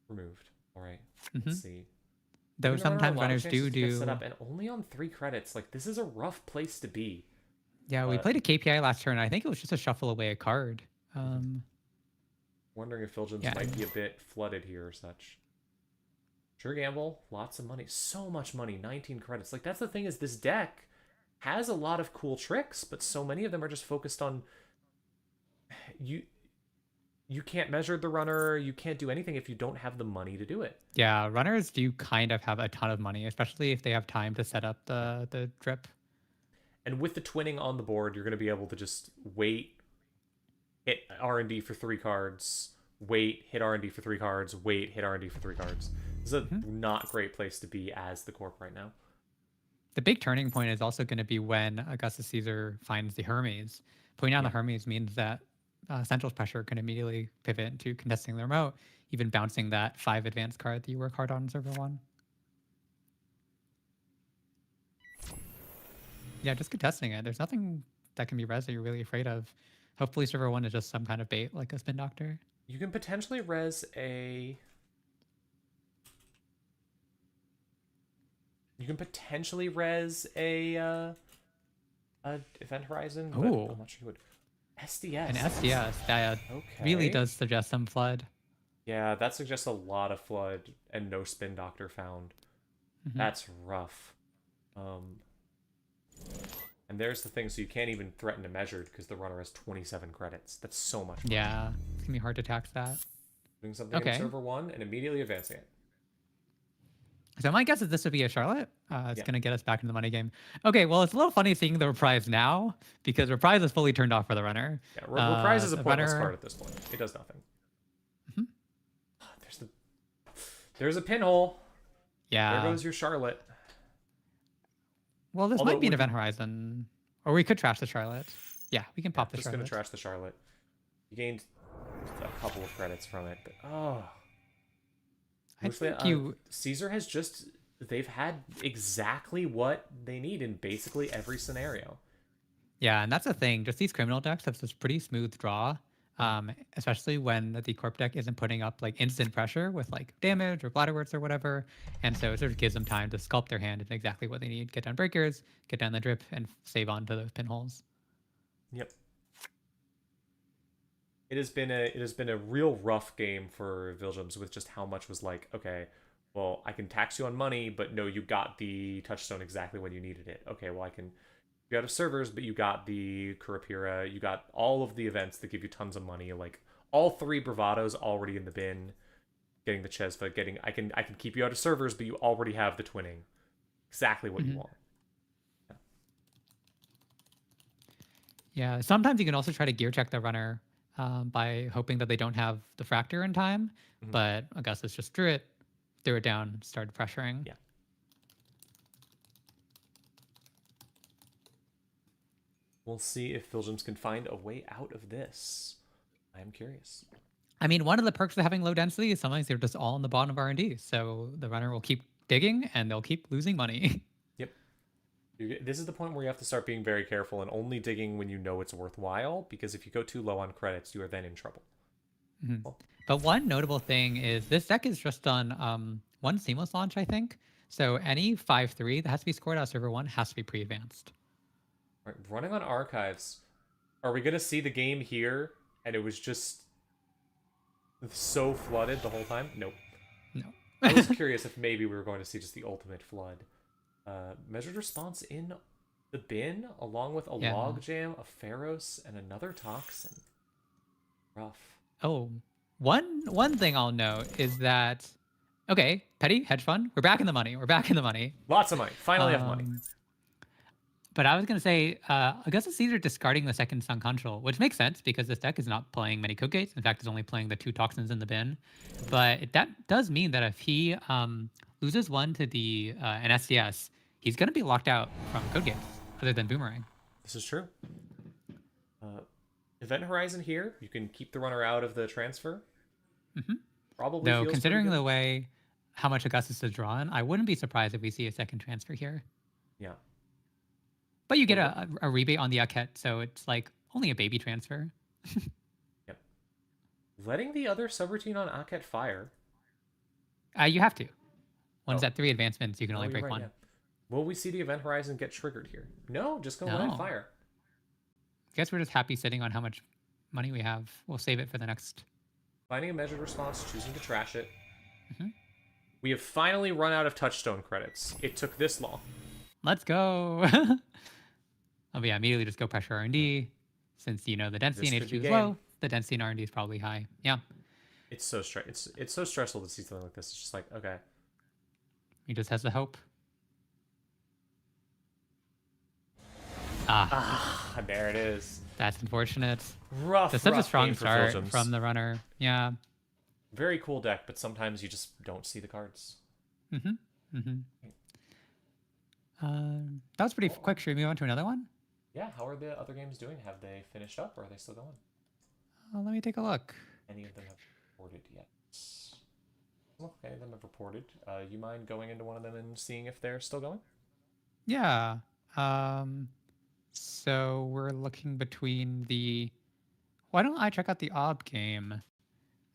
removed. All right. Let's see. Though Giving the runner a sometimes lot of runners chances to do get do. set up, and only on 3 credits. Like, this is a rough place to be. Yeah, we played a KPI last turn. I think it was just a shuffle away a card. Wondering if Filgems Yeah. might be a bit flooded here or such. Sure gamble, lots of money. So much money, 19 credits. Like, that's the thing, is this deck has a lot of cool tricks, but so many of them are just focused on... You can't measure the runner, you can't do anything if you don't have the money to do it. Yeah, runners do kind of have a ton of money, especially if they have time to set up the drip. And with the twinning on the board, you're going to be able to just wait, hit R&D for 3 cards, wait, hit R&D for 3 cards, wait, hit R&D for 3 cards. This is a not great place to be as the Corp right now. The big turning point is also going to be when Augustus Caesar finds the Hermes. Putting down the Hermes means that Central's pressure can immediately pivot into contesting the remote, even bouncing that 5 advanced card that you work hard on in server 1. Yeah, just contesting it. There's nothing that can be res that you're really afraid of. Hopefully server 1 is just some kind of bait, like a Spin Doctor. You can potentially res a... You can potentially res a Event Horizon, but Ooh. I'm not sure you would. SDS. An SDS, that really does suggest some flood. Yeah, that suggests a lot of flood and no Spin Doctor found. That's rough. And there's the thing, so you can't even threaten to measure because the runner has 27 credits. That's so much money. Yeah, it's going to be hard to tax that. Doing something in server 1 and immediately advancing it. So my guess is this would be a Charlotte. It's going to get us back into the money game. Okay, well, it's a little funny seeing the Reprise now because Reprise is fully turned off for the runner. Yeah, Reprise is a pointless card at this point. It does nothing. There's a pinhole. Yeah. There goes your Charlotte. Well, this might be an Event Horizon. Or we could trash the Charlotte. Yeah, we can pop the Charlotte. Just going to trash the Charlotte. You gained a couple of credits from it, but I think Caesar has just... They've had exactly what they need in basically every scenario. Yeah, and that's the thing. Just these criminal decks have this pretty smooth draw, especially when the Corp deck isn't putting up like instant pressure with like damage or bladderworts or whatever. And so it sort of gives them time to sculpt their hand into exactly what they need. Get down breakers, get down the drip, and save on to those pinholes. Yep. It has been a real rough game for Vilgems with just how much was like, okay, well, I can tax you on money, but no, you got the touchstone exactly when you needed it. Okay, well, I can you out of servers, but you got the Kurapira, you got all of the events that give you tons of money, like all 3 bravados already in the bin, getting the Chesva, I can keep you out of servers, but you already have the twinning. Exactly what you want. Yeah, sometimes you can also try to gear check the runner by hoping that they don't have the Fractor in time, but Augustus just drew it down, started pressuring. Yeah. We'll see if Filgems can find a way out of this. I am curious. I mean, one of the perks of having low density is sometimes they're just all in the bottom of R&D, so the runner will keep digging and they'll keep losing money. Yep. This is the point where you have to start being very careful and only digging when you know it's worthwhile, because if you go too low on credits, you are then in trouble. Well, but one notable thing is this deck is just on 1 seamless launch, I think. So any 5-3 that has to be scored out of server 1 has to be pre-advanced. right, running on archives. Are we going to see the game here and it was just so flooded the whole time? Nope. No. I was curious if maybe we were going to see just the ultimate flood. Measured response in the bin, along with a logjam, a Pharos, and another toxin. Rough. Oh, one thing I'll note is that, okay, petty hedge fund, we're back in the money. We're back in the money. Lots of money. Finally have money. But I was going to say, Augustus Caesar discarding the second Sun Control, which makes sense because this deck is not playing many code gates. In fact, it's only playing the 2 toxins in the bin. But that does mean that if he loses 1 to the an SDS, he's going to be locked out from code gates, other than Boomerang. This is true. Event Horizon here, you can keep the runner out of the transfer. Mm-hmm. Probably. Though, feels considering pretty good. the way how much Augustus is drawn, I wouldn't be surprised if we see a second transfer here. Yeah. But you get a rebate on the Akhet, so it's like only a baby transfer. Yep. Letting the other subroutine on Akhet fire. You have to. One's Oh. at 3 advancements, you can Oh, only you're break right, one. yeah. Will we see the event horizon get triggered here? No, just gonna let No. it fire. Guess we're just happy sitting on how much money we have. We'll save it for the next. Finding a measured response, choosing to trash it. Mhm. We have finally run out of touchstone credits. It took this long. Let's go. Oh, yeah, immediately just go pressure R&D. Since, the density This in could be HQ is game. low, the density in R&D is probably high. Yeah. It's so it's so stressful to see something like this. It's just like, okay. He just has the hope. Ah, There it is. that's unfortunate. Rough. That's such a rough strong game for start Puldrix. from the runner. Yeah. Very cool deck, but sometimes you just don't see the cards. Mm-hmm. Mm-hmm. That was pretty quick. Should we move on to another one? Yeah, how are the other games doing? Have they finished up or are they still going? Let me take a look. Any of them have reported yet? Okay, them have reported. You mind going into one of them and seeing if they're still going? Yeah. So we're looking between the. Why don't I check out the ob game?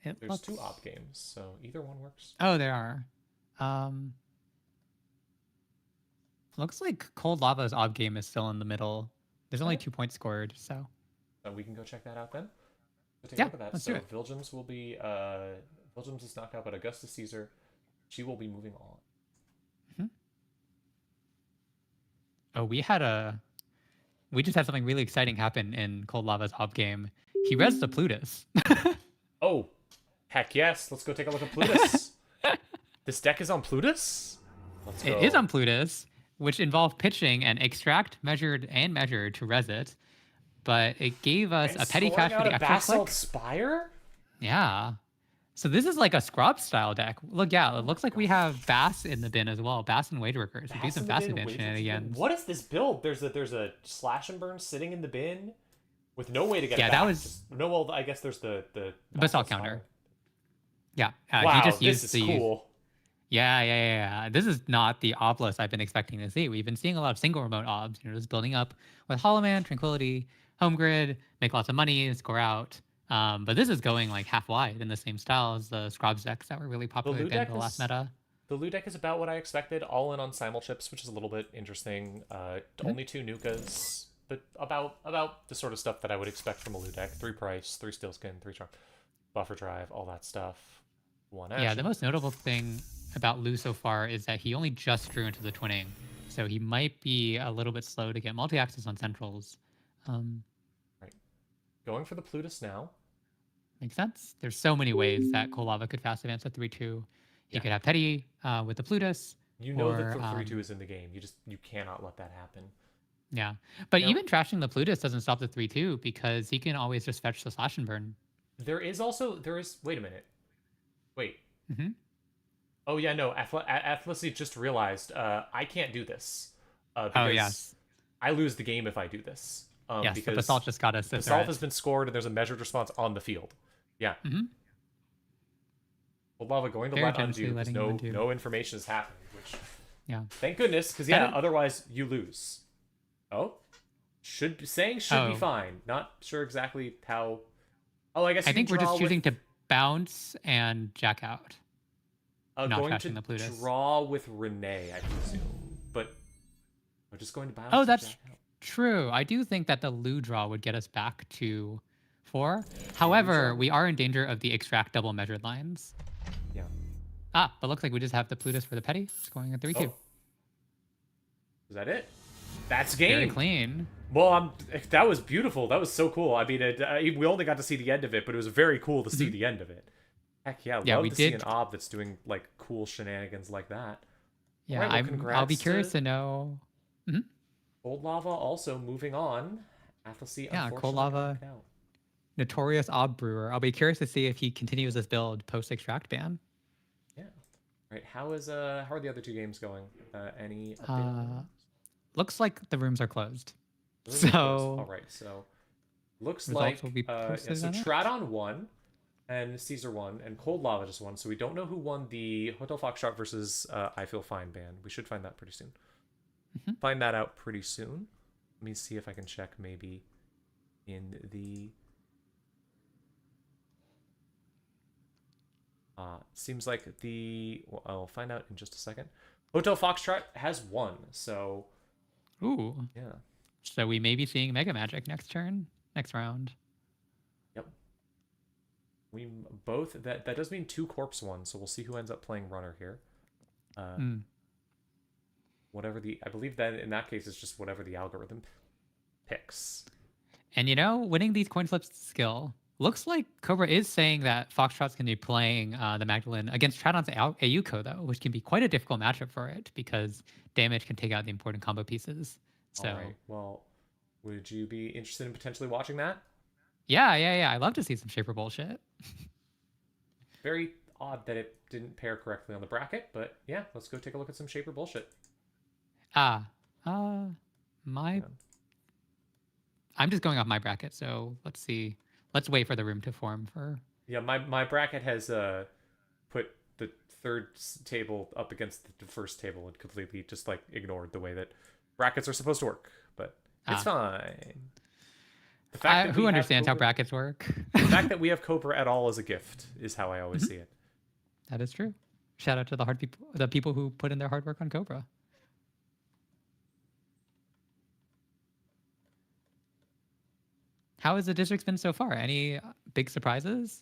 There's 2 op games, so either one works. Oh, there are. Looks like Cold Lava's ob game is still in the middle. There's only Okay. 2 points scored, so. We can go check that out then. Go take Yeah, a look at that. let's So do it. Vilgems will be Vilgems is knocked out, but Augustus Caesar, she will be moving on. Oh, we just had something really exciting happen in Cold Lava's ob game. He res the Plutus. Oh, heck yes! Let's go take a look at Plutus. This deck is on Plutus. Let's go. It is on Plutus, which involved pitching and extract, measured, to res it. But it gave us And a petty scoring cash for out the a extra Basalt click. Spire. Yeah. So this is like a scrub style deck. Look, yeah, it looks like we have Bass in the bin as well. Bass and Wage Workers. We do Bass some in the Bass bin, advance Wage Workers. shenanigans. What is this build? There's a slash and burn sitting in the bin with no way to get it Yeah, back. that was- Just, no. Well, I guess there's the Basalt Spire. counter. Yeah. Wow, he just this used is the. cool. Yeah. This is not the obelisk I've been expecting to see. We've been seeing a lot of single remote obs, just building up with Hollow Man, Tranquility, Home Grid, make lots of money, score out. But this is going like half wide in the same style as the Scrubs decks that were really popular Lou at the end deck of the last is- meta. The Lou deck is about what I expected, all in on simul chips, which is a little bit interesting. Only 2 Nukas, but about the sort of stuff that I would expect from a Lou deck. 3 price, 3 steel skin, 3 charm, buffer drive, all that stuff. 1 action. Yeah, the most notable thing about Lou so far is that he only just drew into the twinning. So he might be a little bit slow to get multi-access on centrals. Going for the Plutus now. Makes sense. There's so many ways that Kolava could fast advance at 3-2. You could have Petty with the Plutus. You know that or, the 3-2 is in the game. You cannot let that happen. Yeah. But No. even trashing the Plutus doesn't stop the 3-2 because he can always just fetch the slash and burn. There is wait a minute. Wait. Mm-hmm. Oh yeah, no. Athletic just realized I can't do this. Because Oh, yes. I lose the game if I do this. Yes, the because Basalt just got us this. Basalt has been scored and there's a measured response on the field. Yeah. Mhm. Well, Lava going to Very let generously undo because letting him undo. no information is happening, which Yeah. thank goodness, because That- otherwise you lose. Oh, should be Oh. fine. Not sure exactly how. Oh, I guess I you think can we're just draw choosing with, to bounce and jack out. not going trashing to the Plutus. draw with Renee, I presume, but we're just going to bounce. Oh, and that's jack out. true. I do think that the Lou draw would get us back to 4. However, draw. we are in danger of the extract double measured lines. Yeah. But looks like we just have the Plutus for the petty, scoring a 3-2. Oh. Is that it? That's Very game. clean. Well, that was beautiful. That was so cool. I mean, we only got to see the end of it, but it was very cool to see the end of it. Heck yeah, Yeah, love we to see did- an ob that's doing like cool shenanigans like that. Yeah, Alright, well, I'll be congrats curious to- to know. Old Lava also moving on. Athlesy, Yeah, Cold unfortunately Lava. knocked out. Notorious ob brewer. I'll be curious to see if he continues this build post extract ban. Yeah. Right. How are the other 2 games going? Any update? Uh, on them? Looks like the rooms are closed. The rooms are closed. So all right. So looks results like will be posted so on it? Traton won, and Caesar won, and Cold Lava just won. So we don't know who won the Hotel Foxtrot versus I Feel Fine ban. We should find that pretty soon. Find that out pretty soon. Let me see if I can check maybe in the... seems like the... Well, I'll find out in just a second. Hotel Foxtrot has won, so... Ooh. Yeah. So we may be seeing Mega Magic next round. Yep. We both... That does mean 2 Corpse won, so we'll see who ends up playing Runner here. Whatever the... I believe that in that case, it's just whatever the algorithm picks. And winning these coin flips is skill. Looks like Cobra is saying that Foxtrot's going to be playing the Magdalene against Traton's Ayuko, though, which can be quite a difficult matchup for it because damage can take out the important combo pieces. So, all right. Well, would you be interested in potentially watching that? Yeah. I'd love to see some Shaper bullshit. Very odd that it didn't pair correctly on the bracket, but yeah, let's go take a look at some Shaper bullshit. I'm just going off my bracket, so let's see. Let's wait for the room to form for... Yeah, my bracket has put the third table up against the first table and completely just like ignored the way that brackets are supposed to work, but it's fine. The fact that who understands how brackets work? The fact that we have Cobra at all is a gift, is how I always see it. That is true. Shout out to the people who put in their hard work on Cobra. How has the districts been so far? Any big surprises?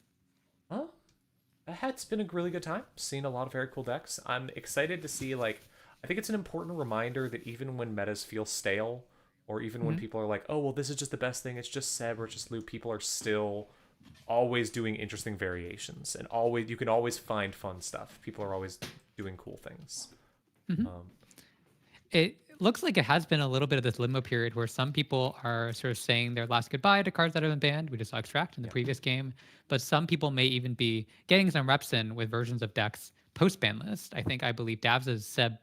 Well, it's been a really good time. Seen a lot of very cool decks. I'm excited to see, I think it's an important reminder that even when metas feel stale, or even when people are like, oh, well, this is just the best thing, it's just Seb or it's just Loop, people are still always doing interesting variations. And you can always find fun stuff. People are always doing cool things. It looks like it has been a little bit of this limbo period where some people are sort of saying their last goodbye to cards that have been banned. We just saw Extract in the previous game. But some people may even be getting some reps in with versions of decks post-ban list. I believe Davs'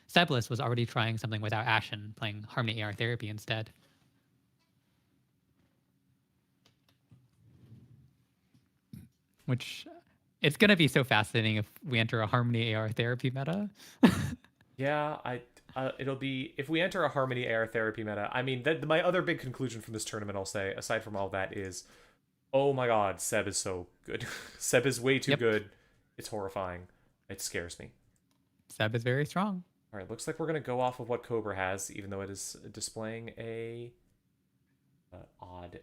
Seb list was already trying something without Ashen, playing Harmony AR Therapy instead. Which, it's going to be so fascinating if we enter a Harmony AR Therapy meta. Yeah, it'll be, if we enter a Harmony AR Therapy meta, I mean, my other big conclusion from this tournament, I'll say, aside from all that, is, oh my god, Seb is so good. Seb is way too good. It's horrifying. It scares me. Seb is very strong. All right, looks like we're going to go off of what Cobra has, even though it is displaying a odd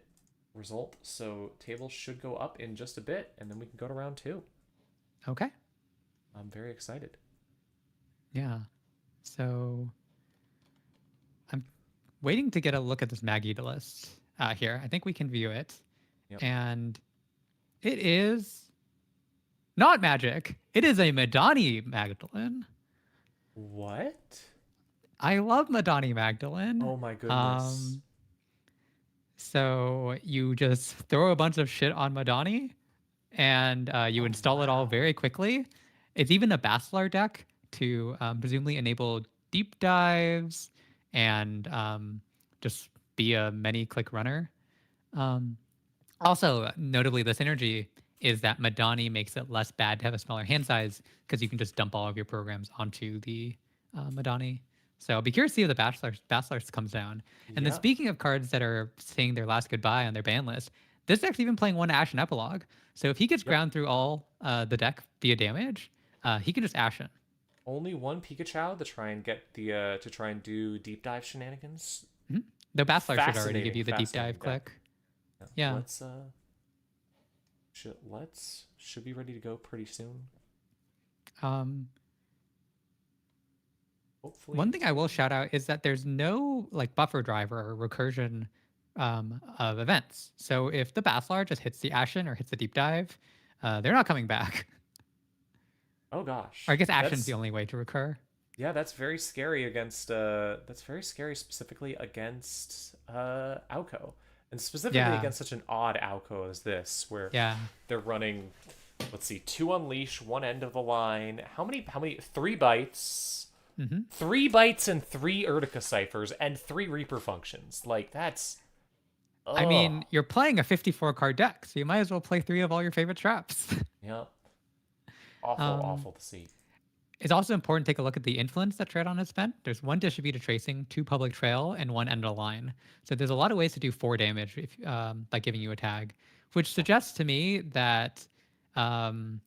result. So tables should go up in just a bit, and then we can go to round 2. Okay. I'm very excited. Yeah. So I'm waiting to get a look at this Maggie list here. I think we can view it. Yep. And it is not magic. It is a Madani Magdalene. What? I love Madani Magdalene. Oh my goodness. So you just throw a bunch of shit on Madani and you install it all very quickly. It's even a Basilar deck to presumably enable deep dives and just be a many-click runner. Also, notably, the synergy is that Madani makes it less bad to have a smaller hand size because you can just dump all of your programs onto the Madani. So I'll be curious to see if the Basilar comes down. And then speaking of cards that are saying their last goodbye on their ban list, this deck's even playing one Ashen Epilogue. So if he gets ground through all the deck via damage, he can just Ashen. Only one Pikachu to try and get the to try and do deep dive shenanigans. The Basilar should already give you the deep dive click. Yeah. Let's should be ready to go pretty soon. Hopefully. One thing I will shout out is that there's no buffer driver or recursion of events. So if the Basilar just hits the Ashen or hits the deep dive, they're not coming back. Oh gosh. Or I guess Ashen's the only way to recur. Yeah, that's very scary against that's very scary specifically against Auko. And specifically against such an odd Auko as this, where they're running, let's see, 2 Unleash, 1 End of the Line. How many 3 bites? 3 bites and 3 Urtica ciphers and 3 Reaper functions. That's I mean, Ugh. you're playing a 54 card deck, so you might as well play 3 of all your favorite traps. Yep. Awful, um, awful to see. it's also important to take a look at the influence that Traton has spent. There's 1 distributed tracing, 2 public trail, and 1 end of line. So there's a lot of ways to do 4 damage if, by giving you a tag, which suggests to me that um,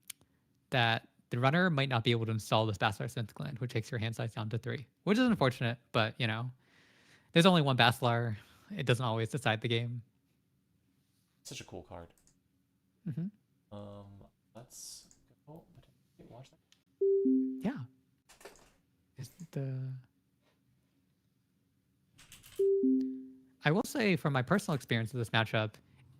that the runner might not be able to install this Basilar Synth Gland, which takes your hand size down to 3, which is unfortunate, but you know, there's only one Basilar. It doesn't always decide the game. Such a cool card. Hmm. Let's go. Watch that. Yeah. Is the I will say, from my personal experience of this matchup,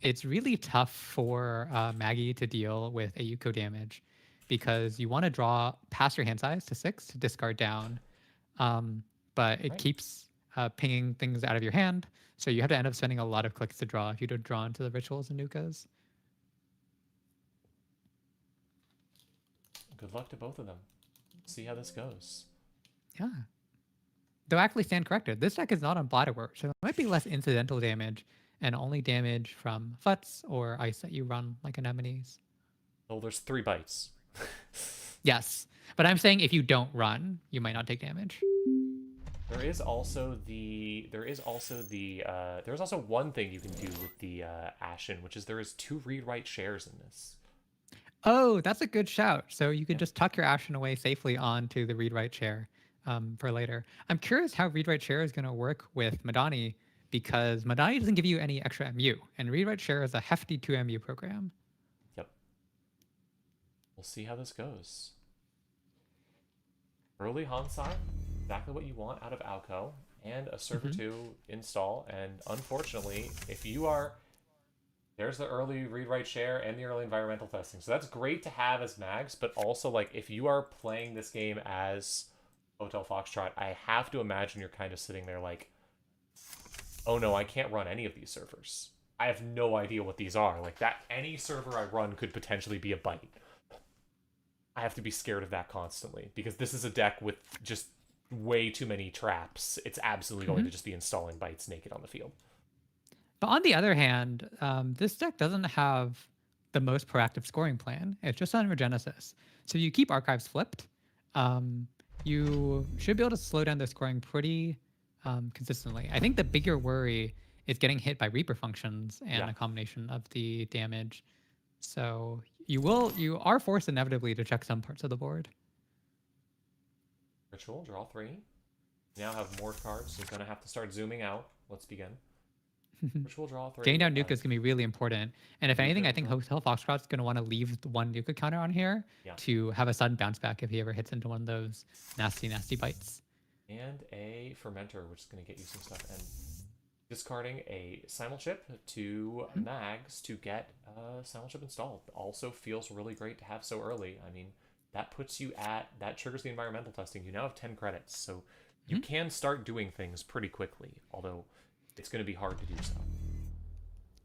it's really tough for Maggie to deal with a Yuko damage because you want to draw past your hand size to 6 to discard down, but it Right. keeps pinging things out of your hand. So you have to end up spending a lot of clicks to draw if you don't draw into the rituals and nukas. Good luck to both of them. See how this goes. Yeah. Though I actually stand corrected. This deck is not on Bladderwork, so it might be less incidental damage and only damage from Futs or ice that you run like anemones. Oh, there's 3 bites. Yes, but I'm saying if you don't run, you might not take damage. There's also one thing you can do with the Ashen, which is there is 2 read-write shares in this. Oh, that's a good shout. So you could just tuck your Ashen away safely onto the read-write share for later. I'm curious how read-write share is going to work with Madani, because Madani doesn't give you any extra MU, and read-write share is a hefty 2 MU program. Yep. We'll see how this goes. Early Hansai, exactly what you want out of Alco, and a server 2 install. And unfortunately, if you are... There's the early read-write share and the early environmental testing. So that's great to have as mags, but also, like, if you are playing this game as Hotel Foxtrot, I have to imagine you're kind of sitting there like, oh no, I can't run any of these servers. I have no idea what these are. Like, that any server I run could potentially be a bite. I have to be scared of that constantly, because this is a deck with just way too many traps. It's absolutely going to just be installing bites naked on the field. But on the other hand, this deck doesn't have the most proactive scoring plan. It's just on Regenesis. So you keep archives flipped. You should be able to slow down the scoring pretty consistently. I think the bigger worry is getting hit by Reaper functions and a combination of the damage. So you are forced inevitably to check some parts of the board. Ritual, draw 3. You now have more cards, so you're going to have to start zooming out. Let's begin. Ritual, draw 3. Getting down Nuka is going to be really important. And if anything, I think Hotel Foxtrot's going to want to leave the 1 Nuka counter on here to have a sudden bounce back if he ever hits into one of those nasty, nasty bites. And a Fermenter, which is going to get you some stuff. And discarding a Simulchip to Mags to get a Simulchip installed. Also feels really great to have so early. I mean, that puts you at... That triggers the environmental testing. You now have 10 credits, so you can start doing things pretty quickly, although it's going to be hard to do so.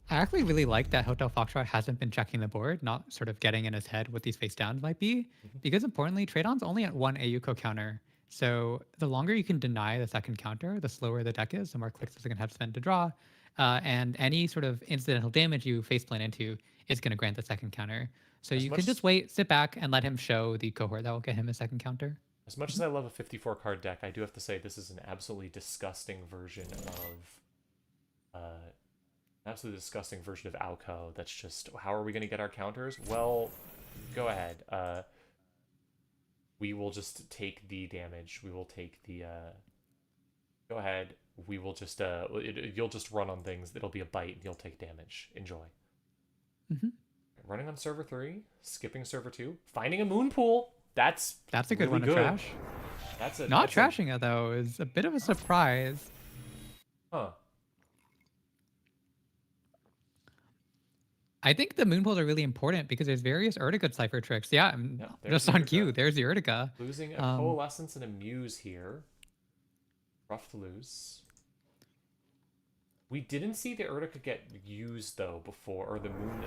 I actually really like that Hotel Foxtrot hasn't been checking the board, not sort of getting in his head what these face downs might be, because importantly, Traton's only at 1 AUCO counter. So the longer you can deny the second counter, the slower the deck is, the more clicks it's going to have to spend to draw. And any sort of incidental damage you faceplant into is going to grant the second counter. So you can just wait, sit back, and let him show the cohort that will get him a second counter. As much as I love a 54 card deck, I do have to say this is an absolutely disgusting version of Alco. That's just, how are we going to get our counters? Well, go ahead. We will just take the damage. We will take the... Go ahead. We will just... you'll just run on things. It'll be a bite, and you'll take damage. Enjoy. Running on server 3, skipping server 2, finding a moon pool. That's a good really one to trash. Not trashing it, though, is a bit of a surprise. Huh. I think the moon pools are really important because there's various Urtica cipher tricks. Yeah, just on cue. There's the Urtica. Losing a Coalescence and a Muse here. Rough to lose. We didn't see the Urtica get used, though, before, or the moon.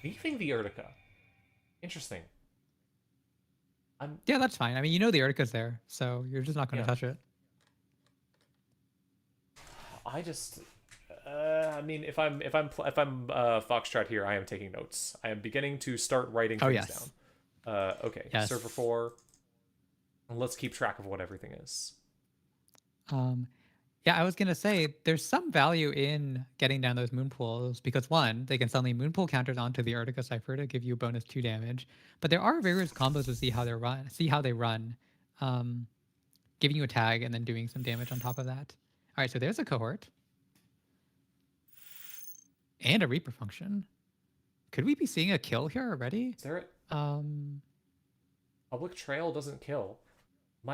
Leaving the Urtica. Interesting. Yeah, that's fine. I mean, you know the Urtica's there, so you're just not going to touch it. I just... I mean, if I'm Foxtrot here, I am taking notes. I am beginning to start writing things yes. down. Okay, Yes. server 4. Let's keep track of what everything is. Yeah, I was gonna say there's some value in getting down those moon pools because one, they can suddenly moon pool counters onto the Artica Cipher to give you bonus 2 damage. But there are various combos to see how they run, giving you a tag and then doing some damage on top of that. All right, so there's a cohort and a Reaper function. Could we be seeing a kill here already? Is there public trail doesn't kill?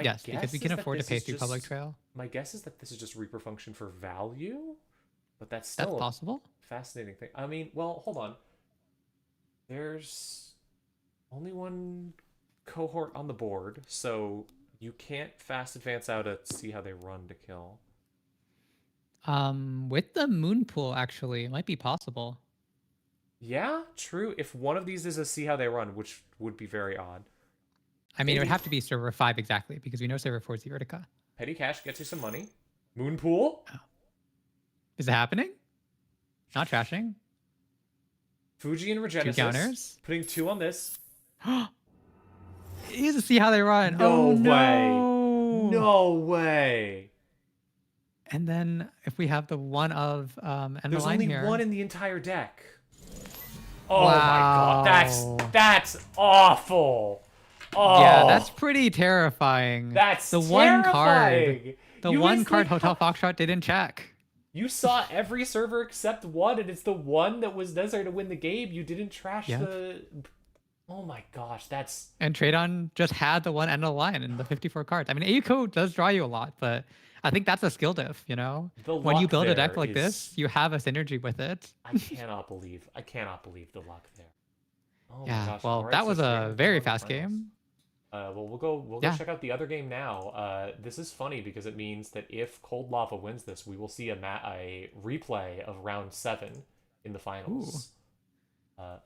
Yes, because we can afford to pay through public trail. My guess is that this is just Reaper function for value, but that's still That's possible. Fascinating thing. I mean, well, hold on. There's only one cohort on the board, so you can't fast advance out to see how they run to kill. With the moon pool, actually, it might be possible. Yeah, true. If one of these is a see how they run, which would be very odd. I mean, it would have to be server 5 exactly, because we know server 4 is the Urtica. Petty cash gets you some money. Moon pool? Oh. Is it happening? Not trashing. Fuji and Regenesis. 2 counters. Putting 2 on this. You see how they run. No oh, way. No. No way. And then if we have the one of and There's the line only here. one in the entire deck. Oh Wow. my god, that's awful. Oh, Yeah, that's pretty terrifying. That's the terrifying. one card. The You one instantly card Hotel Foxtrot didn't check. You saw every server except one, and it's the one that was necessary to win the game. You didn't trash the. Oh my gosh, that's. And Traton just had the one end of the line in the 54 cards. I mean, AUCO does draw you a lot, but I think that's a skill diff, you know? When you build a deck like this, you have a synergy with it. I cannot believe the luck there. Oh yeah, my gosh. well, Right, that so was a Traton very won the fast finals. game. Well, we'll go check out the other game now. This is funny because it means that if Cold Lava wins this, we will see a replay of round 7 in the finals.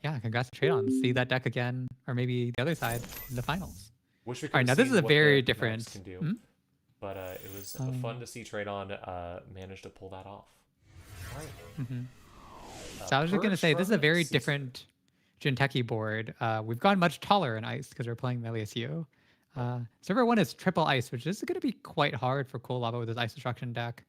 Yeah, congrats to Traton. See that deck again, or maybe the other side in the finals. Wish we could All right, now this is a very different. Can do. But it was fun to see Traton manage to pull that off. All right. So I was just going to say, this is a very different Jinteki board. We've gone much taller in ice because we're playing Melisu. Server 1 is triple ice, which is going to be quite hard for Cool Lava with his ice destruction deck.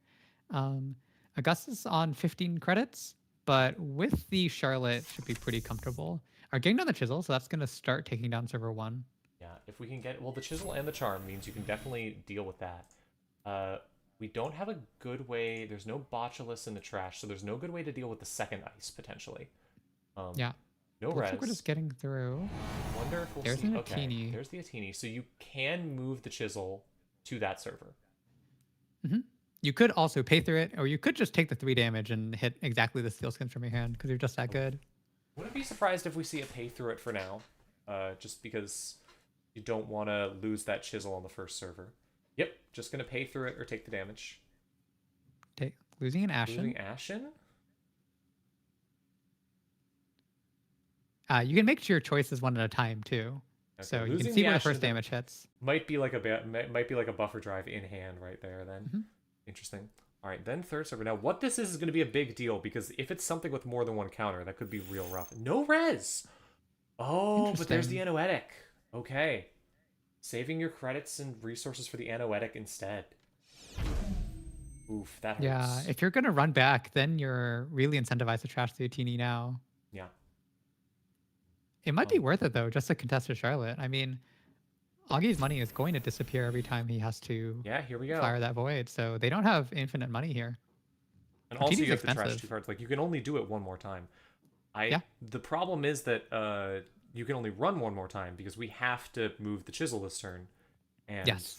Augustus on 15 credits, but with the Charlotte should be pretty comfortable. Are getting down the Chisel, so that's going to start taking down server 1. Yeah, if we can get... Well, the Chisel and the Charm means you can definitely deal with that. We don't have a good way... There's no Botulus in the trash, so there's no good way to deal with the second ice, potentially. Yeah. No Looks res. like we're just getting through. Wonder if we'll There's see... an Okay, Atini. there's the Atini. So you can move the Chisel to that server. You could also pay through it, or you could just take the 3 damage and hit exactly the steel skins from your hand, because you're just that good. Wouldn't be surprised if we see a pay through it for now. Just because you don't want to lose that Chisel on the first server. Yep, just going to pay through it or take the damage. Losing an Ashen. Losing Ashen? You can make your choices one at a time too, Okay, so you losing can see the when the Ashen first damage hits. Might be like a buffer drive in hand right there then. Interesting. All right, then third server. Now, what this is going to be a big deal because if it's something with more than one counter, that could be real rough. No res! Oh, but there's the Anoetic. Okay. Saving your credits and resources for the Anoetic instead. Oof, that hurts. Yeah, if you're gonna run back, then you're really incentivized to trash the Atini now. Yeah. It might be worth it though, just to contest a Charlotte. I mean, Augie's money is going to disappear every time he has to Here we go. fire that void, so they don't have infinite money here. And also Atini's you have to trash expensive. 2 cards. Like, you can only do it one more time. Yeah. The problem is that you can only run one more time because we have to move the Chisel this turn. And Yes.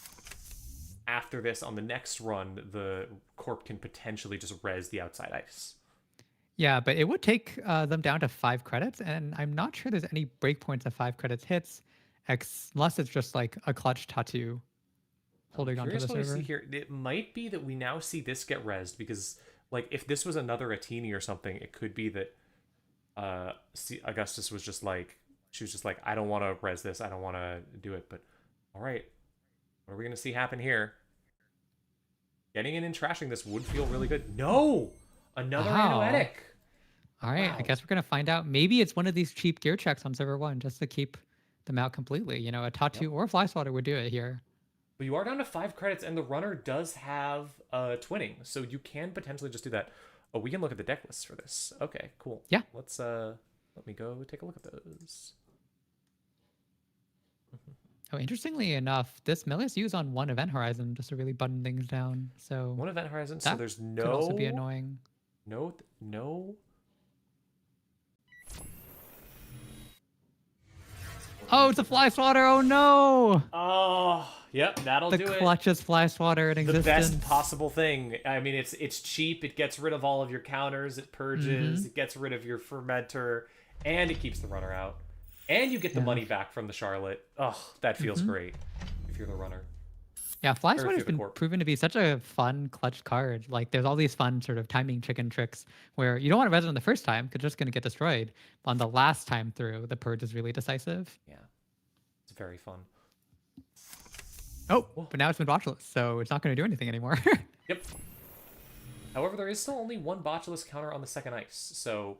after this, on the next run, the Corp can potentially just res the outside ice. Yeah, but it would take them down to 5 credits, and I'm not sure there's any breakpoints of 5 credits hits, unless it's just like a clutch tattoo holding onto the Here's what I server. see here. It might be that we now see this get rezzed because, like, if this was another Atini or something, it could be that Augustus was just like, she was just like, I don't want to res this, I don't want to do it. But all right, what are we gonna see happen here? Getting in and trashing this would feel really good. No, Another Wow. anoetic. All right, Wow. I guess we're gonna find out. Maybe it's one of these cheap gear checks on server 1 just to keep them out completely. You know, a Tattoo Yep. or a Fly Swatter would do it here. But you are down to 5 credits, and the runner does have twinning, so you can potentially just do that. Oh, we can look at the deck lists for this. Okay, cool. Yeah. Let's let me go take a look at those. Oh, interestingly enough, this Melisu is on 1 event horizon just to really button things down. So One event horizon, so that there's no could also be annoying. No. Oh, it's a Fly Swatter! Oh no! Oh, yep, that'll The do it. clutchest Fly Swatter in The existence. best possible thing. I mean, it's cheap. It gets rid of all of your counters. It purges. It gets rid of your fermenter, and it keeps the runner out. And you get the money back from the Charlotte. Oh, that feels great if you're the runner. Yeah, Fly Or if Swatter's you're the been corp. proven to be such a fun clutch card. Like, there's all these fun sort of timing chicken tricks where you don't want to res on the first time because it's just going to get destroyed. But on the last time through, the purge is really decisive. Yeah, it's very fun. Oh, but now it's been botchless, so it's not going to do anything anymore. Yep. However, there is still only one botchless counter on the second ice, so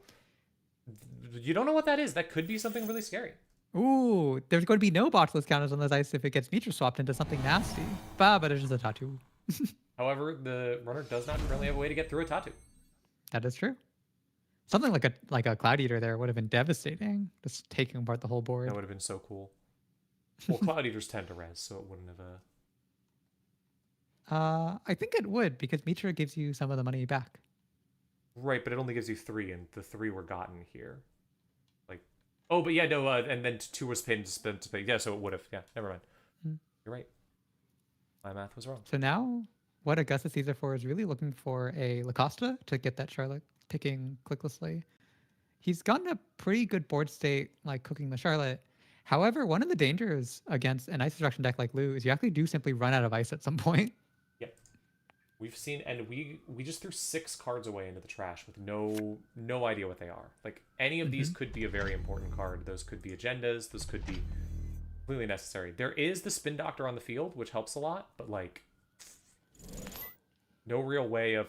you don't know what that is. That could be something really scary. Ooh, there's going to be no botchless counters on this ice if it gets Mitra swapped into something nasty. But it's just a Tattoo. However, the runner does not currently have a way to get through a Tattoo. That is true. Something like a Cloud Eater there would have been devastating, just taking apart the whole board. That would have been so cool. Well, Cloud Eaters tend to res, so it wouldn't have... I think it would because Mitra gives you some of the money back. Right, but it only gives you 3, and the 3 were gotten here. Like, oh, but yeah, no, and then 2 was paid to spend to pay. Yeah, so it would have. Yeah, never mind. You're right. My math was wrong. So now, what Augustus Caesar for is really looking for a Lacosta to get that Charlotte picking clicklessly. He's gotten a pretty good board state, like cooking the Charlotte. However, one of the dangers against an ice destruction deck like Lou is you actually do simply run out of ice at some point. Yep. We've seen, and we just threw 6 cards away into the trash with no idea what they are. Like, any of these could be a very important card. Those could be agendas. Those could be completely necessary. There is the Spin Doctor on the field, which helps a lot, but like, no real way of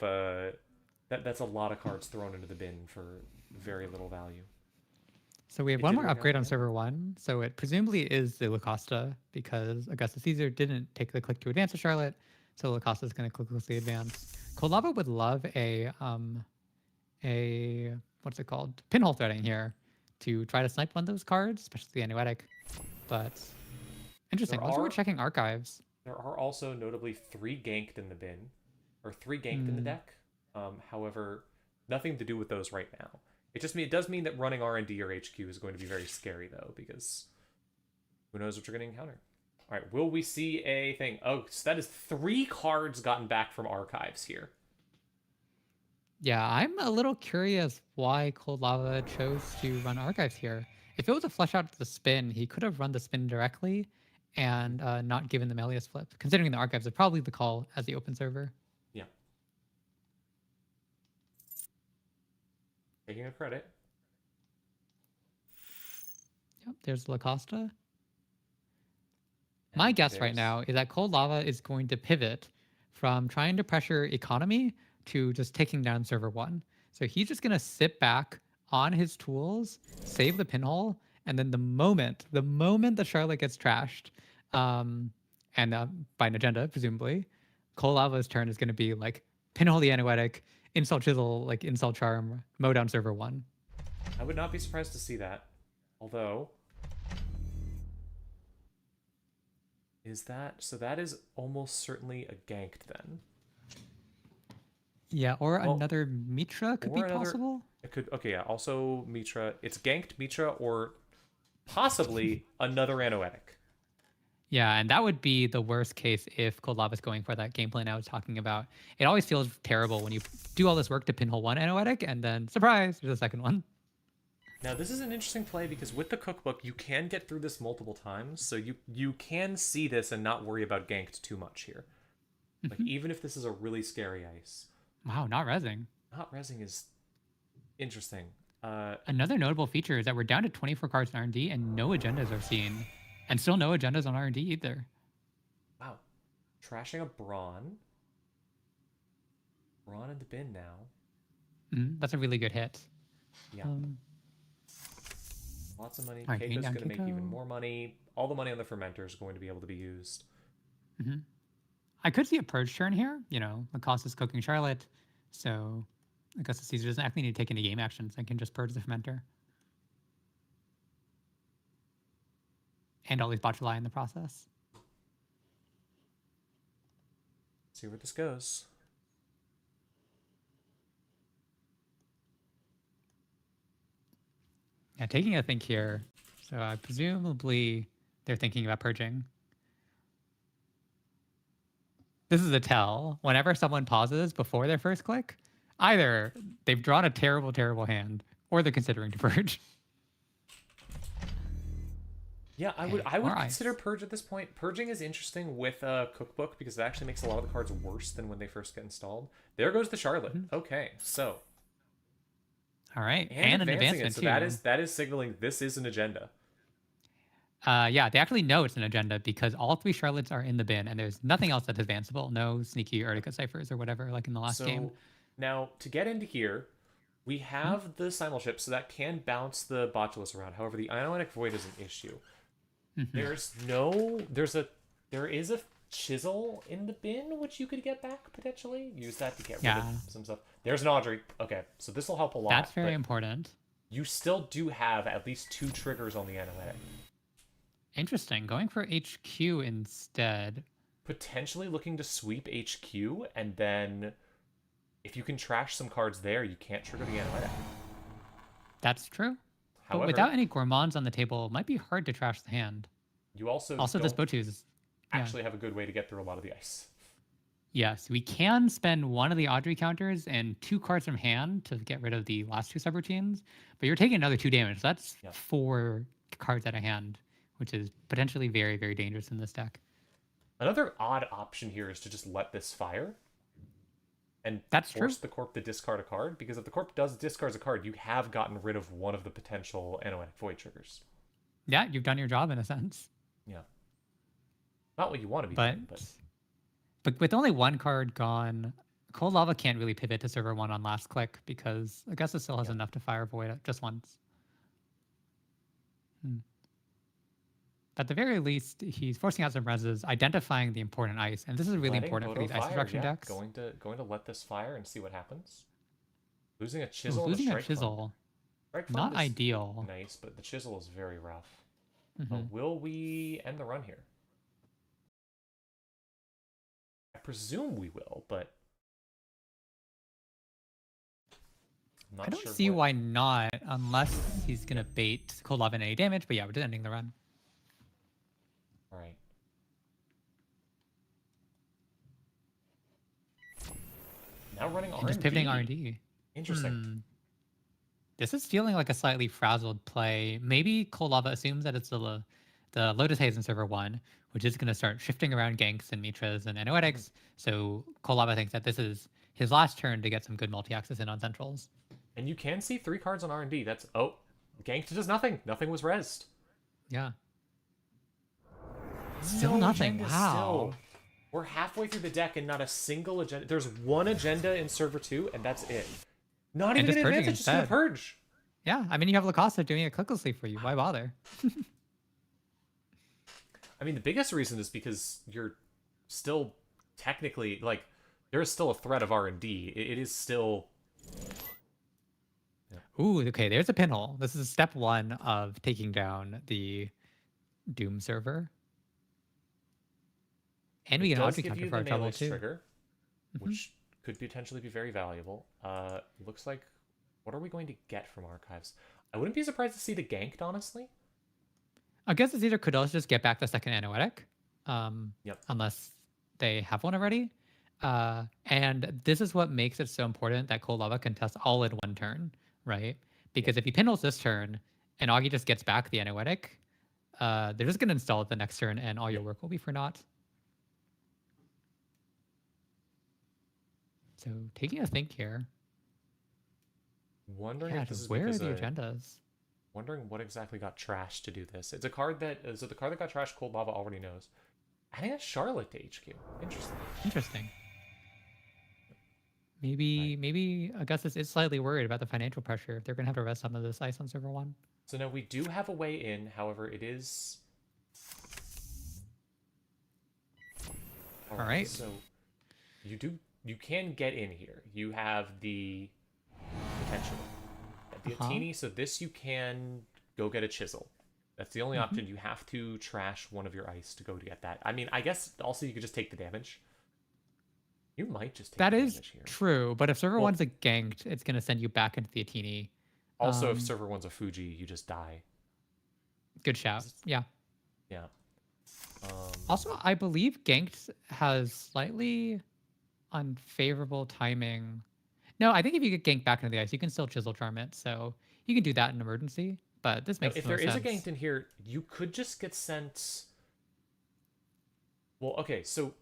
that's a lot of cards thrown into the bin for very little value. So we have It one did more work out, upgrade on yeah. server 1. So it presumably is the Lacosta because Augustus Caesar didn't take the click to advance to Charlotte. So Lacosta is going to clicklessly advance. Kolava would love a what's it called? Pinhole threading here to try to snipe one of those cards, especially the Anuetic. But interesting. There Also, we're are- checking archives. There are also notably 3 ganked in the bin, or 3 ganked in the deck. However, nothing to do with those right now. It does mean that running R&D or HQ is going to be very scary though, because who knows what you're going to encounter. All right, will we see a thing? Oh, so that is 3 cards gotten back from archives here. Yeah, I'm a little curious why Cold Lava chose to run archives here. If it was a flush out the spin, he could have run the spin directly and not given the Melius flip. Considering the archives are probably the call as the open server. Yeah. Taking a credit. Yep, there's Lacosta. My guess right there's- now is that Cold Lava is going to pivot from trying to pressure economy to just taking down server 1. So he's just going to sit back on his tools, save the pinhole, and then the moment the Charlotte gets trashed, and by an agenda, presumably, Cold Lava's turn is going to be like pinhole the Anuetic, insult chisel, like insult charm, mow down server 1. I would not be surprised to see that. Although, so that is almost certainly a ganked then. Yeah, or Well, another Mitra could be or another- possible. It could, okay, yeah, also Mitra. It's ganked Mitra or possibly another Anoetic. Yeah, and that would be the worst case if Cold Lava's going for that game plan I was talking about. It always feels terrible when you do all this work to pinhole one Anoetic and then, surprise, there's a second one. Now, this is an interesting play because with the cookbook, you can get through this multiple times, so you can see this and not worry about ganked too much here. Like, even if this is a really scary ice, Wow, not rezzing. not rezzing is interesting. Another notable feature is that we're down to 24 cards in R&D and no agendas are seen. And still no agendas on R&D either. Wow. Trashing a Brawn. Brawn in the bin now. That's a really good hit. Yeah. Lots of money. All right, Keiko's down going to make even Keiko. more money. All the money on the fermenter is going to be able to be used. I could see a purge turn here. You know, Lacoste is cooking Charlotte, so Augustus Caesar doesn't actually need to take any game actions. I can just purge the fermenter. And always botuli in the process. See where this goes. Yeah, taking a think here. So presumably they're thinking about purging. This is a tell. Whenever someone pauses before their first click, either they've drawn a terrible, terrible hand, or they're considering to purge. Yeah, I would consider purge at this point. Purging is interesting with a cookbook because it actually makes a lot of the cards worse than when they first get installed. There goes the Charlotte. Okay, so. All right, and an advancement so too. that is signaling this is an agenda. Yeah, they actually know it's an agenda because all 3 Charlottes are in the bin, and there's nothing else that's advanceable. No sneaky Urtica ciphers or whatever, like in the last game. Now, to get into here, we have the simulship, so that can bounce the Botulus around. However, the Ionic Void is an issue. There is a chisel in the bin, which you could get back, potentially. Use that to get rid of some stuff. There's an Audrey. Okay, so this will help a lot. That's very important. You still do have at least 2 triggers on the Anoetic. Interesting. Going for HQ instead. Potentially looking to sweep HQ, and then if you can trash some cards there, you can't trigger the Anoetic. That's true. However, but without any gourmands on the table, it might be hard to trash the hand. You also this Botus actually have a good way to get through a lot of the ice. Yes, we can spend one of the Audrey counters and 2 cards from hand to get rid of the last 2 subroutines, but you're taking another 2 damage. So that's 4 cards out of hand, which is potentially very, very dangerous in this deck. Another odd option here is to just let this fire and force the Corp to discard a card, because if the Corp discards a card, you have gotten rid of one of the potential Anoetic Void triggers. Yeah, you've done your job in a sense. Yeah. Not what you want to be doing, but with only 1 card gone, Cold Lava can't really pivot to server 1 on last click because Augustus still has enough to fire Void just once. At the very least, he's forcing out some reses, identifying the important ice, and this is really important for these ice destruction decks. Going to let this fire and see what happens. Losing a chisel. Losing a chisel. Not ideal. Nice, but the chisel is very rough. Will we end the run here? I presume we will, but I don't see why not, unless he's gonna bait Cold Lava in any damage. But yeah, we're just ending the run. All right. Now running R&D. Just pivoting R&D. Interesting. This is feeling like a slightly frazzled play. Maybe Cold Lava assumes that it's the Lotus Haze in server 1, which is going to start shifting around ganks and Mitras and Anoetics. So Cold Lava thinks that this is his last turn to get some good multi-access in on centrals. And you can see 3 cards on R&D. That's, ganked does nothing. Nothing was rezzed. Yeah. Still nothing. Wow. We're halfway through the deck and not a single agenda. There's 1 agenda in server 2, and that's it. Not even an advantage, just gonna purge. Yeah, I mean, you have Lacoste doing it clicklessly for you. Why bother? I mean, the biggest reason is because you're still technically, like, there is still a threat of R&D. It is still... Yeah. Ooh, okay, there's a pinhole. This is step 1 of taking down the Doom server. And we get an Audrey counter for our trouble, too. Trigger, which could potentially be very valuable. Looks like... What are we going to get from Archives? I wouldn't be surprised to see the ganked, honestly. I guess it's either could also just get back the second Anoetic, unless they have one already. And this is what makes it so important that Cold Lava can test all in 1 turn, right? Because if he pinholes this turn and Augie just gets back the Anoetic, they're just going to install it the next turn and all your work will be for naught. So taking a think here. Wondering if this is where are the agendas? Wondering what exactly got trashed to do this. It's a card that the card that got trashed. Cold Lava already knows. Adding a Charlotte to HQ. Interesting. Maybe Augustus is slightly worried about the financial pressure if they're going to have to rest some of this ice on server 1. So now we do have a way in. However, it is... All right. So you can get in here. You have the potential. The Atini, so this you can go get a chisel. That's the only option. You have to trash one of your ice to go to get that. I mean, I guess also you could just take the damage. You might just take that the is damage here. true, but if server 1's a ganked, it's going to send you back into the Atini. Also, if server 1's a Fuji, you just die. Good shout. Yeah. Yeah. Also, I believe ganked has slightly unfavorable timing. No, I think if you get ganked back into the ice, you can still chisel charm it. So you can do that in emergency. But this makes if no there sense. is a ganked in here, you could just get sent. Well, okay, so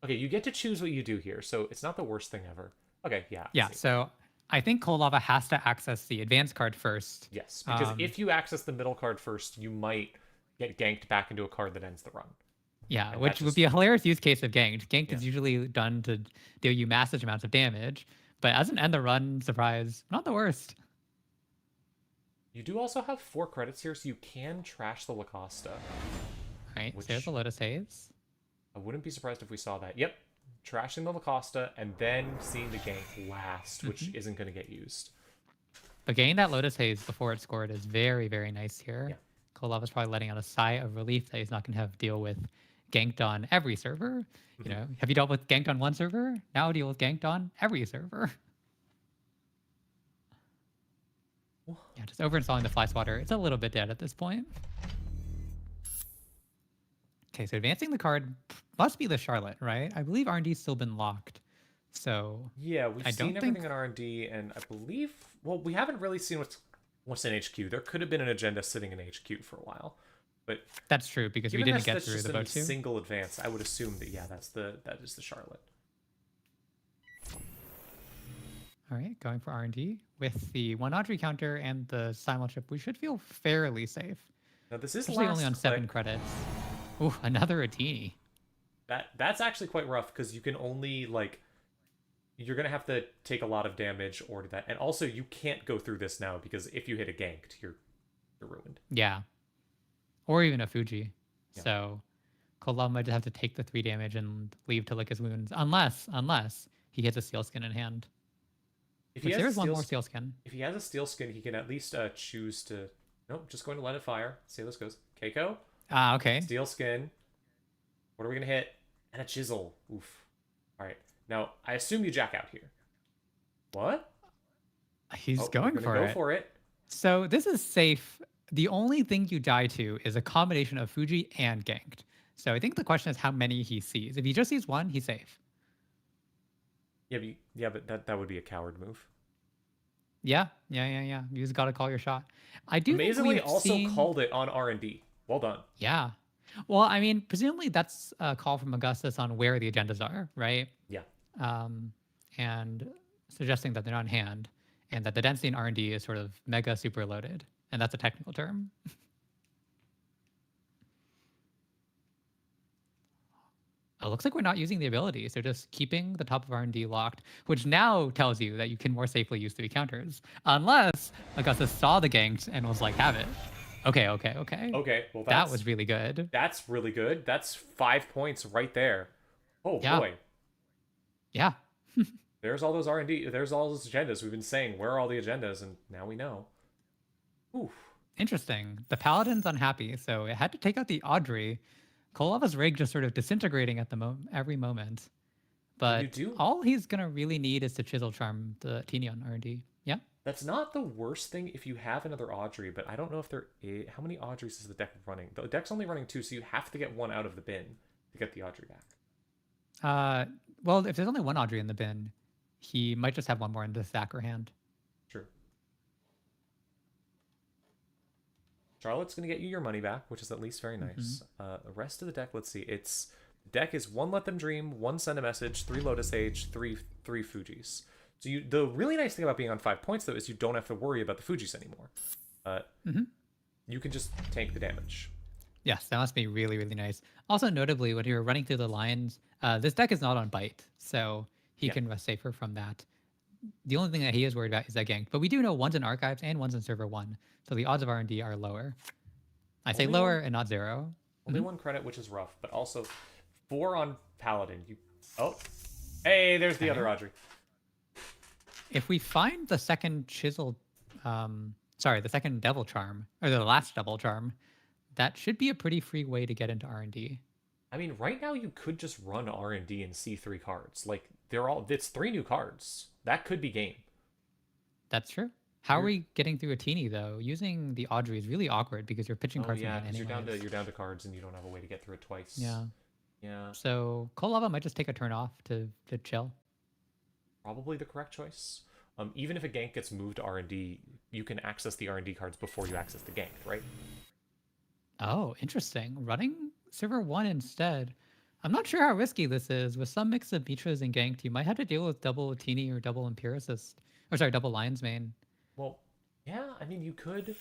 you get to choose what you do here. So it's not the worst thing ever. Okay, yeah. Yeah. So I think Cold Lava has to access the advanced card first. Yes, because if you access the middle card first, you might get ganked back into a card that ends the run. Yeah, And which would be a hilarious use case of ganked. Ganked is usually done to deal you massive amounts of damage, but as an end the run surprise, not the worst. You do also have 4 credits here, so you can trash the Lacosta. Right, so there's the Lotus Haze. I wouldn't be surprised if we saw that. Yep, trashing the Lacosta and then seeing the gank last, which isn't going to get used. But getting that Lotus Haze before it's scored is very, very nice here. Yeah. Cold Lava's probably letting out a sigh of relief that he's not going to have to deal with ganked on every server. You know, have you dealt with ganked on one server? Now deal with ganked on every server. Yeah, just overinstalling the fly swatter. It's a little bit dead at this point. Okay, so advancing the card must be the Charlotte, right? I believe R&D's still been locked. So yeah, we've I seen don't everything think... in R&D, and I believe, well, we haven't really seen what's in HQ. There could have been an agenda sitting in HQ for a while, but that's true because we didn't get through the boat too. Single advance. I would assume that that is the Charlotte. All right, going for R&D with the 1 Audrey counter and the simul chip. We should feel fairly safe. Now this is especially only on 7 credits. Ooh, another Atini. That's actually quite rough because you can only you're gonna have to take a lot of damage or do that, and also you can't go through this now because if you hit a ganked, you're ruined. Yeah, or even a Fuji. Yeah. So Cold Lava might just have to take the 3 damage and leave to lick his wounds, unless he hits a Sealskin in hand. If Which he has there's one more Sealskin. If he has a Steelskin, he can at least choose to. Nope, just going to let it fire. See how this goes. Keiko. Ah, okay. Steelskin. What are we gonna hit? And a chisel. Oof. All right. Now I assume you jack out here. What? He's going for it. Go for it. So this is safe. The only thing you die to is a combination of Fuji and ganked. So I think the question is how many he sees. If he just sees 1, he's safe. Yeah, but that would be a coward move. Yeah. You just got to call your shot. I do amazingly think also called it on R&D. Well done. Yeah. Well, I mean, presumably that's a call from Augustus on where the agendas are, right? Yeah. And suggesting that they're not in hand, and that the density in R&D is sort of mega super loaded, and that's a technical term. It looks like we're not using the abilities. They're just keeping the top of R&D locked, which now tells you that you can more safely use 3 counters. Unless Augustus saw the ganks and was like, have it. Okay. Okay, well that was really good. That's really good. That's 5 points right there. Oh yeah. Boy. Yeah. There's all those R&D. There's all those agendas. We've been saying, where are all the agendas? And now we know. Oof. Interesting. The Paladin's unhappy, so it had to take out the Audrey. Cold Lava's rig just sort of disintegrating at the every moment. But all he's going to really need is to Chisel Charm the Teeny on R&D. Yeah? That's not the worst thing if you have another Audrey, but I don't know if there is... How many Audreys is the deck running? The deck's only running 2, so you have to get 1 out of the bin to get the Audrey back. Well, if there's only 1 Audrey in the bin, he might just have 1 more in the stack or hand. True. Charlotte's going to get you your money back, which is at least very nice. The rest of the deck, let's see. The deck is 1 Let Them Dream, 1 Send a Message, 3 Lotus Age, 3 Fujis. So the really nice thing about being on 5 points, though, is you don't have to worry about the Fujis anymore. You can just tank the damage. Yes, that must be really, really nice. Also, notably, when you're running through the lines, this deck is not on bite. So he can rest safer from that. The only thing that he is worried about is that gank. But we do know one's in archives and one's in server 1. So the odds of R&D are lower. I say Only lower one- and not 0. Only 1 credit, which is rough, but also 4 on Paladin. Oh, hey, there's the other Audrey. If we find the second chisel, the second devil charm, or the last devil charm, that should be a pretty free way to get into R&D. I mean, right now you could just run R&D and see 3 cards. Like, it's 3 new cards. That could be game. That's true. How are we getting through a teeny though? Using the Audrey is really awkward because you're pitching cards. Yeah, because you're down to cards and you don't have a way to get through it twice. Yeah. Yeah. So Cold Lava might just take a turn off to chill. Probably the correct choice. Even if a gank gets moved to R&D, you can access the R&D cards before you access the gank, right? Oh, interesting. Running server 1 instead. I'm not sure how risky this is. With some mix of Mitras and ganked, you might have to deal with double Teeny or double Empiricist. Or sorry, double Lion's Mane. Well, yeah, I mean, you could...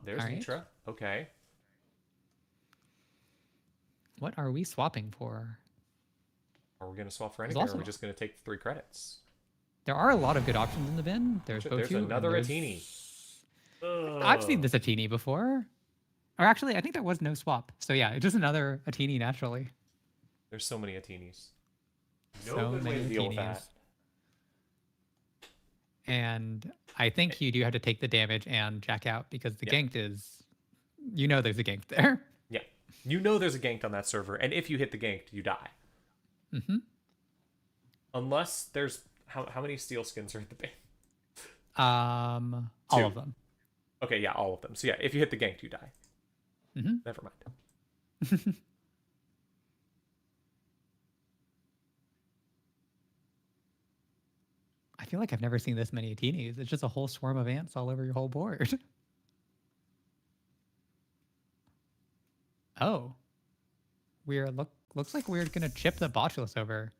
there's All right. Mitra. Okay. What are we swapping for? Are we going to swap for anything, or are we just going to take 3 credits? There are a lot of good options in the bin. There's another Atini. I've seen this Atini before. Or actually, I think there was no swap. So yeah, it's just another Atini naturally. There's so many Atinis. No So good way many to deal with Atinis. that. And I think you do have to take the damage and jack out because the ganked is... You know there's a gank there. Yeah. You know there's a ganked on that server, and if you hit the ganked, you die. Mm-hmm. Unless there's... How many steel skins are in the bin? All of them. Okay, yeah, all of them. So yeah, if you hit the ganked, you die. Mm-hmm. Never mind. I feel like I've never seen this many Atinis. It's just a whole swarm of ants all over your whole board. Oh. Looks like we're gonna chip the Botulus over.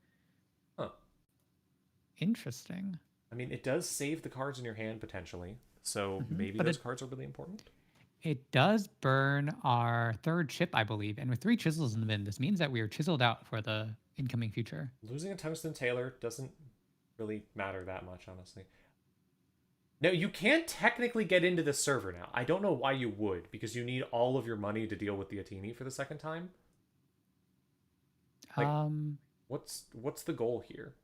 Huh. Interesting. I mean, it does save the cards in your hand, potentially. So maybe But those cards are really important. It does burn our 3rd chip, I believe. And with 3 chisels in the bin, this means that we are chiseled out for the incoming future. Losing a Tungsten Tailor doesn't really matter that much, honestly. No, you can't technically get into this server now. I don't know why you would, because you need all of your money to deal with the Atini for the second time. Like, what's the goal here?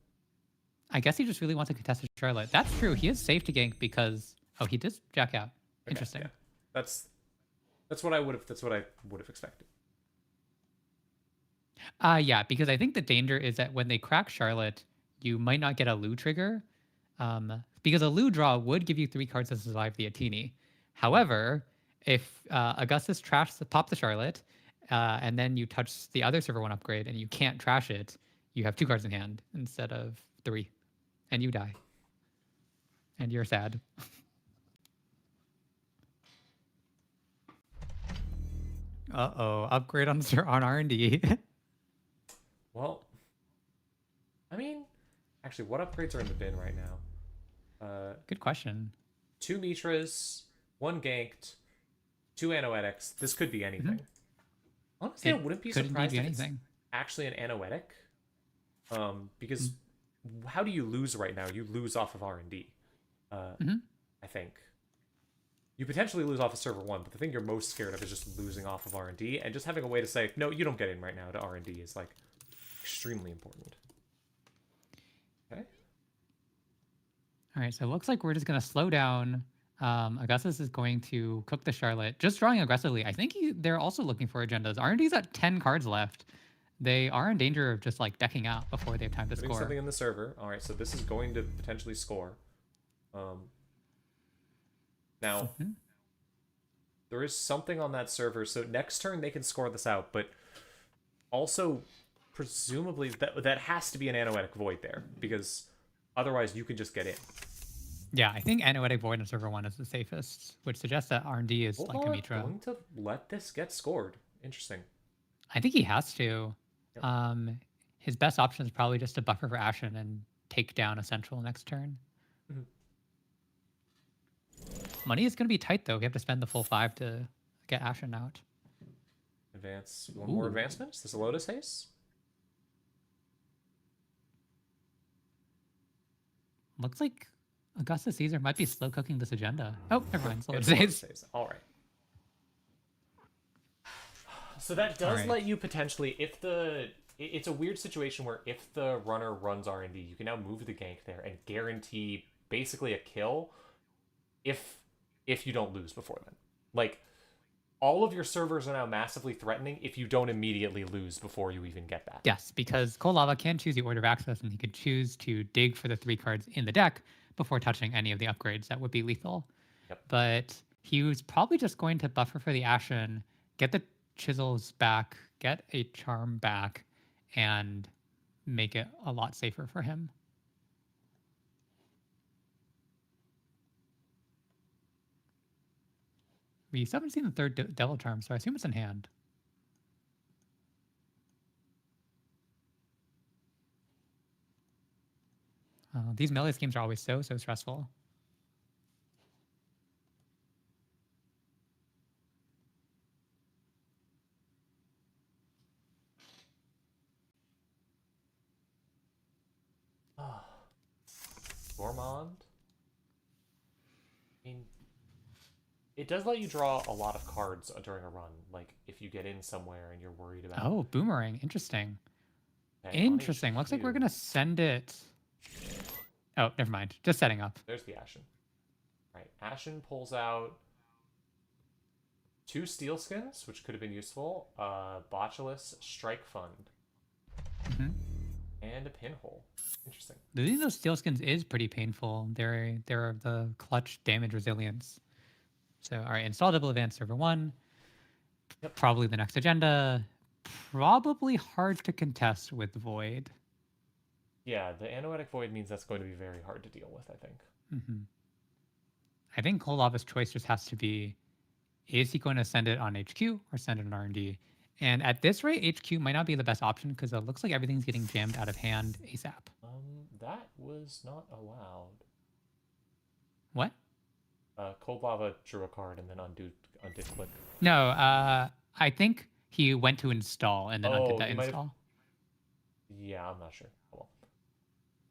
I guess he just really wants to contest Charlotte. That's true. He is safe to gank because... Oh, he does jack out. Interesting. Yeah. That's what I would have expected. Yeah, because I think the danger is that when they crack Charlotte, you might not get a Lu trigger. Because a Lu draw would give you 3 cards to survive the Atini. However, if Augustus pop the Charlotte, and then you touch the other server 1 upgrade and you can't trash it, you have 2 cards in hand instead of 3. And you die. And you're sad. Uh-oh, upgrade on R&D. Well, I mean, actually, what upgrades are in the bin right now? Good question. 2 Mitras, 1 ganked, 2 Anoetics. This could be anything. Honestly, I wouldn't be surprised if it's actually an Anoetic. Because how do you lose right now? You lose off of R&D. I think. You potentially lose off of server 1, but the thing you're most scared of is just losing off of R&D, and just having a way to say, no, you don't get in right now to R&D is, like, extremely important. Okay. All right, so it looks like we're just going to slow down. Augustus is going to cook the Charlotte, just drawing aggressively. I think they're also looking for agendas. R&D's at 10 cards left. They are in danger of just, like, decking out before they have time to Putting score. something in the server. All right, so this is going to potentially score. Now, there is something on that server, so next turn they can score this out, but also, presumably, that has to be an Anoetic Void there, because otherwise you can just get in. Yeah, I think Anoetic Void in server 1 is the safest, which suggests that R&D is like a Mitra. Going to let this get scored. Interesting. I think he has to. Yep. His best option is probably just to buffer for Ashen and take down a Central next turn. Money is going to be tight, though. We have to spend the full 5 to get Ashen out. Advance. One more advancement? Is this a Lotus Haze? Looks like Augustus Caesar might be slow cooking this agenda. Oh, never mind. Slow It's saves. saves. All right. So that does Alright. let you potentially, if the... It's a weird situation where if the runner runs R&D, you can now move the gank there and guarantee basically a kill if you don't lose before then. Like, all of your servers are now massively threatening if you don't immediately lose before you even get that. Yes, because Cold Lava can choose the order of access, and he could choose to dig for the 3 cards in the deck before touching any of the upgrades that would be lethal. Yep. But he was probably just going to buffer for the Ashen, get the Chisels back, get a Charm back, and make it a lot safer for him. We still haven't seen the 3rd Devil Charm, so I assume it's in hand. These melee schemes are always so stressful. Gourmand. I mean, it does let you draw a lot of cards during a run. Like, if you get in somewhere and you're worried about... Oh, Boomerang. Interesting. Okay, Interesting. Looks like we're going to send it... Oh, never mind. Just setting up. There's the Ashen. Right. Ashen pulls out 2 Steel Skins, which could have been useful. Botulus, Strike Fund. Mm-hmm. And a Pinhole. Interesting. Losing those Steel Skins is pretty painful. They're the clutch damage resilience. So, all right, install Double Advanced Server 1. Yep. Probably the next agenda. Probably hard to contest with Void. Yeah, the Anoetic Void means that's going to be very hard to deal with, I think. Mm-hmm. I think Cold Lava's choice just has to be, is he going to send it on HQ or send it on R&D? And at this rate, HQ might not be the best option because it looks like everything's getting jammed out of hand ASAP. That was not allowed. What? Cold Lava drew a card and then undid click. No, I think he went to install and then undid that install. Yeah, I'm not sure. Well,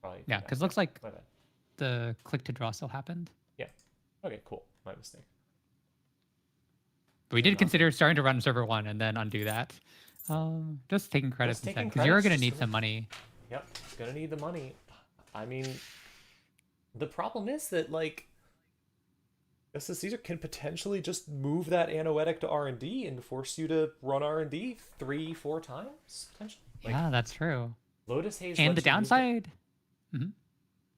probably. Yeah, because it looks like the click to draw still happened. Yeah. Okay, cool. My mistake. But we did consider starting to run server 1 and then undo that. Just taking credits instead, because you're going to need some money. Yep, gonna need the money. I mean, the problem is that, like, Augustus Caesar can potentially just move that Anoetic to R&D and force you to run R&D 3-4 times, potentially. Like, Yeah, that's true. Lotus Haze And the lets you move downside...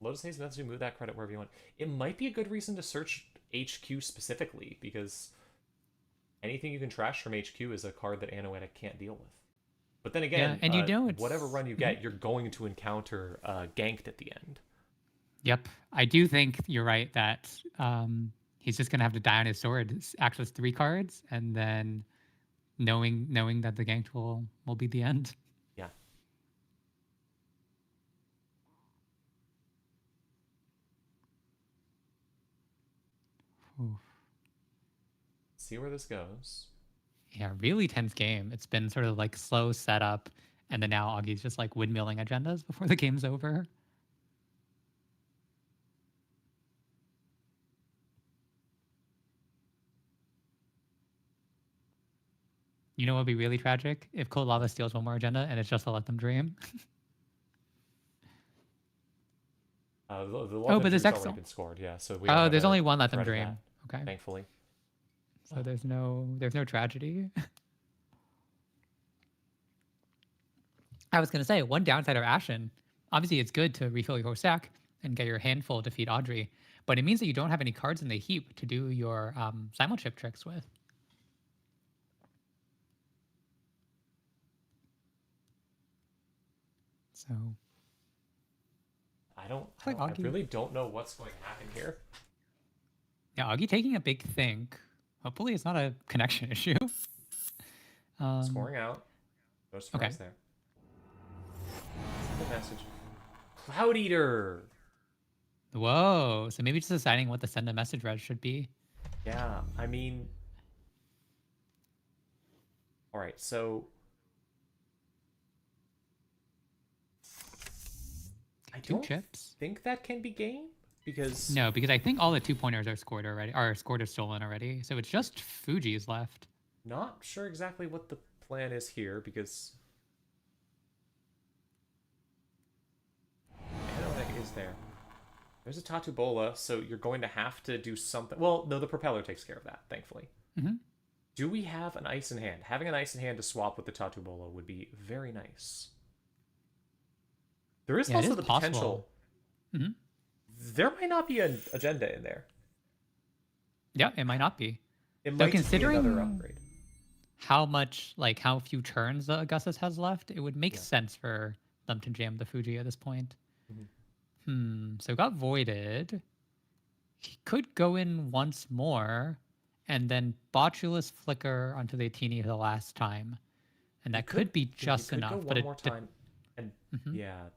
Lotus Haze lets you move that credit wherever you want. It might be a good reason to search HQ specifically, because anything you can trash from HQ is a card that Anoetic can't deal with. But then again, and you know whatever run you get, you're going to encounter ganked at the end. Yep. I do think you're right that he's just going to have to die on his sword, access 3 cards, and then knowing that the ganked will be the end. Yeah. Oof. See where this goes. Yeah, really tense game. It's been sort of like slow setup, and then now Augie's just like windmilling agendas before the game's over. You know what would be really tragic? If Cold Lava steals one more agenda and it's just to let them dream. But there's already been scored, yeah. So we there's only one let them dream. That, okay. Thankfully. So there's no tragedy. I was gonna say one downside of Ashen. Obviously, it's good to refill your stack and get your handful to defeat Audrey, but it means that you don't have any cards in the heap to do your simulchip tricks with. So I really don't know what's going to happen here. Yeah, Augie taking a big think. Hopefully it's not a connection issue. Scoring out. No surprise there. Good message. Cloud Eater! Whoa, so maybe just deciding what the send a message res should be. Yeah, I mean... Alright, so... I 2 don't chips? think that can be game because No, because I think all the 2-pointers are scored already, are scored or stolen already. So it's just Fuji's left. not sure exactly what the plan is here because Anoetic is there. There's a Tatubola, so you're going to have to do something. Well, no, the propeller takes care of that, thankfully. Mm-hmm. Do we have an ice in hand? Having an ice in hand to swap with the Tatubola would be very nice. There is Yeah, it also is the possible. potential. There might not be an agenda in there. Yeah, it might not be. It So might just be another considering upgrade. how much, like how few turns Augustus has left, it would make Yeah. sense for them to jam the Fuji at this point. Mhm. So it got voided. He could go in once more and then Botulus flicker onto the Atini the last time. And that could be just you could enough. go But one more time, and Mhm. yeah,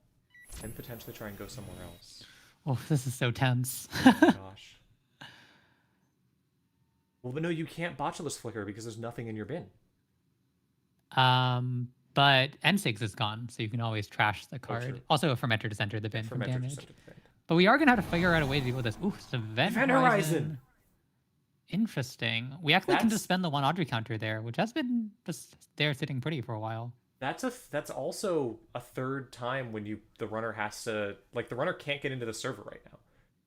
and potentially try and go somewhere else. Oh, this is so tense. Oh my gosh. Well, but no, you can't Botulus flicker because there's nothing in your bin. But N6 is gone, so you can always trash the card. true. Also, a fermenter to center the bin from Fermenter damage. just entered the bin. But we are gonna have to figure out a way to deal with this. Ooh, it's Event Event Horizon. Horizon! Interesting. We actually can That's- just spend the 1 Audrey counter there, which has been just there sitting pretty for a while. That's also a third time when the runner has to, like, the runner can't get into the server right now.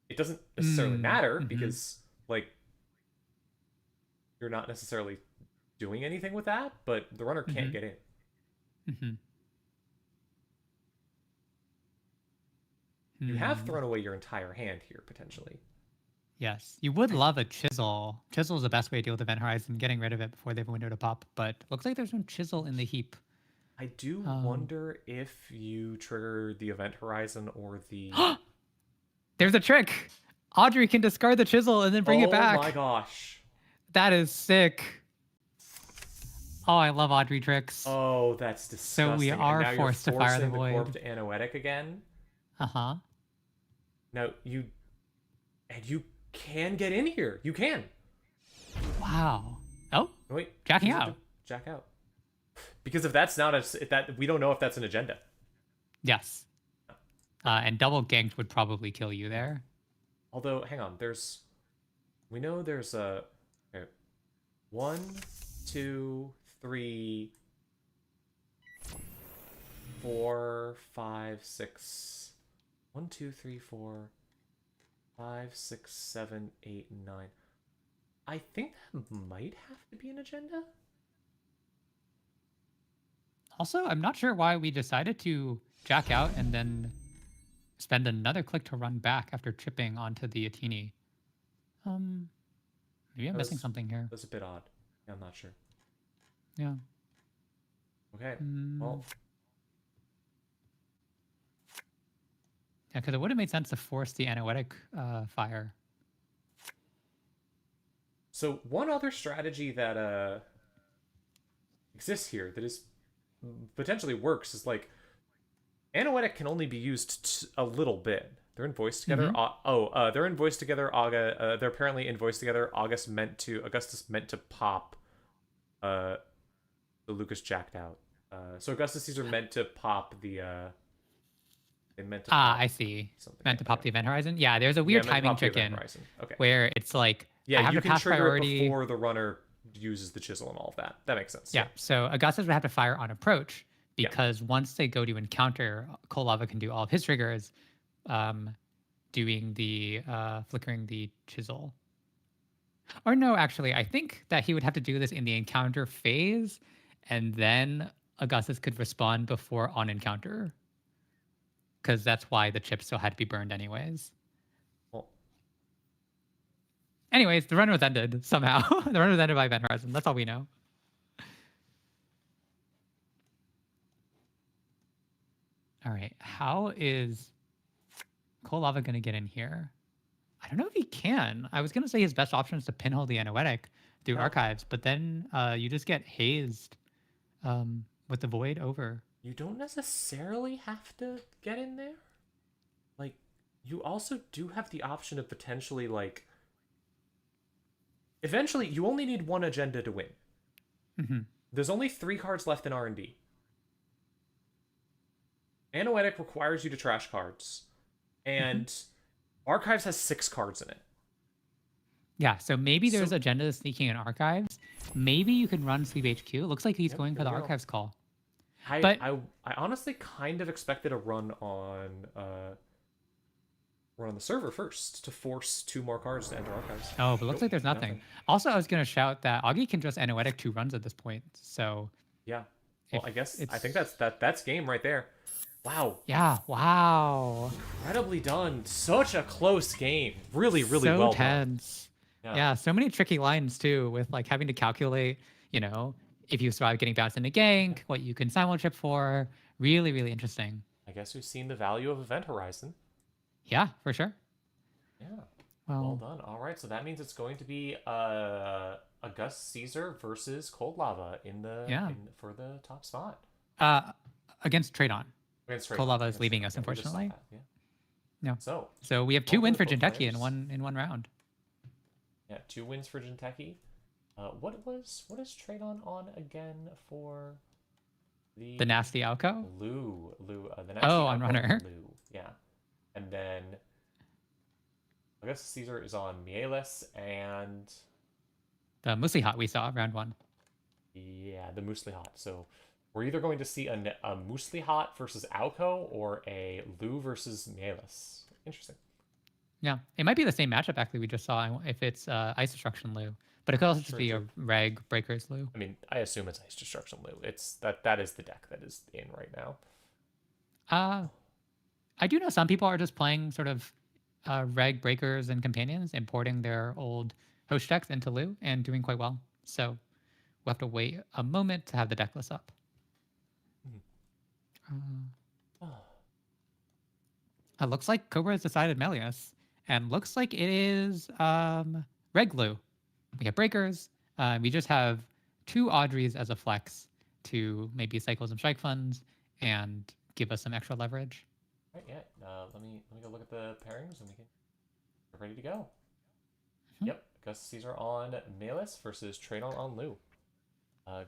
It doesn't necessarily matter because like you're not necessarily doing anything with that, but the runner can't get in. You have thrown away your entire hand here potentially. Yes, you would love a chisel. Chisel is the best way to deal with Event Horizon, getting rid of it before they have a window to pop. But looks like there's no chisel in the heap. I do wonder if you trigger the Event Horizon or the... There's a trick! Audrey can discard the chisel and then bring it back. Oh my gosh. That is sick. Oh, I love Audrey tricks. Oh, that's disgusting. So we And are now forced to you're fire the forcing void. Corp to Anoetic again. Uh-huh. Now, you can get in here. You can. Wow. Oh, Wait. jacking you have out. to Jack out. Because if that's not we don't know if that's an agenda. Yes. And double ganked would probably kill you there. Although, hang on, we know there's a, okay, 1, 2, 3, 4, 5, 6, 1, 2, 3, 4, 5, 6, 7, 8, 9. I think that might have to be an agenda. Also, I'm not sure why we decided to jack out and then spend another click to run back after tripping onto the Atini. Maybe I'm missing something here. That's a bit odd. Yeah, I'm not sure. Yeah. Okay, well... Yeah, because it would have made sense to force the Anoetic fire. So one other strategy that exists here that is potentially works is like Anoetic can only be used a little bit. They're in voice together. They're in voice together. They're apparently in voice together. Augustus meant to pop the Lucas jacked out. So Augustus, these are meant to pop the they meant to pop I see. something. Meant to pop the Event Horizon? Yeah, there's a weird meant to timing pop the trick Event in Horizon. Okay. where it's like I Yeah, have you to can pass trigger priority it before the runner uses the chisel and all of that. That makes sense. Yeah, so Augustus would have to fire on approach because once they go to encounter, Kolava can do all of his triggers, doing the flickering the chisel. Or no, actually, I think that he would have to do this in the encounter phase, and then Augustus could respond before on encounter. Because that's why the chip still had to be burned anyways. Well, anyways, the run was ended somehow. The run was ended by Event Horizon. That's all we know. All right, how is Kolava going to get in here? I don't know if he can. I was going to say his best option is to pinhole the Anoetic through archives, but then you just get hazed with the void over. You don't necessarily have to get in there. Like, you also do have the option of potentially, like... Eventually, you only need one agenda to win. There's only 3 cards left in R&D. Anoetic requires you to trash cards, and Archives has 6 cards in it. Yeah, so maybe there's So- agenda sneaking in archives. Maybe you can run Sleep HQ. It looks like he's Yep, going for here the we go. archives call. I, But- I I honestly kind of expected a run on the server first to force 2 more cards to enter archives. Oh, but looks Nope, like there's nothing. Also, I was going to shout that Augie can just Anoetic 2 runs at this point. So Yeah. Well, if I guess I it's- think that's game right there. Wow. yeah, wow. Incredibly done. Such a close game. Really, really so well tense. done. Yeah, so many tricky lines too, with like having to calculate, you know, if you survive getting bounced in a gank, what you can simul chip for. Really, really interesting. I guess we've seen the value of Event Horizon. Yeah, for sure. Yeah. Well, Well done. All right, so that means it's going to be Augustus Caesar versus Cold Lava for the top spot. against Traton. Against Cold Traton. Lava is Against leaving Traton. us, Yeah, we just saw unfortunately. that, Yeah. No. So we have 2 Well wins for done, both Jinteki in players. one round. yeah, 2 wins for Jinteki. What is Traton on again for The nasty Alco. Lou, the nasty Oh, on alcohol runner. Lou, yeah, and then I guess Caesar is on Mielis and The Mushlihot we saw round 1. yeah, the Mushlihot. So we're either going to see a Mushlihot versus Alco or a Lou versus Mielis. Interesting. Yeah, it might be the same matchup actually we just saw if it's Ice Destruction Lou, but it could also just True, be true. a Reg Breakers Lou. I mean, I assume it's Ice Destruction Lou. It's that is the deck that is in right now. I do know some people are just playing sort of Reg Breakers and Companions, importing their old host decks into Lou and doing quite well. So we'll have to wait a moment to have the deck list up. It looks like Cobra has decided Melius, and looks like it is Reg Lou. We have Breakers. We just have 2 Audreys as a flex to maybe cycle some strike funds and give us some extra leverage. Right, yeah. Let me go look at the pairings and we're ready to go. Mhm. Yep, Augustus Caesar on Mielis versus Traton on Lou.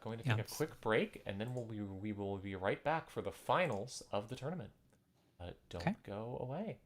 Going to take a Yes. quick break, and then we will be right back for the finals of the tournament. Don't Okay. go away.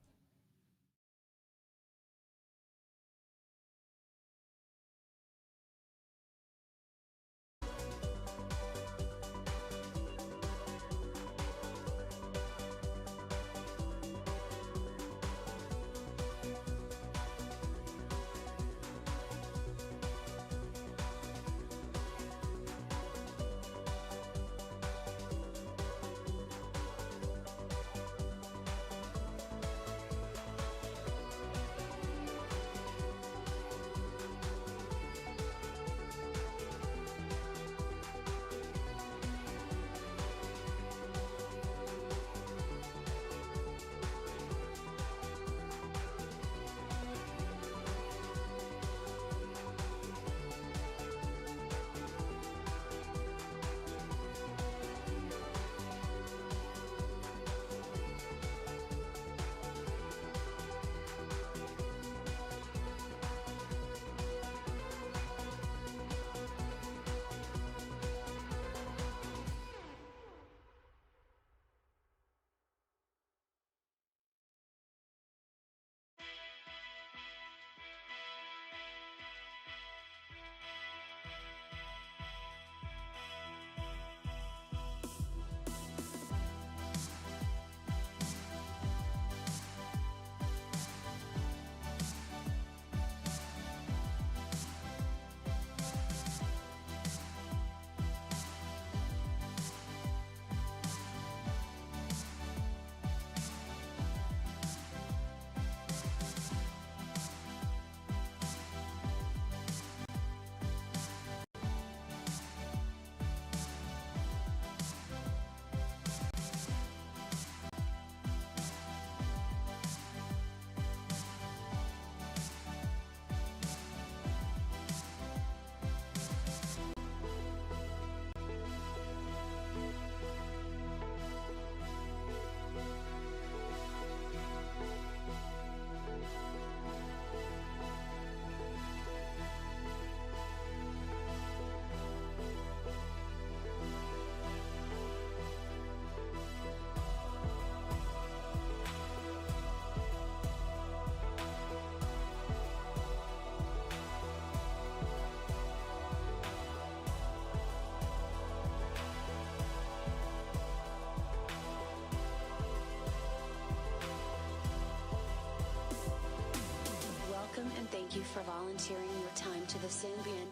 for volunteering your time to the Zambian.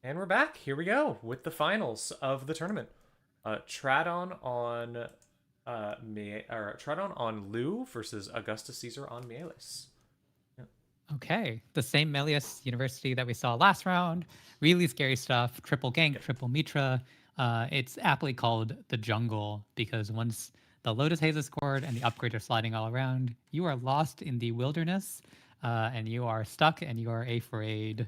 And we're back. Here we go with the finals of the tournament. Traton on Traton on Lu versus Augustus Caesar on Mielis. Okay, the same Melius University that we saw last round. Really scary stuff. Triple gank, triple mitra. It's aptly called the jungle because once the Lotus Haze is scored and the upgrades are sliding all around, you are lost in the wilderness, and you are stuck and you are afraid.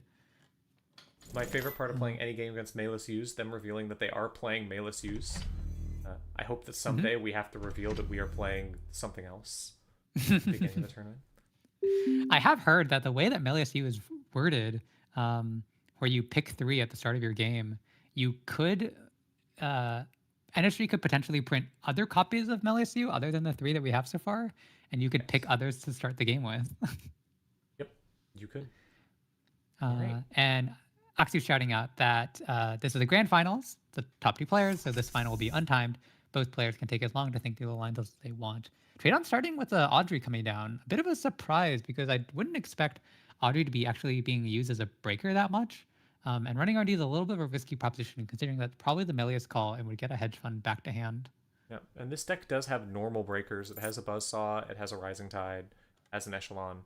My favorite part of playing any game against Melisu, them revealing that they are playing Melisu. I hope that someday we have to reveal that we are playing something else at the beginning of the tournament. I have heard that the way that Melisu is worded, where you pick 3 at the start of your game, you could, NSG could potentially print other copies of Melisu other than the 3 that we have so far, and you could pick others to start the game with. Yep, you could. And Oxy's shouting out that this is the grand finals, the top 2 players, so this final will be untimed. Both players can take as long to think through the lines as they want. Traton starting with Audrey coming down. A bit of a surprise because I wouldn't expect Audrey to be actually being used as a breaker that much. And running RD is a little bit of a risky proposition considering that probably the Melius call and would get a hedge fund back to hand. Yeah, and this deck does have normal breakers. It has a Buzzsaw, it has a Rising Tide, has an Echelon,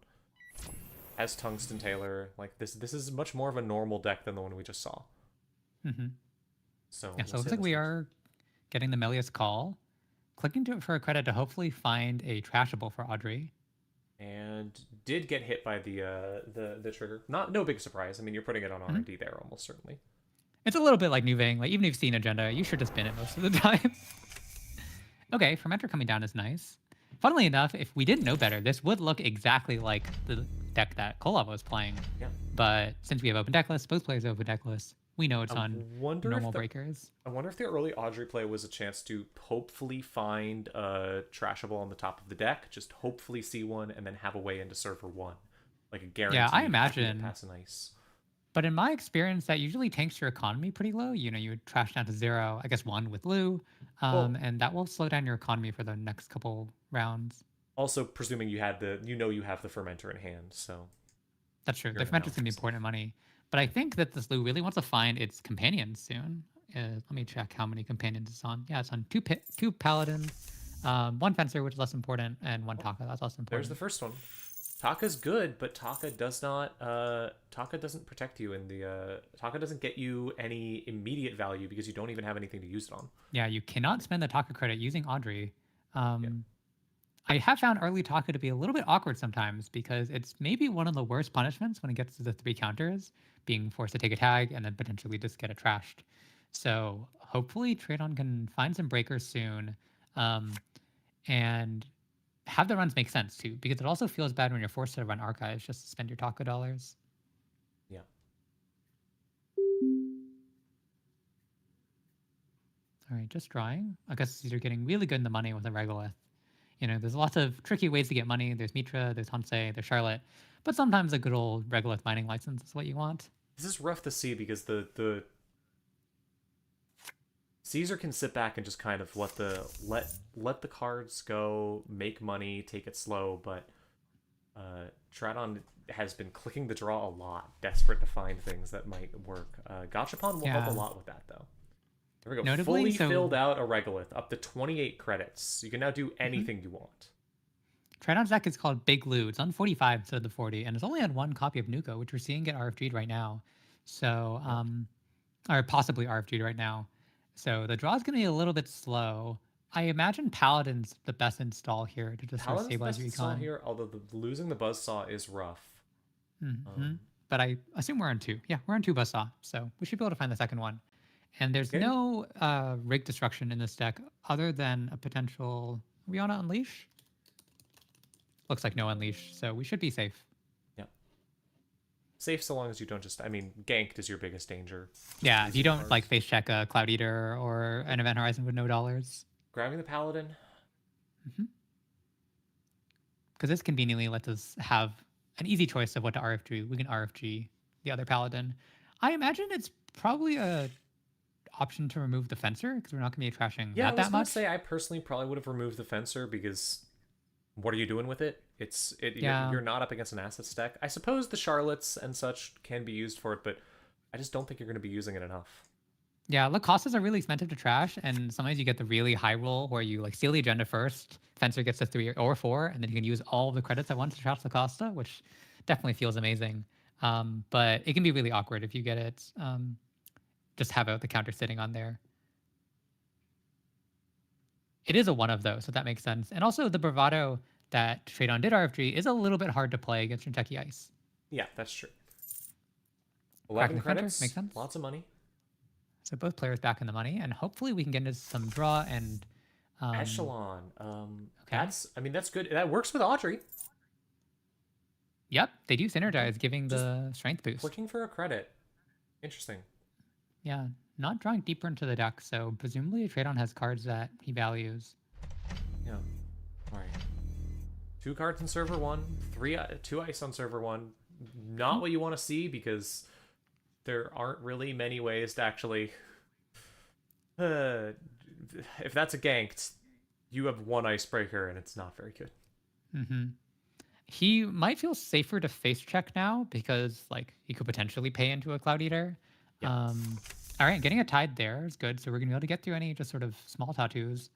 has Tungsten Tailor. Like this is much more of a normal deck than the one we just saw. So yeah, so it looks like we are getting the Melius call. Clicking to it for a credit to hopefully find a trashable for Audrey. And did get hit by the trigger. No big surprise. I mean, you're putting it on R&D there almost certainly. It's a little bit like Nuvang. Like even if you've seen Agenda, you should just spin it most of the time. Okay, Fermenter coming down is nice. Funnily enough, if we didn't know better, this would look exactly like the deck that Kolava was playing. Yeah. But since we have open deck lists, both players have open deck lists, we know it's on normal breakers. I wonder if the early Audrey play was a chance to hopefully find a trashable on the top of the deck, just hopefully see one, and then have a way into server 1. Like a guarantee. Yeah, I imagine. Pass an ice. But in my experience, that usually tanks your economy pretty low. You know, you would trash down to 0, I guess 1 with Lu, and that will slow down your economy for the next couple rounds. Also, presuming you have the fermenter in hand, so. That's true. The fermenter's going to be important money. But I think that this Lu really wants to find its companions soon. Let me check how many companions it's on. Yeah, it's on 2 paladins, 1 fencer, which is less important, and 1 Taka. That's also important. There's the first one. Taka's good, but Taka does not. Taka doesn't protect you in the. Taka doesn't get you any immediate value because you don't even have anything to use it on. Yeah, you cannot spend the Taka credit using Audrey. I have found early Taka to be a little bit awkward sometimes because it's maybe one of the worst punishments when it gets to the 3 counters, being forced to take a tag and then potentially just get it trashed. So hopefully Traton can find some breakers soon, and have the runs make sense too, because it also feels bad when you're forced to run archives just to spend your Taka dollars. Yeah. All right, just drawing. I guess these are getting really good in the money with a Regolith. You know, there's lots of tricky ways to get money. There's Mitra, there's Hansei, there's Charlotte, but sometimes a good old Regolith mining license is what you want. This is rough to see because the Caesar can sit back and just kind of let the cards go, make money, take it slow, but Traton has been clicking the draw a lot, desperate to find things that might work. Gachapon will help a lot with that, though. There we go. Notably, fully filled out a Regolith, up to 28 credits. You can now do anything you want. Traton's deck is called Big Lou. It's on 45 instead of the 40, and it's only had 1 copy of Nuka, which we're seeing get RFG'd right now. So, or possibly RFG'd right now. So the draw is going to be a little bit slow. I imagine Paladin's the best install here to just sort of stabilize your econ. Here, although losing the Buzzsaw is rough. But I assume we're on 2. Yeah, we're on 2 Buzzsaw, so we should be able to find the second one. And there's no rig destruction in this deck other than a potential... Are we on Unleash? Looks like no Unleash, so we should be safe. Yeah. Safe so long as you don't just... I mean, ganked is your biggest danger. Yeah, if you don't like face check a Cloud Eater or an Event Horizon with no dollars. Grabbing the Paladin. Because this conveniently lets us have an easy choice of what to RFG. We can RFG the other Paladin. I imagine it's probably a option to remove the Fencer because we're not going to be trashing that much. I was going to say I personally probably would have removed the Fencer because what are you doing with it? Yeah. You're not up against an asset stack. I suppose the Charlottes and such can be used for it, but I just don't think you're going to be using it enough. Yeah, Lacostas are really expensive to trash, and sometimes you get the really high roll where you like steal the agenda first, Fencer gets to 3 or 4, and then you can use all of the credits at once to trash Lacosta, which definitely feels amazing. But it can be really awkward if you get it. Just have out the counter sitting on there. It is a one of those, so that makes sense. And also the bravado that Traton did RFG is a little bit hard to play against Kentucky Ice. Yeah, that's true. Cracking 11 the counter, credits, makes sense. lots of money. So both players back in the money, and hopefully we can get into some draw and Echelon. okay. That's good. That works with Audrey. Yep, they do synergize, giving the strength boost. Looking for a credit. Interesting. Yeah, not drawing deeper into the deck, so presumably Traton has cards that he values. Yeah. All right. 2 cards in server 1, 2 ice on server 1. Not what you want to see because there aren't really many ways to actually. If that's a ganked, you have 1 icebreaker and it's not very good. Mm-hmm. He might feel safer to face check now because like he could potentially pay into a Cloud Eater. Yes. All right, getting a tide there is good, so we're gonna be able to get through any just sort of small tattoos.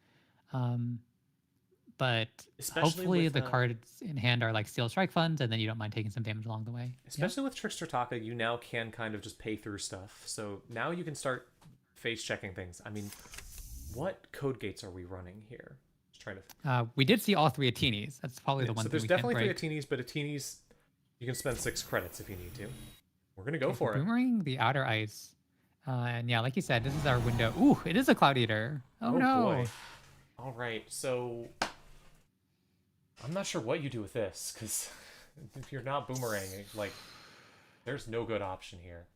But Especially hopefully with, the cards in hand are like Steel Strike funds, and then you don't mind taking some damage along the way. Especially with Trickster Taka, you now can kind of just pay through stuff. So now you can start face checking things. I mean, what code gates are we running here? Just trying to. We did see all 3 Atinis. That's probably the one So thing there's we definitely can't 3 break. Atinis, but Atinis, you can spend 6 credits if you need to. We're gonna go for it. Boomerang the outer ice. And yeah, like you said, this is our window. Ooh, it is a Cloud Eater. Oh no. Boy. All right, so I'm not sure what you do with this because if you're not boomeranging, like, there's no good option here.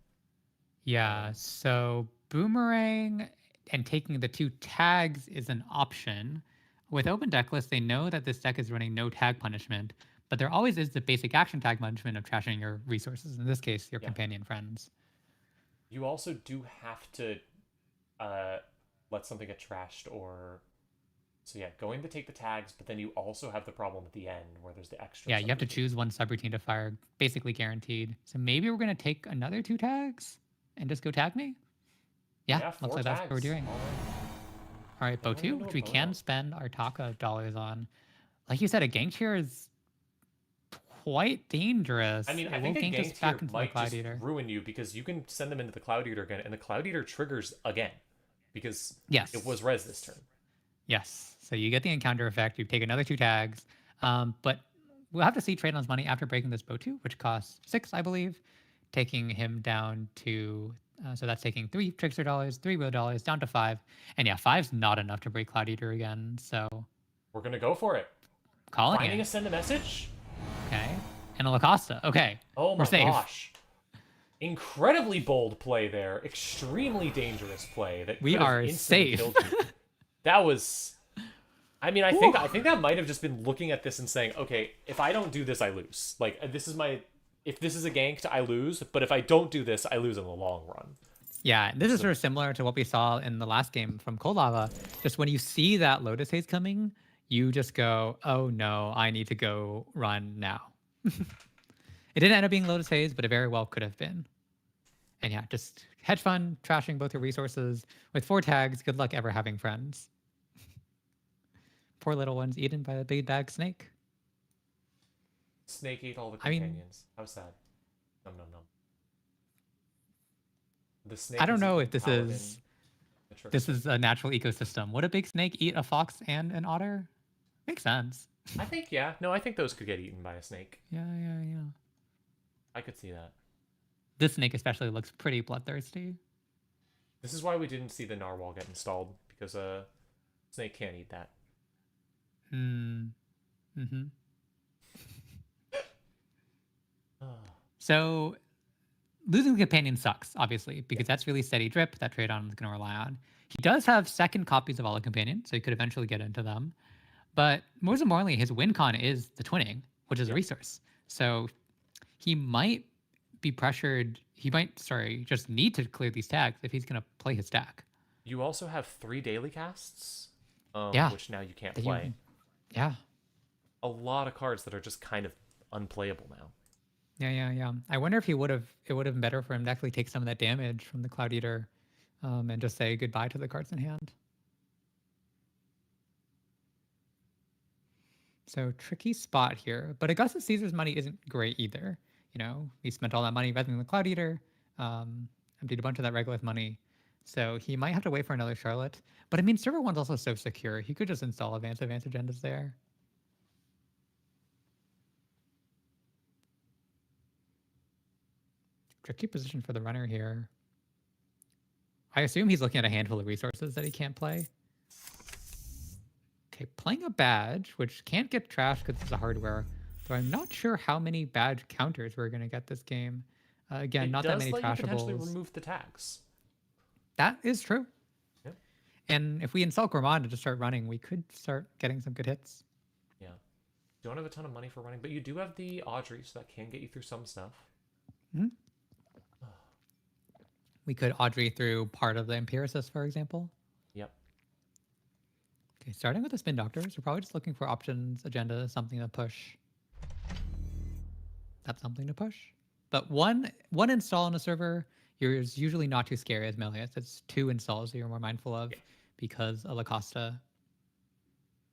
Yeah, so boomerang and taking the 2 tags is an option. With open deck list, they know that this deck is running no tag punishment, but there always is the basic action tag punishment of trashing your resources. In this case, your companion friends. You also do have to let something get trashed or... So yeah, going to take the tags, but then you also have the problem at the end where there's the extra. Yeah, you have to choose one subroutine to fire, basically guaranteed. So maybe we're going to take another 2 tags and just go tag me? Yeah, looks like that's what we're doing. All right, Bow 2, which we can spend our Taka dollars on. Like you said, a gank here is quite dangerous. I mean, I It think will a gank us gank back here into the might Cloud just Eater. ruin you because you can send them into the Cloud Eater again, and the Cloud Eater triggers again because Yes. it was res this turn. Yes. So you get the encounter effect. You take another 2 tags. But we'll have to see Traton's money after breaking this Bow 2, which costs 6, I believe, taking him down to... so that's taking 3 Trickster dollars, 3 Will dollars, down to 5. And yeah, 5's not enough to break Cloud Eater again, so... We're going to go for it. Calling Finding it. a send a message? Okay. And a Lacosta. Okay. Oh my We're safe. gosh. Incredibly bold play there. Extremely dangerous play. That We could have are instantly safe. killed you. That was... I mean, I think that might have just been looking at this and saying, okay, if I don't do this, I lose. Like, this is my... If this is a ganked, I lose. But if I don't do this, I lose in the long run. Yeah, this is sort of similar to what we saw in the last game from Cold Lava. Just when you see that Lotus Haze coming, you just go, oh no, I need to go run now. It didn't end up being Lotus Haze, but it very well could have been. And yeah, just hedge fund, trashing both your resources. With 4 tags, good luck ever having friends. Poor little ones eaten by the big bag snake. Snake ate all the I mean- companions. How sad. Nom nom nom. The snake I don't is know eating if this Paladin, is the trickster. this is a natural ecosystem. Would a big snake eat a fox and an otter? Makes sense. I think, yeah. No, I think those could get eaten by a snake. Yeah. I could see that. This snake especially looks pretty bloodthirsty. This is why we didn't see the narwhal get installed, because a snake can't eat that. Mm-hmm. So losing the companion sucks, obviously, because that's really steady drip that Traton is going to rely on. He does have second copies of all the companions, so he could eventually get into them. But more importantly, his win con is the twinning, which is a resource. So he might be pressured. He might, just need to clear these tags if he's going to play his stack. You also have 3 daily casts, Yeah. which now you can't That play. Yeah. a lot of cards that are just kind of unplayable now. Yeah. I wonder if it would have been better for him to actually take some of that damage from the Cloud Eater, and just say goodbye to the cards in hand. So tricky spot here, but Augustus Caesar's money isn't great either. You know, he spent all that money vesting the Cloud Eater, emptied a bunch of that Regolith money, so he might have to wait for another Charlotte. But I mean, server one's also so secure; he could just install advanced agendas there. Tricky position for the runner here. I assume he's looking at a handful of resources that he can't play. Okay, playing a badge, which can't get trashed because it's a hardware, though I'm not sure how many badge counters we're going to get this game. Again, not that many trashables. It does let you potentially trashables. remove the tags. That is true. Yep. And if we install Gourmand to just start running, we could start getting some good hits. Yeah. Don't have a ton of money for running, but you do have the Audrey, so that can get you through some stuff. Mm-hmm. We could Audrey through part of the Empiricist, for example. Yep. Okay, starting with the Spin Doctors, we're probably just looking for options, agenda, something to push. That's something to push. But one install on a server is usually not too scary as Melius. It's 2 installs that you're more mindful of, because a La Costa,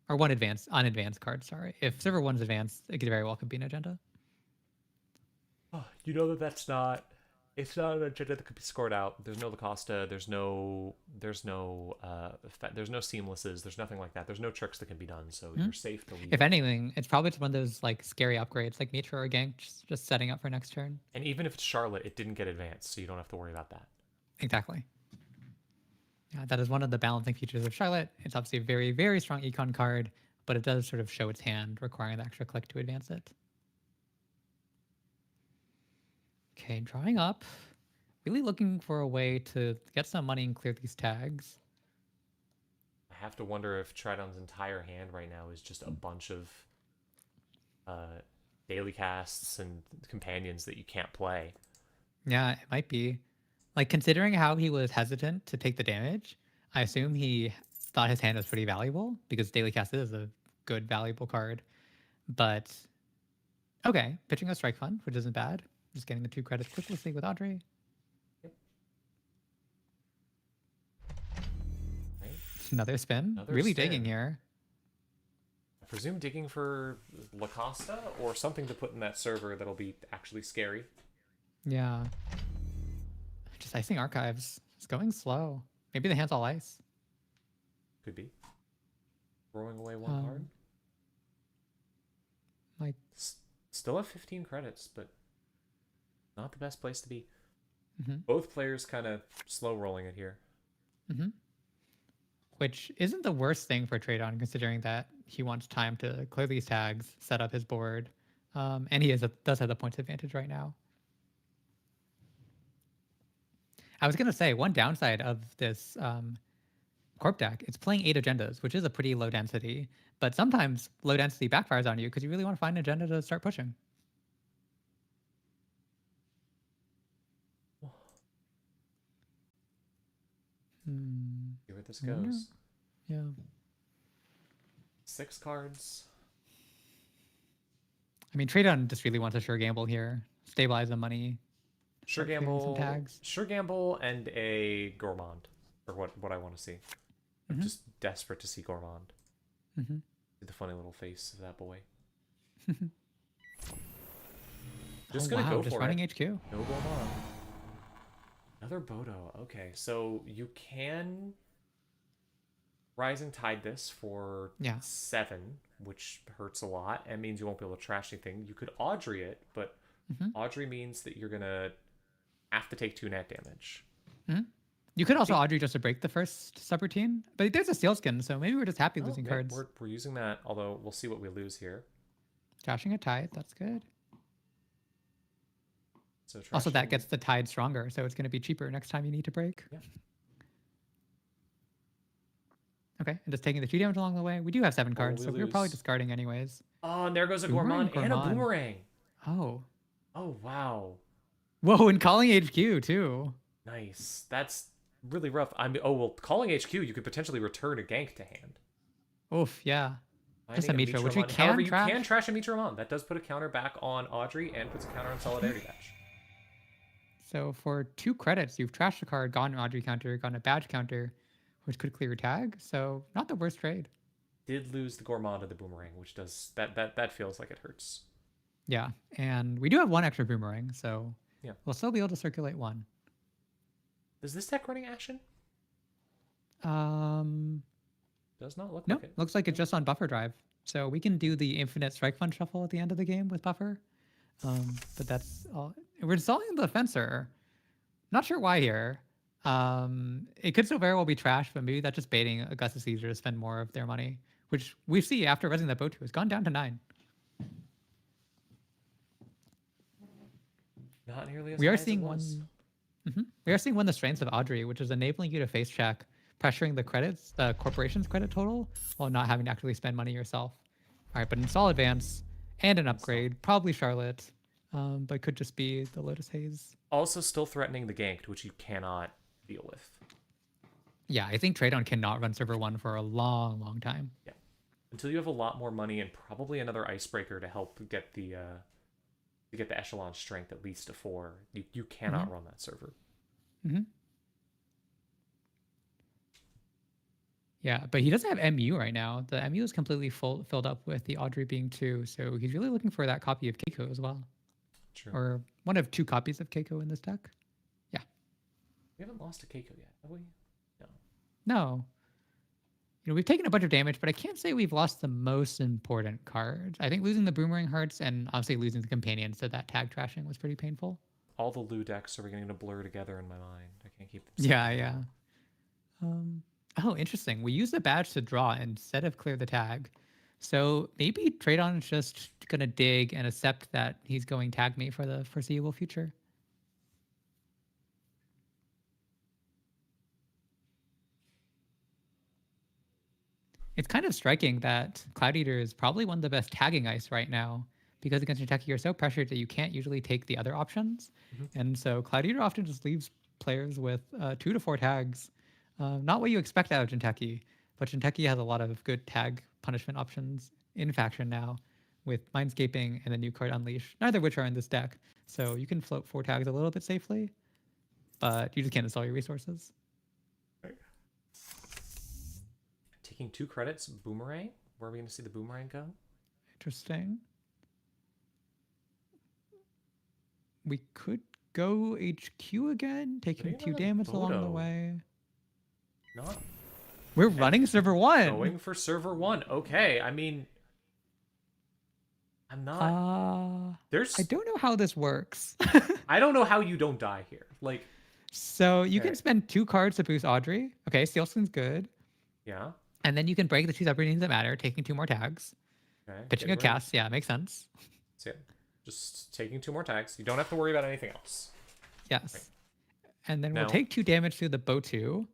or one unadvanced card, sorry. If server 1's advanced, it could very well could be an agenda. Oh, you know that's not. It's not an agenda that could be scored out. There's no La Costa. There's no seamlesses. There's nothing like that. There's no tricks that can be done. So you're safe to leave. If anything, it's probably just one of those like scary upgrades, like Mitra or Gank, just setting up for next turn. And even if it's Charlotte, it didn't get advanced, so you don't have to worry about that. Exactly. Yeah, that is one of the balancing features of Charlotte. It's obviously a very, very strong econ card, but it does sort of show its hand, requiring the extra click to advance it. Okay, drawing up. Really looking for a way to get some money and clear these tags. I have to wonder if Traton's entire hand right now is just a bunch of daily casts and companions that you can't play. Yeah, it might be. Like, considering how he was hesitant to take the damage, I assume he thought his hand was pretty valuable, because Daily Cast is a good, valuable card. But, okay, pitching a Strike Fund, which isn't bad. Just getting the 2 credits quickly with Audrey. Yep. Right. Another spin. Another really spin. digging here. I presume digging for La Costa or something to put in that server that'll be actually scary. Yeah. Just icing archives. It's going slow. Maybe the hand's all ice. Could be. Throwing away one card. Like, Still have 15 credits, but not the best place to be. mm-hmm. Both players kind of slow rolling it here. Mm-hmm. Which isn't the worst thing for Traton, considering that he wants time to clear these tags, set up his board, and he does have the points advantage right now. I was going to say, one downside of this Corp deck, it's playing 8 agendas, which is a pretty low density, but sometimes low density backfires on you because you really want to find an agenda to start pushing. See where this goes. Yeah. 6 cards. I mean, Traton just really wants a sure gamble here. Stabilize the money. Sure clearing gamble. some tags. Sure gamble and a Gourmand. Or what I want to see. I'm Mhm. just desperate to see Gourmand. Mm-hmm. See the funny little face of that boy. Just Just gonna go just for running it. HQ. No Gourmand. Another Bodo. Okay, so you can Rising Tide this for 7, which hurts a lot and means you won't be able to trash anything. You could Audrey it, but Audrey means that you're gonna have to take 2 net damage. Mm-hmm. You could also Audrey just to break the first subroutine, but there's a Sealskin, so maybe we're just happy losing cards. We're using that, although we'll see what we lose here. Trashing a Tide, that's good. So Also, that trashing- gets the Tide stronger, so it's going to be cheaper next time you need to break. Yeah. Okay, and just taking the 2 damage along the way. We do have 7 cards, we so we're probably lose. discarding anyways. Oh, and there goes a Boomerang, Gourmand and a Gourmand. Boomerang. Oh. Oh, wow. Whoa, and calling HQ too. Nice. That's really rough. Well, calling HQ, you could potentially return a gank to hand. Oof, yeah. Just a Finding Mitra, which we Mon. can However, trash. you can trash a Mitra Mon. That does put a counter back on Audrey and puts a counter on Solidarity Badge. So for 2 credits, you've trashed a card, gotten an Audrey counter, gotten a badge counter, which could clear your tag. So not the worst trade. Did lose the Gourmand of the Boomerang, which does that feels like it hurts. Yeah, and we do have 1 extra Boomerang, so Yeah. we'll still be able to circulate 1. Is this deck running Ashen? Does not look No, like it. looks like it's just on buffer drive. So we can do the infinite strike fund shuffle at the end of the game with buffer. But that's all. We're installing the Fencer. Not sure why here. It could still very well be trash, but maybe that's just baiting Augustus Caesar to spend more of their money, which we see after resing that boat 2 has gone down to 9. Not nearly as We high are as it seeing was. We are seeing one of the strengths of Audrey, which is enabling you to face check, pressuring the corporation's credit total while not having to actually spend money yourself. All right, but install advance and an upgrade, probably Charlotte, but could just be the Lotus Haze. Also still threatening the ganked, which you cannot deal with. Yeah, I think Traton cannot run server 1 for a long, long time. Yeah. Until you have a lot more money and probably another icebreaker to help get the echelon strength at least to 4, you cannot run that server. Yeah, but he doesn't have MU right now. The MU is completely filled up with the Audrey being 2, so he's really looking for that copy of Keiko as well. True. Or one of 2 copies of Keiko in this deck. Yeah. We haven't lost a Keiko yet, have we? No. No. We've taken a bunch of damage, but I can't say we've lost the most important cards. I think losing the Boomerang hurts, and obviously losing the companions to that tag trashing was pretty painful. All the Lu decks are beginning to blur together in my mind. I can't keep them Yeah, separate. yeah. Oh, interesting. We use the badge to draw instead of clear the tag. So maybe Traton is just going to dig and accept that he's going tag me for the foreseeable future. It's kind of striking that Cloud Eater is probably one of the best tagging ice right now, because against Jinteki you're so pressured that you can't usually take the other options. And so Cloud Eater often just leaves players with 2 to 4 tags. Not what you expect out of Jinteki, but Jinteki has a lot of good tag punishment options in faction now, with Mindscaping and the new card Unleash, neither of which are in this deck. So you can float 4 tags a little bit safely, but you just can't install your resources. Taking 2 credits, Boomerang? Where are we going to see the Boomerang go? Interesting. We could go HQ again, taking Putting 2 on a damage along the photo. way. Not We're running server 1. going for server 1. Okay, I mean, I'm not. There's. I don't know how this works. I don't know how you don't die here. Like, So you Okay. can spend 2 cards to boost Audrey. Okay, Sealskin's good. yeah. And then you can break the 2 subroutines that matter, taking 2 more tags. Okay. Pitching get a rid- cast, yeah, makes sense. So yeah, just taking 2 more tags. You don't have to worry about anything else. Yes. Right. And then Now- we'll take 2 damage through the Botu,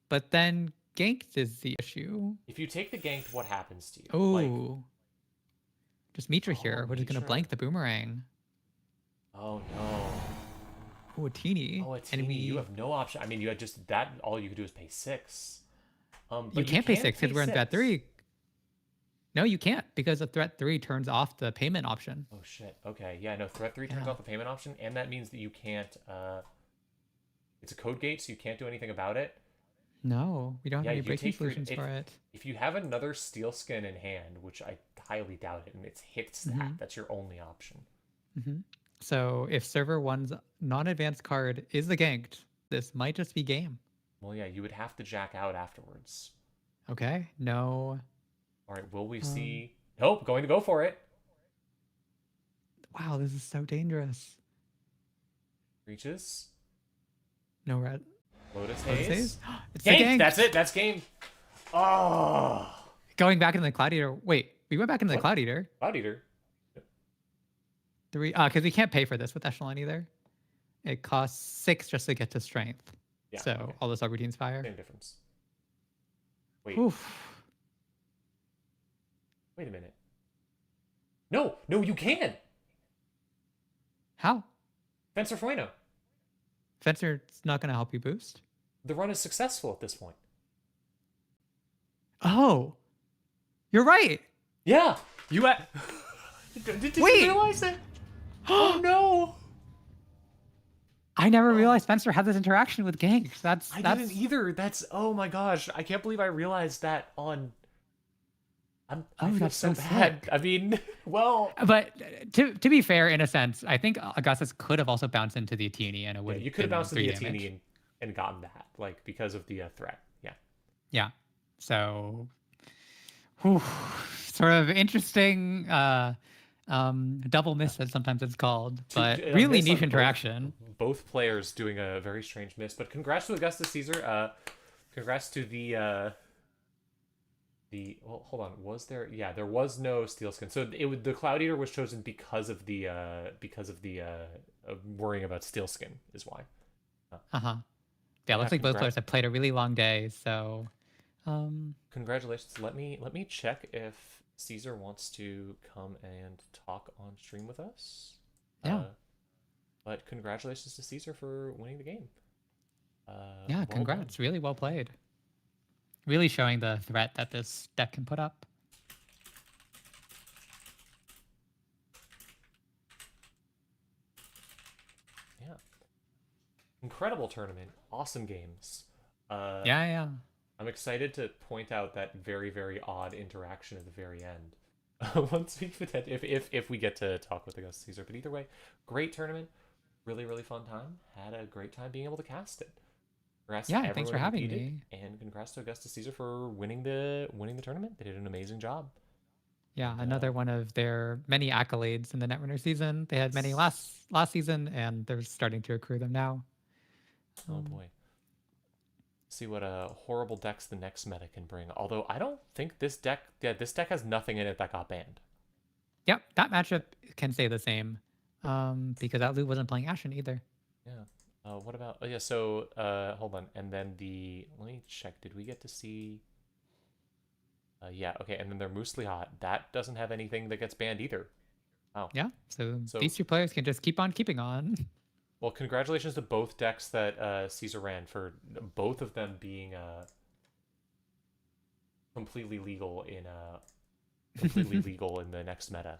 but then ganked is the issue. If you take the ganked, what happens to you? Oh. Like, Just Mitra here, which is going to Mitra. blank the Boomerang. oh no. Oh, a teeny. Oh, a And teeny. we- You have no option. I mean, you had just that. All you could do is pay 6. But You can't pay can 6 because we're in threat 3. No, you can't, because the threat 3 turns off the payment option. Oh shit. Okay. Yeah. No. Threat 3 turns Yeah. off the payment option, and that means that you can't. It's a code gate, so you can't do anything about it. No, we don't have Yeah, any you breaking take three- solutions for it. If you have another steel skin in hand, which I highly doubt it, and it's hits that, that's your only option. So if server 1's non-advanced card is the ganked, this might just be game. Well, yeah, you would have to jack out afterwards. Okay, no. All right. Will we see? Nope. Going to go for it. Wow, this is so dangerous. Reaches. No red. Lotus Lotus Haze. Haze? It's the Gank! gank. That's it. That's game. Oh. Going back into the Cloud Eater. Wait, we went back into the What? Cloud Eater. Cloud Eater. 3, because we can't pay for this with Echelon either. It costs 6 just to get to strength. Yeah. So okay. all the subroutines fire. Same difference. Wait. Oof. Wait a minute. No. No, you can. How? Fencer Fueno. Fencer's not going to help you boost? The run is successful at this point. Oh, you're right. Yeah, you did you Wait! realize it? Oh no! I never realized Spencer had this interaction with Gank. That's I didn't either. That's oh my gosh! I can't believe I realized that on. I feel that's so so bad. sick. I mean, well, But to be fair, in a sense, I think Augustus could have also bounced into the Atini and it yeah, would you have could have been bounced 3 the damage. Atini and gotten that, like because of the threat. Yeah. Yeah. So, whew, sort of interesting double miss, as sometimes it's called, but A really miss on niche interaction. Both players doing a very strange miss, but congrats to Augustus Caesar. Congrats to the well, hold on. Was there? Yeah, there was no steel skin. So the Cloud Eater was chosen because of the worrying about steel skin is why. Uh-huh. Yeah, looks like both players have played a really long day, so congratulations. Let me check if Caesar wants to come and talk on stream with us. Yeah. But congratulations to Caesar for winning the game. yeah, well congrats. done. Really well played. Really showing the threat that this deck can put up. Yeah. Incredible tournament. Awesome games. Yeah. I'm excited to point out that very, very odd interaction at the very end. Once we if we get to talk with Augustus Caesar. But either way, great tournament. Really, really fun time. Had a great time being able to cast it. Congrats to Thanks for everyone who having competed, me. and congrats to Augustus Caesar for winning the tournament. They did an amazing job. Yeah, another one of their many accolades in the Netrunner season. They had many last season, and they're starting to accrue them now. Oh boy. See what horrible decks the next meta can bring. Although I don't think this deck has nothing in it that got banned. Yep, that matchup can stay the same, because Outlu wasn't playing Ashen either. Yeah. What about? Oh yeah. So hold on, and then let me check. Did we get to see? Yeah. Okay. And then their Mushlihot that doesn't have anything that gets banned either. Wow. Yeah. So these two players can just keep on keeping on. Well, congratulations to both decks that Caesar ran for both of them being completely legal in the next meta.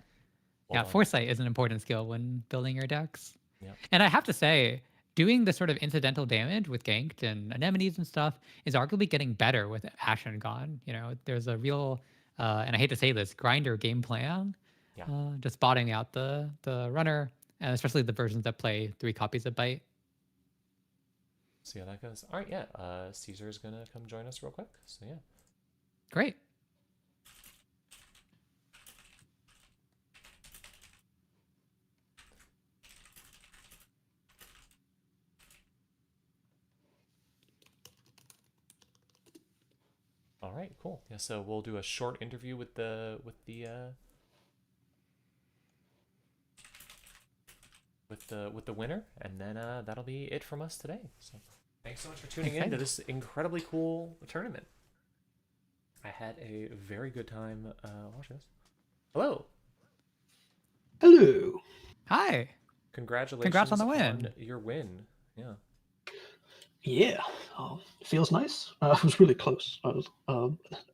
Well done. Foresight is an important skill when building your decks. Yeah. And I have to say, doing the sort of incidental damage with Ganked and Anemones and stuff is arguably getting better with Ashen gone. You know, there's a real, and I hate to say this, grinder game plan. Yeah. Just botting out the runner, and especially the versions that play 3 copies of Bite. See how that goes. All right, yeah. Caesar is gonna come join us real quick. So yeah. Great. All right, cool. Yeah, so we'll do a short interview with the winner, and then that'll be it from us today. So thanks so much for tuning in to this incredibly cool tournament. I had a very good time watching this. Hello. Hello. Hi. Congratulations. Congrats on the win. On your win. Yeah. Yeah, it feels nice. It was really close. I was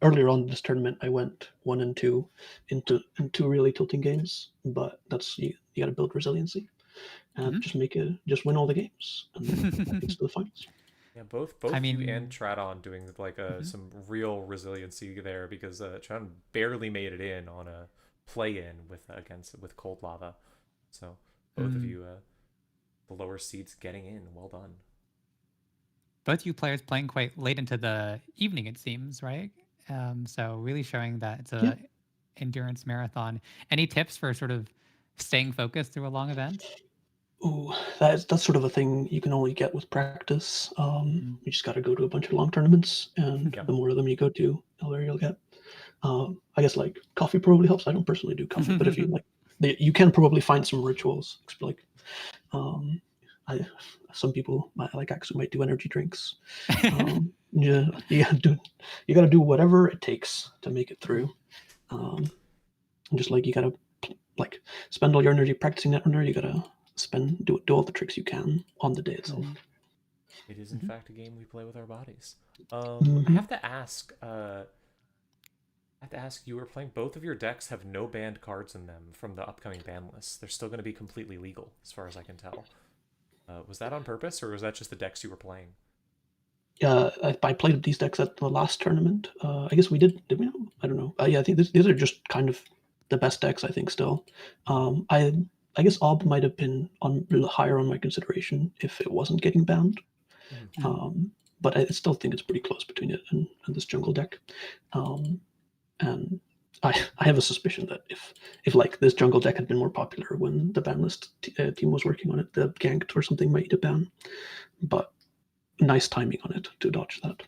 earlier on this tournament. I went 1 and 2 into really tilting games, but that's you got to build resiliency and just win all the games and that leads to the finals. Yeah, both I mean, you and Traton doing like some real resiliency there, because Traton barely made it in on a play-in with Cold Lava. So both of you, the lower seeds getting in. Well done. Both you players playing quite late into the evening, it seems, right? So really showing that it's a endurance marathon. Any tips for sort of staying focused through a long event? Ooh, that's sort of a thing you can only get with practice. You just got to go to a bunch of long tournaments, and the more of them you go to, the better you'll get. I guess like coffee probably helps. I don't personally do coffee, but if you like, you can probably find some rituals. Like, some people actually might do energy drinks. You got to do whatever it takes to make it through. Just like you got to like spend all your energy practicing Netrunner, you got to do all the tricks you can on the day itself. It is in fact a game we play with our bodies. I have to ask, I have to ask, you were playing, both of your decks have no banned cards in them from the upcoming ban list. They're still going to be completely legal, as far as I can tell. Was that on purpose, or was that just the decks you were playing? Yeah, I played these decks at the last tournament. I guess we did we not? I don't know. Yeah, I think these are just kind of the best decks, I think, still. I guess Ob might have been on higher on my consideration if it wasn't getting banned. But I still think it's pretty close between it and this jungle deck. And I have a suspicion that if like this jungle deck had been more popular when the ban list team was working on it, the ganked or something might have banned. But nice timing on it to dodge that.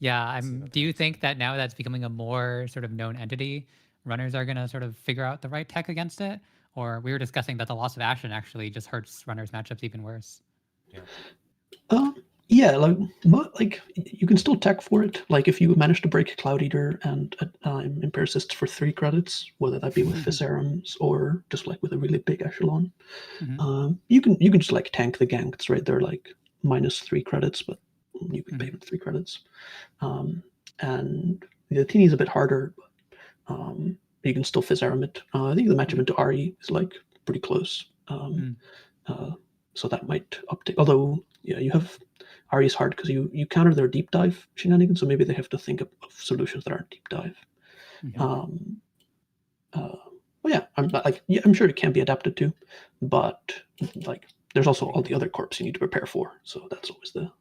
Yeah, do you think that now that's becoming a more sort of known entity, runners are going to sort of figure out the right tech against it? Or we were discussing that the loss of Ashen actually just hurts runners' matchups even worse. Yeah, like you can still tech for it. Like if you manage to break Cloud Eater and impair assists for 3 credits, whether that be with Viscerums or just like with a really big echelon, you can just like tank the ganks, right? They're like -3 credits, but you can pay them 3 credits. And the teeny is a bit harder, but you can still Viscerum it. I think the matchup into Ari is like pretty close. So that might uptake. Although, yeah, you have Ari's hard because you counter their deep dive shenanigans, so maybe they have to think of solutions that aren't deep dive. Well, yeah, I'm sure it can be adapted to, but like there's also all the other corps you need to prepare for, so that's always the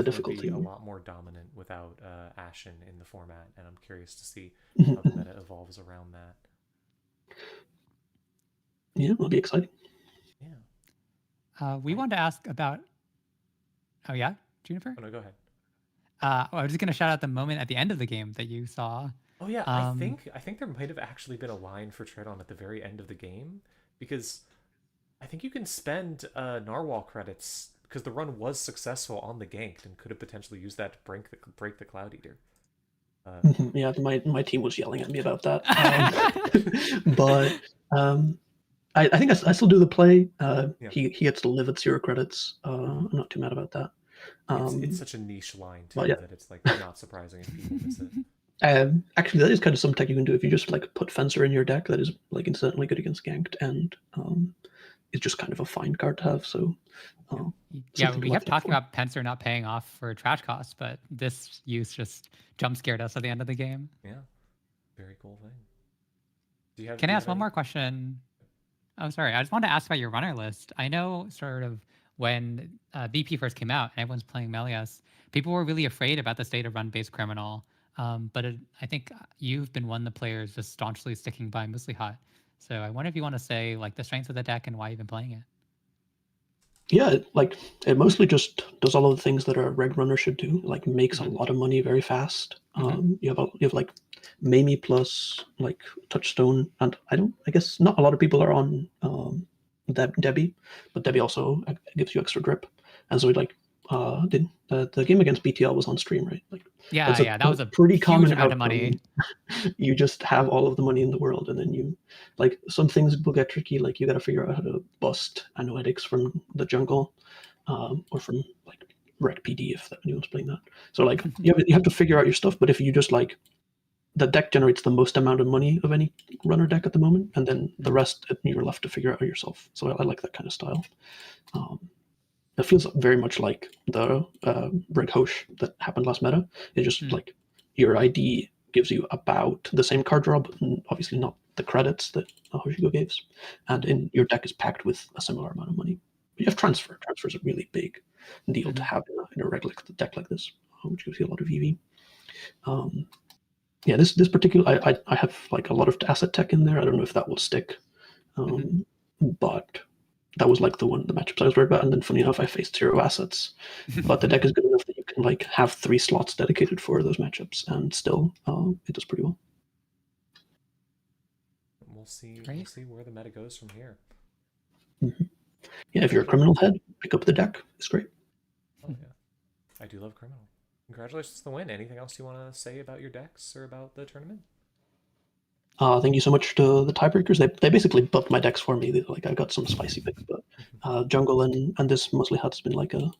difficulty. Be a lot more dominant without Ashen in the format, and I'm curious to see how the meta evolves around that. Yeah, it'll be exciting. Yeah. We wanted to ask about. Oh yeah, Juniper? Oh no, go ahead. I was just gonna shout out the moment at the end of the game that you saw. Oh yeah, I think there might have actually been a line for Traton at the very end of the game, because I think you can spend Narwhal credits because the run was successful on the gank and could have potentially used that to break the Cloud Eater. Yeah, my team was yelling at me about that, but I think I still do the play. He gets to live at 0 credits. I'm not too mad about that. It's such a niche line too, that it's like not surprising if people miss it. Actually, that is kind of some tech you can do if you just like put Fencer in your deck. That is like incidentally good against ganked, and it's just kind of a fine card to have. So yeah, we kept talking about Fencer not paying off for trash costs, but this use just jump scared us at the end of the game. Yeah, very cool thing. Can I ask one more question? Oh, sorry. I just wanted to ask about your runner list. I know sort of when VP first came out and everyone's playing Melius, people were really afraid about the state of run-based criminal. But I think you've been one of the players just staunchly sticking by Mushlihot. So I wonder if you want to say like the strengths of the deck and why you've been playing it. Yeah, like it mostly just does all of the things that a reg runner should do. Like makes a lot of money very fast. You have like Mamie plus like Touchstone, and I guess not a lot of people are on Debbie, but Debbie also gives you extra drip. And so like the game against BTL was on stream, right? Like that was a pretty common amount of money. You just have all of the money in the world, and then you like some things will get tricky. Like you got to figure out how to bust Anoetics from the jungle, or from like Rec PD if anyone's playing that. So like you have to figure out your stuff. But if you just like the deck generates the most amount of money of any runner deck at the moment, and then the rest you're left to figure out yourself. So I like that kind of style. It feels very much like the Brig Hosh that happened last meta. It's just like your ID gives you about the same card draw, but obviously not the credits that Hoshigo gives. And in your deck is packed with a similar amount of money. But you have transfer. Transfer is a really big deal to have in a regular deck like this, which gives you a lot of EV. Yeah, this particular I have like a lot of asset tech in there. I don't know if that will stick, but that was like the matchups I was worried about. And then funny enough, I faced 0 assets, but the deck is good enough that you can like have 3 slots dedicated for those matchups, and still it does pretty well. We'll see. We'll see where the meta goes from here. Yeah, if you're a criminal head, pick up the deck. It's great. Oh yeah, I do love criminal. Congratulations on the win. Anything else you want to say about your decks or about the tournament? Thank you so much to the tiebreakers. They basically buffed my decks for me. Like I got some spicy picks, but Jungle and this Mushlihot has been like a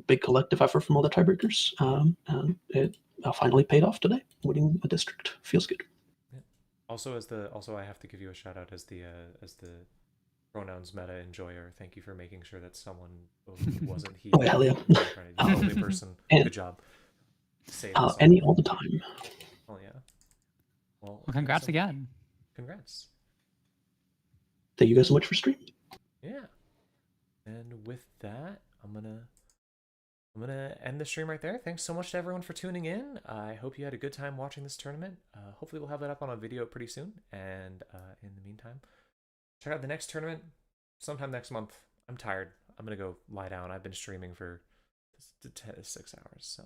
big collective effort from all the tiebreakers, and it finally paid off today. Winning a district feels good. Yeah. Also, I have to give you a shout out as the pronouns meta enjoyer. Thank you for making sure that someone who wasn't he. Oh, hell yeah. The only person. And, Good job. Say any all the time. Oh yeah. Well, Congrats again. Congrats. Thank you guys so much for streaming. Yeah. And with that, I'm gonna end the stream right there. Thanks so much to everyone for tuning in. I hope you had a good time watching this tournament. Hopefully we'll have that up on a video pretty soon. And in the meantime, check out the next tournament sometime next month. I'm tired. I'm gonna go lie down. I've been streaming for 6 hours, so